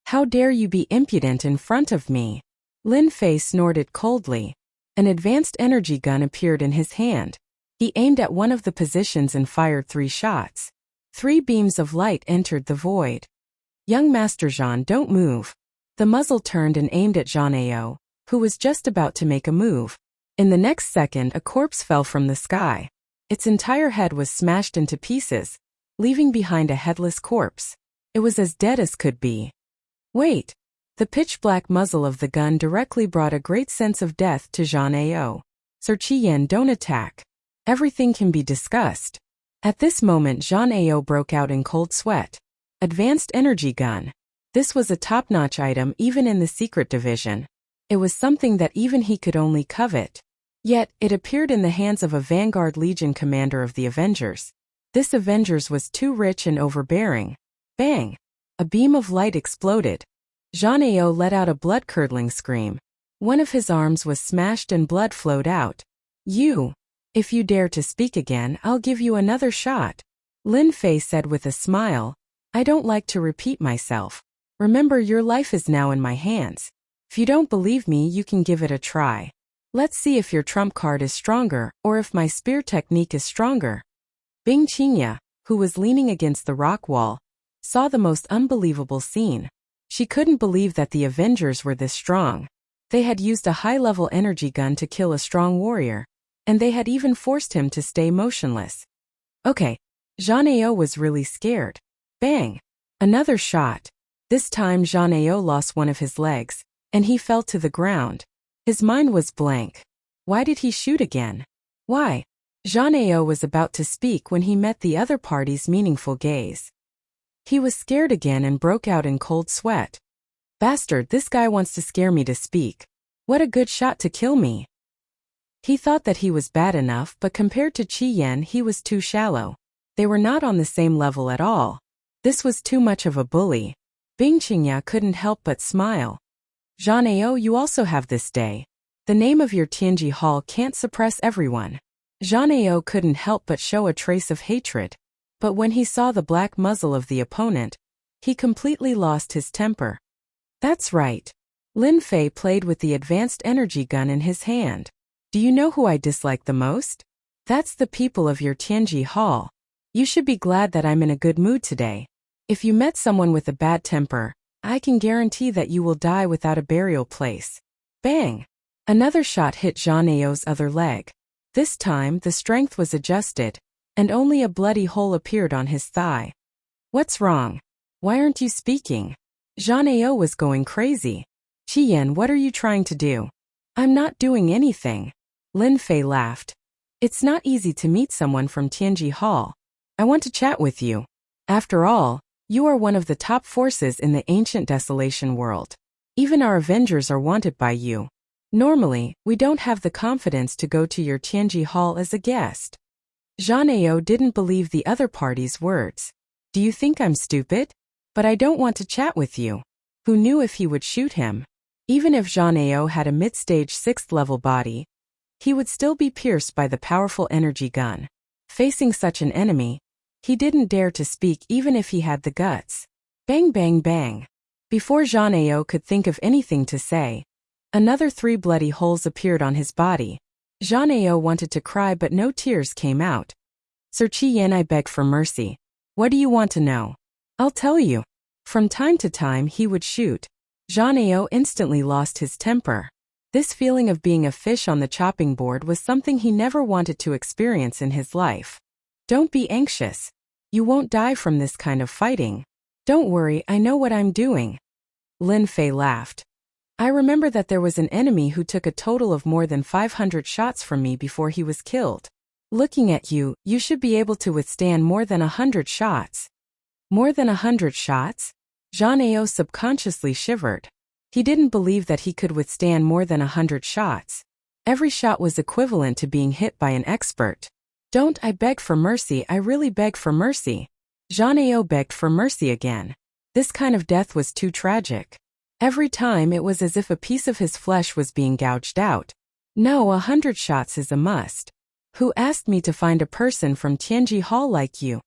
Speaker 1: How dare you be impudent in front of me? Lin Fei snorted coldly. An advanced energy gun appeared in his hand. He aimed at one of the positions and fired 3 shots. 3 beams of light entered the void. Young Master Jean, don't move. The muzzle turned and aimed at Jean Ao, who was just about to make a move. In the next second, a corpse fell from the sky. Its entire head was smashed into pieces, leaving behind a headless corpse. It was as dead as could be. Wait! The pitch-black muzzle of the gun directly brought a great sense of death to Jean Ao. Sir Qian, don't attack. Everything can be discussed. At this moment, Jean Ao broke out in cold sweat. Advanced energy gun. This was a top-notch item even in the secret division. It was something that even he could only covet. Yet, it appeared in the hands of a Vanguard Legion commander of the Avengers. This Avengers was too rich and overbearing. Bang! A beam of light exploded. Jean Ao let out a blood-curdling scream. One of his arms was smashed and blood flowed out. If you dare to speak again, I'll give you another shot. Lin Fei said with a smile. I don't like to repeat myself. Remember, your life is now in my hands. If you don't believe me, you can give it a try. Let's see if your trump card is stronger, or if my spear technique is stronger. Bing Qinya, who was leaning against the rock wall, saw the most unbelievable scene. She couldn't believe that the Avengers were this strong. They had used a high-level energy gun to kill a strong warrior, and they had even forced him to stay motionless. Okay, Jean Ao was really scared. Bang! Another shot. This time Jean Ao lost one of his legs, and he fell to the ground. His mind was blank. Why did he shoot again? Why? Jean Ao was about to speak when he met the other party's meaningful gaze. He was scared again and broke out in cold sweat. Bastard, this guy wants to scare me to speak. What a good shot to kill me. He thought that he was bad enough, but compared to Qi Yan he was too shallow. They were not on the same level at all. This was too much of a bully. Bing Qinya couldn't help but smile. Jean Ao, you also have this day. The name of your Tianji Hall can't suppress everyone. Jean Ao couldn't help but show a trace of hatred. But when he saw the black muzzle of the opponent, he completely lost his temper. That's right. Lin Fei played with the advanced energy gun in his hand. Do you know who I dislike the most? That's the people of your Tianji Hall. You should be glad that I'm in a good mood today. If you met someone with a bad temper, I can guarantee that you will die without a burial place. Bang! Another shot hit Jean Ao's other leg. This time, the strength was adjusted, and only a bloody hole appeared on his thigh. What's wrong? Why aren't you speaking? Jean Ao was going crazy. Qiyan, what are you trying to do? I'm not doing anything. Lin Fei laughed. It's not easy to meet someone from Tianji Hall. I want to chat with you. After all, you are one of the top forces in the ancient desolation world. Even our Avengers are wanted by you. Normally, we don't have the confidence to go to your Tianji Hall as a guest. Jean Ao didn't believe the other party's words. Do you think I'm stupid? But I don't want to chat with you. Who knew if he would shoot him? Even if Jean Ao had a mid-stage 6th level body, he would still be pierced by the powerful energy gun. Facing such an enemy, he didn't dare to speak even if he had the guts. Bang bang bang. Before Jean Ao could think of anything to say, another 3 bloody holes appeared on his body. Jean Ao wanted to cry but no tears came out. Sir Qiyan, I beg for mercy. What do you want to know? I'll tell you. From time to time he would shoot. Jean Ao instantly lost his temper. This feeling of being a fish on the chopping board was something he never wanted to experience in his life. Don't be anxious. You won't die from this kind of fighting. Don't worry, I know what I'm doing. Lin Fei laughed. I remember that there was an enemy who took a total of more than 500 shots from me before he was killed. Looking at you, you should be able to withstand more than 100 shots. More than 100 shots? Jean Ao subconsciously shivered. He didn't believe that he could withstand more than 100 shots. Every shot was equivalent to being hit by an expert. Don't, I beg for mercy, I really beg for mercy. Jean Ao begged for mercy again. This kind of death was too tragic. Every time it was as if a piece of his flesh was being gouged out. No, 100 shots is a must. Who asked me to find a person from Tianji Hall like you?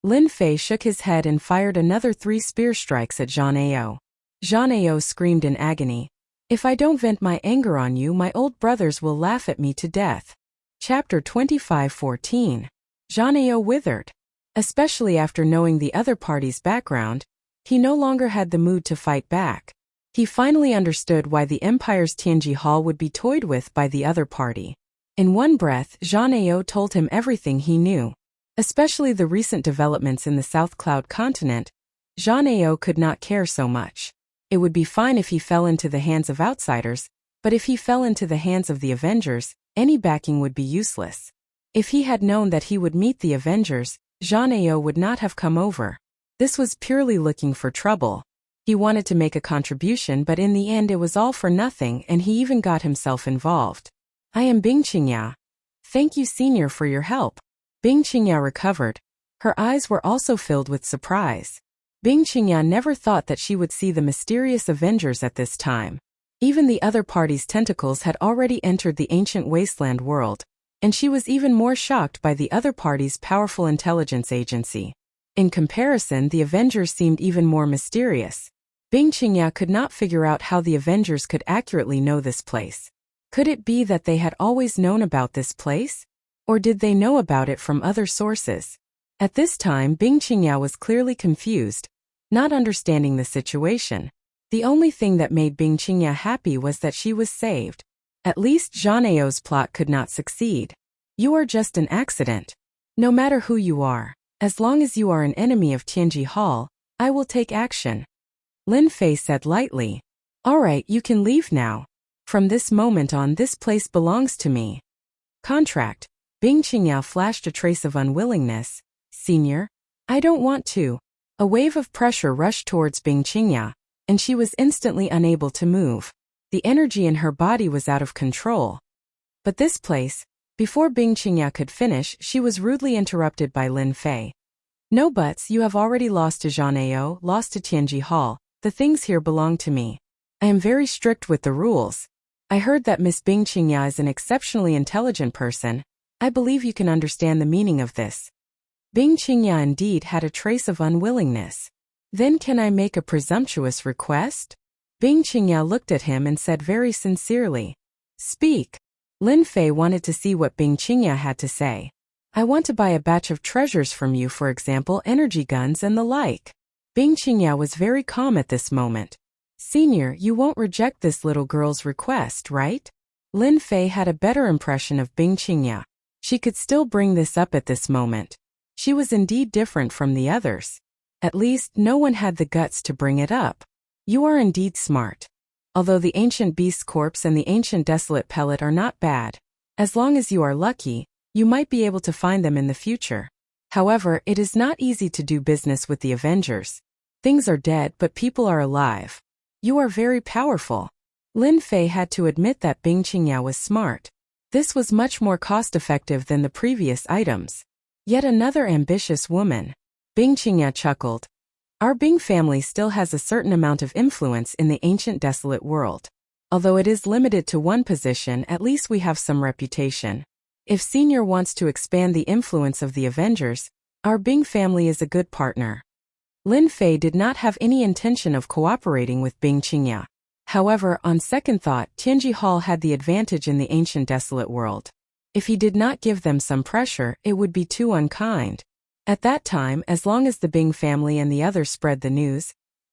Speaker 1: Lin Fei shook his head and fired another 3 spear strikes at Jean Ao. Jean Ao screamed in agony. If I don't vent my anger on you, my old brothers will laugh at me to death. Chapter 25:14. Jean Ao withered. Especially after knowing the other party's background, he no longer had the mood to fight back. He finally understood why the Empire's Tianji Hall would be toyed with by the other party. In one breath, Zhang Ao told him everything he knew. Especially the recent developments in the South Cloud continent, Zhang Ao could not care so much. It would be fine if he fell into the hands of outsiders, but if he fell into the hands of the Avengers, any backing would be useless. If he had known that he would meet the Avengers, Zhang Ao would not have come over. This was purely looking for trouble. He wanted to make a contribution, but in the end it was all for nothing, and he even got himself involved. I am Bing Qingya. Thank you, Senior, for your help. Bing Qingya recovered. Her eyes were also filled with surprise. Bing Qingya never thought that she would see the mysterious Avengers at this time. Even the other party's tentacles had already entered the ancient wasteland world, and she was even more shocked by the other party's powerful intelligence agency. In comparison, the Avengers seemed even more mysterious. Bing Qingya could not figure out how the Avengers could accurately know this place. Could it be that they had always known about this place? Or did they know about it from other sources? At this time, Bing Qingya was clearly confused, not understanding the situation. The only thing that made Bing Qingya happy was that she was saved. At least Zhang Ao's plot could not succeed. You are just an accident. No matter who you are, as long as you are an enemy of Tianji Hall, I will take action. Lin Fei said lightly. All right, you can leave now. From this moment on, this place belongs to me. Contract. Bing Qingya flashed a trace of unwillingness. Senior, I don't want to. A wave of pressure rushed towards Bing Qingya, and she was instantly unable to move. The energy in her body was out of control. But this place, before Bing Qingya could finish, she was rudely interrupted by Lin Fei. No buts, you have already lost to Zhang Ao, lost to Tianji Hall. The things here belong to me. I am very strict with the rules. I heard that Miss Bing Qingya is an exceptionally intelligent person. I believe you can understand the meaning of this. Bing Qingya indeed had a trace of unwillingness. Then can I make a presumptuous request? Bing Qingya looked at him and said very sincerely. Speak. Lin Fei wanted to see what Bing Qingya had to say. I want to buy a batch of treasures from you, for example, energy guns and the like. Bing Qingya was very calm at this moment. Senior, you won't reject this little girl's request, right? Lin Fei had a better impression of Bing Qingya. She could still bring this up at this moment. She was indeed different from the others. At least, no one had the guts to bring it up. You are indeed smart. Although the ancient beast's corpse and the ancient desolate pellet are not bad, as long as you are lucky, you might be able to find them in the future. However, it is not easy to do business with the Avengers. Things are dead, but people are alive. You are very powerful. Lin Fei had to admit that Bing Qingya was smart. This was much more cost-effective than the previous items. Yet another ambitious woman. Bing Qingya chuckled. Our Bing family still has a certain amount of influence in the ancient desolate world. Although it is limited to one position, at least we have some reputation. If Senior wants to expand the influence of the Avengers, our Bing family is a good partner. Lin Fei did not have any intention of cooperating with Bing Qingya. However, on second thought, Tianji Hall had the advantage in the ancient desolate world. If he did not give them some pressure, it would be too unkind. At that time, as long as the Bing family and the others spread the news,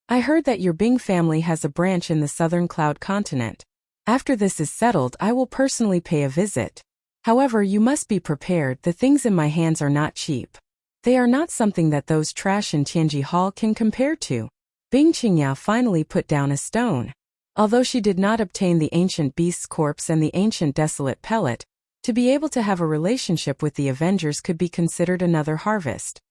Speaker 1: I heard that your Bing family has a branch in the southern cloud continent. After this is settled, I will personally pay a visit. However, you must be prepared, the things in my hands are not cheap. They are not something that those trash in Tianji Hall can compare to. Bing Qingya finally put down a stone. Although she did not obtain the ancient beast's corpse and the ancient desolate pellet, to be able to have a relationship with the Avengers could be considered another harvest.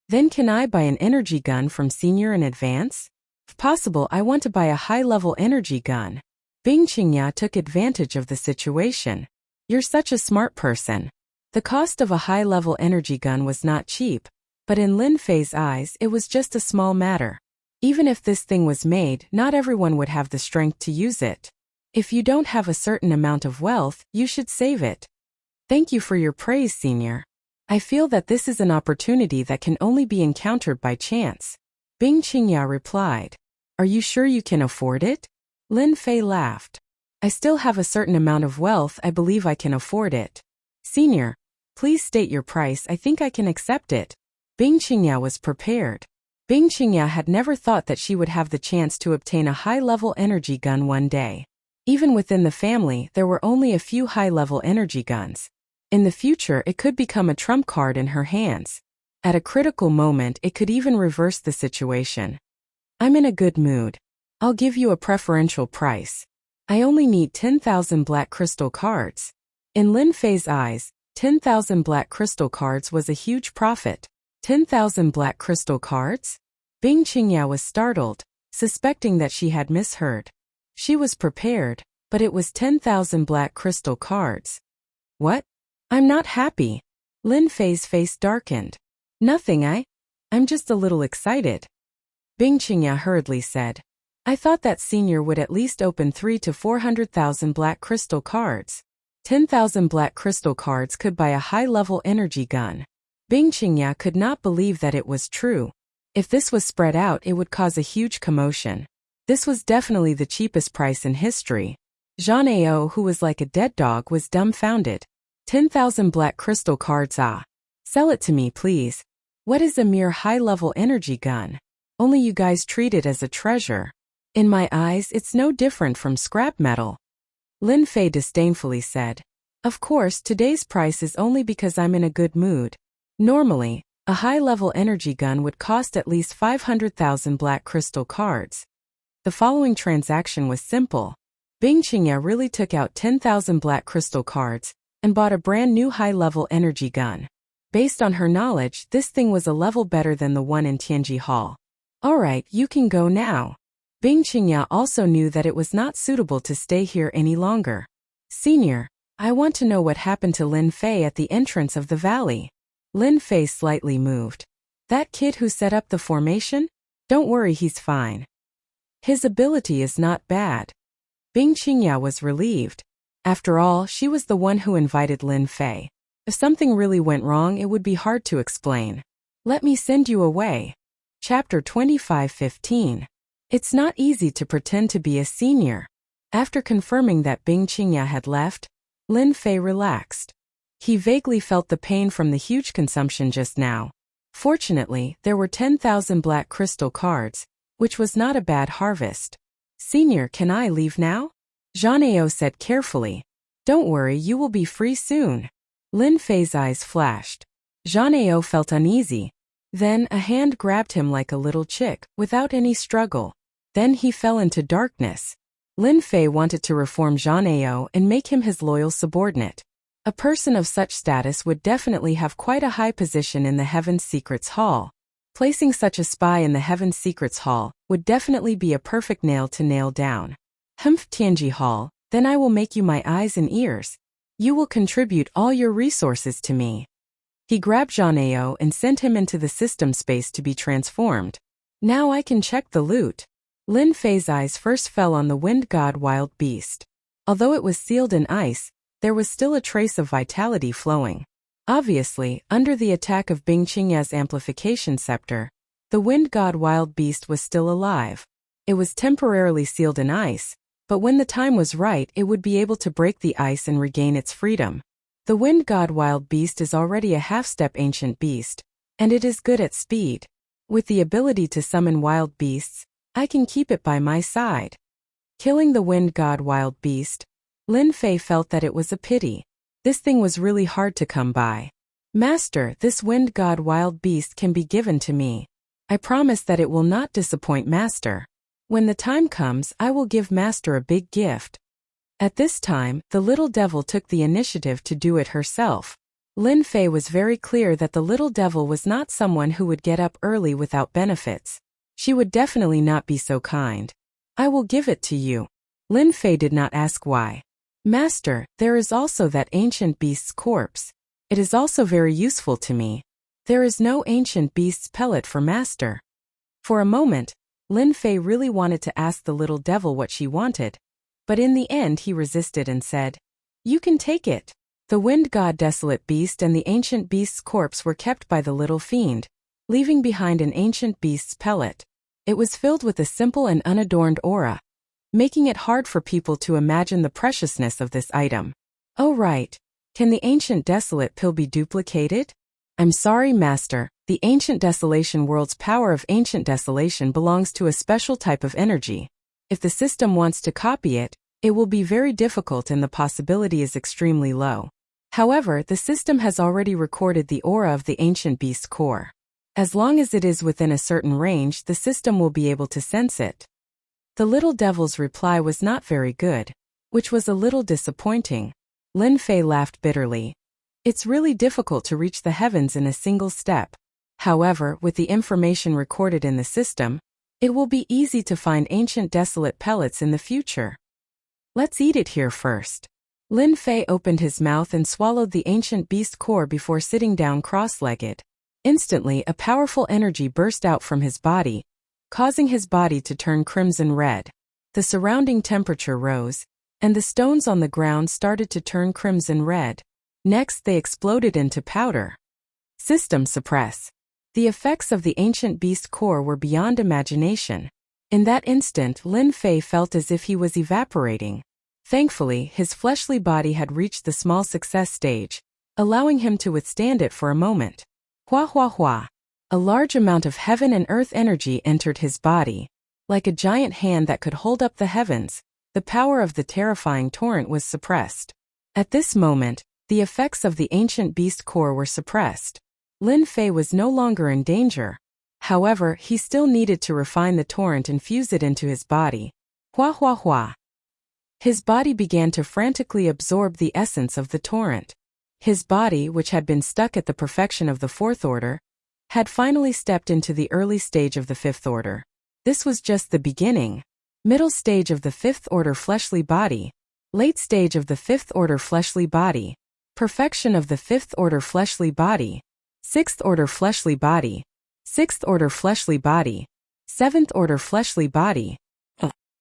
Speaker 1: Then can I buy an energy gun from Senior in advance? If possible, I want to buy a high-level energy gun. Bing Qingya took advantage of the situation. You're such a smart person. The cost of a high-level energy gun was not cheap, but in Lin Fei's eyes it was just a small matter. Even if this thing was made, not everyone would have the strength to use it. If you don't have a certain amount of wealth, you should save it. Thank you for your praise, Senior. I feel that this is an opportunity that can only be encountered by chance. Bing Qingya replied. Are you sure you can afford it? Lin Fei laughed. I still have a certain amount of wealth, I believe I can afford it. Senior, please state your price, I think I can accept it. Bing Qingya was prepared. Bing Qingya had never thought that she would have the chance to obtain a high-level energy gun one day. Even within the family, there were only a few high-level energy guns. In the future, it could become a trump card in her hands. At a critical moment, it could even reverse the situation. I'm in a good mood. I'll give you a preferential price. I only need 10,000 black crystal cards. In Lin Fei's eyes, 10,000 black crystal cards was a huge profit. 10,000 black crystal cards? Bing Qingya was startled, suspecting that she had misheard. She was prepared, but it was 10,000 black crystal cards. What? I'm not happy. Lin Fei's face darkened. Nothing, I'm just a little excited. Bing Qingya hurriedly said. I thought that senior would at least open 300,000 to 400,000 black crystal cards. 10,000 black crystal cards could buy a high-level energy gun. Bing Qingya could not believe that it was true. If this was spread out, it would cause a huge commotion. This was definitely the cheapest price in history. Zhang Ao, who was like a dead dog, was dumbfounded. 10,000 black crystal cards, Sell it to me, please. What is a mere high-level energy gun? Only you guys treat it as a treasure. In my eyes, it's no different from scrap metal. Lin Fei disdainfully said. Of course, today's price is only because I'm in a good mood. Normally, a high-level energy gun would cost at least 500,000 black crystal cards. The following transaction was simple. Bing Qingya really took out 10,000 black crystal cards and bought a brand new high-level energy gun. Based on her knowledge, this thing was a level better than the one in Tianji Hall. Alright, you can go now. Bing Qingya also knew that it was not suitable to stay here any longer. Senior, I want to know what happened to Lin Fei at the entrance of the valley. Lin Fei slightly moved. That kid who set up the formation? Don't worry, he's fine. His ability is not bad. Bing Qingya was relieved. After all, she was the one who invited Lin Fei. If something really went wrong, it would be hard to explain. Let me send you away. Chapter 25:15. It's not easy to pretend to be a senior. After confirming that Bing Qingya had left, Lin Fei relaxed. He vaguely felt the pain from the huge consumption just now. Fortunately, there were 10,000 black crystal cards, which was not a bad harvest. Senior, can I leave now? Zhang Ao said carefully. Don't worry, you will be free soon. Lin Fei's eyes flashed. Zhang Ao felt uneasy. Then a hand grabbed him like a little chick, without any struggle. Then he fell into darkness. Lin Fei wanted to reform Zhang Ao and make him his loyal subordinate. A person of such status would definitely have quite a high position in the Heaven's Secrets Hall. Placing such a spy in the Heaven's Secrets Hall would definitely be a perfect nail to nail down. Tianji Hall, then I will make you my eyes and ears. You will contribute all your resources to me. He grabbed Zhang Ao and sent him into the system space to be transformed. Now I can check the loot. Lin Fei's eyes first fell on the wind god wild beast. Although it was sealed in ice, there was still a trace of vitality flowing. Obviously, under the attack of Bing Qingya's amplification scepter, the wind god wild beast was still alive. It was temporarily sealed in ice, but when the time was right, it would be able to break the ice and regain its freedom. The wind god wild beast is already a half-step ancient beast, and it is good at speed. With the ability to summon wild beasts, I can keep it by my side. Killing the wind god wild beast, Lin Fei felt that it was a pity. This thing was really hard to come by. Master, this wind god wild beast can be given to me. I promise that it will not disappoint Master. When the time comes, I will give Master a big gift. At this time, the little devil took the initiative to do it herself. Lin Fei was very clear that the little devil was not someone who would get up early without benefits. She would definitely not be so kind. I will give it to you. Lin Fei did not ask why. Master, there is also that ancient beast's corpse. It is also very useful to me. There is no ancient beast's pellet for Master. For a moment, Lin Fei really wanted to ask the little devil what she wanted. But in the end he resisted and said, You can take it. The wind god desolate beast and the ancient beast's corpse were kept by the little fiend, leaving behind an ancient beast's pellet. It was filled with a simple and unadorned aura, making it hard for people to imagine the preciousness of this item. Oh right, can the ancient desolate pill be duplicated? I'm sorry, Master, The Ancient Desolation world's power of Ancient Desolation belongs to a special type of energy. If the system wants to copy it, it will be very difficult and the possibility is extremely low. However, the system has already recorded the aura of the Ancient Beast core. As long as it is within a certain range, the system will be able to sense it. The little devil's reply was not very good, which was a little disappointing. Lin Fei laughed bitterly. It's really difficult to reach the heavens in a single step. However, with the information recorded in the system, it will be easy to find ancient desolate pellets in the future. Let's eat it here first. Lin Fei opened his mouth and swallowed the ancient beast core before sitting down cross-legged. Instantly, a powerful energy burst out from his body, causing his body to turn crimson red. The surrounding temperature rose, and the stones on the ground started to turn crimson red. Next, they exploded into powder. System suppress. The effects of the ancient beast core were beyond imagination. In that instant, Lin Fei felt as if he was evaporating. Thankfully, his fleshly body had reached the small success stage, allowing him to withstand it for a moment. Hua hua hua. A large amount of heaven and earth energy entered his body. Like a giant hand that could hold up the heavens, the power of the terrifying torrent was suppressed. At this moment, the effects of the ancient beast core were suppressed. Lin Fei was no longer in danger. However, he still needed to refine the torrent and fuse it into his body. Hua hua hua. His body began to frantically absorb the essence of the torrent. His body, which had been stuck at the perfection of the fourth order, had finally stepped into the early stage of the fifth order. This was just the beginning. Middle stage of the fifth order fleshly body. Late stage of the fifth order fleshly body. Perfection of the fifth order fleshly body. Sixth order fleshly body. Sixth order fleshly body. Seventh order fleshly body.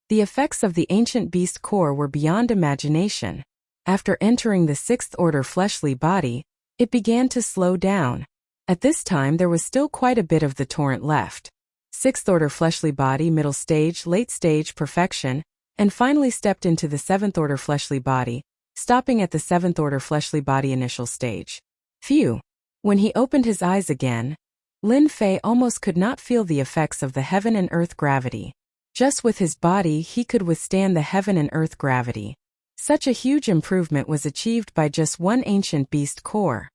Speaker 1: The effects of the ancient beast core were beyond imagination. After entering the sixth order fleshly body, it began to slow down. At this time there was still quite a bit of the torrent left. Sixth order fleshly body, middle stage, late stage, perfection, and finally stepped into the seventh order fleshly body, stopping at the seventh order fleshly body initial stage. Phew! When he opened his eyes again, Lin Fei almost could not feel the effects of the heaven and earth gravity. Just with his body he could withstand the heaven and earth gravity. Such a huge improvement was achieved by just one ancient beast core.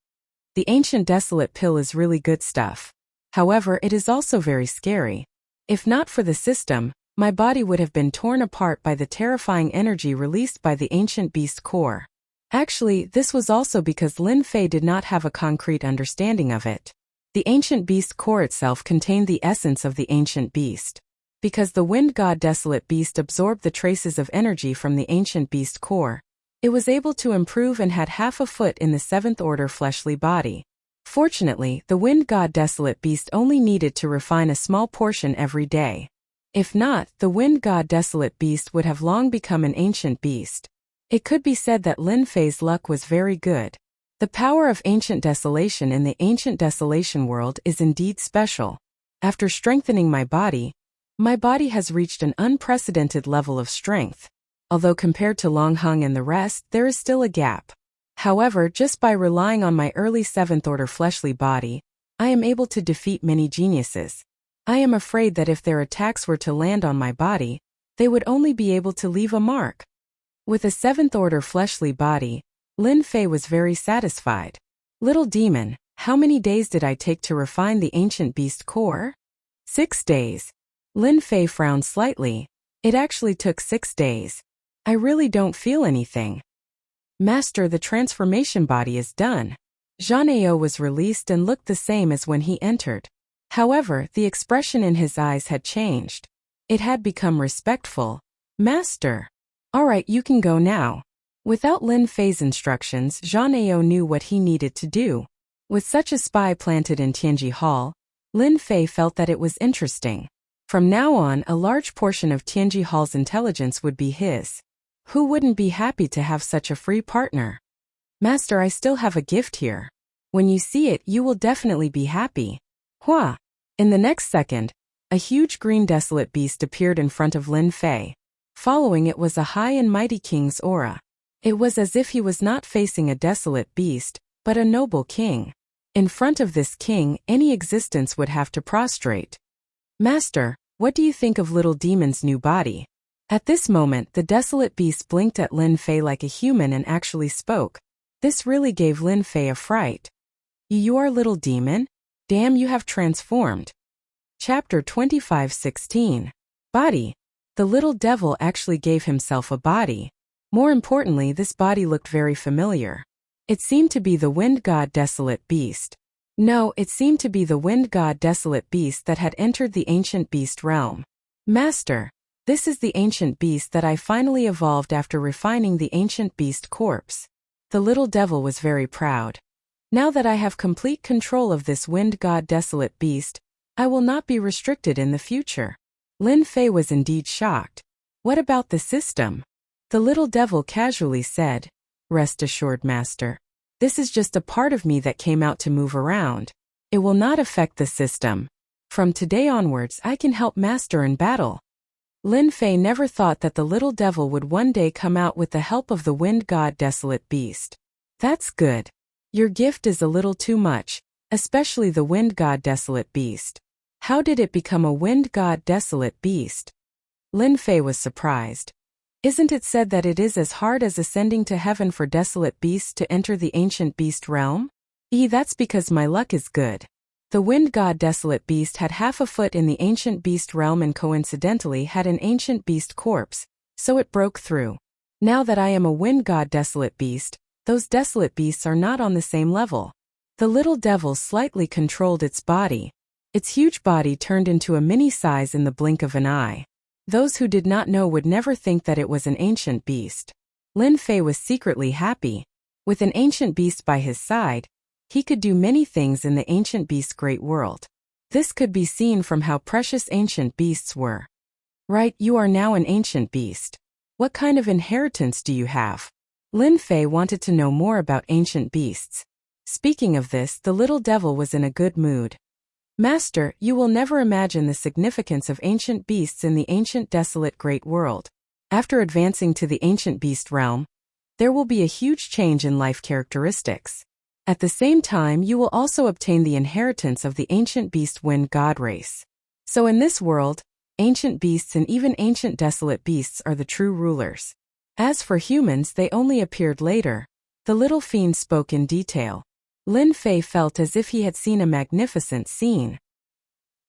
Speaker 1: The ancient desolate pill is really good stuff. However, it is also very scary. If not for the system, my body would have been torn apart by the terrifying energy released by the ancient beast core. Actually, this was also because Lin Fei did not have a concrete understanding of it. The ancient beast core itself contained the essence of the ancient beast. Because the wind god desolate beast absorbed the traces of energy from the ancient beast core, it was able to improve and had half a foot in the seventh order fleshly body. Fortunately, the wind god desolate beast only needed to refine a small portion every day. If not, the wind god desolate beast would have long become an ancient beast. It could be said that Lin Fei's luck was very good. The power of ancient desolation in the ancient desolation world is indeed special. After strengthening my body has reached an unprecedented level of strength. Although compared to Long Hung and the rest, there is still a gap. However, just by relying on my early seventh order fleshly body, I am able to defeat many geniuses. I am afraid that if their attacks were to land on my body, they would only be able to leave a mark. With a seventh order fleshly body, Lin Fei was very satisfied. Little demon, how many days did I take to refine the ancient beast core? 6 days. Lin Fei frowned slightly. It actually took 6 days. I really don't feel anything. Master, the transformation body is done. Zhaneo was released and looked the same as when he entered. However, the expression in his eyes had changed. It had become respectful. Master. Alright, you can go now. Without Lin Fei's instructions, Zhaneo knew what he needed to do. With such a spy planted in Tianji Hall, Lin Fei felt that it was interesting. From now on, a large portion of Tianji Hall's intelligence would be his. Who wouldn't be happy to have such a free partner? Master, I still have a gift here. When you see it, you will definitely be happy. Hua! In the next second, a huge green desolate beast appeared in front of Lin Fei. Following it was a high and mighty king's aura. It was as if he was not facing a desolate beast, but a noble king. In front of this king, any existence would have to prostrate. Master, what do you think of little demon's new body? At this moment, the desolate beast blinked at Lin Fei like a human and actually spoke. This really gave Lin Fei a fright. You are little demon? Damn, you have transformed. Chapter 25:16. Body. The little devil actually gave himself a body. More importantly, this body looked very familiar. It seemed to be the wind god desolate beast. No, it seemed to be the wind god desolate beast that had entered the ancient beast realm. Master, this is the ancient beast that I finally evolved after refining the ancient beast corpse. The little devil was very proud. Now that I have complete control of this wind god desolate beast, I will not be restricted in the future. Lin Fei was indeed shocked. What about the system? The little devil casually said, Rest assured, Master. This is just a part of me that came out to move around. It will not affect the system. From today onwards, I can help Master in battle. Lin Fei never thought that the little devil would one day come out with the help of the wind god desolate beast. That's good. Your gift is a little too much, especially the wind god desolate beast. How did it become a wind god desolate beast? Lin Fei was surprised. Isn't it said that it is as hard as ascending to heaven for desolate beasts to enter the ancient beast realm? That's because my luck is good. The wind god desolate beast had half a foot in the ancient beast realm and coincidentally had an ancient beast corpse, so it broke through. Now that I am a wind god desolate beast, those desolate beasts are not on the same level. The little devil slightly controlled its body. Its huge body turned into a mini size in the blink of an eye. Those who did not know would never think that it was an ancient beast. Lin Fei was secretly happy. With an ancient beast by his side, he could do many things in the ancient beast's great world. This could be seen from how precious ancient beasts were. Right, you are now an ancient beast. What kind of inheritance do you have? Lin Fei wanted to know more about ancient beasts. Speaking of this, the little devil was in a good mood. Master, you will never imagine the significance of ancient beasts in the ancient desolate great world. After advancing to the ancient beast realm, there will be a huge change in life characteristics. At the same time, you will also obtain the inheritance of the ancient beast wind god race. So in this world, ancient beasts and even ancient desolate beasts are the true rulers. As for humans, they only appeared later. The little fiend spoke in detail. Lin Fei felt as if he had seen a magnificent scene.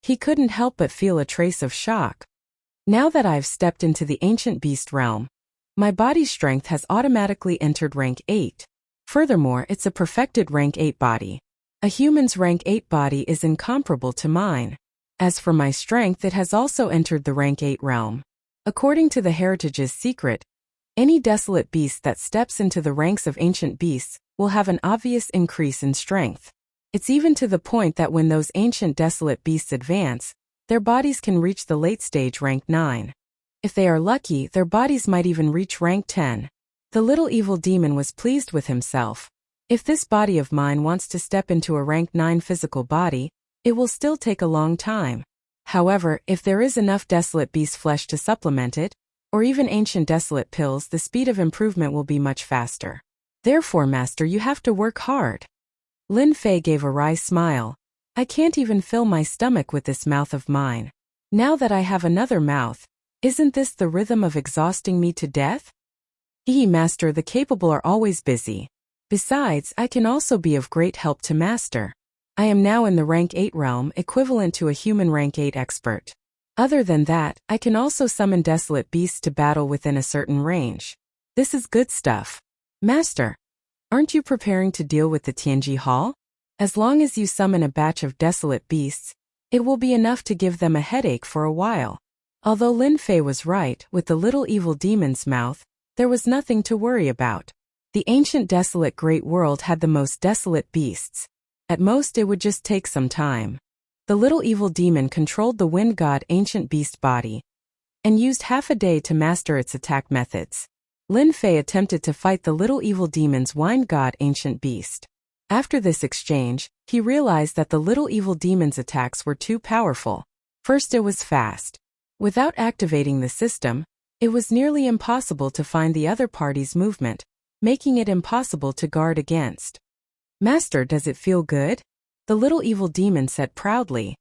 Speaker 1: He couldn't help but feel a trace of shock. Now that I've stepped into the ancient beast realm, my body strength has automatically entered rank 8. Furthermore, it's a perfected rank 8 body. A human's rank 8 body is incomparable to mine. As for my strength, it has also entered the rank 8 realm. According to the heritage's secret, any desolate beast that steps into the ranks of ancient beasts will have an obvious increase in strength. It's even to the point that when those ancient desolate beasts advance, their bodies can reach the late stage rank 9. If they are lucky, their bodies might even reach rank 10. The little evil demon was pleased with himself. If this body of mine wants to step into a rank 9 physical body, it will still take a long time. However, if there is enough desolate beast flesh to supplement it, or even ancient desolate pills, the speed of improvement will be much faster. Therefore, Master, you have to work hard. Lin Fei gave a wry smile. I can't even fill my stomach with this mouth of mine. Now that I have another mouth, isn't this the rhythm of exhausting me to death? Master, the capable are always busy. Besides, I can also be of great help to Master. I am now in the rank 8 realm, equivalent to a human rank 8 expert. Other than that, I can also summon desolate beasts to battle within a certain range. This is good stuff. Master, aren't you preparing to deal with the Tianji Hall? As long as you summon a batch of desolate beasts, it will be enough to give them a headache for a while. Although Lin Fei was right, with the little evil demon's mouth, there was nothing to worry about. The ancient desolate great world had the most desolate beasts. At most it would just take some time. The little evil demon controlled the wind god ancient beast body, and used half a day to master its attack methods. Lin Fei attempted to fight the little evil demon's wind god ancient beast. After this exchange, he realized that the little evil demon's attacks were too powerful. First, it was fast. Without activating the system, it was nearly impossible to find the other party's movement, making it impossible to guard against. Master, does it feel good? The little evil demon said proudly.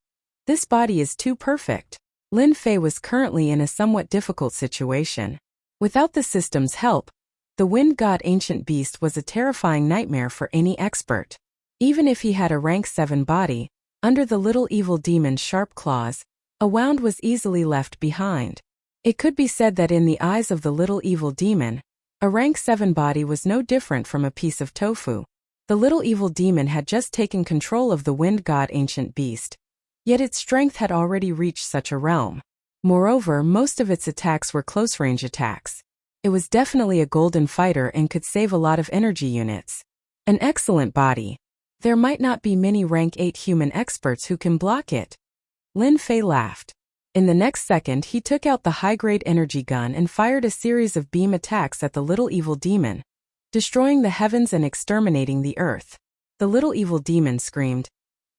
Speaker 1: This body is too perfect. Lin Fei was currently in a somewhat difficult situation. Without the system's help, the Wind God Ancient Beast was a terrifying nightmare for any expert. Even if he had a rank 7 body, under the little evil demon's sharp claws, a wound was easily left behind. It could be said that in the eyes of the little evil demon, a rank 7 body was no different from a piece of tofu. The little evil demon had just taken control of the Wind God Ancient Beast, yet its strength had already reached such a realm. Moreover, most of its attacks were close-range attacks. It was definitely a golden fighter and could save a lot of energy units. An excellent body. There might not be many rank 8 human experts who can block it. Lin Fei laughed. In the next second, he took out the high-grade energy gun and fired a series of beam attacks at the little evil demon, destroying the heavens and exterminating the earth. The little evil demon screamed,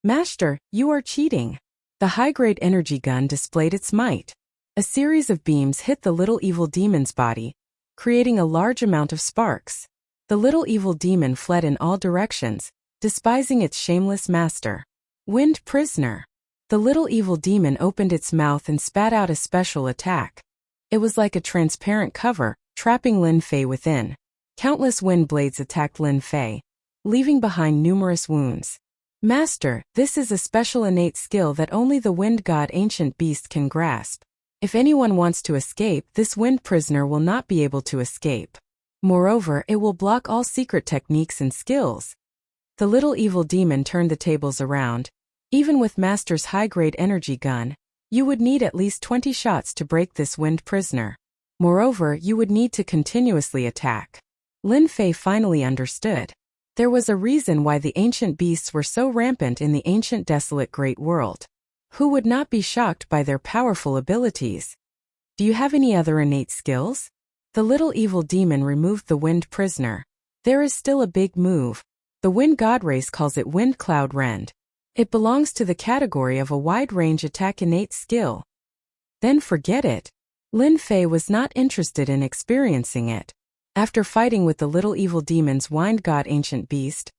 Speaker 1: "Master, you are cheating." The high-grade energy gun displayed its might. A series of beams hit the little evil demon's body, creating a large amount of sparks. The little evil demon fled in all directions, despising its shameless master. Wind Prisoner. The little evil demon opened its mouth and spat out a special attack. It was like a transparent cover, trapping Lin Fei within. Countless wind blades attacked Lin Fei, leaving behind numerous wounds. Master, this is a special innate skill that only the Wind God Ancient Beast can grasp. If anyone wants to escape, this Wind Prisoner will not be able to escape. Moreover, it will block all secret techniques and skills. The little evil demon turned the tables around. Even with Master's high-grade energy gun, you would need at least 20 shots to break this Wind Prisoner. Moreover, you would need to continuously attack. Lin Fei finally understood. There was a reason why the ancient beasts were so rampant in the ancient desolate great world. Who would not be shocked by their powerful abilities? Do you have any other innate skills? The little evil demon removed the Wind Prisoner. There is still a big move. The Wind God race calls it Wind Cloud Rend. It belongs to the category of a wide-range attack innate skill. Then forget it. Lin Fei was not interested in experiencing it. After fighting with the little evil demon's Wind God Ancient Beast,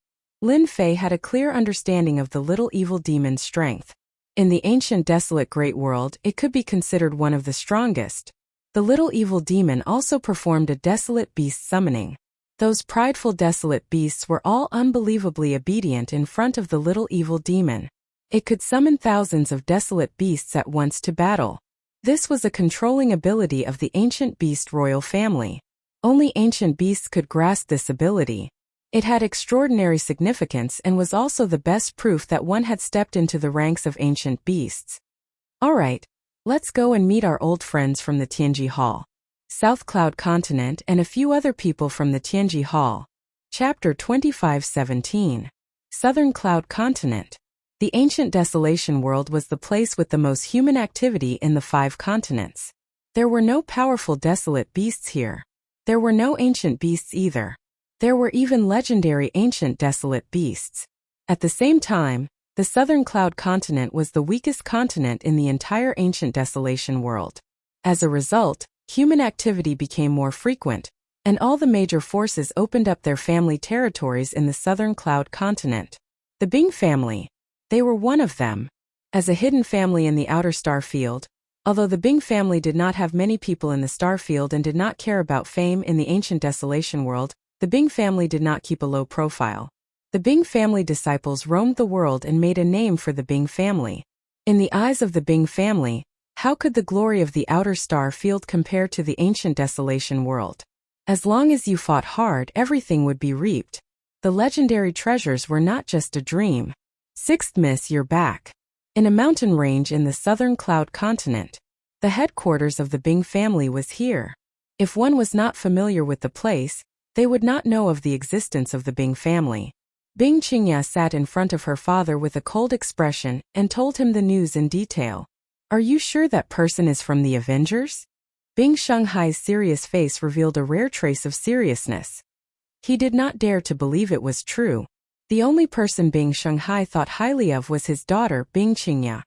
Speaker 1: Lin Fei had a clear understanding of the little evil demon's strength. In the ancient desolate great world, it could be considered one of the strongest. The little evil demon also performed a desolate beast summoning. Those prideful desolate beasts were all unbelievably obedient in front of the little evil demon. It could summon thousands of desolate beasts at once to battle. This was a controlling ability of the ancient beast royal family. Only ancient beasts could grasp this ability. It had extraordinary significance and was also the best proof that one had stepped into the ranks of ancient beasts. Alright, let's go and meet our old friends from the Tianji Hall. South Cloud Continent and a few other people from the Tianji Hall. Chapter 25:17. Southern Cloud Continent. The ancient desolation world was the place with the most human activity in the 5 continents. There were no powerful desolate beasts here. There were no ancient beasts either. There were even legendary ancient desolate beasts. At the same time, the Southern Cloud Continent was the weakest continent in the entire ancient desolation world. As a result, human activity became more frequent, and all the major forces opened up their family territories in the Southern Cloud Continent. The Bing family. They were one of them. As a hidden family in the outer star field, although the Bing family did not have many people in the star field and did not care about fame in the ancient desolation world, the Bing family did not keep a low profile. The Bing family disciples roamed the world and made a name for the Bing family. In the eyes of the Bing family, how could the glory of the outer star field compare to the ancient desolation world? As long as you fought hard, everything would be reaped. The legendary treasures were not just a dream. 6th Miss, you're back. In a mountain range in the Southern Cloud Continent, the headquarters of the Bing family was here. If one was not familiar with the place, they would not know of the existence of the Bing family. Bing Qingya sat in front of her father with a cold expression and told him the news in detail. Are you sure that person is from the Avengers? Bing Shanghai's serious face revealed a rare trace of seriousness. He did not dare to believe it was true. The only person Bing Shanghai thought highly of was his daughter, Bing Qingya.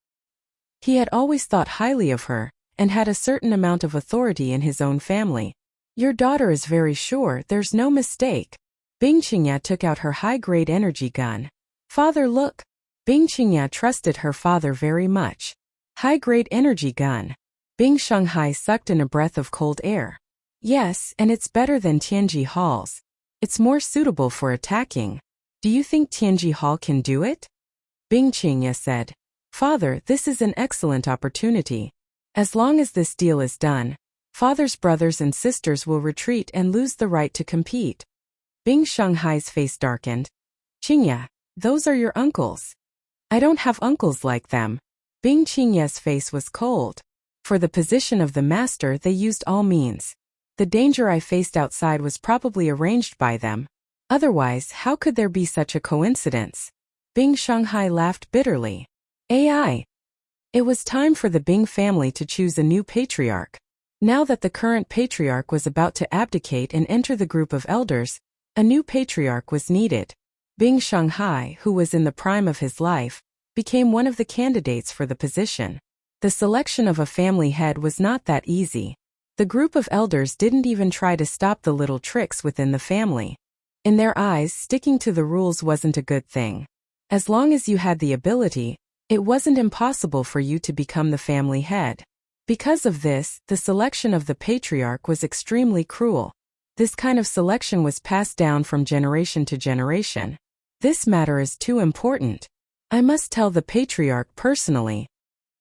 Speaker 1: He had always thought highly of her, and had a certain amount of authority in his own family. Your daughter is very sure, there's no mistake. Bing Qingya took out her high-grade energy gun. Father, look. Bing Qingya trusted her father very much. High-grade energy gun. Bing Shanghai sucked in a breath of cold air. Yes, and it's better than Tianji Hall's. It's more suitable for attacking. Do you think Tianji Hall can do it? Bing Qingya said. Father, this is an excellent opportunity. As long as this deal is done, Father's brothers and sisters will retreat and lose the right to compete. Bing Shanghai's face darkened. Qingya, those are your uncles. I don't have uncles like them. Bing Qingya's face was cold. For the position of the master, they used all means. The danger I faced outside was probably arranged by them. Otherwise, how could there be such a coincidence? Bing Shanghai laughed bitterly. AI. It was time for the Bing family to choose a new patriarch. Now that the current patriarch was about to abdicate and enter the group of elders, a new patriarch was needed. Bing Shanghai, who was in the prime of his life, became one of the candidates for the position. The selection of a family head was not that easy. The group of elders didn't even try to stop the little tricks within the family. In their eyes, sticking to the rules wasn't a good thing. As long as you had the ability, it wasn't impossible for you to become the family head. Because of this, the selection of the patriarch was extremely cruel. This kind of selection was passed down from generation to generation. This matter is too important. I must tell the patriarch personally.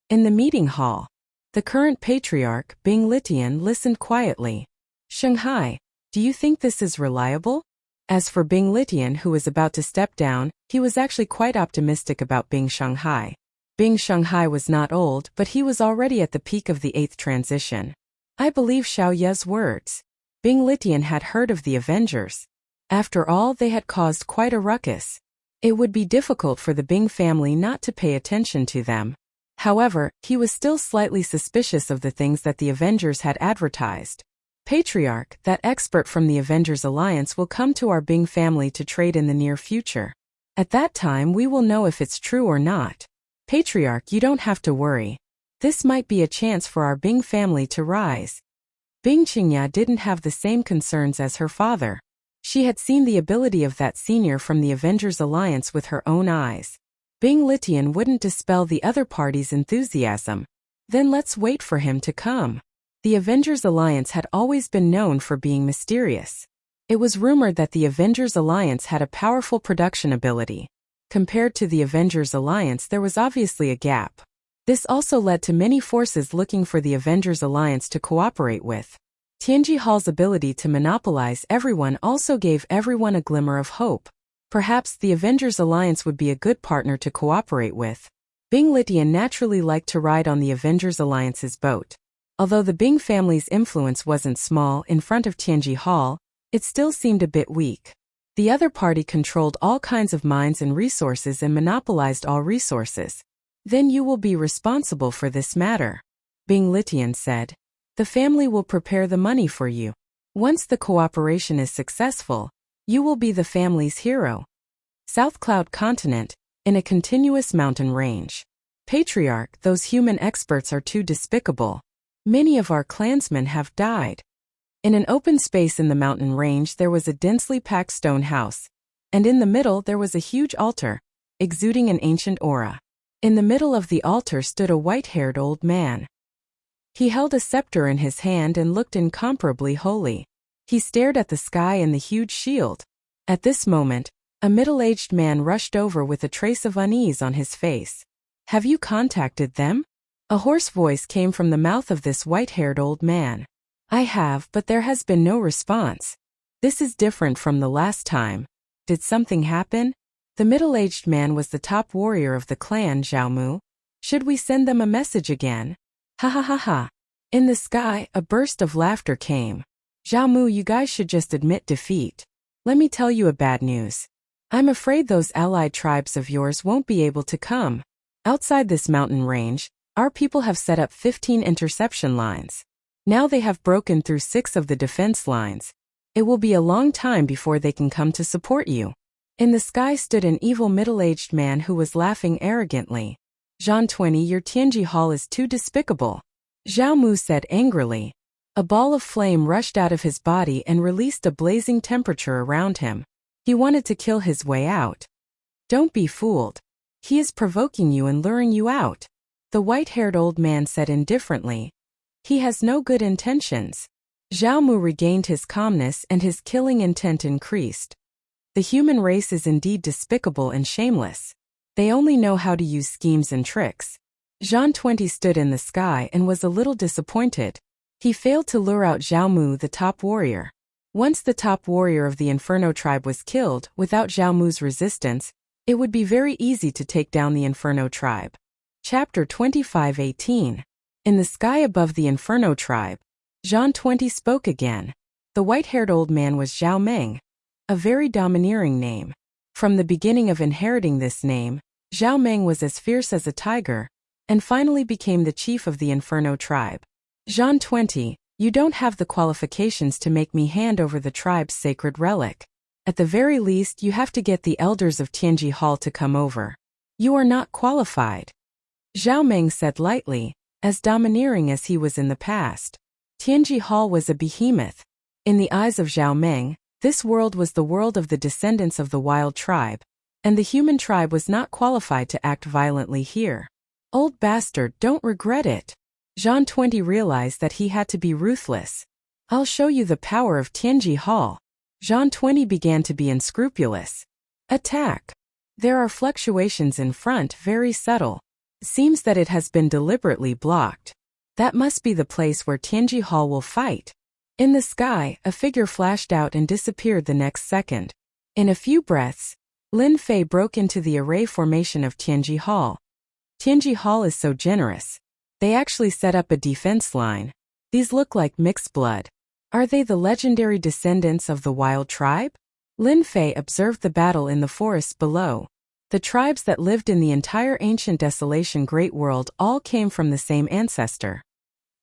Speaker 1: In the meeting hall, the current patriarch, Bing Litian, listened quietly. Shanghai, do you think this is reliable? As for Bing Litian, who was about to step down, he was actually quite optimistic about Bing Shanghai. Bing Shanghai was not old, but he was already at the peak of the 8th transition. I believe Xiao Ye's words. Bing Litian had heard of the Avengers. After all, they had caused quite a ruckus. It would be difficult for the Bing family not to pay attention to them. However, he was still slightly suspicious of the things that the Avengers had advertised. Patriarch, that expert from the Avengers Alliance will come to our Bing family to trade in the near future. At that time we will know if it's true or not. Patriarch, you don't have to worry. This might be a chance for our Bing family to rise. Bing Qingya didn't have the same concerns as her father. She had seen the ability of that senior from the Avengers Alliance with her own eyes. Bing Litian wouldn't dispel the other party's enthusiasm. Then let's wait for him to come. The Avengers Alliance had always been known for being mysterious. It was rumored that the Avengers Alliance had a powerful production ability. Compared to the Avengers Alliance, there was obviously a gap. This also led to many forces looking for the Avengers Alliance to cooperate with. Tianji Hall's ability to monopolize everyone also gave everyone a glimmer of hope. Perhaps the Avengers Alliance would be a good partner to cooperate with. Bing Litian naturally liked to ride on the Avengers Alliance's boat. Although the Bing family's influence wasn't small in front of Tianji Hall, it still seemed a bit weak. The other party controlled all kinds of mines and resources and monopolized all resources. Then you will be responsible for this matter. Bing Litian said. The family will prepare the money for you. Once the cooperation is successful, you will be the family's hero. South Cloud Continent, in a continuous mountain range. Patriarch, those human experts are too despicable. Many of our clansmen have died. In an open space in the mountain range there was a densely packed stone house, and in the middle there was a huge altar, exuding an ancient aura. In the middle of the altar stood a white-haired old man. He held a scepter in his hand and looked incomparably holy. He stared at the sky and the huge shield. At this moment, a middle-aged man rushed over with a trace of unease on his face. Have you contacted them? A hoarse voice came from the mouth of this white-haired old man. I have, but there has been no response. This is different from the last time. Did something happen? The middle-aged man was the top warrior of the clan, Zhaomu. Should we send them a message again? Ha ha ha ha. In the sky, a burst of laughter came. Zhaomu, you guys should just admit defeat. Let me tell you a bad news. I'm afraid those allied tribes of yours won't be able to come. Outside this mountain range, our people have set up 15 interception lines. Now they have broken through 6 of the defense lines. It will be a long time before they can come to support you. In the sky stood an evil middle-aged man who was laughing arrogantly. Zhan 20, your Tianji Hall is too despicable. Zhao Mu said angrily. A ball of flame rushed out of his body and released a blazing temperature around him. He wanted to kill his way out. Don't be fooled. He is provoking you and luring you out. The white-haired old man said indifferently. He has no good intentions. Zhao Mu regained his calmness and his killing intent increased. The human race is indeed despicable and shameless. They only know how to use schemes and tricks. Zhang 20 stood in the sky and was a little disappointed. He failed to lure out Zhao Mu, the top warrior. Once the top warrior of the Inferno tribe was killed, without Zhao Mu's resistance, it would be very easy to take down the Inferno tribe. Chapter 25:18. In the sky above the Inferno tribe, Zhang 20 spoke again. The white-haired old man was Zhao Meng, a very domineering name. From the beginning of inheriting this name, Zhao Meng was as fierce as a tiger, and finally became the chief of the Inferno tribe. Zhang 20, you don't have the qualifications to make me hand over the tribe's sacred relic. At the very least, you have to get the elders of Tianji Hall to come over. You are not qualified. Zhao Meng said lightly, as domineering as he was in the past. Tianji Hall was a behemoth. In the eyes of Zhao Meng, this world was the world of the descendants of the wild tribe, and the human tribe was not qualified to act violently here. Old bastard, don't regret it. Zhang 20 realized that he had to be ruthless. I'll show you the power of Tianji Hall. Zhang 20 began to be unscrupulous. Attack. There are fluctuations in front, very subtle. Seems that it has been deliberately blocked. That must be the place where Tianji Hall will fight. In the sky, a figure flashed out and disappeared the next second. In a few breaths, Lin Fei broke into the array formation of Tianji Hall. Tianji Hall is so generous. They actually set up a defense line. These look like mixed blood. Are they the legendary descendants of the wild tribe? Lin Fei observed the battle in the forests below. The tribes that lived in the entire ancient desolation great world all came from the same ancestor.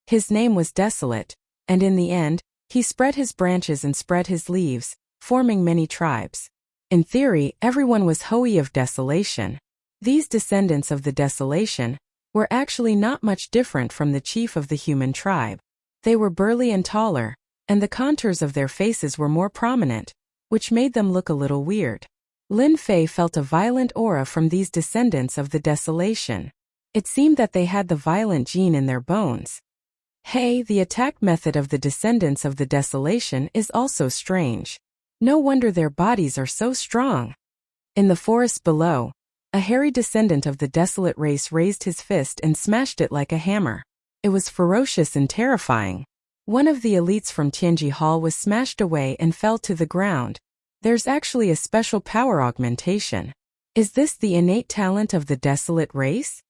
Speaker 1: His name was Desolate, and in the end, he spread his branches and spread his leaves, forming many tribes. In theory, everyone was Hoi of Desolation. These descendants of the Desolation were actually not much different from the chief of the human tribe. They were burly and taller, and the contours of their faces were more prominent, which made them look a little weird. Lin Fei felt a violent aura from these descendants of the Desolation. It seemed that they had the violent gene in their bones. Hey, the attack method of the descendants of the Desolation is also strange. No wonder their bodies are so strong. In the forest below, a hairy descendant of the desolate race raised his fist and smashed it like a hammer. It was ferocious and terrifying. One of the elites from Tianji Hall was smashed away and fell to the ground. There's actually a special power augmentation. Is this the innate talent of the desolate race?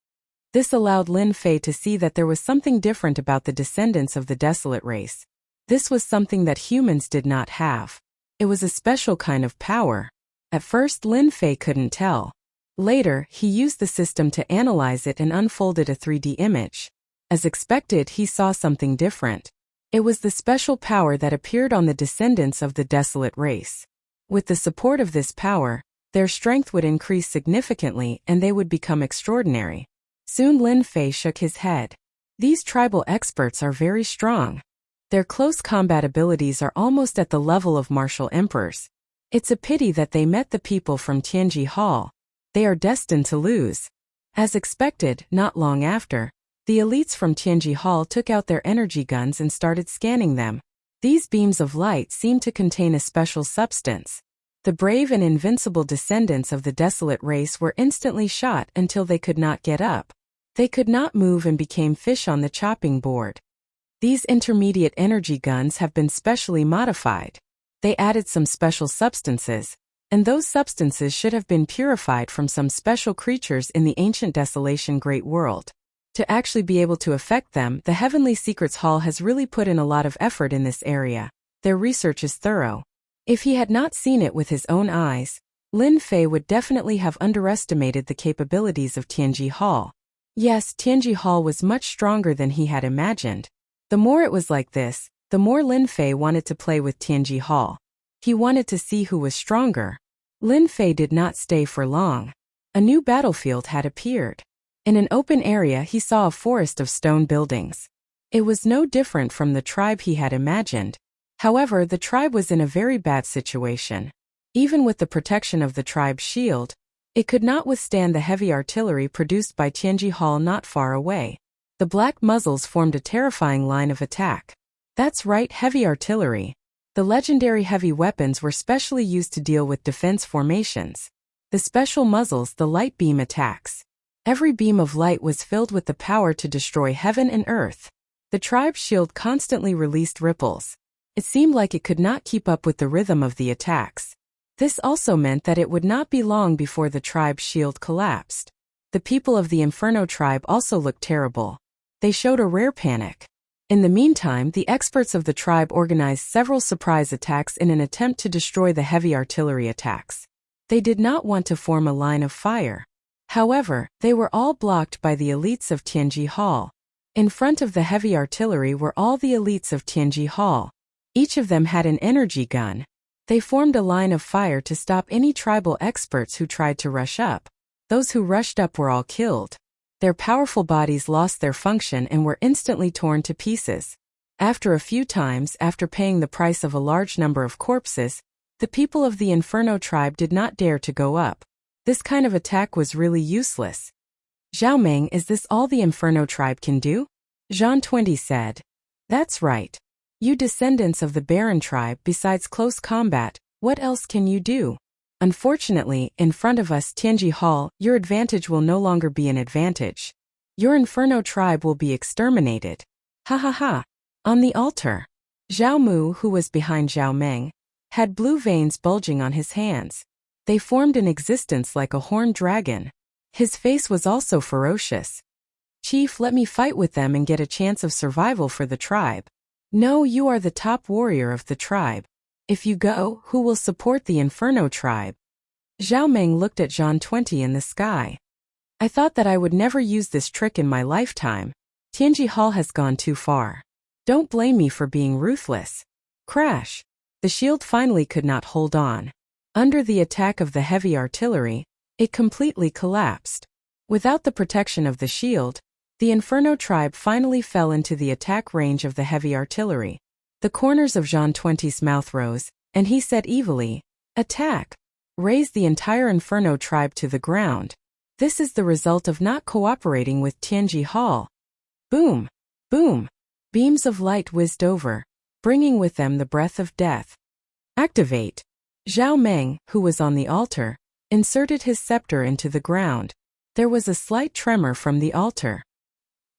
Speaker 1: This allowed Lin Fei to see that there was something different about the descendants of the desolate race. This was something that humans did not have. It was a special kind of power. At first, Lin Fei couldn't tell. Later, he used the system to analyze it and unfolded a 3D image. As expected, he saw something different. It was the special power that appeared on the descendants of the desolate race. With the support of this power, their strength would increase significantly and they would become extraordinary. Soon Lin Fei shook his head. These tribal experts are very strong. Their close combat abilities are almost at the level of martial emperors. It's a pity that they met the people from Tianji Hall. They are destined to lose. As expected, not long after, the elites from Tianji Hall took out their energy guns and started scanning them. These beams of light seemed to contain a special substance. The brave and invincible descendants of the desolate race were instantly shot until they could not get up. They could not move and became fish on the chopping board. These intermediate energy guns have been specially modified. They added some special substances, and those substances should have been purified from some special creatures in the ancient desolation great world. To actually be able to affect them, the Heavenly Secrets Hall has really put in a lot of effort in this area. Their research is thorough. If he had not seen it with his own eyes, Lin Fei would definitely have underestimated the capabilities of Tianji Hall. Yes, Tianji Hall was much stronger than he had imagined. The more it was like this, the more Lin Fei wanted to play with Tianji Hall. He wanted to see who was stronger. Lin Fei did not stay for long. A new battlefield had appeared. In an open area he saw a forest of stone buildings. It was no different from the tribe he had imagined. However, the tribe was in a very bad situation. Even with the protection of the tribe's shield, It could not withstand the heavy artillery produced by Tianji Hall not far away. The black muzzles formed a terrifying line of attack. That's right, heavy artillery. The legendary heavy weapons were specially used to deal with defense formations. The special muzzles, the light beam attacks. Every beam of light was filled with the power to destroy heaven and earth. The tribe's shield constantly released ripples. It seemed like it could not keep up with the rhythm of the attacks. This also meant that it would not be long before the tribe's shield collapsed. The people of the Inferno tribe also looked terrible. They showed a rare panic. In the meantime, the experts of the tribe organized several surprise attacks in an attempt to destroy the heavy artillery attacks. They did not want to form a line of fire. However, they were all blocked by the elites of Tianji Hall. In front of the heavy artillery were all the elites of Tianji Hall. Each of them had an energy gun. They formed a line of fire to stop any tribal experts who tried to rush up. Those who rushed up were all killed. Their powerful bodies lost their function and were instantly torn to pieces. After a few times, after paying the price of a large number of corpses, the people of the Inferno tribe did not dare to go up. This kind of attack was really useless. Zhao Meng, is this all the Inferno tribe can do? Jean 20 said. That's right. You descendants of the Baron tribe, besides close combat, what else can you do? Unfortunately, in front of us Tianji Hall, your advantage will no longer be an advantage. Your Inferno tribe will be exterminated. Ha ha ha. On the altar. Zhao Mu, who was behind Zhao Meng, had blue veins bulging on his hands. They formed in existence like a horned dragon. His face was also ferocious. Chief, let me fight with them and get a chance of survival for the tribe. No, you are the top warrior of the tribe. If you go, who will support the Inferno tribe? Zhao Meng looked at Jean 20 in the sky. I thought that I would never use this trick in my lifetime. Tianji Hall has gone too far. Don't blame me for being ruthless. Crash. The shield finally could not hold on. Under the attack of the heavy artillery, it completely collapsed. Without the protection of the shield, the Inferno tribe finally fell into the attack range of the heavy artillery. The corners of Jean 20's mouth rose, and he said evilly, "Attack! Raise the entire Inferno tribe to the ground. This is the result of not cooperating with Tianji Hall." Boom! Boom! Beams of light whizzed over, bringing with them the breath of death. Activate! Zhao Meng, who was on the altar, inserted his scepter into the ground. There was a slight tremor from the altar.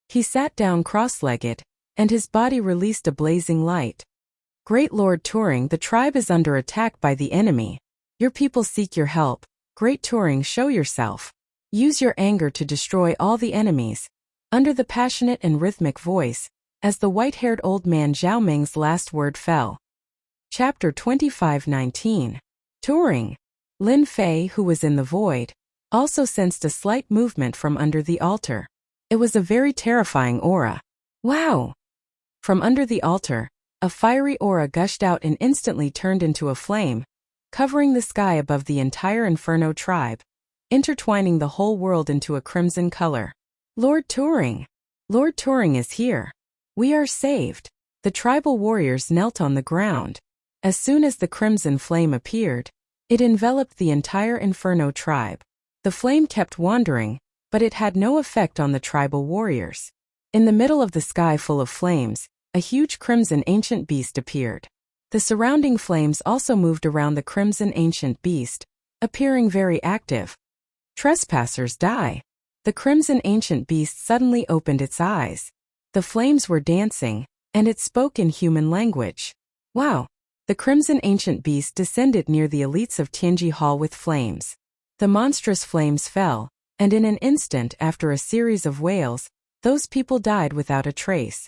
Speaker 1: He sat down cross-legged, and his body released a blazing light. Great Lord Turing, the tribe is under attack by the enemy. Your people seek your help. Great Turing, show yourself. Use your anger to destroy all the enemies. Under the passionate and rhythmic voice, as the white-haired old man Zhao Meng's last word fell. Chapter 25:19. Turing. Lin Fei, who was in the void, also sensed a slight movement from under the altar. It was a very terrifying aura. Wow! From under the altar, a fiery aura gushed out and instantly turned into a flame, covering the sky above the entire Inferno tribe, intertwining the whole world into a crimson color. Lord Turing! Lord Turing is here. We are saved. The tribal warriors knelt on the ground. As soon as the crimson flame appeared, it enveloped the entire Inferno tribe. The flame kept wandering, but it had no effect on the tribal warriors. In the middle of the sky full of flames, a huge crimson ancient beast appeared. The surrounding flames also moved around the crimson ancient beast, appearing very active. Trespassers die. The crimson ancient beast suddenly opened its eyes. The flames were dancing, and it spoke in human language. Wow! The crimson ancient beast descended near the elites of Tianji Hall with flames. The monstrous flames fell, and in an instant after a series of wails, those people died without a trace.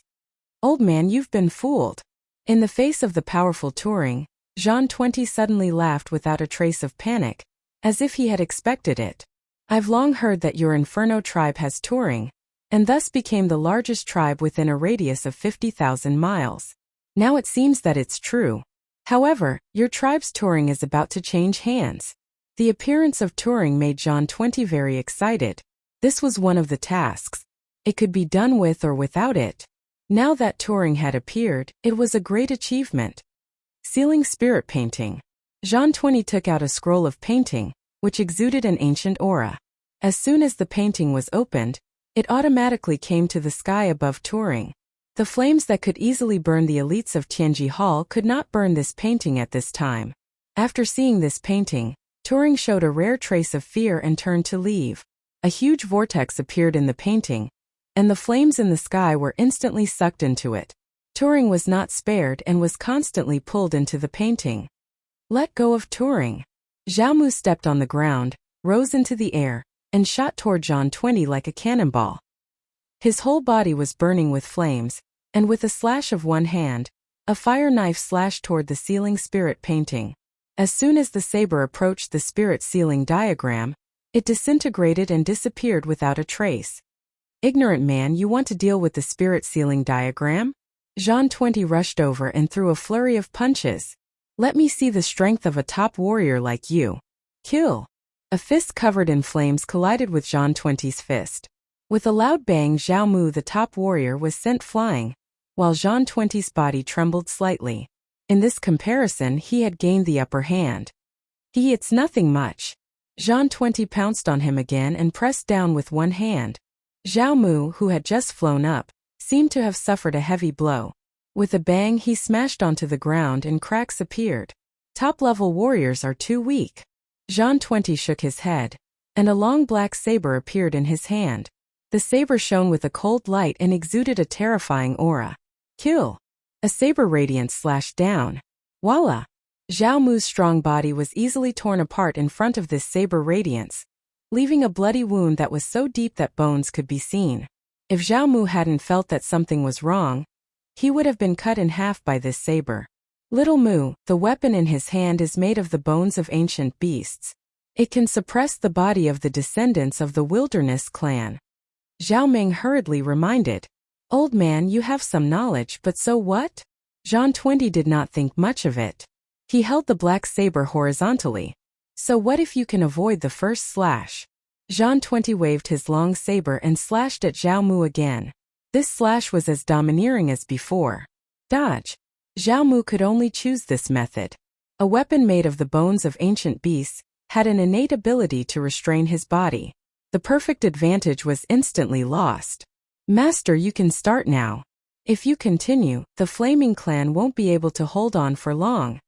Speaker 1: Old man, you've been fooled. In the face of the powerful Turing, Jean 20 suddenly laughed without a trace of panic, as if he had expected it. I've long heard that your Inferno tribe has Turing, and thus became the largest tribe within a radius of 50,000 miles. Now it seems that it's true. However, your tribe's Turing is about to change hands. The appearance of Turing made Jean 20 very excited. This was one of the tasks. It could be done with or without it. Now that Turing had appeared, it was a great achievement. Sealing spirit painting. Jean 20 took out a scroll of painting, which exuded an ancient aura. As soon as the painting was opened, it automatically came to the sky above Turing. The flames that could easily burn the elites of Tianji Hall could not burn this painting at this time. After seeing this painting, Turing showed a rare trace of fear and turned to leave. A huge vortex appeared in the painting, and the flames in the sky were instantly sucked into it. Turing was not spared and was constantly pulled into the painting. Let go of Turing. Xiaomu stepped on the ground, rose into the air, and shot toward Zhang 20 like a cannonball. His whole body was burning with flames, and with a slash of one hand, a fire knife slashed toward the ceiling spirit painting. As soon as the saber approached the spirit ceiling diagram, it disintegrated and disappeared without a trace. Ignorant man, you want to deal with the spirit ceiling diagram? Zhang 20 rushed over and threw a flurry of punches. Let me see the strength of a top warrior like you. Kill. A fist covered in flames collided with Zhang 20's fist. With a loud bang, Xiaomu, the top warrior, was sent flying, while Zhang 20's body trembled slightly. In this comparison, he had gained the upper hand. It's nothing much. Zhang 20 pounced on him again and pressed down with one hand. Xiaomu, who had just flown up, seemed to have suffered a heavy blow. With a bang, he smashed onto the ground and cracks appeared. Top-level warriors are too weak. Zhang 20 shook his head, and a long black saber appeared in his hand. The saber shone with a cold light and exuded a terrifying aura. Kill. A saber radiance slashed down. Voila! Xiaomu's strong body was easily torn apart in front of this saber radiance, leaving a bloody wound that was so deep that bones could be seen. If Xiaomu hadn't felt that something was wrong, he would have been cut in half by this saber. Little Mu, the weapon in his hand is made of the bones of ancient beasts. It can suppress the body of the descendants of the Wilderness clan. Zhao Ming hurriedly reminded. Old man, you have some knowledge, but so what? Zhang 20 did not think much of it. He held the black saber horizontally. So what if you can avoid the first slash? Zhang 20 waved his long saber and slashed at Xiaomu again. This slash was as domineering as before. Dodge. Xiaomu could only choose this method. A weapon made of the bones of ancient beasts had an innate ability to restrain his body. The perfect advantage was instantly lost. Master, you can start now. If you continue, the Flaming Clan won't be able to hold on for long.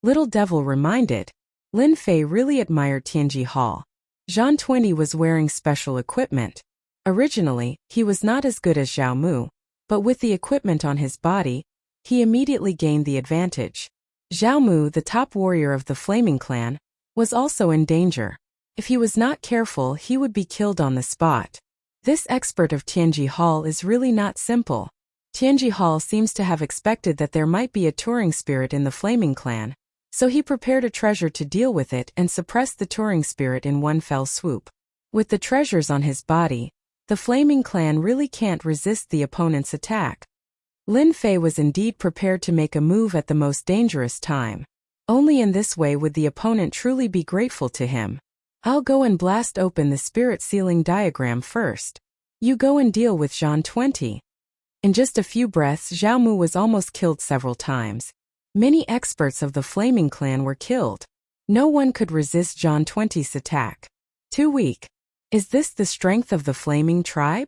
Speaker 1: Little Devil reminded. Lin Fei really admired Tianji Hall. Zhang 20 was wearing special equipment. Originally, he was not as good as Xiaomu, but with the equipment on his body, he immediately gained the advantage. Xiaomu, the top warrior of the Flaming Clan, was also in danger. If he was not careful, he would be killed on the spot. This expert of Tianji Hall is really not simple. Tianji Hall seems to have expected that there might be a Turing spirit in the Flaming Clan, so he prepared a treasure to deal with it and suppress the Turing spirit in one fell swoop. With the treasures on his body, the Flaming Clan really can't resist the opponent's attack. Lin Fei was indeed prepared to make a move at the most dangerous time. Only in this way would the opponent truly be grateful to him. I'll go and blast open the spirit ceiling diagram first. You go and deal with Zhang 20. In just a few breaths, Xiaomu was almost killed several times. Many experts of the Flaming Clan were killed. No one could resist Zhang 20's attack. Too weak. Is this the strength of the Flaming Tribe?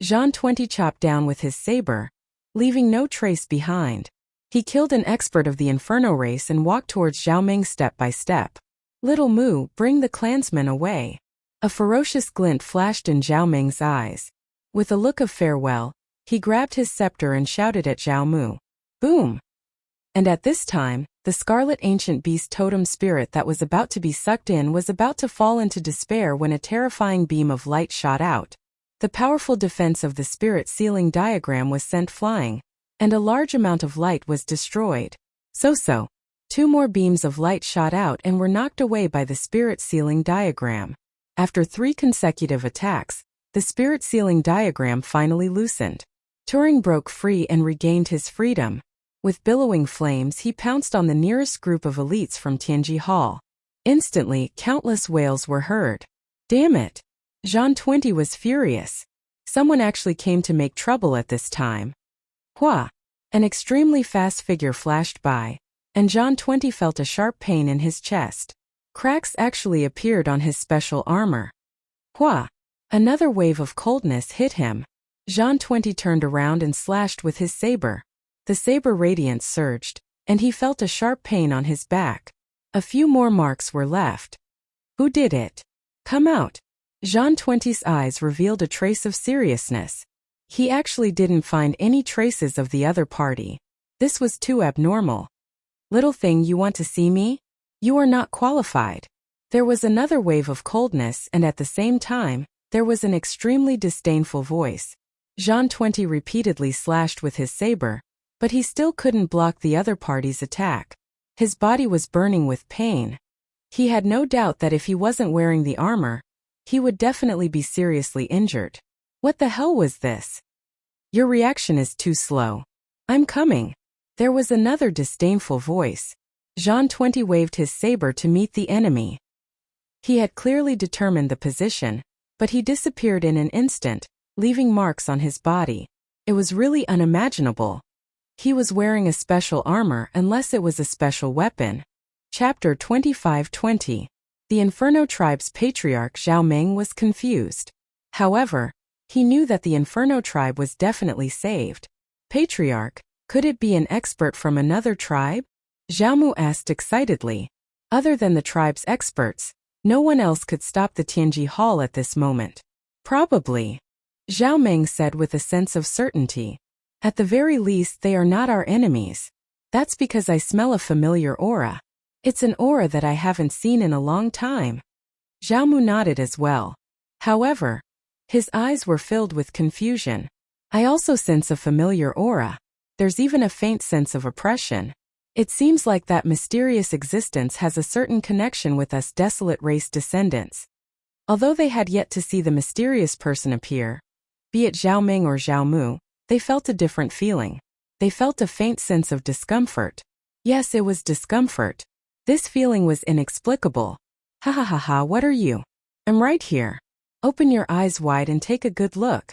Speaker 1: Zhang 20 chopped down with his saber, leaving no trace behind. He killed an expert of the Inferno race and walked towards Zhao Ming step by step. Little Mu, bring the clansmen away. A ferocious glint flashed in Zhao Ming's eyes. With a look of farewell, he grabbed his scepter and shouted at Zhao Mu. Boom! And at this time, the scarlet ancient beast totem spirit that was about to be sucked in was about to fall into despair when a terrifying beam of light shot out. The powerful defense of the spirit ceiling diagram was sent flying, and a large amount of light was destroyed. So. 2 more beams of light shot out and were knocked away by the spirit ceiling diagram. After 3 consecutive attacks, the spirit ceiling diagram finally loosened. Turing broke free and regained his freedom. With billowing flames, he pounced on the nearest group of elites from Tianji Hall. Instantly, countless wails were heard. Damn it! Zhang 20 was furious. Someone actually came to make trouble at this time. Hua! An extremely fast figure flashed by, and Zhang 20 felt a sharp pain in his chest. Cracks actually appeared on his special armor. Hua! Another wave of coldness hit him. Zhang 20 turned around and slashed with his saber. The saber radiance surged, and he felt a sharp pain on his back. A few more marks were left. Who did it? Come out. Zhang 20's eyes revealed a trace of seriousness. He actually didn't find any traces of the other party. This was too abnormal. Little thing, you want to see me? You are not qualified. There was another wave of coldness, and at the same time, there was an extremely disdainful voice. Zhang 20 repeatedly slashed with his saber, but he still couldn't block the other party's attack. His body was burning with pain. He had no doubt that if he wasn't wearing the armor, he would definitely be seriously injured. What the hell was this? Your reaction is too slow. I'm coming. There was another disdainful voice. Zhang 20 waved his saber to meet the enemy. He had clearly determined the position, but he disappeared in an instant, leaving marks on his body. It was really unimaginable. He was wearing a special armor unless it was a special weapon. Chapter 25-20. The Inferno tribe's patriarch Zhao Meng was confused. However, he knew that the Inferno tribe was definitely saved. Patriarch, could it be an expert from another tribe? Zhao Mu asked excitedly. Other than the tribe's experts, no one else could stop the Tianji Hall at this moment. Probably. Zhao Meng said with a sense of certainty. At the very least, they are not our enemies. That's because I smell a familiar aura. It's an aura that I haven't seen in a long time. Zhao Mu nodded as well. However, his eyes were filled with confusion. I also sense a familiar aura. There's even a faint sense of oppression. It seems like that mysterious existence has a certain connection with us desolate race descendants. Although they had yet to see the mysterious person appear, be it Zhao Meng or Zhao Mu, they felt a different feeling. They felt a faint sense of discomfort. Yes, it was discomfort. This feeling was inexplicable. Ha ha ha ha, what are you? I'm right here. Open your eyes wide and take a good look.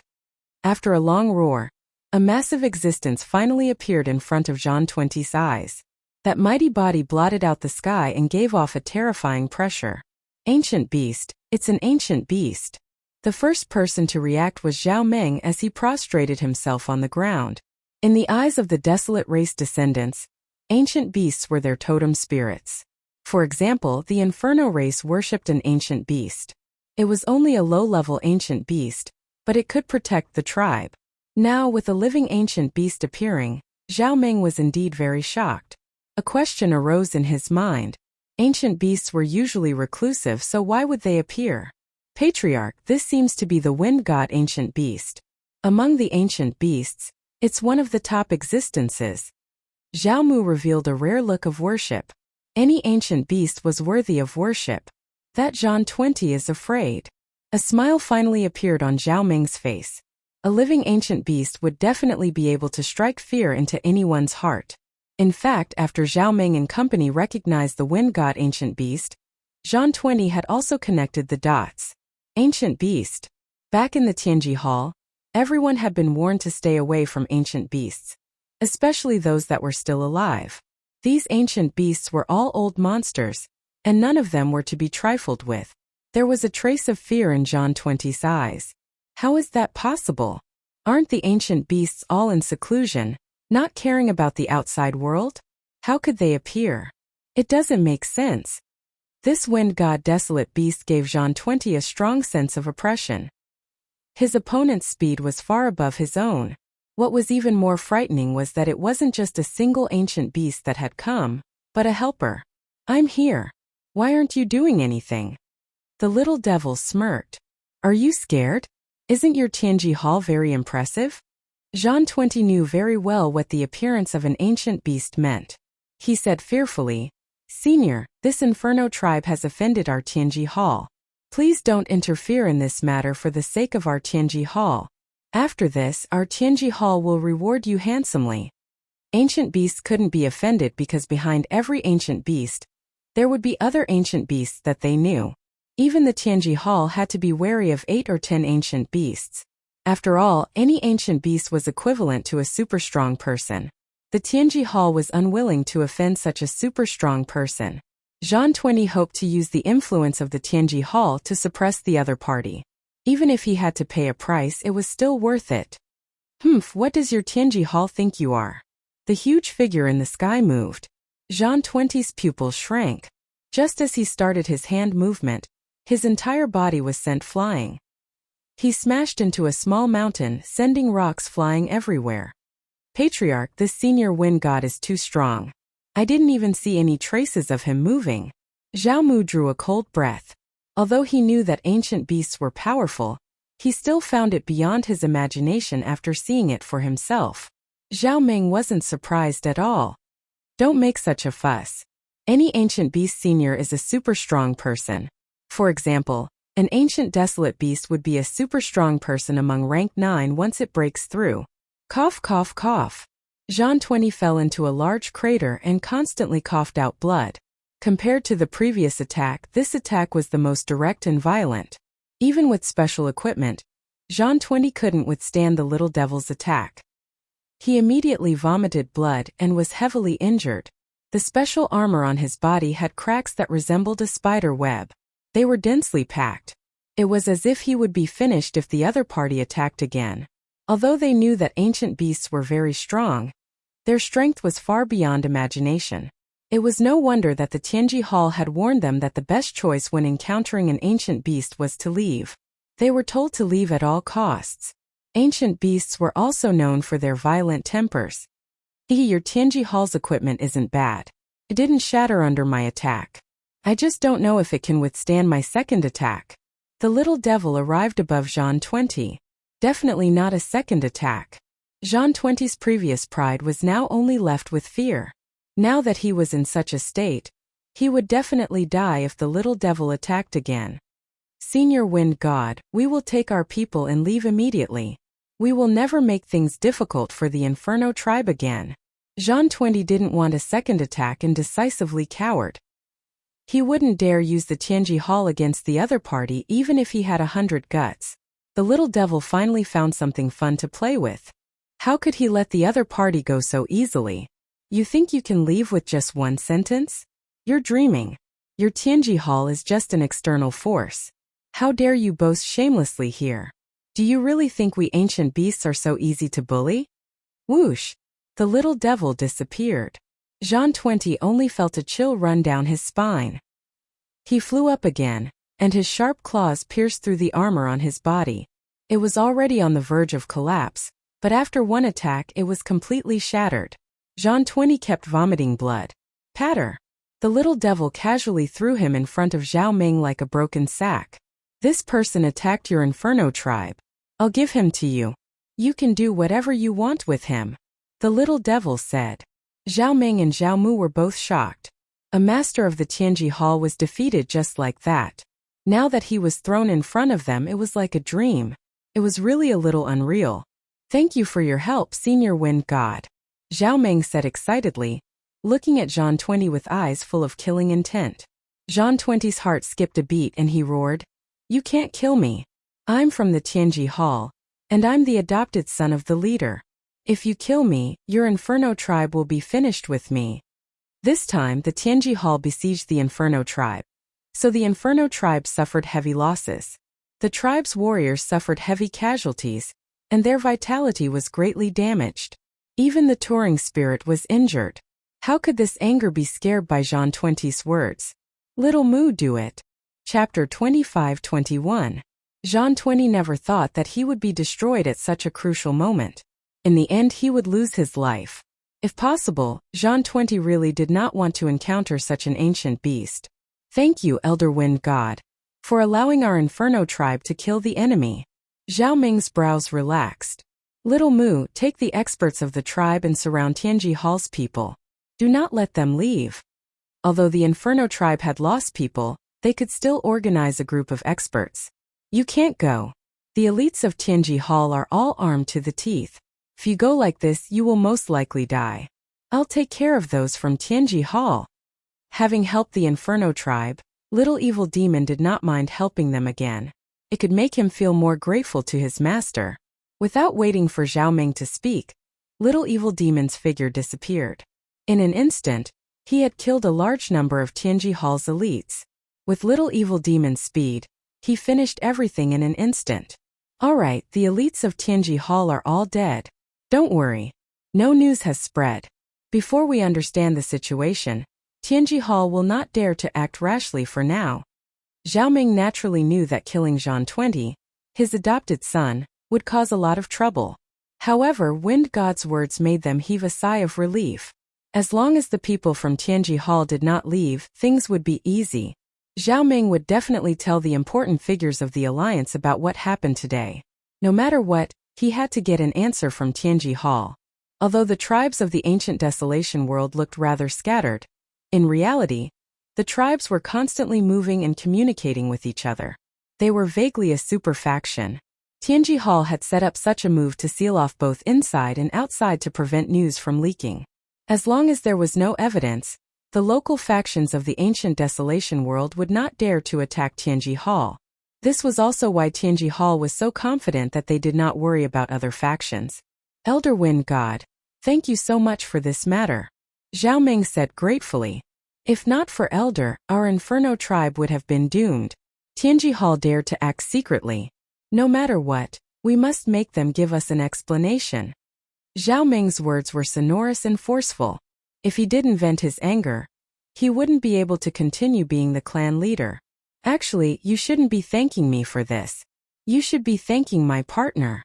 Speaker 1: After a long roar, a massive existence finally appeared in front of Zhang 20's eyes. That mighty body blotted out the sky and gave off a terrifying pressure. Ancient beast, it's an ancient beast. The first person to react was Zhao Meng as he prostrated himself on the ground. In the eyes of the desolate race descendants, ancient beasts were their totem spirits. For example, the Inferno race worshipped an ancient beast. It was only a low-level ancient beast, but it could protect the tribe. Now, with a living ancient beast appearing, Zhao Meng was indeed very shocked. A question arose in his mind. Ancient beasts were usually reclusive, so why would they appear? Patriarch, this seems to be the wind god ancient beast. Among the ancient beasts, it's one of the top existences. Zhao Mu revealed a rare look of worship. Any ancient beast was worthy of worship. That Zhang 20 is afraid. A smile finally appeared on Zhao Meng's face. A living ancient beast would definitely be able to strike fear into anyone's heart. In fact, after Zhao Meng and company recognized the wind god ancient beast, Zhang 20 had also connected the dots. Ancient beast. Back in the Tianji Hall, everyone had been warned to stay away from ancient beasts, especially those that were still alive. These ancient beasts were all old monsters, and none of them were to be trifled with. There was a trace of fear in Zhang 20's eyes. How is that possible? Aren't the ancient beasts all in seclusion, not caring about the outside world? How could they appear? It doesn't make sense. This wind god desolate beast gave Zhang 20 a strong sense of oppression. His opponent's speed was far above his own. What was even more frightening was that it wasn't just a single ancient beast that had come, but a helper. I'm here. Why aren't you doing anything? The little devil smirked. Are you scared? Isn't your Tianji Hall very impressive? Zhang 20 knew very well what the appearance of an ancient beast meant. He said fearfully, Senior, this Inferno tribe has offended our Tianji Hall. Please don't interfere in this matter for the sake of our Tianji Hall. After this, our Tianji Hall will reward you handsomely. Ancient beasts couldn't be offended because behind every ancient beast, there would be other ancient beasts that they knew. Even the Tianji Hall had to be wary of 8 or 10 ancient beasts. After all, any ancient beast was equivalent to a super strong person. The Tianji Hall was unwilling to offend such a super strong person. Zhang 20 hoped to use the influence of the Tianji Hall to suppress the other party. Even if he had to pay a price, it was still worth it. What does your Tianji Hall think you are? The huge figure in the sky moved. Zhang 20's pupils shrank. Just as he started his hand movement, his entire body was sent flying. He smashed into a small mountain, sending rocks flying everywhere. Patriarch, this senior wind god is too strong. I didn't even see any traces of him moving. Zhao Mu drew a cold breath. Although he knew that ancient beasts were powerful, he still found it beyond his imagination after seeing it for himself. Zhao Meng wasn't surprised at all. Don't make such a fuss. Any ancient beast senior is a super strong person. For example, an ancient desolate beast would be a super strong person among rank 9 once it breaks through. Cough, cough, cough. Zhang 20 fell into a large crater and constantly coughed out blood. Compared to the previous attack, this attack was the most direct and violent. Even with special equipment, Zhang 20 couldn't withstand the little devil's attack. He immediately vomited blood and was heavily injured. The special armor on his body had cracks that resembled a spider web. They were densely packed. It was as if he would be finished if the other party attacked again. Although they knew that ancient beasts were very strong, their strength was far beyond imagination. It was no wonder that the Tianji Hall had warned them that the best choice when encountering an ancient beast was to leave. They were told to leave at all costs. Ancient beasts were also known for their violent tempers. Your Tianji Hall's equipment isn't bad. It didn't shatter under my attack. I just don't know if it can withstand my second attack. The little devil arrived above Zhang 20. Definitely not a second attack. Zhang 20's previous pride was now only left with fear. Now that he was in such a state, he would definitely die if the little devil attacked again. Senior Wind God, we will take our people and leave immediately. We will never make things difficult for the Inferno tribe again. Zhang 20 didn't want a second attack and decisively cowered. He wouldn't dare use the Tianji Hall against the other party even if he had 100 guts. The little devil finally found something fun to play with. How could he let the other party go so easily? You think you can leave with just one sentence? You're dreaming. Your Tianji Hall is just an external force. How dare you boast shamelessly here? Do you really think we ancient beasts are so easy to bully? Whoosh! The little devil disappeared. Zhang 20 only felt a chill run down his spine. He flew up again, and his sharp claws pierced through the armor on his body. It was already on the verge of collapse, but after one attack it was completely shattered. Zhang 20 kept vomiting blood. Patter! The little devil casually threw him in front of Zhao Ming like a broken sack. This person attacked your Inferno tribe. I'll give him to you. You can do whatever you want with him. The little devil said. Zhao Ming and Zhao Mu were both shocked. A master of the Tianji Hall was defeated just like that. Now that he was thrown in front of them, it was like a dream. It was really a little unreal. Thank you for your help, Senior Wind God. Zhao Ming said excitedly, looking at Zhang 20 with eyes full of killing intent. Zhang 20's heart skipped a beat and he roared, "You can't kill me. I'm from the Tianji Hall, and I'm the adopted son of the leader. If you kill me, your Inferno tribe will be finished with me." This time, the Tianji Hall besieged the Inferno tribe. So the Inferno tribe suffered heavy losses. The tribe's warriors suffered heavy casualties, and their vitality was greatly damaged. Even the touring spirit was injured. How could this anger be scared by Zhang 20's words? Little Mu do it. Chapter 25-21. Zhang 20 never thought that he would be destroyed at such a crucial moment. In the end, he would lose his life. If possible, Zhang 20 really did not want to encounter such an ancient beast. Thank you, Elder Wind God, for allowing our Inferno tribe to kill the enemy. Zhao Ming's brows relaxed. Little Mu, take the experts of the tribe and surround Tianji Hall's people. Do not let them leave. Although the Inferno tribe had lost people, they could still organize a group of experts. You can't go. The elites of Tianji Hall are all armed to the teeth. If you go like this, you will most likely die. I'll take care of those from Tianji Hall. Having helped the Inferno tribe, Little Evil Demon did not mind helping them again. It could make him feel more grateful to his master. Without waiting for Zhao Ming to speak, Little Evil Demon's figure disappeared. In an instant, He had killed a large number of Tianji Hall's elites. With little evil demon speed, he finished everything in an instant. Alright, the elites of Tianji Hall are all dead. Don't worry. No news has spread. Before we understand the situation, Tianji Hall will not dare to act rashly for now. Zhao Ming naturally knew that killing Zhang 20, his adopted son, would cause a lot of trouble. However, Wind God's words made them heave a sigh of relief. As long as the people from Tianji Hall did not leave, things would be easy. Zhao Ming would definitely tell the important figures of the alliance about what happened today. No matter what, he had to get an answer from Tianji Hall. Although the tribes of the ancient desolation world looked rather scattered, in reality, the tribes were constantly moving and communicating with each other. They were vaguely a super faction. Tianji Hall had set up such a move to seal off both inside and outside to prevent news from leaking. As long as there was no evidence, the local factions of the ancient desolation world would not dare to attack Tianji Hall. This was also why Tianji Hall was so confident that they did not worry about other factions. Elder Wind God, thank you so much for this matter. Zhao Ming said gratefully. If not for Elder, our Inferno tribe would have been doomed. Tianji Hall dared to act secretly. No matter what, we must make them give us an explanation. Zhao Ming's words were sonorous and forceful. If he didn't vent his anger, he wouldn't be able to continue being the clan leader. Actually, you shouldn't be thanking me for this. You should be thanking my partner.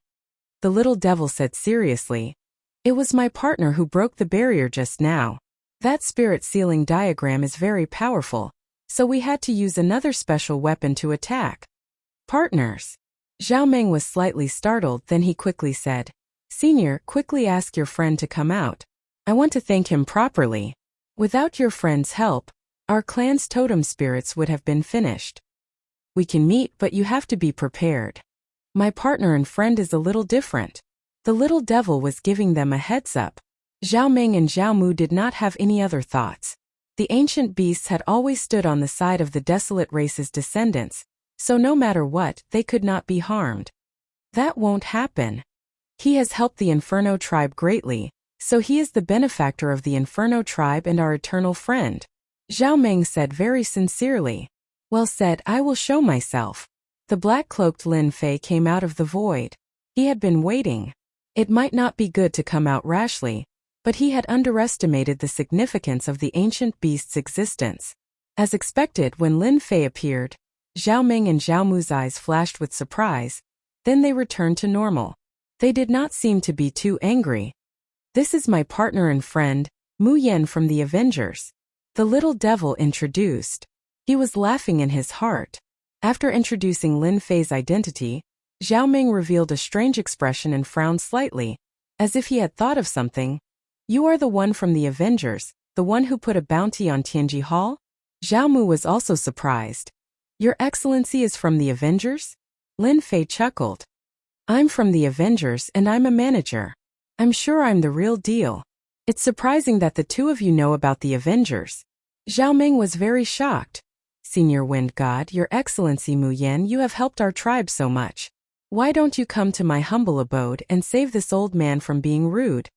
Speaker 1: The little devil said seriously. It was my partner who broke the barrier just now. That spirit sealing diagram is very powerful, so we had to use another special weapon to attack. Partners. Zhao Ming was slightly startled, then he quickly said, Senior, quickly ask your friend to come out. I want to thank him properly. Without your friend's help, our clan's totem spirits would have been finished. We can meet, but you have to be prepared. My partner and friend is a little different. The little devil was giving them a heads up. Zhao Ming and Zhao Mu did not have any other thoughts. The ancient beasts had always stood on the side of the desolate race's descendants, so no matter what, they could not be harmed. That won't happen. He has helped the Inferno tribe greatly, so he is the benefactor of the Inferno tribe and our eternal friend. Zhao Ming said very sincerely. Well said, I will show myself. The black-cloaked Lin Fei came out of the void. He had been waiting. It might not be good to come out rashly, but he had underestimated the significance of the ancient beast's existence. As expected, when Lin Fei appeared, Zhao Ming and Zhao Mu's eyes flashed with surprise, then they returned to normal. They did not seem to be too angry. This is my partner and friend, Mu Yan from the Avengers. The little devil introduced. He was laughing in his heart. After introducing Lin Fei's identity, Zhao Ming revealed a strange expression and frowned slightly, as if he had thought of something. You are the one from the Avengers, the one who put a bounty on Tianji Hall? Zhao Mu was also surprised. Your Excellency is from the Avengers? Lin Fei chuckled. I'm from the Avengers and I'm a manager. I'm sure I'm the real deal. It's surprising that the two of you know about the Avengers. Zhao Ming was very shocked. Senior Wind God, Your Excellency Mu Yan, you have helped our tribe so much. Why don't you come to my humble abode and save this old man from being rude?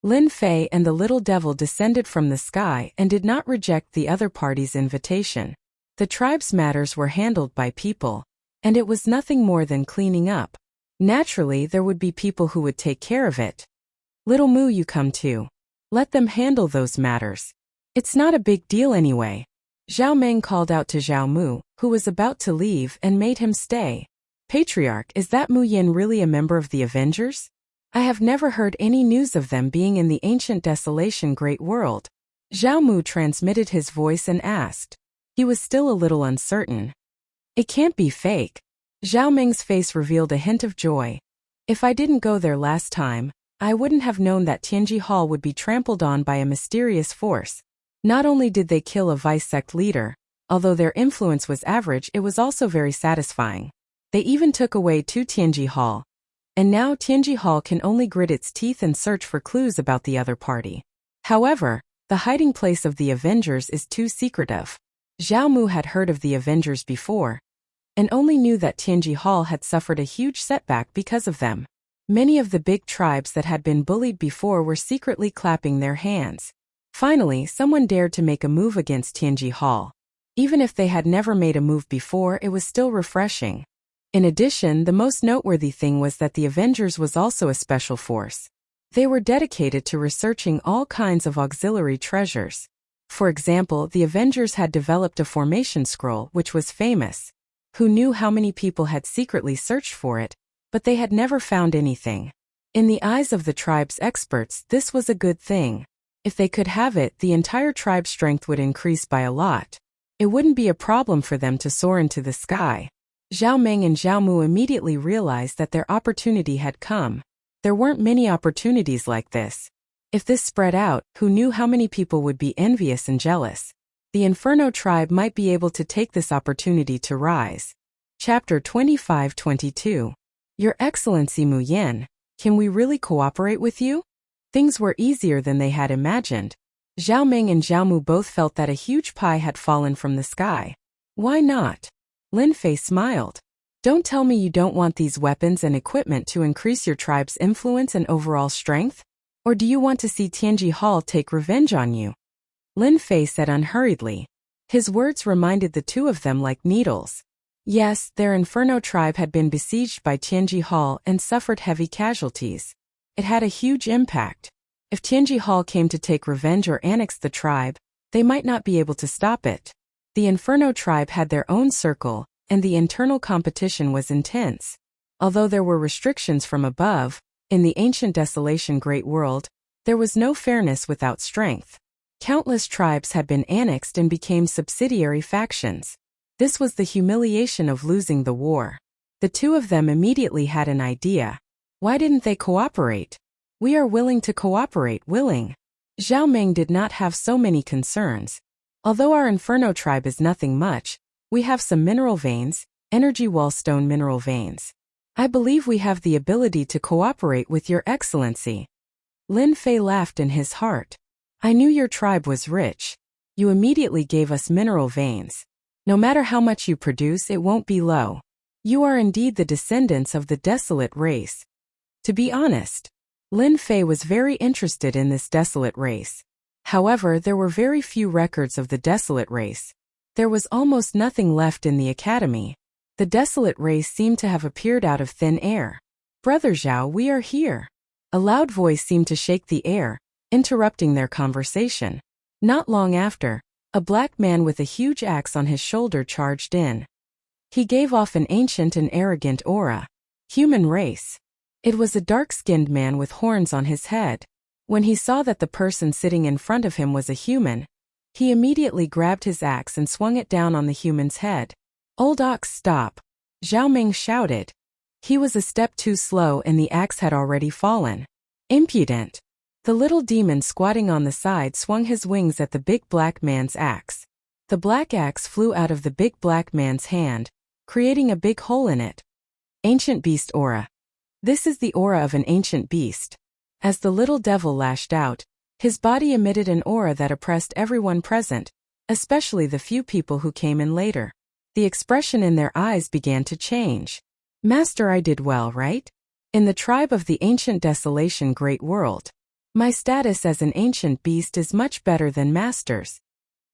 Speaker 1: Lin Fei and the little devil descended from the sky and did not reject the other party's invitation. The tribe's matters were handled by people, and it was nothing more than cleaning up. Naturally, there would be people who would take care of it. Little Mu, you come too. Let them handle those matters. It's not a big deal anyway. Zhao Ming called out to Zhao Mu, who was about to leave, and made him stay. Patriarch, is that Mu Yan really a member of the Avengers? I have never heard any news of them being in the ancient desolation great world. Zhao Mu transmitted his voice and asked. He was still a little uncertain. It can't be fake. Zhao Ming's face revealed a hint of joy. If I didn't go there last time, I wouldn't have known that Tianji Hall would be trampled on by a mysterious force. Not only did they kill a vice sect leader, although their influence was average, it was also very satisfying. They even took away 2 Tianji Hall. And now Tianji Hall can only grit its teeth and search for clues about the other party. However, the hiding place of the Avengers is too secretive. Zhao Mu had heard of the Avengers before, and only knew that Tianji Hall had suffered a huge setback because of them. Many of the big tribes that had been bullied before were secretly clapping their hands. Finally, someone dared to make a move against Tianji Hall. Even if they had never made a move before, it was still refreshing. In addition, the most noteworthy thing was that the Avengers was also a special force. They were dedicated to researching all kinds of auxiliary treasures. For example, the Avengers had developed a formation scroll which was famous. Who knew how many people had secretly searched for it, but they had never found anything. In the eyes of the tribe's experts, this was a good thing. If they could have it, the entire tribe's strength would increase by a lot. It wouldn't be a problem for them to soar into the sky. Zhao Meng and Zhao Mu immediately realized that their opportunity had come. There weren't many opportunities like this. If this spread out, who knew how many people would be envious and jealous? The Inferno tribe might be able to take this opportunity to rise. Chapter 25-22. Your Excellency Mu Yan, can we really cooperate with you? Things were easier than they had imagined. Zhao Meng and Zhao Mu both felt that a huge pie had fallen from the sky. Why not? Lin Fei smiled. Don't tell me you don't want these weapons and equipment to increase your tribe's influence and overall strength? Or do you want to see Tianji Hall take revenge on you? Lin Fei said unhurriedly. His words reminded the two of them like needles. Yes, their Inferno tribe had been besieged by Tianji Hall and suffered heavy casualties. It had a huge impact. If Tianji Hall came to take revenge or annex the tribe, they might not be able to stop it. The Inferno tribe had their own circle, and the internal competition was intense. Although there were restrictions from above, in the ancient desolation great world, there was no fairness without strength. Countless tribes had been annexed and became subsidiary factions. This was the humiliation of losing the war. The two of them immediately had an idea. Why didn't they cooperate? We are willing to cooperate, willing. Zhao Meng did not have so many concerns. Although our Inferno tribe is nothing much, we have some mineral veins, energy wallstone mineral veins. I believe we have the ability to cooperate with your excellency. Lin Fei laughed in his heart. I knew your tribe was rich. You immediately gave us mineral veins. No matter how much you produce, it won't be low. You are indeed the descendants of the desolate race. To be honest, Lin Fei was very interested in this desolate race. However, there were very few records of the desolate race. There was almost nothing left in the academy. The desolate race seemed to have appeared out of thin air. Brother Zhao, we are here. A loud voice seemed to shake the air, interrupting their conversation. Not long after, a black man with a huge axe on his shoulder charged in. He gave off an ancient and arrogant aura. Human race. It was a dark-skinned man with horns on his head. When he saw that the person sitting in front of him was a human, he immediately grabbed his axe and swung it down on the human's head. Old ox, stop! Zhao Meng shouted. He was a step too slow and the axe had already fallen. Impudent! The little demon squatting on the side swung his wings at the big black man's axe. The black axe flew out of the big black man's hand, creating a big hole in it. Ancient beast aura. This is the aura of an ancient beast. As the little devil lashed out, his body emitted an aura that oppressed everyone present, especially the few people who came in later. The expression in their eyes began to change. Master, I did well, right? In the tribe of the ancient desolation great world, my status as an ancient beast is much better than Master's.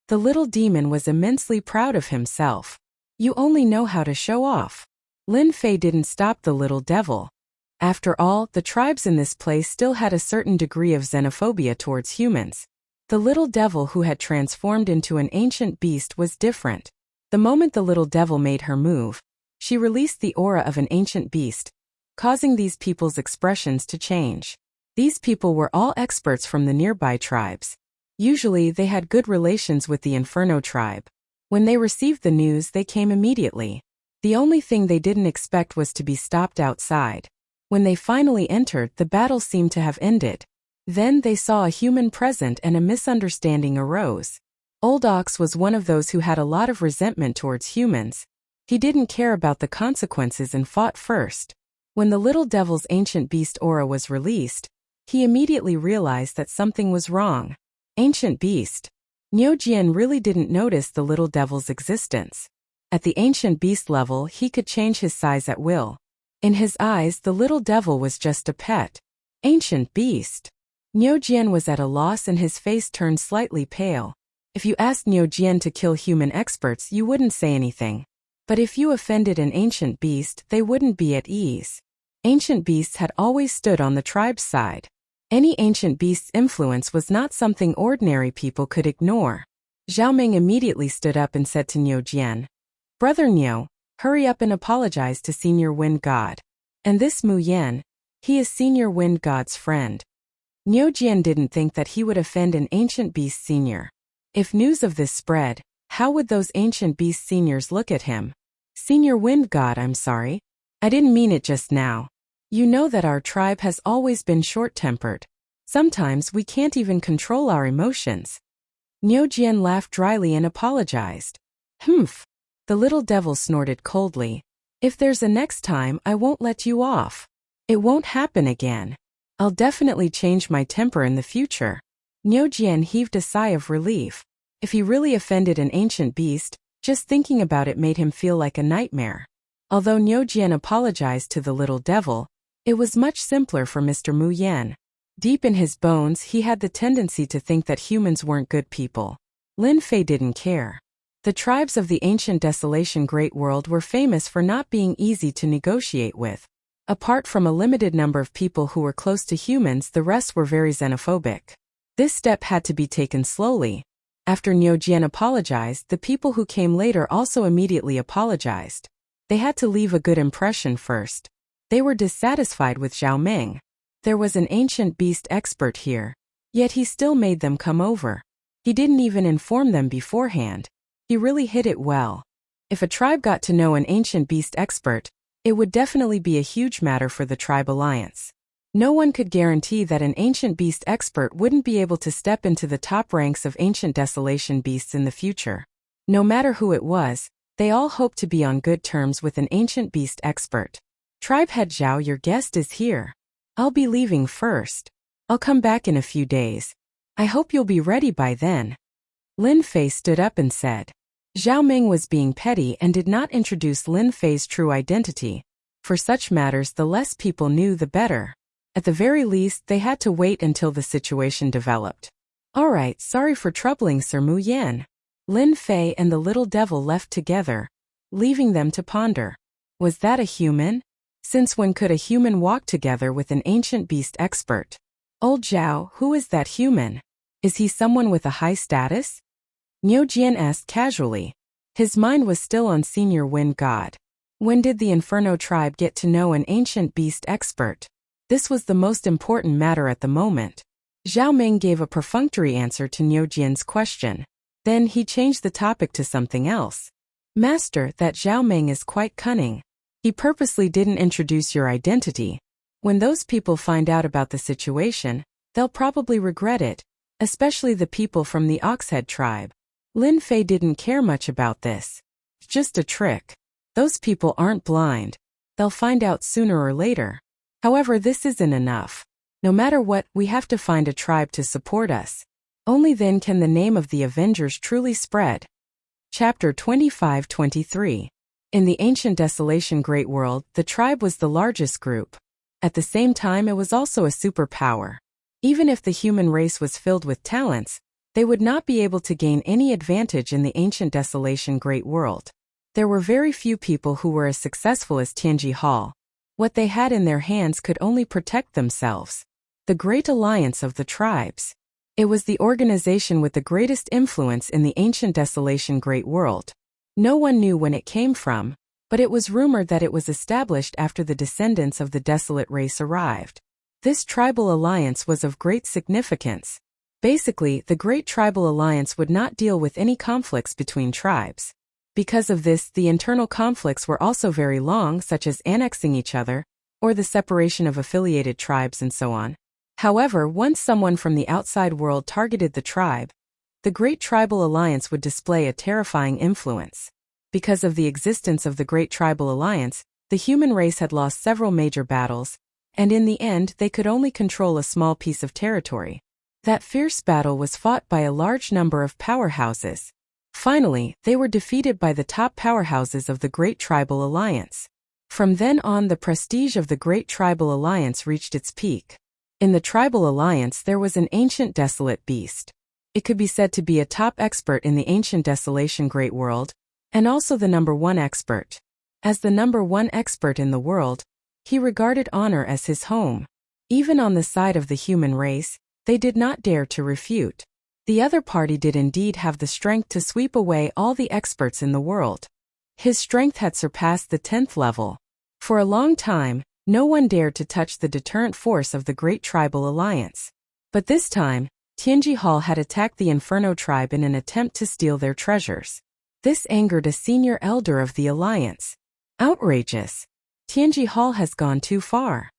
Speaker 1: The little demon was immensely proud of himself. You only know how to show off. Lin Fei didn't stop the little devil. After all, the tribes in this place still had a certain degree of xenophobia towards humans. The little devil who had transformed into an ancient beast was different. The moment the little devil made her move, she released the aura of an ancient beast, causing these people's expressions to change. These people were all experts from the nearby tribes. Usually they had good relations with the Inferno tribe. When they received the news, they came immediately. The only thing they didn't expect was to be stopped outside. When they finally entered, the battle seemed to have ended. Then they saw a human present and a misunderstanding arose. Old Ox was one of those who had a lot of resentment towards humans. He didn't care about the consequences and fought first. When the little devil's ancient beast aura was released, he immediately realized that something was wrong. Ancient beast. Niu Jian really didn't notice the little devil's existence. At the ancient beast level, he could change his size at will. In his eyes, the little devil was just a pet. Ancient beast. Niu Jian was at a loss and his face turned slightly pale. If you asked Niu Jian to kill human experts, you wouldn't say anything. But if you offended an ancient beast, they wouldn't be at ease. Ancient beasts had always stood on the tribe's side. Any ancient beast's influence was not something ordinary people could ignore. Zhao Ming immediately stood up and said to Niu Jian, "Brother Niu, hurry up and apologize to Senior Wind God. And this Mu Yan, he is Senior Wind God's friend." Niu Jian didn't think that he would offend an ancient beast senior. If news of this spread, how would those ancient beast seniors look at him? "Senior Wind God, I'm sorry. I didn't mean it just now. You know that our tribe has always been short-tempered. Sometimes we can't even control our emotions." Niu Jian laughed dryly and apologized. "Humph." The little devil snorted coldly. "If there's a next time, I won't let you off. It won't happen again. I'll definitely change my temper in the future." Niu Jian heaved a sigh of relief. If he really offended an ancient beast, just thinking about it made him feel like a nightmare. Although Niu Jian apologized to the little devil, it was much simpler for Mr. Mu Yan. Deep in his bones, he had the tendency to think that humans weren't good people. Lin Fei didn't care. The tribes of the ancient Desolation Great World were famous for not being easy to negotiate with. Apart from a limited number of people who were close to humans, the rest were very xenophobic. This step had to be taken slowly. After Niu Jian apologized, the people who came later also immediately apologized. They had to leave a good impression first. They were dissatisfied with Zhao Ming. There was an ancient beast expert here. Yet he still made them come over. He didn't even inform them beforehand. He really hid it well. If a tribe got to know an ancient beast expert, it would definitely be a huge matter for the tribe alliance. No one could guarantee that an ancient beast expert wouldn't be able to step into the top ranks of ancient desolation beasts in the future. No matter who it was, they all hoped to be on good terms with an ancient beast expert. "Tribe head Zhao, your guest is here. I'll be leaving first. I'll come back in a few days. I hope you'll be ready by then." Lin Fei stood up and said. Zhao Ming was being petty and did not introduce Lin Fei's true identity. For such matters, the less people knew, the better. At the very least, they had to wait until the situation developed. "All right, sorry for troubling Sir Mu Yan." Lin Fei and the little devil left together, leaving them to ponder. Was that a human? Since when could a human walk together with an ancient beast expert? "Old Zhao, who is that human? Is he someone with a high status?" Niu Jian asked casually. His mind was still on Senior Wind God. When did the Inferno tribe get to know an ancient beast expert? This was the most important matter at the moment. Zhao Ming gave a perfunctory answer to Niu Jian's question. Then he changed the topic to something else. "Master, that Zhao Ming is quite cunning. He purposely didn't introduce your identity. When those people find out about the situation, they'll probably regret it, especially the people from the Oxhead tribe." Lin Fei didn't care much about this. Just a trick. Those people aren't blind. They'll find out sooner or later. However, this isn't enough. No matter what, we have to find a tribe to support us. Only then can the name of the Avengers truly spread. Chapter 25-23. In the ancient Desolation Great World, the tribe was the largest group. At the same time, it was also a superpower. Even if the human race was filled with talents, they would not be able to gain any advantage in the ancient Desolation Great World. There were very few people who were as successful as Tianji Hall. What they had in their hands could only protect themselves. The Great Alliance of the Tribes. It was the organization with the greatest influence in the ancient Desolation Great World. No one knew when it came from, but it was rumored that it was established after the descendants of the desolate race arrived. This tribal alliance was of great significance. Basically, the Great Tribal Alliance would not deal with any conflicts between tribes. Because of this, the internal conflicts were also very long, such as annexing each other, or the separation of affiliated tribes and so on. However, once someone from the outside world targeted the tribe, the Great Tribal Alliance would display a terrifying influence. Because of the existence of the Great Tribal Alliance, the human race had lost several major battles, and in the end they could only control a small piece of territory. That fierce battle was fought by a large number of powerhouses. Finally, they were defeated by the top powerhouses of the Great Tribal Alliance. From then on, the prestige of the Great Tribal Alliance reached its peak. In the tribal alliance there was an ancient desolate beast. It could be said to be a top expert in the ancient desolation great world, and also the number one expert. As the number one expert in the world, he regarded honor as his home. Even on the side of the human race, they did not dare to refute. The other party did indeed have the strength to sweep away all the experts in the world. His strength had surpassed the 10th level. For a long time, no one dared to touch the deterrent force of the Great Tribal Alliance. But this time, Tianji Hall had attacked the Inferno tribe in an attempt to steal their treasures. This angered a senior elder of the alliance. Outrageous! Tianji Hall has gone too far.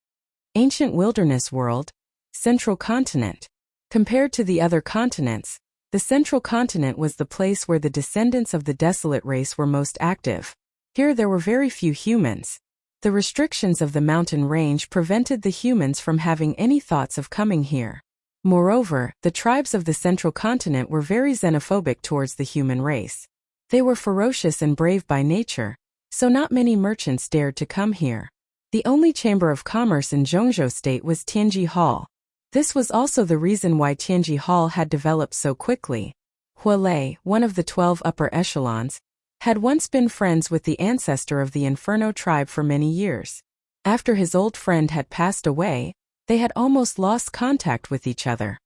Speaker 1: Ancient wilderness world, central continent. Compared to the other continents, the central continent was the place where the descendants of the desolate race were most active. Here there were very few humans. The restrictions of the mountain range prevented the humans from having any thoughts of coming here. Moreover, the tribes of the central continent were very xenophobic towards the human race. They were ferocious and brave by nature, so not many merchants dared to come here. The only chamber of commerce in Zhongzhou state was Tianji Hall. This was also the reason why Tianji Hall had developed so quickly. Huolei, one of the 12 upper echelons, had once been friends with the ancestor of the Inferno tribe for many years. After his old friend had passed away, they had almost lost contact with each other.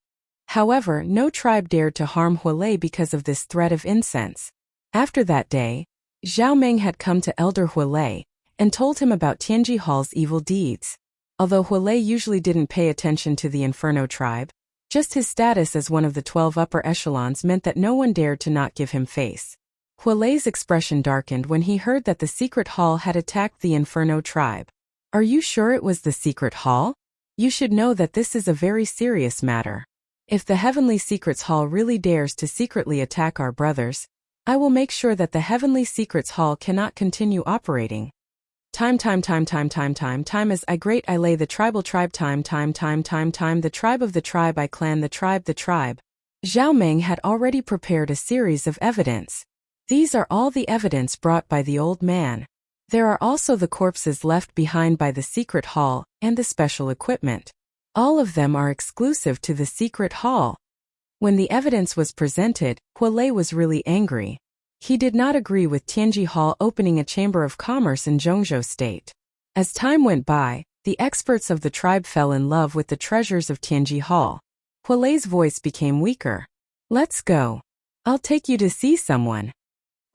Speaker 1: However, no tribe dared to harm Huolei because of this threat of incense. After that day, Zhao Meng had come to Elder Huolei and told him about Tianji Hall's evil deeds. Although Huolei usually didn't pay attention to the Inferno tribe, just his status as one of the 12 upper echelons meant that no one dared to not give him face. Huolei's expression darkened when he heard that the secret hall had attacked the Inferno tribe. Are you sure it was the secret hall? You should know that this is a very serious matter. If the Heavenly Secrets Hall really dares to secretly attack our brothers, I will make sure that the Heavenly Secrets Hall cannot continue operating. Time as I great I lay the tribal tribe time the tribe of the tribe I clan the tribe. Zhao Meng had already prepared a series of evidence. These are all the evidence brought by the old man. There are also the corpses left behind by the secret hall and the special equipment. All of them are exclusive to the secret hall. When the evidence was presented, Huolei was really angry. He did not agree with Tianji Hall opening a chamber of commerce in Zhongzhou state. As time went by, the experts of the tribe fell in love with the treasures of Tianji Hall. Huolei's voice became weaker. Let's go. I'll take you to see someone.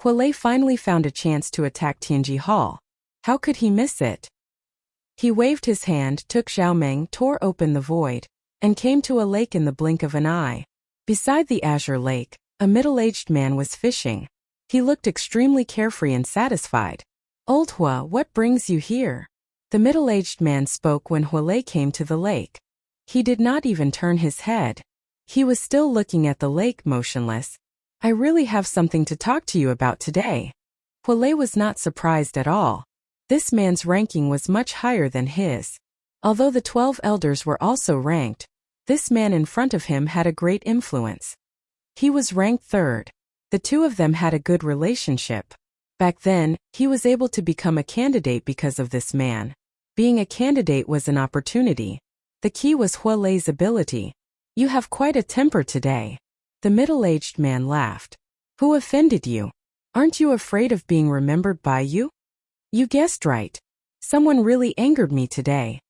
Speaker 1: Huolei finally found a chance to attack Tianji Hall. How could he miss it? He waved his hand, took Zhao Meng, tore open the void, and came to a lake in the blink of an eye. Beside the azure lake, a middle-aged man was fishing. He looked extremely carefree and satisfied. Old Hua, what brings you here? The middle-aged man spoke when Huolei came to the lake. He did not even turn his head. He was still looking at the lake, motionless. I really have something to talk to you about today. Huolei was not surprised at all. This man's ranking was much higher than his. Although the 12 elders were also ranked, this man in front of him had a great influence. He was ranked 3rd. The two of them had a good relationship. Back then, he was able to become a candidate because of this man. Being a candidate was an opportunity. The key was Huolei's ability. You have quite a temper today. The middle-aged man laughed. Who offended you? Aren't you afraid of being remembered by you? You guessed right. Someone really angered me today.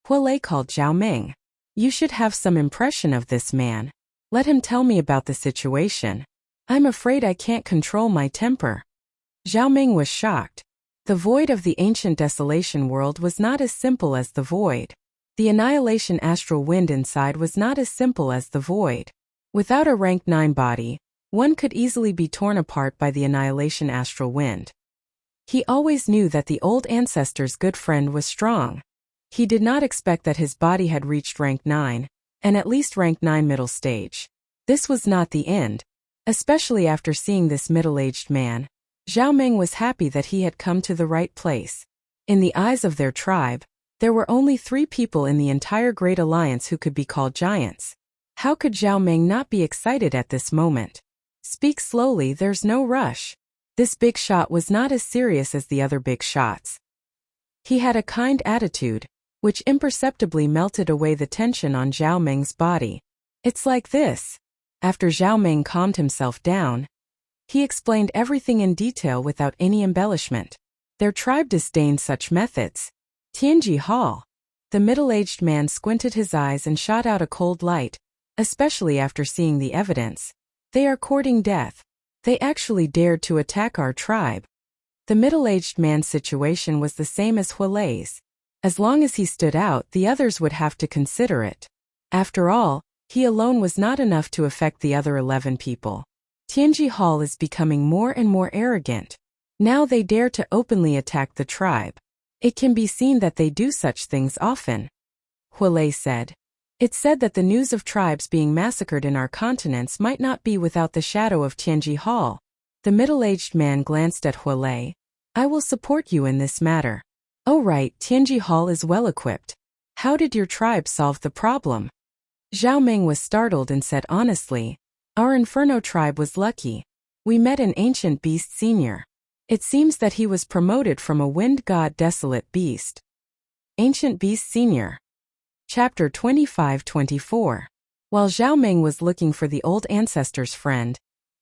Speaker 1: Huolei called Zhao Meng. You should have some impression of this man. Let him tell me about the situation. I'm afraid I can't control my temper. Zhao Meng was shocked. The void of the ancient desolation world was not as simple as the void. The annihilation astral wind inside was not as simple as the void. Without a rank 9 body, one could easily be torn apart by the annihilation astral wind. He always knew that the old ancestor's good friend was strong. He did not expect that his body had reached rank 9, and at least rank 9 middle stage. This was not the end. Especially after seeing this middle-aged man, Zhao Meng was happy that he had come to the right place. In the eyes of their tribe, there were only 3 people in the entire Great Alliance who could be called giants. How could Zhao Meng not be excited at this moment? Speak slowly, there's no rush. This big shot was not as serious as the other big shots. He had a kind attitude. which imperceptibly melted away the tension on Zhao Meng's body. It's like this. After Zhao Meng calmed himself down, he explained everything in detail without any embellishment. Their tribe disdained such methods. Tianji Hall. The middle-aged man squinted his eyes and shot out a cold light, especially after seeing the evidence. They are courting death. They actually dared to attack our tribe. The middle-aged man's situation was the same as Huilei's. As long as he stood out, the others would have to consider it. After all, he alone was not enough to affect the other 11 people. Tianji Hall is becoming more and more arrogant. Now they dare to openly attack the tribe. It can be seen that they do such things often. Huilei said. It's said that the news of tribes being massacred in our continents might not be without the shadow of Tianji Hall. The middle-aged man glanced at Huilei. I will support you in this matter. Oh right, Tianji Hall is well equipped. How did your tribe solve the problem? Zhao Meng was startled and said honestly, our Inferno tribe was lucky. We met an ancient beast senior. It seems that he was promoted from a wind god desolate beast. Ancient Beast Senior. Chapter 25-24. While Zhao Meng was looking for the old ancestor's friend,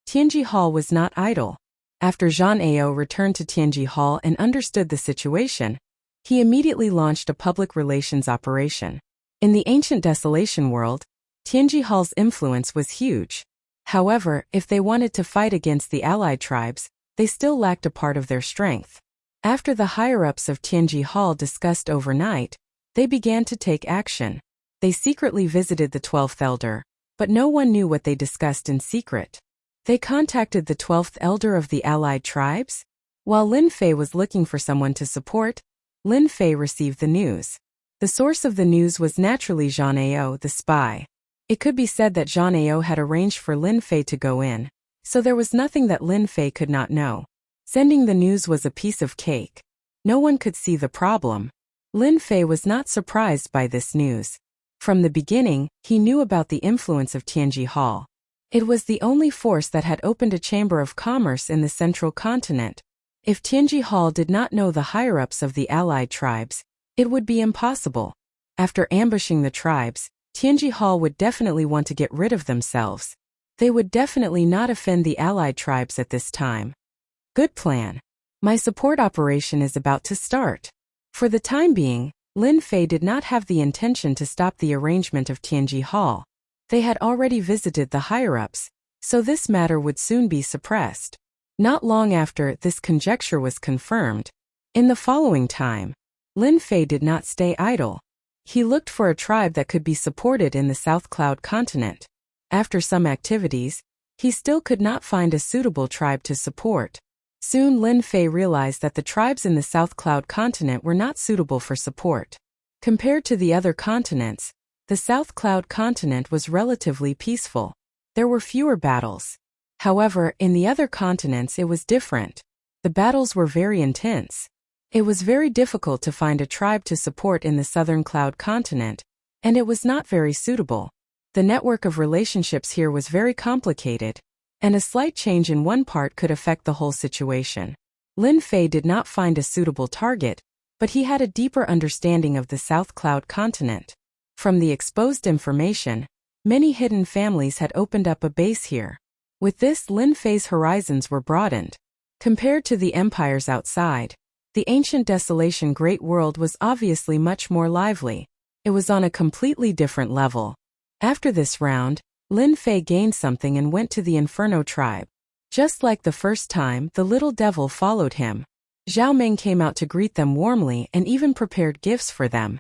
Speaker 1: Tianji Hall was not idle. After Zhang Ao returned to Tianji Hall and understood the situation, he immediately launched a public relations operation. In the ancient desolation world, Tianji Hall's influence was huge. However, if they wanted to fight against the allied tribes, they still lacked a part of their strength. After the higher-ups of Tianji Hall discussed overnight, they began to take action. They secretly visited the 12th elder, but no one knew what they discussed in secret. They contacted the 12th elder of the allied tribes. While Lin Fei was looking for someone to support, Lin Fei received the news. The source of the news was naturally Zhang Ao, the spy. It could be said that Zhang Ao had arranged for Lin Fei to go in, so there was nothing that Lin Fei could not know. Sending the news was a piece of cake. No one could see the problem. Lin Fei was not surprised by this news. From the beginning, he knew about the influence of Tianji Hall. It was the only force that had opened a chamber of commerce in the central continent. If Tianji Hall did not know the higher-ups of the allied tribes, it would be impossible. After ambushing the tribes, Tianji Hall would definitely want to get rid of themselves. They would definitely not offend the allied tribes at this time. Good plan. My support operation is about to start. For the time being, Lin Fei did not have the intention to stop the arrangement of Tianji Hall. They had already visited the higher-ups, so this matter would soon be suppressed. Not long after this conjecture was confirmed, in the following time, Lin Fei did not stay idle. He looked for a tribe that could be supported in the South Cloud continent. After some activities, he still could not find a suitable tribe to support. Soon Lin Fei realized that the tribes in the South Cloud continent were not suitable for support. Compared to the other continents, the South Cloud continent was relatively peaceful. There were fewer battles. However, in the other continents it was different. The battles were very intense. It was very difficult to find a tribe to support in the Southern Cloud continent, and it was not very suitable. The network of relationships here was very complicated, and a slight change in one part could affect the whole situation. Lin Fei did not find a suitable target, but he had a deeper understanding of the South Cloud continent. From the exposed information, many hidden families had opened up a base here. With this, Lin Fei's horizons were broadened. Compared to the empires outside, the ancient desolation great world was obviously much more lively. It was on a completely different level. After this round, Lin Fei gained something and went to the Inferno tribe. Just like the first time, the little devil followed him. Zhao Meng came out to greet them warmly and even prepared gifts for them.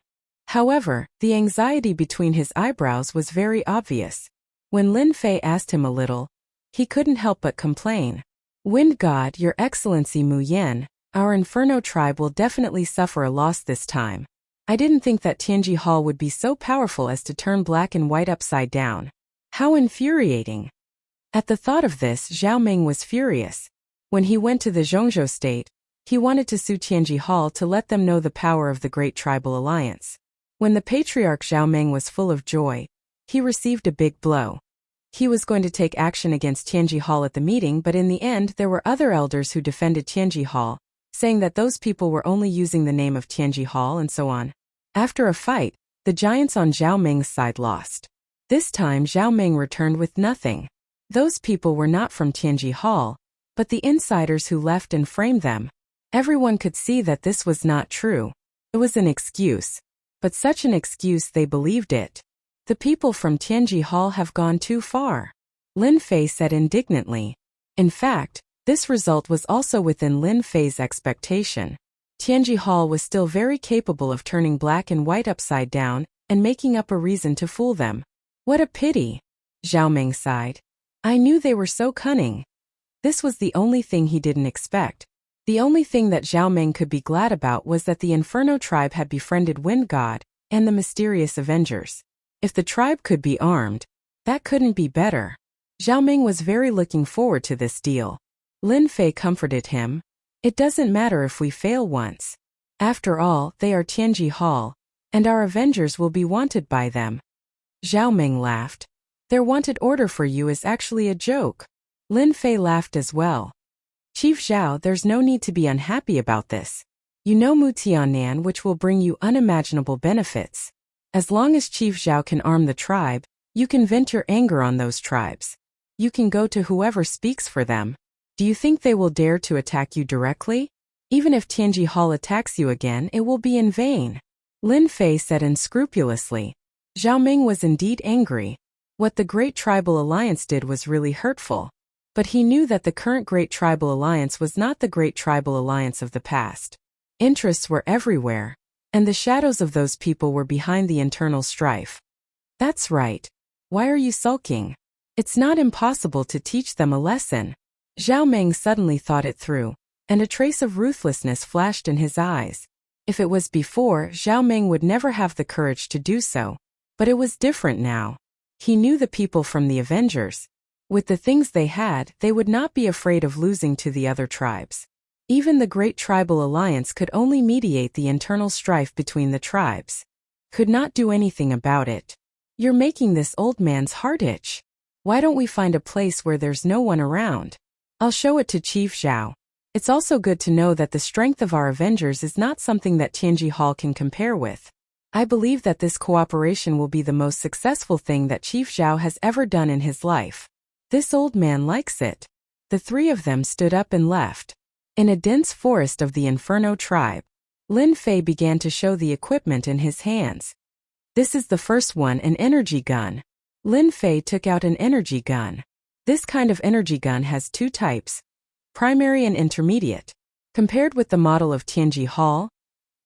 Speaker 1: However, the anxiety between his eyebrows was very obvious. When Lin Fei asked him a little, he couldn't help but complain. Wind God, Your Excellency Mu Yan, our Inferno tribe will definitely suffer a loss this time. I didn't think that Tianji Hall would be so powerful as to turn black and white upside down. How infuriating. At the thought of this, Zhao Meng was furious. When he went to the Zhongzhou state, he wanted to sue Tianji Hall to let them know the power of the Great Tribal Alliance. When the patriarch Zhao Meng was full of joy, he received a big blow. He was going to take action against Tianji Hall at the meeting, but in the end there were other elders who defended Tianji Hall, saying that those people were only using the name of Tianji Hall and so on. After a fight, the giants on Zhao Meng's side lost. This time Zhao Meng returned with nothing. Those people were not from Tianji Hall, but the insiders who left and framed them. Everyone could see that this was not true. It was an excuse. But such an excuse they believed it. The people from Tianji Hall have gone too far, Lin Fei said indignantly. In fact, this result was also within Lin Fei's expectation. Tianji Hall was still very capable of turning black and white upside down and making up a reason to fool them. What a pity, Zhao Meng sighed. I knew they were so cunning. This was the only thing he didn't expect. The only thing that Zhao Meng could be glad about was that the Inferno tribe had befriended Wind God and the mysterious Avengers. If the tribe could be armed, that couldn't be better. Zhao Meng was very looking forward to this deal. Lin Fei comforted him. It doesn't matter if we fail once. After all, they are Tianji Hall, and our Avengers will be wanted by them. Zhao Meng laughed. Their wanted order for you is actually a joke. Lin Fei laughed as well. Chief Zhao, there's no need to be unhappy about this. You know Mutianan, which will bring you unimaginable benefits. As long as Chief Zhao can arm the tribe, you can vent your anger on those tribes. You can go to whoever speaks for them. Do you think they will dare to attack you directly? Even if Tianji Hall attacks you again, it will be in vain. Lin Fei said unscrupulously. Zhao Meng was indeed angry. What the Great Tribal Alliance did was really hurtful. But he knew that the current Great Tribal Alliance was not the Great Tribal Alliance of the past. Interests were everywhere, and the shadows of those people were behind the internal strife. That's right. Why are you sulking? It's not impossible to teach them a lesson. Zhao Meng suddenly thought it through, and a trace of ruthlessness flashed in his eyes. If it was before, Zhao Meng would never have the courage to do so. But it was different now. He knew the people from the Avengers. With the things they had, they would not be afraid of losing to the other tribes. Even the Great Tribal Alliance could only mediate the internal strife between the tribes. Could not do anything about it. You're making this old man's heart itch. Why don't we find a place where there's no one around? I'll show it to Chief Zhao. It's also good to know that the strength of our Avengers is not something that Tianji Hall can compare with. I believe that this cooperation will be the most successful thing that Chief Zhao has ever done in his life. This old man likes it. The three of them stood up and left. In a dense forest of the Inferno tribe, Lin Fei began to show the equipment in his hands. This is the first one, an energy gun. Lin Fei took out an energy gun. This kind of energy gun has two types, primary and intermediate. Compared with the model of Tianji Hall,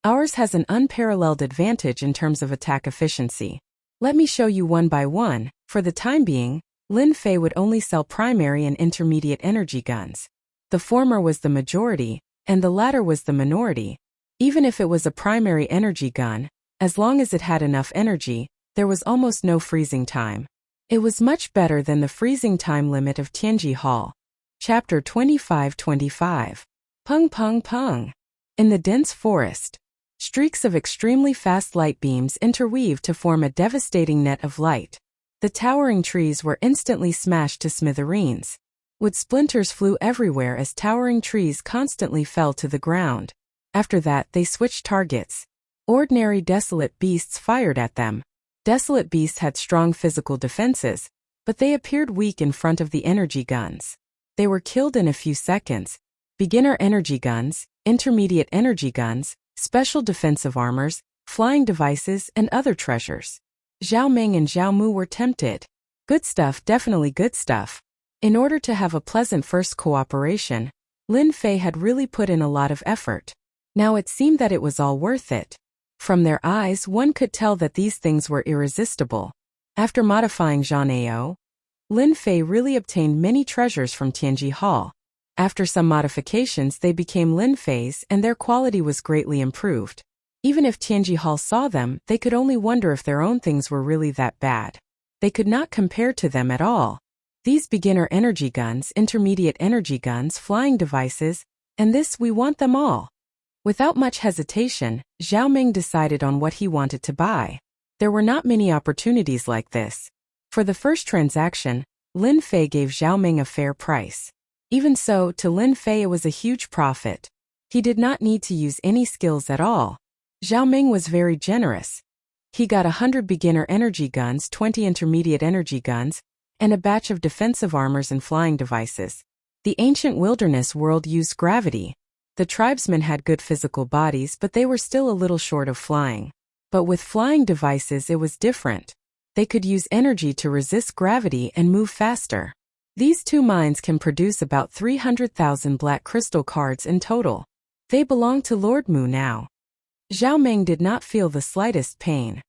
Speaker 1: ours has an unparalleled advantage in terms of attack efficiency. Let me show you one by one. For the time being, Lin Fei would only sell primary and intermediate energy guns. The former was the majority, and the latter was the minority. Even if it was a primary energy gun, as long as it had enough energy, there was almost no freezing time. It was much better than the freezing time limit of Tianji Hall. Chapter 25-25. Pung pung pung. In the dense forest, streaks of extremely fast light beams interweaved to form a devastating net of light. The towering trees were instantly smashed to smithereens. Wood splinters flew everywhere as towering trees constantly fell to the ground. After that, they switched targets. Ordinary desolate beasts fired at them. Desolate beasts had strong physical defenses, but they appeared weak in front of the energy guns. They were killed in a few seconds. Beginner energy guns, intermediate energy guns, special defensive armors, flying devices, and other treasures. Zhao Meng and Zhao Mu were tempted. Good stuff, definitely good stuff. In order to have a pleasant first cooperation, Lin Fei had really put in a lot of effort. Now it seemed that it was all worth it. From their eyes, one could tell that these things were irresistible. After modifying Zhang Ao, Lin Fei really obtained many treasures from Tianji Hall. After some modifications, they became Lin Fei's, and their quality was greatly improved. Even if Tianji Hall saw them, they could only wonder if their own things were really that bad. They could not compare to them at all. These beginner energy guns, intermediate energy guns, flying devices, and this, we want them all. Without much hesitation, Zhao Meng decided on what he wanted to buy. There were not many opportunities like this. For the first transaction, Lin Fei gave Zhao Meng a fair price. Even so, to Lin Fei it was a huge profit. He did not need to use any skills at all. Zhao Ming was very generous. He got 100 beginner energy guns, 20 intermediate energy guns, and a batch of defensive armors and flying devices. The ancient wilderness world used gravity. The tribesmen had good physical bodies, but they were still a little short of flying. But with flying devices it was different. They could use energy to resist gravity and move faster. These two mines can produce about 300,000 black crystal cards in total. They belong to Lord Mu now. Zhao Ming did not feel the slightest pain.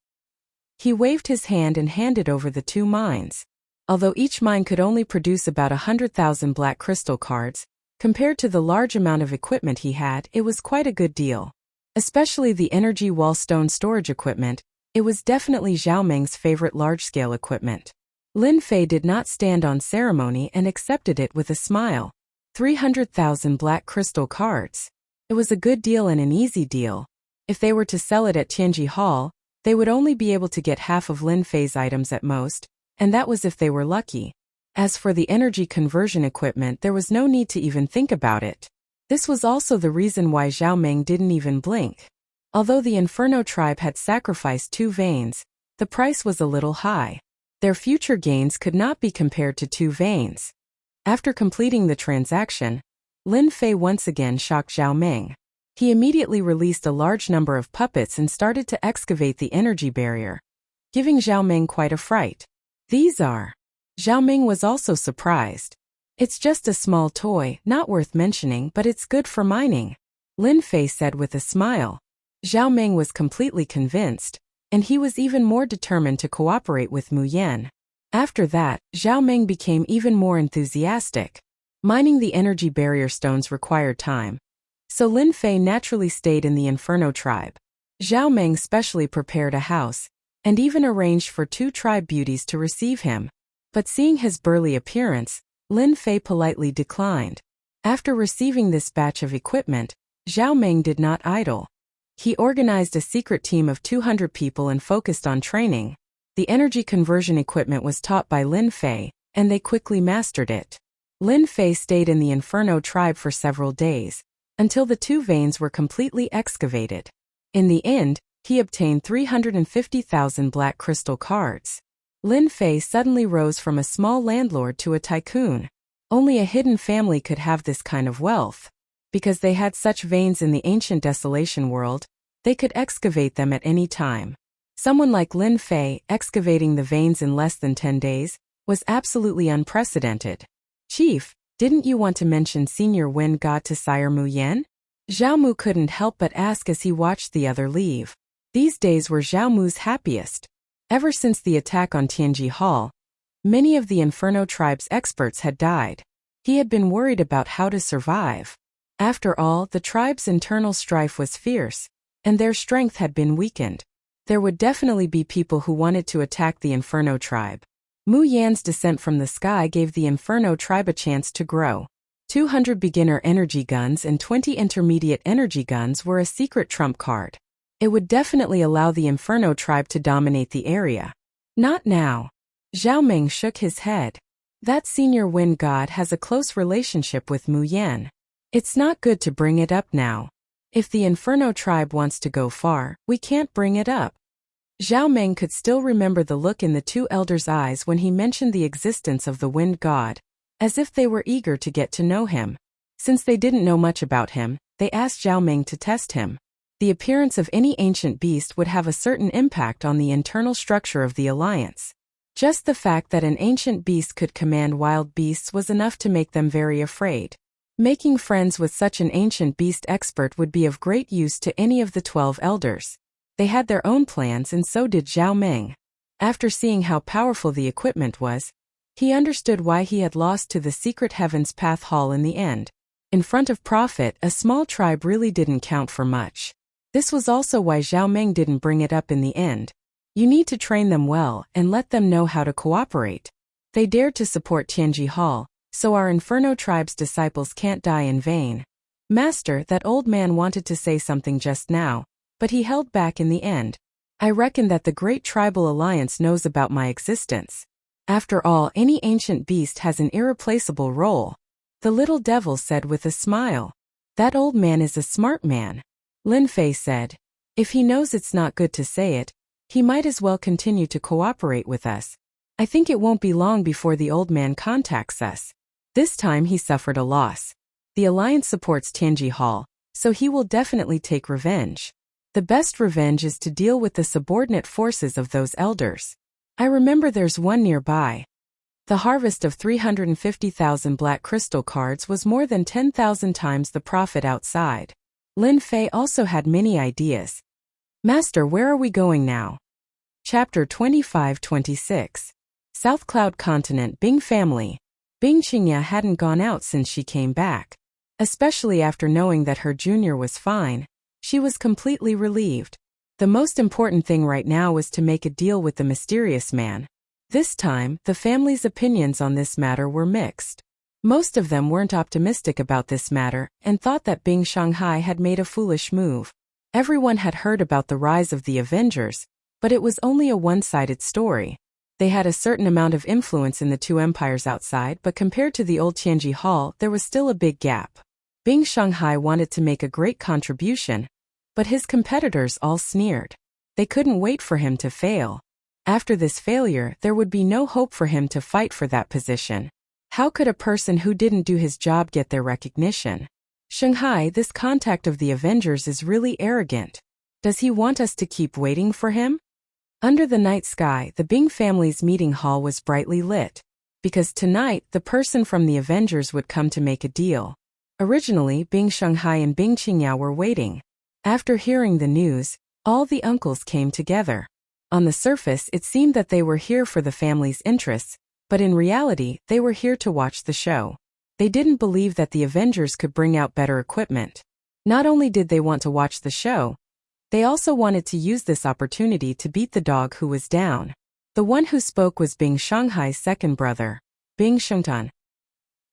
Speaker 1: He waved his hand and handed over the two mines. Although each mine could only produce about 100,000 black crystal cards, compared to the large amount of equipment he had, it was quite a good deal. Especially the energy wall stone storage equipment, it was definitely Zhao Ming's favorite large-scale equipment. Lin Fei did not stand on ceremony and accepted it with a smile. 300,000 black crystal cards. It was a good deal and an easy deal. If they were to sell it at Tianji Hall, they would only be able to get half of Lin Fei's items at most, and that was if they were lucky. As for the energy conversion equipment, there was no need to even think about it. This was also the reason why Zhao Ming didn't even blink. Although the Inferno tribe had sacrificed 2 veins, the price was a little high. Their future gains could not be compared to 2 veins. After completing the transaction, Lin Fei once again shocked Zhao Ming. He immediately released a large number of puppets and started to excavate the energy barrier, giving Zhao Ming quite a fright. These are. Zhao Ming was also surprised. It's just a small toy, not worth mentioning, but it's good for mining, Lin Fei said with a smile. Zhao Ming was completely convinced, and he was even more determined to cooperate with Mu Yan. After that, Zhao Ming became even more enthusiastic. Mining the energy barrier stones required time, so Lin Fei naturally stayed in the Inferno tribe. Zhao Ming specially prepared a house, and even arranged for 2 tribe beauties to receive him. But seeing his burly appearance, Lin Fei politely declined. After receiving this batch of equipment, Zhao Ming did not idle. He organized a secret team of 200 people and focused on training. The energy conversion equipment was taught by Lin Fei, and they quickly mastered it. Lin Fei stayed in the Inferno tribe for several days, until the 2 veins were completely excavated. In the end, he obtained 350,000 black crystal cards. Lin Fei suddenly rose from a small landlord to a tycoon. Only a hidden family could have this kind of wealth. Because they had such veins in the ancient desolation world, they could excavate them at any time. Someone like Lin Fei excavating the veins in less than 10 days was absolutely unprecedented. Chief, didn't you want to mention Senior Wind God to Sire Mu Yan? Zhao Mu couldn't help but ask as he watched the other leave. These days were Zhao Mu's happiest. Ever since the attack on Tianji Hall, many of the Inferno tribe's experts had died. He had been worried about how to survive. After all, the tribe's internal strife was fierce, and their strength had been weakened. There would definitely be people who wanted to attack the Inferno tribe. Mu Yan's descent from the sky gave the Inferno tribe a chance to grow. 200 beginner energy guns and 20 intermediate energy guns were a secret trump card. It would definitely allow the Inferno tribe to dominate the area. Not now. Zhao Ming shook his head. That Senior Wind God has a close relationship with Mu Yan. It's not good to bring it up now. If the Inferno tribe wants to go far, we can't bring it up. Zhao Ming could still remember the look in the 2 elders' eyes when he mentioned the existence of the Wind God, as if they were eager to get to know him. Since they didn't know much about him, they asked Zhao Ming to test him. The appearance of any ancient beast would have a certain impact on the internal structure of the alliance. Just the fact that an ancient beast could command wild beasts was enough to make them very afraid. Making friends with such an ancient beast expert would be of great use to any of the 12 elders. They had their own plans and so did Zhao Ming. After seeing how powerful the equipment was, he understood why he had lost to the Secret Heavens Path Hall in the end. In front of Prophet, a small tribe really didn't count for much. This was also why Zhao Ming didn't bring it up in the end. You need to train them well and let them know how to cooperate. They dared to support Tianji Hall, so our Inferno tribe's disciples can't die in vain. Master, that old man wanted to say something just now, but he held back in the end. I reckon that the Great Tribal Alliance knows about my existence. After all, any ancient beast has an irreplaceable role. The little devil said with a smile. That old man is a smart man. Lin Fei said. If he knows it's not good to say it, he might as well continue to cooperate with us. I think it won't be long before the old man contacts us. This time he suffered a loss. The Alliance supports Tianji Hall, so he will definitely take revenge. The best revenge is to deal with the subordinate forces of those elders. I remember there's one nearby. The harvest of 350,000 black crystal cards was more than 10,000 times the profit outside. Lin Fei also had many ideas. Master, where are we going now? Chapter 25-26. South Cloud Continent. Bing family. Bing Qingya hadn't gone out since she came back. Especially after knowing that her junior was fine, she was completely relieved. The most important thing right now was to make a deal with the mysterious man. This time, the family's opinions on this matter were mixed. Most of them weren't optimistic about this matter and thought that Bing Shanghai had made a foolish move. Everyone had heard about the rise of the Avengers, but it was only a one-sided story. They had a certain amount of influence in the two empires outside, but compared to the old Tianji Hall, there was still a big gap. Bing Shanghai wanted to make a great contribution, but his competitors all sneered. They couldn't wait for him to fail. After this failure, there would be no hope for him to fight for that position. How could a person who didn't do his job get their recognition? Shanghai, this contact of the Avengers is really arrogant. Does he want us to keep waiting for him? Under the night sky, the Bing family's meeting hall was brightly lit. Because tonight, the person from the Avengers would come to make a deal. Originally, Bing Shanghai and Bing Qingya were waiting. After hearing the news, all the uncles came together. On the surface, it seemed that they were here for the family's interests, but in reality, they were here to watch the show. They didn't believe that the Avengers could bring out better equipment. Not only did they want to watch the show, they also wanted to use this opportunity to beat the dog who was down. The one who spoke was Bing Shanghai's second brother, Bing Shengtan.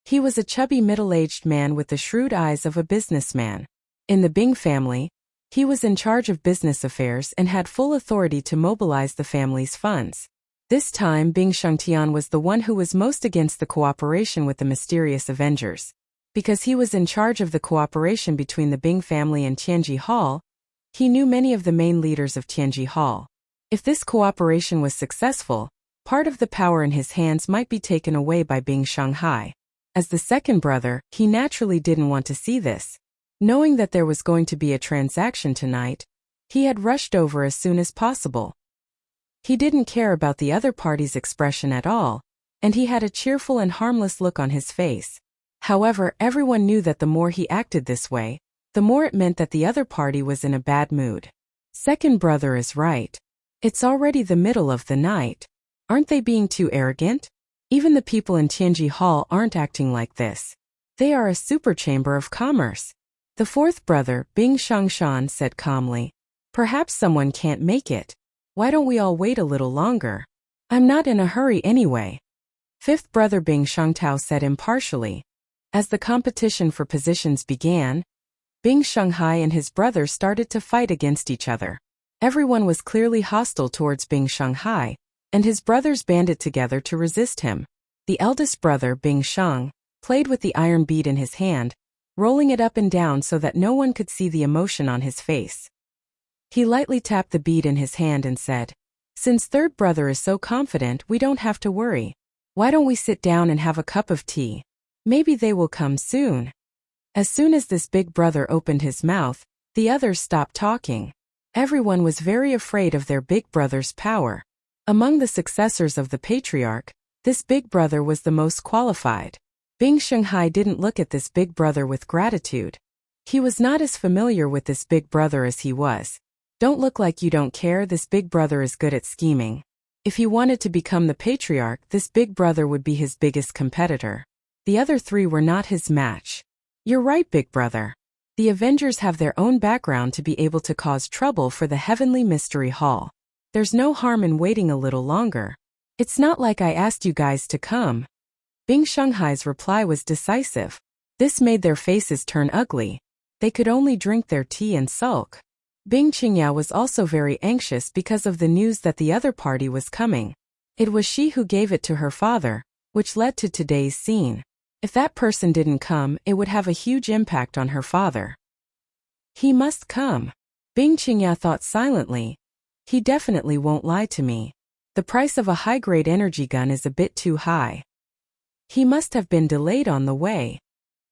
Speaker 1: He was a chubby middle-aged man with the shrewd eyes of a businessman. In the Bing family, he was in charge of business affairs and had full authority to mobilize the family's funds. This time, Bing Shengtian was the one who was most against the cooperation with the mysterious Avengers. Because he was in charge of the cooperation between the Bing family and Tianji Hall, he knew many of the main leaders of Tianji Hall. If this cooperation was successful, part of the power in his hands might be taken away by Bing Shanghai. As the second brother, he naturally didn't want to see this. Knowing that there was going to be a transaction tonight, he had rushed over as soon as possible. He didn't care about the other party's expression at all, and he had a cheerful and harmless look on his face. However, everyone knew that the more he acted this way, the more it meant that the other party was in a bad mood. Second brother is right. It's already the middle of the night. Aren't they being too arrogant? Even the people in Tianji Hall aren't acting like this. They are a super chamber of commerce. The fourth brother, Bing Shangshan, said calmly, "Perhaps someone can't make it. Why don't we all wait a little longer? I'm not in a hurry anyway." Fifth brother Bing Shangtao said impartially. As the competition for positions began, Bing Shanghai and his brother started to fight against each other. Everyone was clearly hostile towards Bing Shanghai, and his brothers banded together to resist him. The eldest brother, Bing Shang, played with the iron bead in his hand, rolling it up and down so that no one could see the emotion on his face. He lightly tapped the bead in his hand and said, "Since third brother is so confident, we don't have to worry. Why don't we sit down and have a cup of tea? Maybe they will come soon." As soon as this big brother opened his mouth, the others stopped talking. Everyone was very afraid of their big brother's power. Among the successors of the patriarch, this big brother was the most qualified. Bing Shanghai didn't look at this big brother with gratitude. He was not as familiar with this big brother as he was. Don't look like you don't care, this big brother is good at scheming. If he wanted to become the patriarch, this big brother would be his biggest competitor. The other three were not his match. You're right, big brother. The Avengers have their own background to be able to cause trouble for the Heavenly Mystery Hall. There's no harm in waiting a little longer. It's not like I asked you guys to come. Bing Shanghai's reply was decisive. This made their faces turn ugly. They could only drink their tea and sulk. Bing Qingya was also very anxious because of the news that the other party was coming. It was she who gave it to her father, which led to today's scene. If that person didn't come, it would have a huge impact on her father. He must come. Bing Qingya thought silently. He definitely won't lie to me. The price of a high-grade energy gun is a bit too high. He must have been delayed on the way.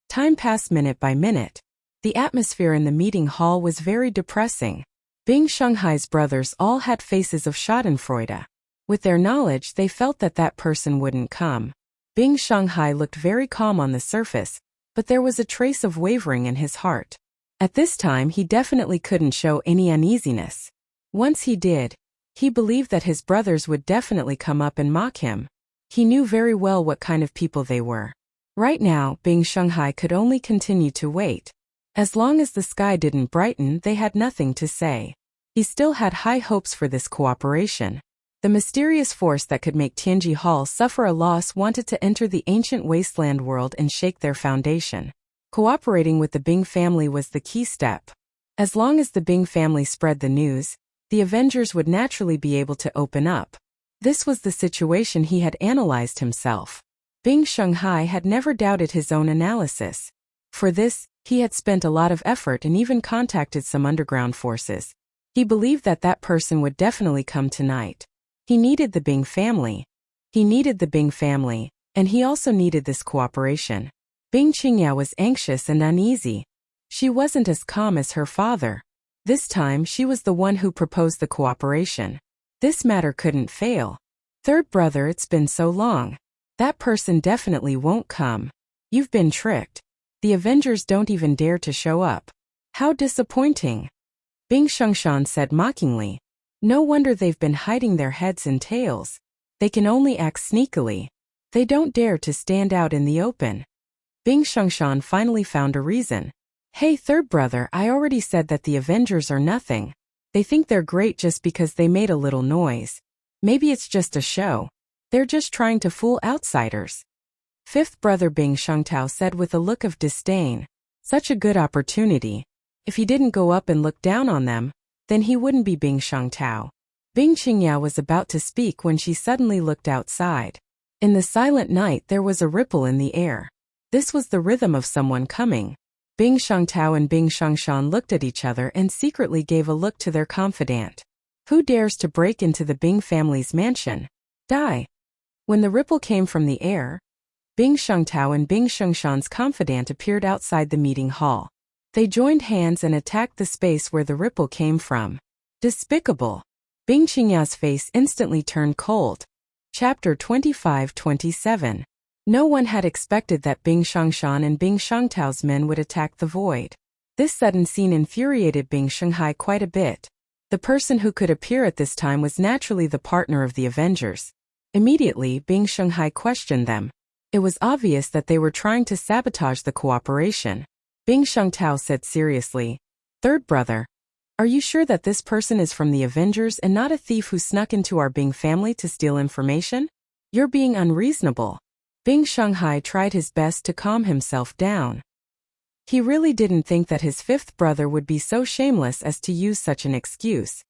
Speaker 1: Time passed minute by minute. The atmosphere in the meeting hall was very depressing. Bing Shanghai's brothers all had faces of schadenfreude. With their knowledge, they felt that that person wouldn't come. Bing Shanghai looked very calm on the surface, but there was a trace of wavering in his heart. At this time, he definitely couldn't show any uneasiness. Once he did, he believed that his brothers would definitely come up and mock him. He knew very well what kind of people they were. Right now, Bing Shanghai could only continue to wait. As long as the sky didn't brighten, they had nothing to say. He still had high hopes for this cooperation. The mysterious force that could make Tianji Hall suffer a loss wanted to enter the ancient wasteland world and shake their foundation. Cooperating with the Bing family was the key step. As long as the Bing family spread the news, the Avengers would naturally be able to open up. This was the situation he had analyzed himself. Bing Shanghai had never doubted his own analysis. For this, he had spent a lot of effort and even contacted some underground forces. He believed that that person would definitely come tonight. He needed the Bing family. And he also needed this cooperation. Bing Qingya was anxious and uneasy. She wasn't as calm as her father. This time, she was the one who proposed the cooperation. This matter couldn't fail. Third brother, it's been so long. That person definitely won't come. You've been tricked. The Avengers don't even dare to show up. How disappointing. Bing Shengshan said mockingly. No wonder they've been hiding their heads and tails. They can only act sneakily. They don't dare to stand out in the open. Bing Shengshan finally found a reason. Hey third brother, I already said that the Avengers are nothing. They think they're great just because they made a little noise. Maybe it's just a show. They're just trying to fool outsiders. Fifth brother Bing Shengtao said with a look of disdain. Such a good opportunity. If he didn't go up and look down on them, then he wouldn't be Bing Shengtao. Bing Qingya was about to speak when she suddenly looked outside. In the silent night there was a ripple in the air. This was the rhythm of someone coming. Bing Shengtao and Bing Shengshan looked at each other and secretly gave a look to their confidant. Who dares to break into the Bing family's mansion? Die. When the ripple came from the air, Bing Shengtao and Bing Shengshan's confidant appeared outside the meeting hall. They joined hands and attacked the space where the ripple came from. Despicable. Bing Qingya's face instantly turned cold. Chapter 25-27. No one had expected that Bing Shengshan and Bing Shengtao's men would attack the void. This sudden scene infuriated Bing Shanghai quite a bit. The person who could appear at this time was naturally the partner of the Avengers. Immediately, Bing Shanghai questioned them. It was obvious that they were trying to sabotage the cooperation. Bing Shengtao said seriously, "Third brother, are you sure that this person is from the Avengers and not a thief who snuck into our Bing family to steal information? You're being unreasonable." Bing Shanghai tried his best to calm himself down. He really didn't think that his fifth brother would be so shameless as to use such an excuse.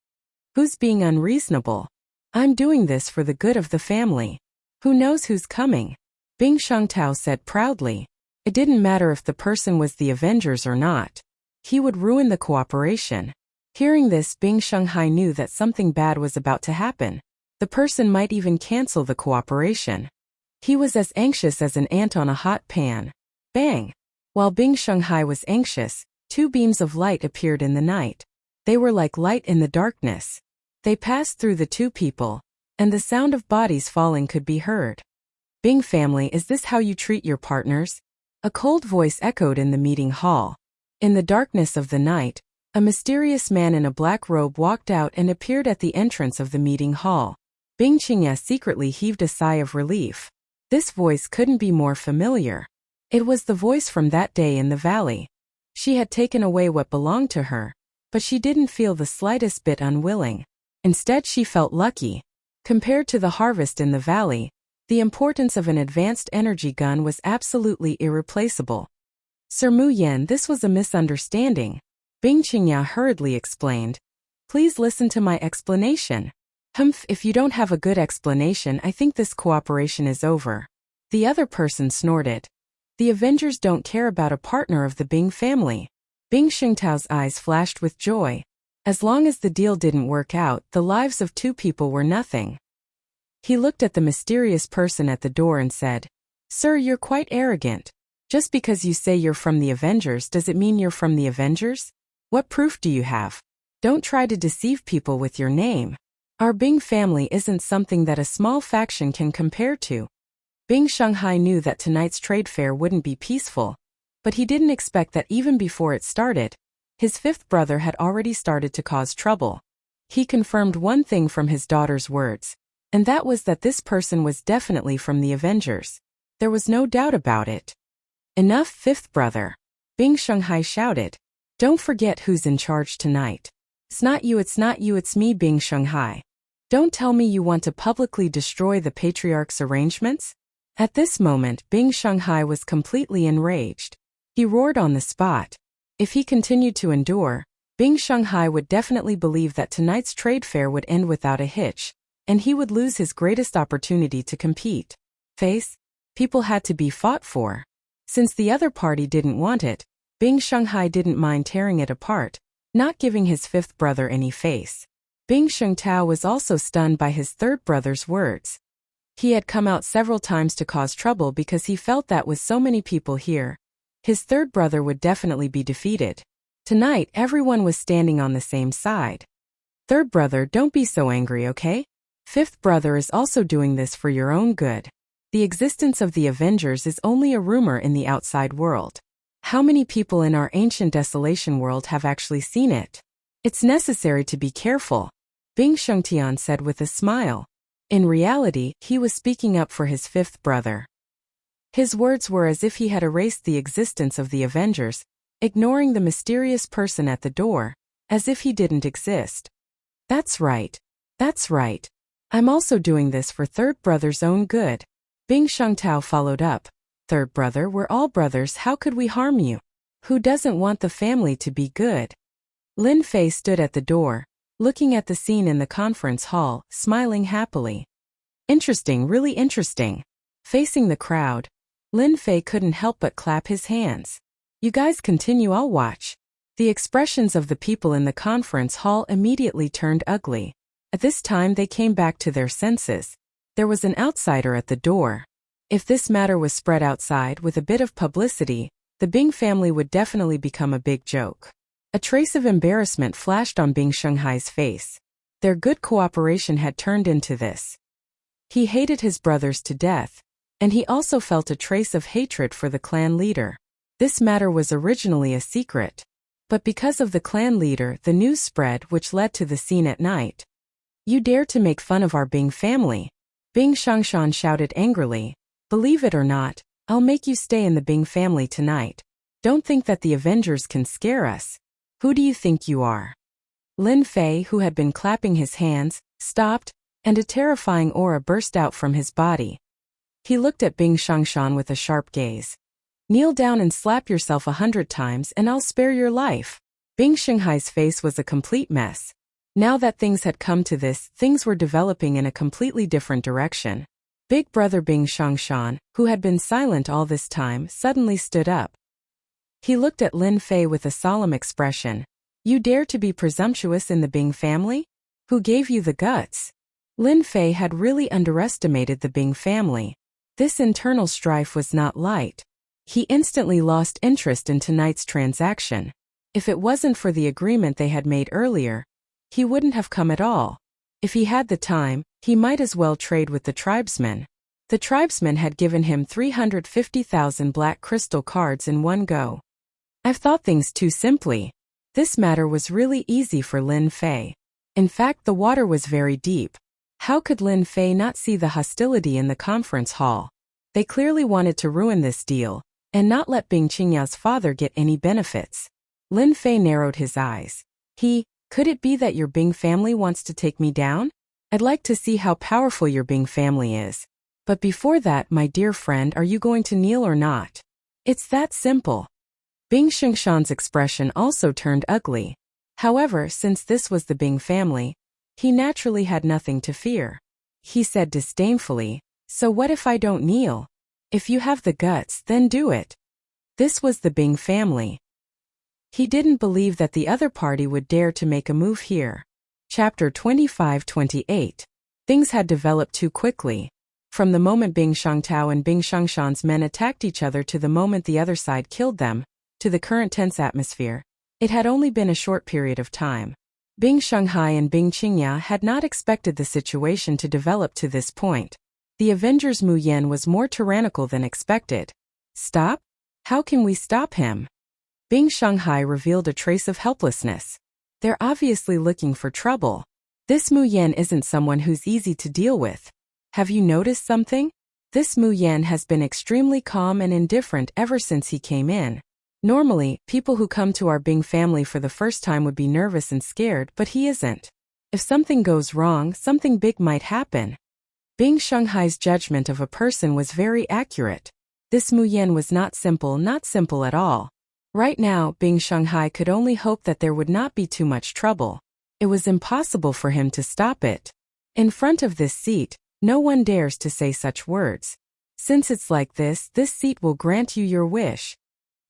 Speaker 1: Who's being unreasonable? I'm doing this for the good of the family. Who knows who's coming? Bing Shengtao said proudly. It didn't matter if the person was the Avengers or not. He would ruin the cooperation. Hearing this, Bing Shanghai knew that something bad was about to happen. The person might even cancel the cooperation. He was as anxious as an ant on a hot pan. Bang! While Bing Shanghai was anxious, two beams of light appeared in the night. They were like light in the darkness. They passed through the two people, and the sound of bodies falling could be heard. Bing family, is this how you treat your partners? A cold voice echoed in the meeting hall. In the darkness of the night, a mysterious man in a black robe walked out and appeared at the entrance of the meeting hall. Bing Qingya secretly heaved a sigh of relief. This voice couldn't be more familiar. It was the voice from that day in the valley. She had taken away what belonged to her, but she didn't feel the slightest bit unwilling. Instead, she felt lucky. Compared to the harvest in the valley, the importance of an advanced energy gun was absolutely irreplaceable. Sir Mu Yan, this was a misunderstanding. Bing Qingya hurriedly explained. Please listen to my explanation. Humph, if you don't have a good explanation, I think this cooperation is over. The other person snorted. The Avengers don't care about a partner of the Bing family. Bing Shengtao's eyes flashed with joy. As long as the deal didn't work out, the lives of two people were nothing. He looked at the mysterious person at the door and said, "Sir, you're quite arrogant. Just because you say you're from the Avengers, does it mean you're from the Avengers? What proof do you have? Don't try to deceive people with your name. Our Bing family isn't something that a small faction can compare to." Bing Shanghai knew that tonight's trade fair wouldn't be peaceful, but he didn't expect that even before it started, his fifth brother had already started to cause trouble. He confirmed one thing from his daughter's words, and that was that this person was definitely from the Avengers. There was no doubt about it. "Enough, fifth brother," Bing Shanghai shouted. "Don't forget who's in charge tonight. It's not you, it's me, Bing Shanghai. Don't tell me you want to publicly destroy the patriarch's arrangements?" At this moment, Bing Shanghai was completely enraged. He roared on the spot. If he continued to endure, Bing Shanghai would definitely believe that tonight's trade fair would end without a hitch, and he would lose his greatest opportunity to compete. People had to be fought for. Since the other party didn't want it, Bing Shanghai didn't mind tearing it apart, not giving his fifth brother any face. Bing Shengtao was also stunned by his third brother's words. He had come out several times to cause trouble because he felt that with so many people here, his third brother would definitely be defeated. Tonight, everyone was standing on the same side. "Third brother, don't be so angry, okay? Fifth brother is also doing this for your own good. The existence of the Avengers is only a rumor in the outside world. How many people in our ancient desolation world have actually seen it? It's necessary to be careful," Bing Shengtian said with a smile. In reality, he was speaking up for his fifth brother. His words were as if he had erased the existence of the Avengers, ignoring the mysterious person at the door, as if he didn't exist. That's right. I'm also doing this for third brother's own good." Bing Shengtao followed up. "Third brother, we're all brothers, how could we harm you? Who doesn't want the family to be good?" Lin Fei stood at the door, looking at the scene in the conference hall, smiling happily. "Interesting, really interesting." Facing the crowd, Lin Fei couldn't help but clap his hands. "You guys continue, I'll watch." The expressions of the people in the conference hall immediately turned ugly. At this time they came back to their senses. There was an outsider at the door. If this matter was spread outside with a bit of publicity, the Bing family would definitely become a big joke. A trace of embarrassment flashed on Bing Shanghai's face. Their good cooperation had turned into this. He hated his brothers to death, and he also felt a trace of hatred for the clan leader. This matter was originally a secret, but because of the clan leader, the news spread, which led to the scene at night. "You dare to make fun of our Bing family?" Bing Shangshan shouted angrily. "Believe it or not, I'll make you stay in the Bing family tonight. Don't think that the Avengers can scare us. Who do you think you are?" Lin Fei, who had been clapping his hands, stopped, and a terrifying aura burst out from his body. He looked at Bing Shangshan with a sharp gaze. "Kneel down and slap yourself 100 times and I'll spare your life." Bing Shanghai's face was a complete mess. Now that things had come to this, things were developing in a completely different direction. Big brother Bing Shangshan, who had been silent all this time, suddenly stood up. He looked at Lin Fei with a solemn expression. "You dare to be presumptuous in the Bing family? Who gave you the guts?" Lin Fei had really underestimated the Bing family. This internal strife was not light. He instantly lost interest in tonight's transaction. If it wasn't for the agreement they had made earlier, he wouldn't have come at all. If he had the time, he might as well trade with the tribesmen. The tribesmen had given him 350,000 black crystal cards in one go. I've thought things too simply. This matter was really easy for Lin Fei. In fact, the water was very deep. How could Lin Fei not see the hostility in the conference hall? They clearly wanted to ruin this deal, and not let Bing Qingya's father get any benefits. Lin Fei narrowed his eyes. Could it be that your Bing family wants to take me down? I'd like to see how powerful your Bing family is. But before that, my dear friend, are you going to kneel or not? It's that simple. Bing Xingshan's expression also turned ugly. However, since this was the Bing family, he naturally had nothing to fear. He said disdainfully, "So what if I don't kneel? If you have the guts, then do it." This was the Bing family. He didn't believe that the other party would dare to make a move here. Chapter 25-28. Things had developed too quickly. From the moment Bing Shangtao and Bing Shangshan's men attacked each other to the moment the other side killed them, to the current tense atmosphere, it had only been a short period of time. Bing Shanghai and Bing Qingya had not expected the situation to develop to this point. The Avengers Mu Yan was more tyrannical than expected. Stop? How can we stop him? Bing Shanghai revealed a trace of helplessness. They're obviously looking for trouble. This Mu Yan isn't someone who's easy to deal with. Have you noticed something? This Mu Yan has been extremely calm and indifferent ever since he came in. Normally, people who come to our Bing family for the first time would be nervous and scared, but he isn't. If something goes wrong, something big might happen. Bing Shanghai's judgment of a person was very accurate. This Mu Yan was not simple at all. Right now, Bing Shanghai could only hope that there would not be too much trouble. It was impossible for him to stop it. In front of this seat, no one dares to say such words. Since it's like this seat will grant you your wish.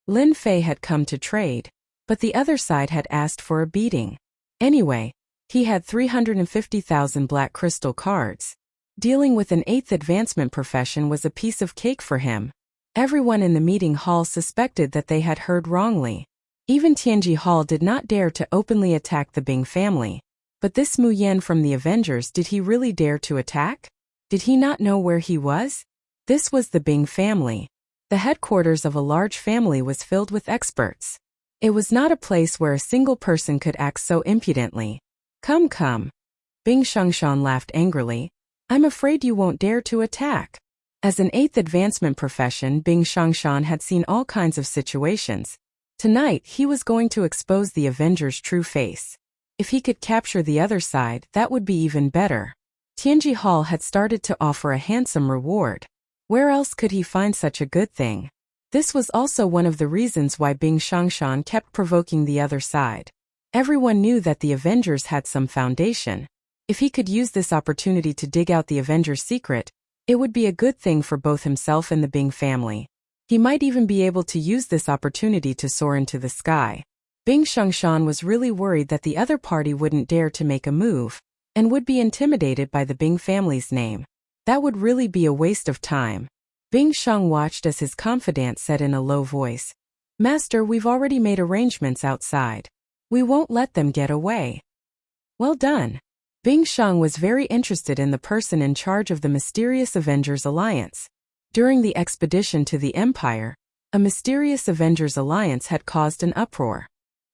Speaker 1: Lin Fei had come to trade, but the other side had asked for a beating. Anyway, he had 350,000 black crystal cards. Dealing with an 8th advancement profession was a piece of cake for him. Everyone in the meeting hall suspected that they had heard wrongly. Even Tianji Hall did not dare to openly attack the Bing family. But this Mu Yan from the Avengers, did he really dare to attack? Did he not know where he was? This was the Bing family. The headquarters of a large family was filled with experts. It was not a place where a single person could act so impudently. Come. Bing Shangshan laughed angrily. I'm afraid you won't dare to attack. As an 8th advancement profession, Bing Shangshan had seen all kinds of situations. Tonight, he was going to expose the Avengers' true face. If he could capture the other side, that would be even better. Tianji Hall had started to offer a handsome reward. Where else could he find such a good thing? This was also one of the reasons why Bing Shangshan kept provoking the other side. Everyone knew that the Avengers had some foundation. If he could use this opportunity to dig out the Avengers' secret, it would be a good thing for both himself and the Bing family. He might even be able to use this opportunity to soar into the sky. Bing Shangshan was really worried that the other party wouldn't dare to make a move, and would be intimidated by the Bing family's name. That would really be a waste of time. Bing Shang watched as his confidant said in a low voice, Master, we've already made arrangements outside. We won't let them get away. Well done. Bing Shang was very interested in the person in charge of the mysterious Avengers Alliance. During the expedition to the Empire, a mysterious Avengers Alliance had caused an uproar.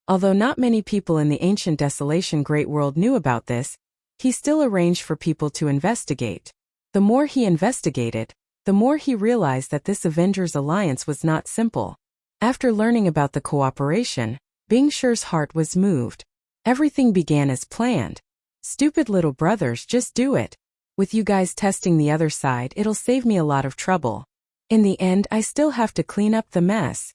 Speaker 1: Although not many people in the ancient Desolation Great World knew about this, he still arranged for people to investigate. The more he investigated, the more he realized that this Avengers Alliance was not simple. After learning about the cooperation, Bing Shi's heart was moved. Everything began as planned. Stupid little brothers, just do it. With you guys testing the other side, it'll save me a lot of trouble. In the end, I still have to clean up the mess.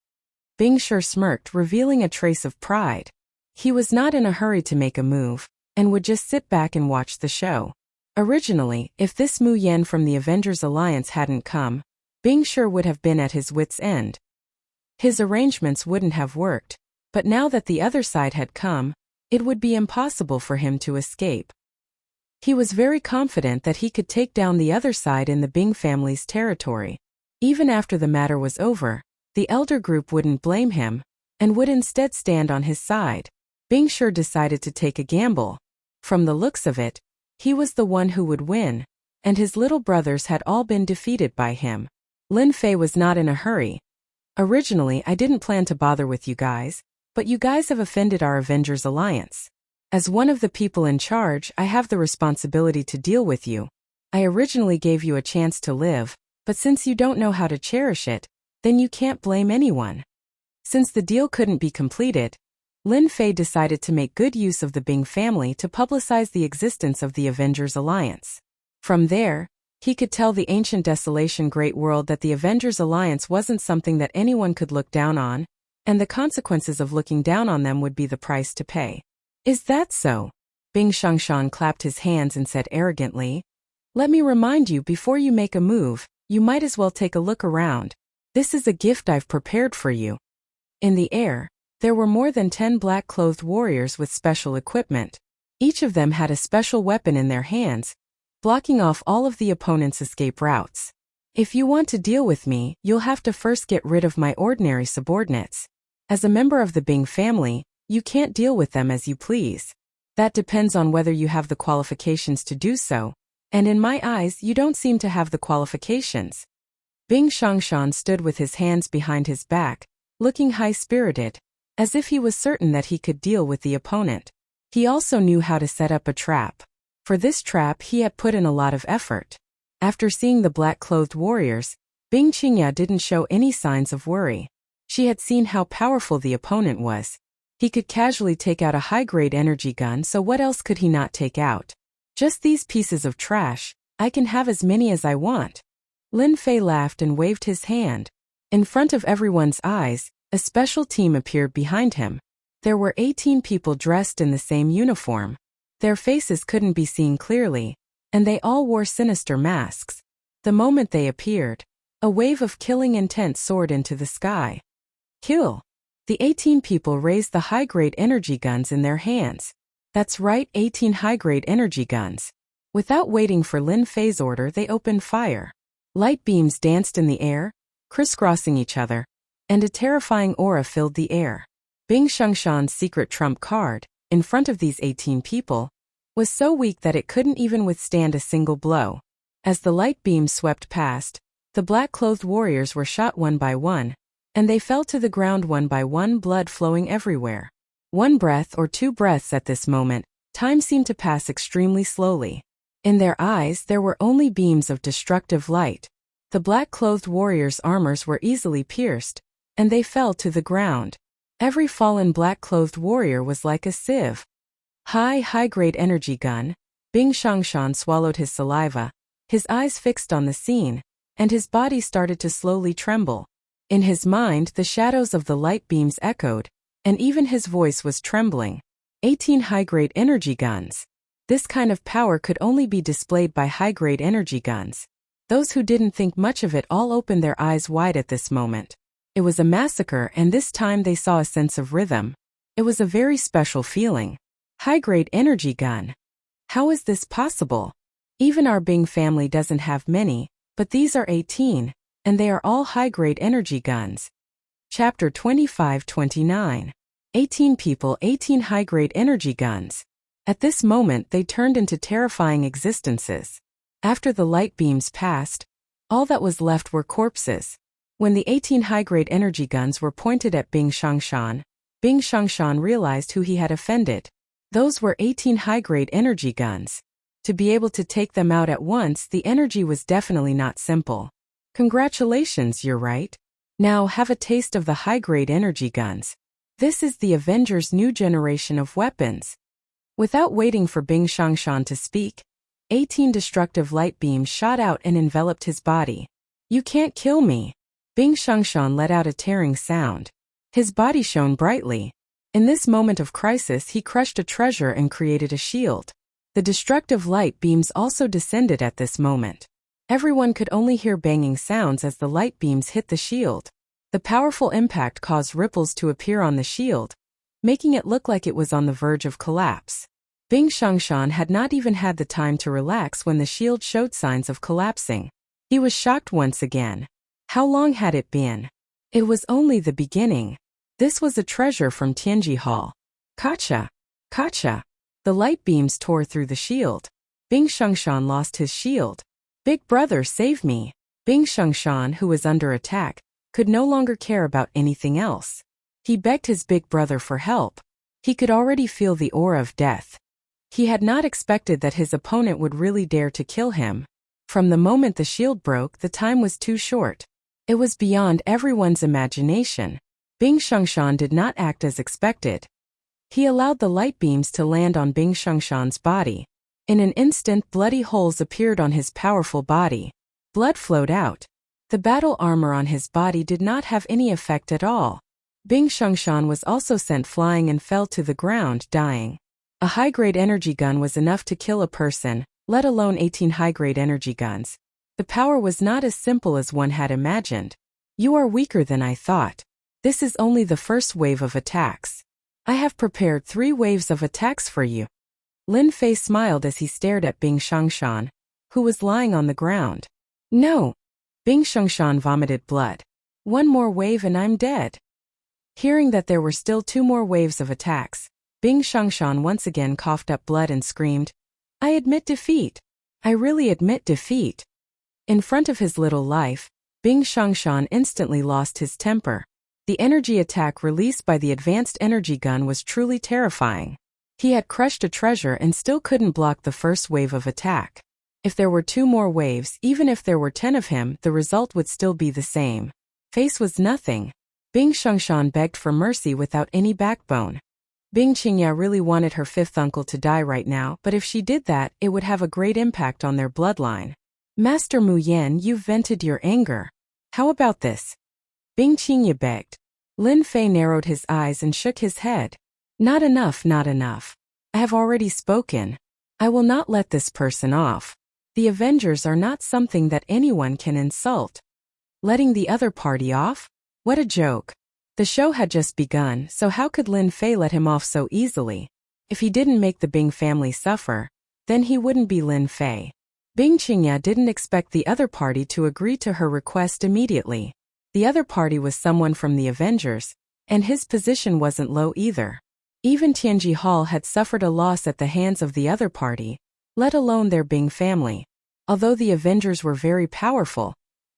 Speaker 1: Bing Shi smirked, revealing a trace of pride. He was not in a hurry to make a move, and would just sit back and watch the show. Originally, if this Mu Yan from the Avengers Alliance hadn't come, Bing Shi would have been at his wits' end. His arrangements wouldn't have worked, but now that the other side had come, it would be impossible for him to escape. He was very confident that he could take down the other side in the Bing family's territory. Even after the matter was over, the elder group wouldn't blame him, and would instead stand on his side. Bing Shi decided to take a gamble. From the looks of it, he was the one who would win, and his little brothers had all been defeated by him. Lin Fei was not in a hurry. Originally, I didn't plan to bother with you guys, but you guys have offended our Avengers Alliance. As one of the people in charge, I have the responsibility to deal with you. I originally gave you a chance to live, but since you don't know how to cherish it, then you can't blame anyone. Since the deal couldn't be completed, Lin Fei decided to make good use of the Bing family to publicize the existence of the Avengers Alliance. From there, he could tell the ancient Desolation Great World that the Avengers Alliance wasn't something that anyone could look down on, and the consequences of looking down on them would be the price to pay. Is that so? Bing Shangshan clapped his hands and said arrogantly, Let me remind you, before you make a move, you might as well take a look around. This is a gift I've prepared for you. In the air, There were more than 10 black-clothed warriors with special equipment. Each of them had a special weapon in their hands, blocking off all of the opponent's escape routes. If you want to deal with me, you'll have to first get rid of my ordinary subordinates. As a member of the Bing family, you can't deal with them as you please. That depends on whether you have the qualifications to do so, and in my eyes you don't seem to have the qualifications. Bing Xiangshan stood with his hands behind his back, looking high-spirited, as if he was certain that he could deal with the opponent. He also knew how to set up a trap. For this trap he had put in a lot of effort. After seeing the black-clothed warriors, Bing Qingya didn't show any signs of worry. She had seen how powerful the opponent was. He could casually take out a high-grade energy gun, so what else could he not take out? Just these pieces of trash, I can have as many as I want. Lin Fei laughed and waved his hand. In front of everyone's eyes, a special team appeared behind him. There were 18 people dressed in the same uniform. Their faces couldn't be seen clearly, and they all wore sinister masks. The moment they appeared, a wave of killing intent soared into the sky. Kill! The 18 people raised the high-grade energy guns in their hands. That's right, 18 high-grade energy guns. Without waiting for Lin Fei's order, they opened fire. Light beams danced in the air, crisscrossing each other, and a terrifying aura filled the air. Bing Xiangshan's secret trump card, in front of these 18 people, was so weak that it couldn't even withstand a single blow. As the light beams swept past, the black-clothed warriors were shot one by one, and they fell to the ground one by one, blood flowing everywhere. One breath or two breaths at this moment, time seemed to pass extremely slowly. In their eyes there were only beams of destructive light. The black-clothed warriors' armors were easily pierced, and they fell to the ground. Every fallen black-clothed warrior was like a sieve. High-grade energy gun. Bing Xiangshan swallowed his saliva, his eyes fixed on the scene, and his body started to slowly tremble. In his mind, the shadows of the light beams echoed, and even his voice was trembling. 18 high-grade energy guns. This kind of power could only be displayed by high-grade energy guns. Those who didn't think much of it all opened their eyes wide at this moment. It was a massacre, and this time they saw a sense of rhythm. It was a very special feeling. High-grade energy gun. How is this possible? Even our Bing family doesn't have many, but these are 18, and they are all high-grade energy guns. Chapter 25-29. 18 people, 18 high-grade energy guns. At this moment they turned into terrifying existences. After the light beams passed, all that was left were corpses. When the 18 high-grade energy guns were pointed at Bing Xiangshan realized who he had offended. Those were 18 high-grade energy guns. To be able to take them out at once, the energy was definitely not simple. Congratulations, you're right. Now have a taste of the high-grade energy guns. This is the Avengers' new generation of weapons. Without waiting for Bing Xiangshan to speak, 18 destructive light beams shot out and enveloped his body. You can't kill me. Bing Xiangshan let out a tearing sound. His body shone brightly. In this moment of crisis, he crushed a treasure and created a shield. The destructive light beams also descended at this moment. Everyone could only hear banging sounds as the light beams hit the shield. The powerful impact caused ripples to appear on the shield, making it look like it was on the verge of collapse. Bing Xiangshan had not even had the time to relax when the shield showed signs of collapsing. He was shocked once again. How long had it been? It was only the beginning. This was a treasure from Tianji Hall. Kacha! Kacha! The light beams tore through the shield. Bing Xiangshan lost his shield. Big brother, save me! Bing Xiangshan, who was under attack, could no longer care about anything else. He begged his big brother for help. He could already feel the aura of death. He had not expected that his opponent would really dare to kill him. From the moment the shield broke, the time was too short. It was beyond everyone's imagination. Bing Xiangshan did not act as expected. He allowed the light beams to land on Bing Xiangshan's body. In an instant, bloody holes appeared on his powerful body. Blood flowed out. The battle armor on his body did not have any effect at all. Bing Xiangshan was also sent flying and fell to the ground, dying. A high-grade energy gun was enough to kill a person, let alone 18 high-grade energy guns. The power was not as simple as one had imagined. You are weaker than I thought. This is only the first wave of attacks. I have prepared 3 waves of attacks for you. Lin Fei smiled as he stared at Bing Xiangshan, who was lying on the ground. No! Bing Xiangshan vomited blood. 1 more wave and I'm dead. Hearing that there were still 2 more waves of attacks, Bing Xiangshan once again coughed up blood and screamed, I admit defeat. I really admit defeat. In front of his little life, Bing Xiangshan instantly lost his temper. The energy attack released by the advanced energy gun was truly terrifying. He had crushed a treasure and still couldn't block the first wave of attack. If there were 2 more waves, even if there were 10 of him, the result would still be the same. Face was nothing. Bing Xiangshan begged for mercy without any backbone. Bing Qingya really wanted her 5th uncle to die right now, but if she did that, it would have a great impact on their bloodline. Master Mu Yan, you've vented your anger. How about this? Bing Qingya begged. Lin Fei narrowed his eyes and shook his head. Not enough, not enough. I have already spoken. I will not let this person off. The Avengers are not something that anyone can insult. Letting the other party off? What a joke. The show had just begun, so how could Lin Fei let him off so easily? If he didn't make the Bing family suffer, then he wouldn't be Lin Fei. Bing Qingya didn't expect the other party to agree to her request immediately. The other party was someone from the Avengers, and his position wasn't low either. Even Tianji Hall had suffered a loss at the hands of the other party, let alone their Bing family. Although the Avengers were very powerful,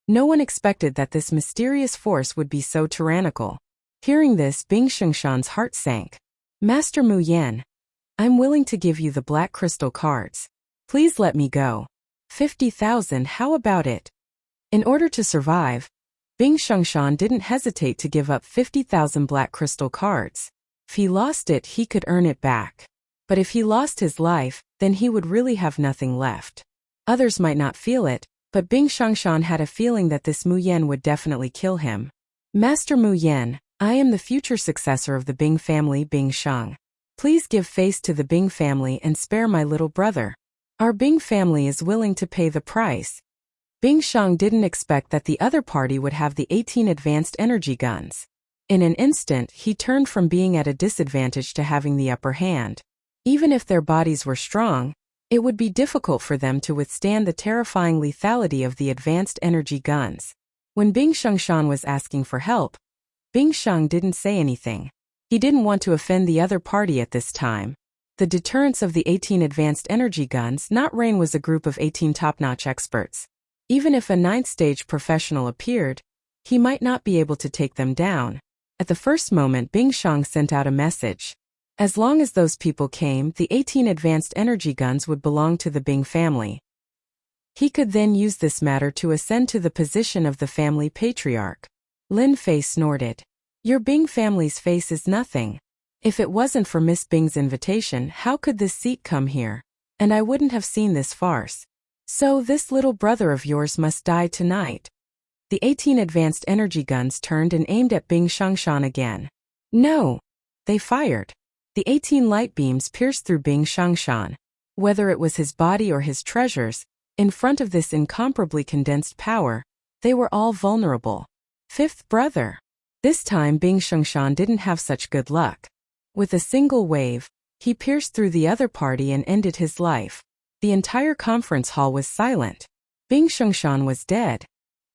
Speaker 1: no one expected that this mysterious force would be so tyrannical. Hearing this, Bing Xiangshan's heart sank. Master Mu Yan, I'm willing to give you the black crystal cards. Please let me go. 50,000, how about it? In order to survive, Bing Xiangshan didn't hesitate to give up 50,000 black crystal cards. If he lost it, he could earn it back. But if he lost his life, then he would really have nothing left. Others might not feel it, but Bing Xiangshan had a feeling that this Mu Yan would definitely kill him. Master Mu Yan, I am the future successor of the Bing family, Bing Xiang. Please give face to the Bing family and spare my little brother. Our Bing family is willing to pay the price. Bing Xiang didn't expect that the other party would have the 18 advanced energy guns. In an instant, he turned from being at a disadvantage to having the upper hand. Even if their bodies were strong, it would be difficult for them to withstand the terrifying lethality of the advanced energy guns. When Bing Xiangshan was asking for help, Bing Xiang didn't say anything. He didn't want to offend the other party at this time. The deterrence of the 18 advanced energy guns not Rain was a group of 18 top-notch experts. Even if a 9th stage professional appeared, he might not be able to take them down. At the first moment, Bing Xiang sent out a message. As long as those people came, the 18 advanced energy guns would belong to the Bing family. He could then use this matter to ascend to the position of the family patriarch. Lin Fei snorted. Your Bing family's face is nothing. If it wasn't for Miss Bing's invitation, how could this seat come here? And I wouldn't have seen this farce. So this little brother of yours must die tonight. The 18 advanced energy guns turned and aimed at Bing Xiangshan again. No! They fired. The 18 light beams pierced through Bing Xiangshan. Whether it was his body or his treasures, in front of this incomparably condensed power, they were all vulnerable. 5th brother. This time Bing Xiangshan didn't have such good luck. With a single wave, he pierced through the other party and ended his life. The entire conference hall was silent. Bing Xiangshan was dead.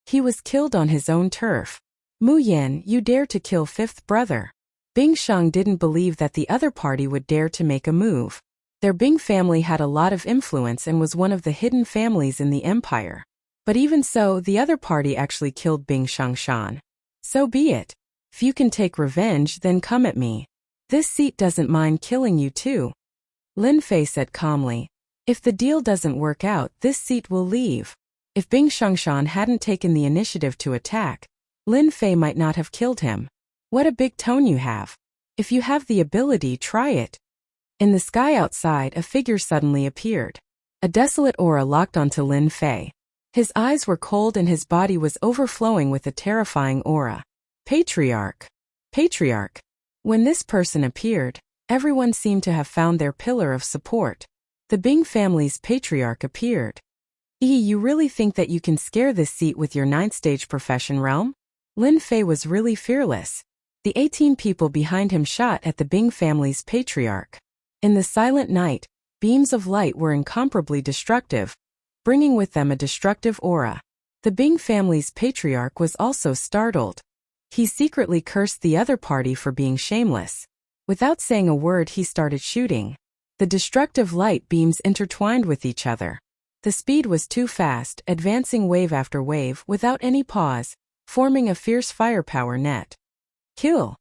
Speaker 1: He was killed on his own turf. Mu Yan, you dare to kill 5th brother. Bing Xiang didn't believe that the other party would dare to make a move. Their Bing family had a lot of influence and was one of the hidden families in the empire. But even so, the other party actually killed Bing Xiangshan. So be it. If you can take revenge, then come at me. This seat doesn't mind killing you too. Lin Fei said calmly. If the deal doesn't work out, this seat will leave. If Bing Xiangshan hadn't taken the initiative to attack, Lin Fei might not have killed him. What a big tone you have. If you have the ability, try it. In the sky outside, a figure suddenly appeared. A desolate aura locked onto Lin Fei. His eyes were cold and his body was overflowing with a terrifying aura. Patriarch. Patriarch. When this person appeared, everyone seemed to have found their pillar of support. The Bing family's patriarch appeared. You really think that you can scare this seat with your 9th stage profession realm? Lin Fei was really fearless. The 18 people behind him shot at the Bing family's patriarch. In the silent night, beams of light were incomparably destructive, bringing with them a destructive aura. The Bing family's patriarch was also startled. He secretly cursed the other party for being shameless. Without saying a word, he started shooting. The destructive light beams intertwined with each other. The speed was too fast, advancing wave after wave without any pause, forming a fierce firepower net. Kill.